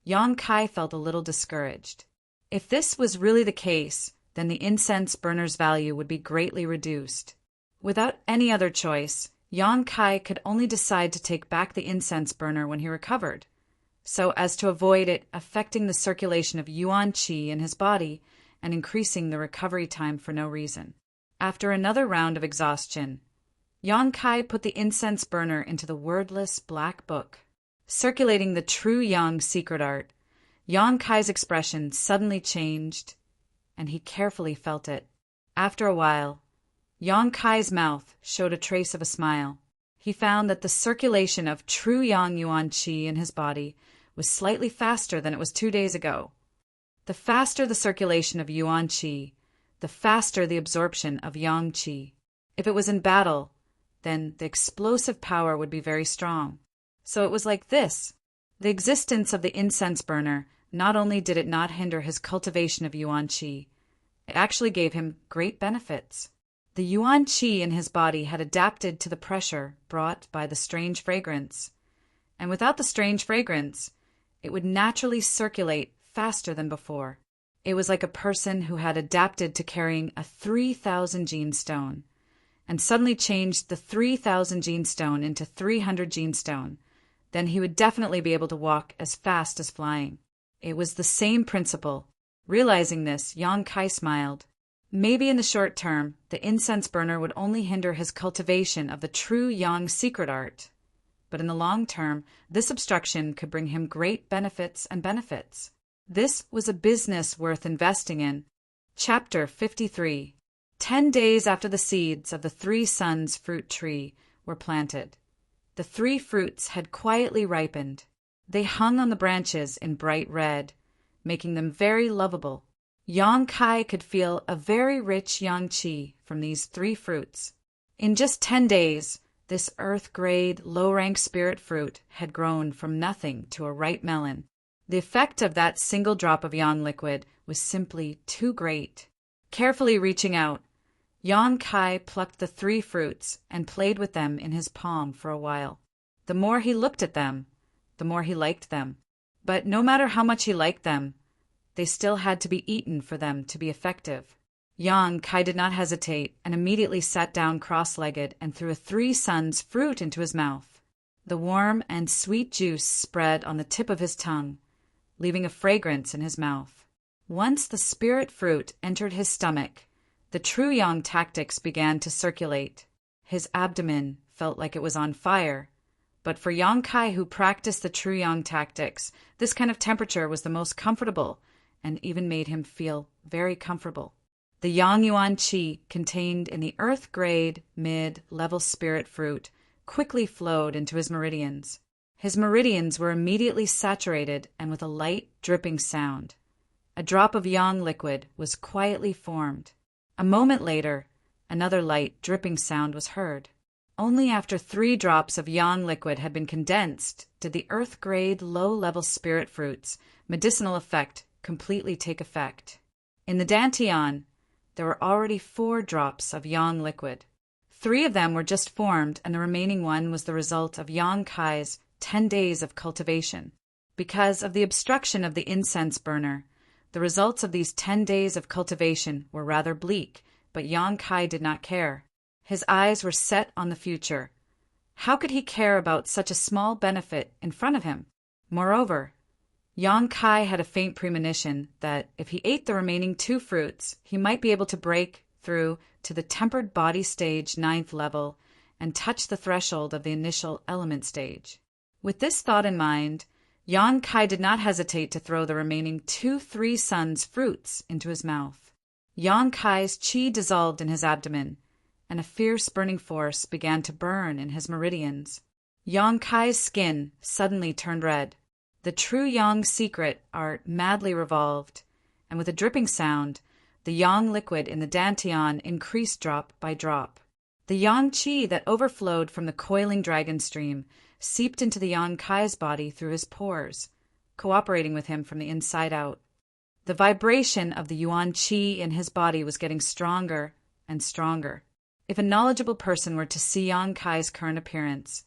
Yang Kai felt a little discouraged. If this was really the case, then the incense burner's value would be greatly reduced. Without any other choice, Yang Kai could only decide to take back the incense burner when he recovered, so as to avoid it affecting the circulation of yuan qi in his body and increasing the recovery time for no reason. After another round of exhaustion, Yang Kai put the incense burner into the wordless black book. Circulating the true yang secret art, Yang Kai's expression suddenly changed, and he carefully felt it. After a while, Yang Kai's mouth showed a trace of a smile. He found that the circulation of true yang yuan qi in his body was slightly faster than it was 2 days ago. The faster the circulation of yuan qi, the faster the absorption of yang qi. If it was in battle, then the explosive power would be very strong. So it was like this. The existence of the incense burner, not only did it not hinder his cultivation of yuan qi, it actually gave him great benefits. The yuan qi in his body had adapted to the pressure brought by the strange fragrance, and without the strange fragrance, it would naturally circulate faster than before. It was like a person who had adapted to carrying a 3,000 gene stone, and suddenly changed the 3,000 gene stone into 300 gene stone. Then he would definitely be able to walk as fast as flying. It was the same principle. Realizing this, Yang Kai smiled. Maybe in the short term, the incense burner would only hinder his cultivation of the true yang secret art. But in the long term, this obstruction could bring him great benefits and benefits. This was a business worth investing in. Chapter 53. 10 days after the seeds of the 3 suns fruit tree were planted, the 3 fruits had quietly ripened. They hung on the branches in bright red, making them very lovable. Yang Kai could feel a very rich yang qi from these 3 fruits. In just 10 days, this earth-grade, low-rank spirit fruit had grown from nothing to a ripe melon. The effect of that single drop of yang liquid was simply too great. Carefully reaching out, Yang Kai plucked the 3 fruits and played with them in his palm for a while. The more he looked at them, the more he liked them. But no matter how much he liked them, they still had to be eaten for them to be effective. Yang Kai did not hesitate and immediately sat down cross-legged and threw a 3 suns fruit into his mouth. The warm and sweet juice spread on the tip of his tongue, leaving a fragrance in his mouth. Once the spirit fruit entered his stomach, the true yang tactics began to circulate. His abdomen felt like it was on fire. But for Yang Kai, who practiced the true yang tactics, this kind of temperature was the most comfortable and even made him feel very comfortable. The yang yuan qi contained in the earth-grade, mid-level spirit fruit quickly flowed into his meridians. His meridians were immediately saturated and with a light dripping sound. A drop of yang liquid was quietly formed. A moment later, another light dripping sound was heard. Only after 3 drops of yang liquid had been condensed did the earth-grade, low-level spirit fruit's medicinal effect completely take effect. In the dantian, there were already 4 drops of yang liquid. 3 of them were just formed, and the remaining one was the result of Yang Kai's 10 days of cultivation. Because of the obstruction of the incense burner, the results of these 10 days of cultivation were rather bleak, but Yang Kai did not care. His eyes were set on the future. How could he care about such a small benefit in front of him? Moreover, Yang Kai had a faint premonition that if he ate the remaining 2 fruits, he might be able to break through to the tempered body stage 9th level and touch the threshold of the initial element stage. With this thought in mind, Yang Kai did not hesitate to throw the remaining 2 Three Suns fruits into his mouth. Yang Kai's qi dissolved in his abdomen, and a fierce burning force began to burn in his meridians. Yang Kai's skin suddenly turned red. The true Yang secret art madly revolved, and with a dripping sound, the Yang liquid in the dantian increased drop by drop. The Yang qi that overflowed from the coiling dragon stream seeped into the Yang Kai's body through his pores, cooperating with him from the inside out. The vibration of the Yuan qi in his body was getting stronger and stronger. If a knowledgeable person were to see Yang Kai's current appearance,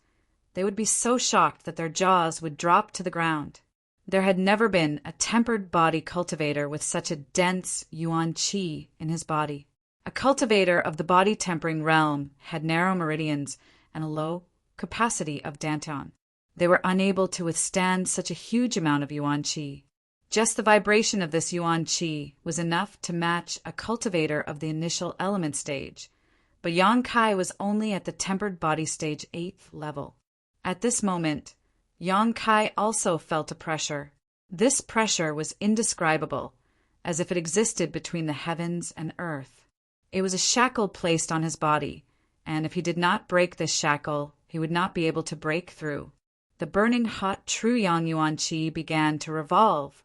they would be so shocked that their jaws would drop to the ground. There had never been a tempered body cultivator with such a dense Yuan qi in his body. A cultivator of the body tempering realm had narrow meridians and a low capacity of dantian. They were unable to withstand such a huge amount of Yuan qi. Just the vibration of this Yuan qi was enough to match a cultivator of the initial element stage, but Yang Kai was only at the tempered body stage 8th level. At this moment, Yang Kai also felt a pressure. This pressure was indescribable, as if it existed between the heavens and earth. It was a shackle placed on his body, and if he did not break this shackle, he would not be able to break through. The burning hot true Yang Yuan Qi began to revolve,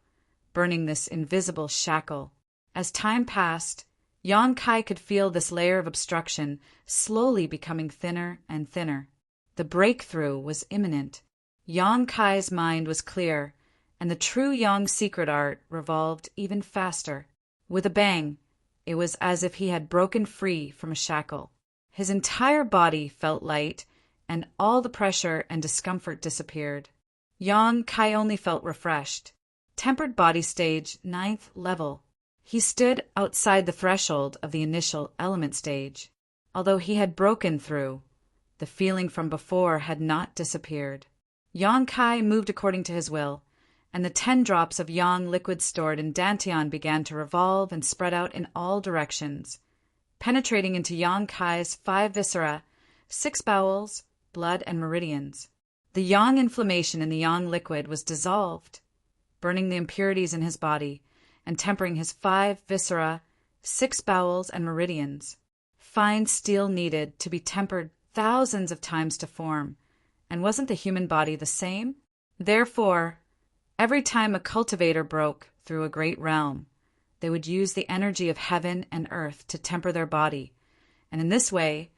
burning this invisible shackle. As time passed, Yang Kai could feel this layer of obstruction slowly becoming thinner and thinner. The breakthrough was imminent. Yang Kai's mind was clear, and the true Yang secret art revolved even faster. With a bang, it was as if he had broken free from a shackle. His entire body felt light, and all the pressure and discomfort disappeared. Yang Kai only felt refreshed. Tempered body stage 9th level. He stood outside the threshold of the initial element stage. Although he had broken through, the feeling from before had not disappeared. Yang Kai moved according to his will, and the 10 drops of Yang liquid stored in dantian began to revolve and spread out in all directions, penetrating into Yang Kai's 5 viscera, 6 bowels, blood, and meridians. The Yang inflammation in the Yang liquid was dissolved, burning the impurities in his body and tempering his 5 viscera, 6 bowels, and meridians. Fine steel needed to be tempered thousands of times to form, and wasn't the human body the same? Therefore, every time a cultivator broke through a great realm, they would use the energy of heaven and earth to temper their body, and in this way,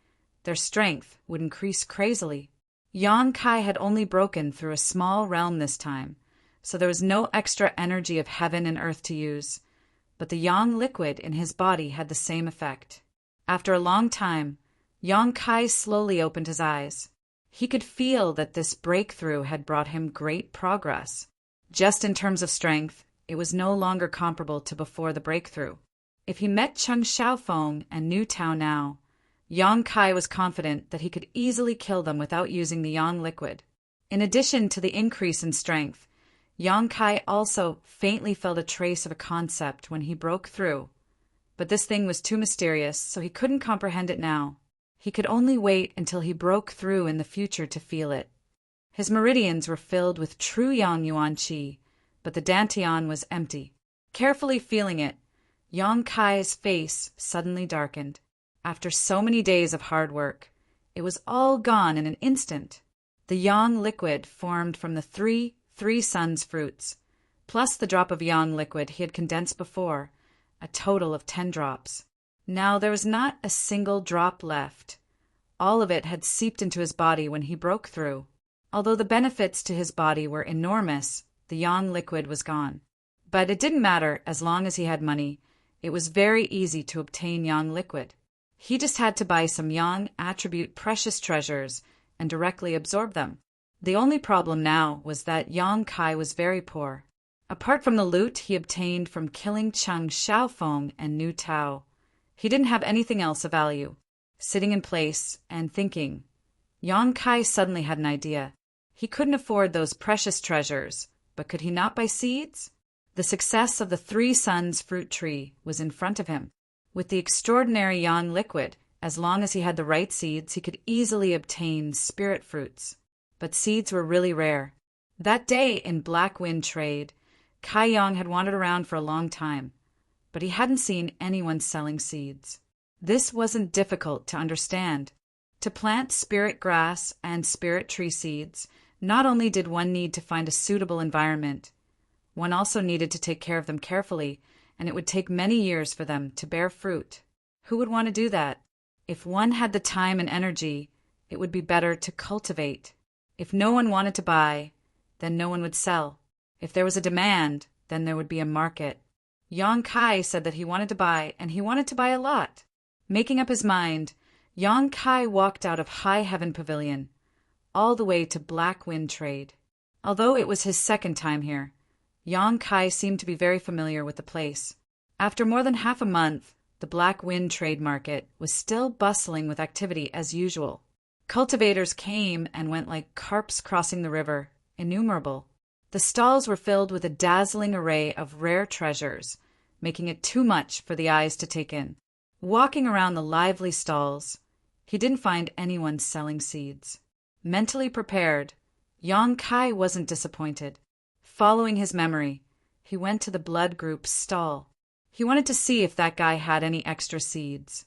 their strength would increase crazily. Yang Kai had only broken through a small realm this time, so there was no extra energy of heaven and earth to use, but the Yang liquid in his body had the same effect. After a long time, Yang Kai slowly opened his eyes. He could feel that this breakthrough had brought him great progress. Just in terms of strength, it was no longer comparable to before the breakthrough. If he met Cheng Xiaofeng and Niu Tao now, Yang Kai was confident that he could easily kill them without using the Yang liquid. In addition to the increase in strength, Yang Kai also faintly felt a trace of a concept when he broke through, but this thing was too mysterious, so he couldn't comprehend it now. He could only wait until he broke through in the future to feel it. His meridians were filled with true Yang Yuan Qi, but the dantian was empty. Carefully feeling it, Yang Kai's face suddenly darkened. After so many days of hard work, it was all gone in an instant. The Yang liquid formed from the three Suns fruits, plus the drop of Yang liquid he had condensed before, a total of 10 drops. Now there was not a single drop left. All of it had seeped into his body when he broke through. Although the benefits to his body were enormous, the Yang liquid was gone. But it didn't matter as long as he had money. It was very easy to obtain Yang liquid. He just had to buy some Yang attribute precious treasures and directly absorb them. The only problem now was that Yang Kai was very poor. Apart from the loot he obtained from killing Cheng Xiaofeng and Nu Tao, he didn't have anything else of value. Sitting in place and thinking, Yang Kai suddenly had an idea. He couldn't afford those precious treasures, but could he not buy seeds? The success of the Three Suns fruit tree was in front of him. With the extraordinary Yang liquid, as long as he had the right seeds, he could easily obtain spirit fruits. But seeds were really rare. That day in Black Wind trade, Kai Yang had wandered around for a long time, but he hadn't seen anyone selling seeds. This wasn't difficult to understand. To plant spirit grass and spirit tree seeds, not only did one need to find a suitable environment, one also needed to take care of them carefully, and it would take many years for them to bear fruit. Who would want to do that? If one had the time and energy, it would be better to cultivate. If no one wanted to buy, then no one would sell. If there was a demand, then there would be a market. Yang Kai said that he wanted to buy, and he wanted to buy a lot. Making up his mind, Yang Kai walked out of High Heaven Pavilion, all the way to Black Wind Trade. Although it was his second time here, Yang Kai seemed to be very familiar with the place. After more than half a month, the Black Wind Trade Market was still bustling with activity as usual. Cultivators came and went like carps crossing the river, innumerable. The stalls were filled with a dazzling array of rare treasures, making it too much for the eyes to take in. Walking around the lively stalls, he didn't find anyone selling seeds. Mentally prepared, Yang Kai wasn't disappointed. Following his memory, he went to the blood group's stall. He wanted to see if that guy had any extra seeds.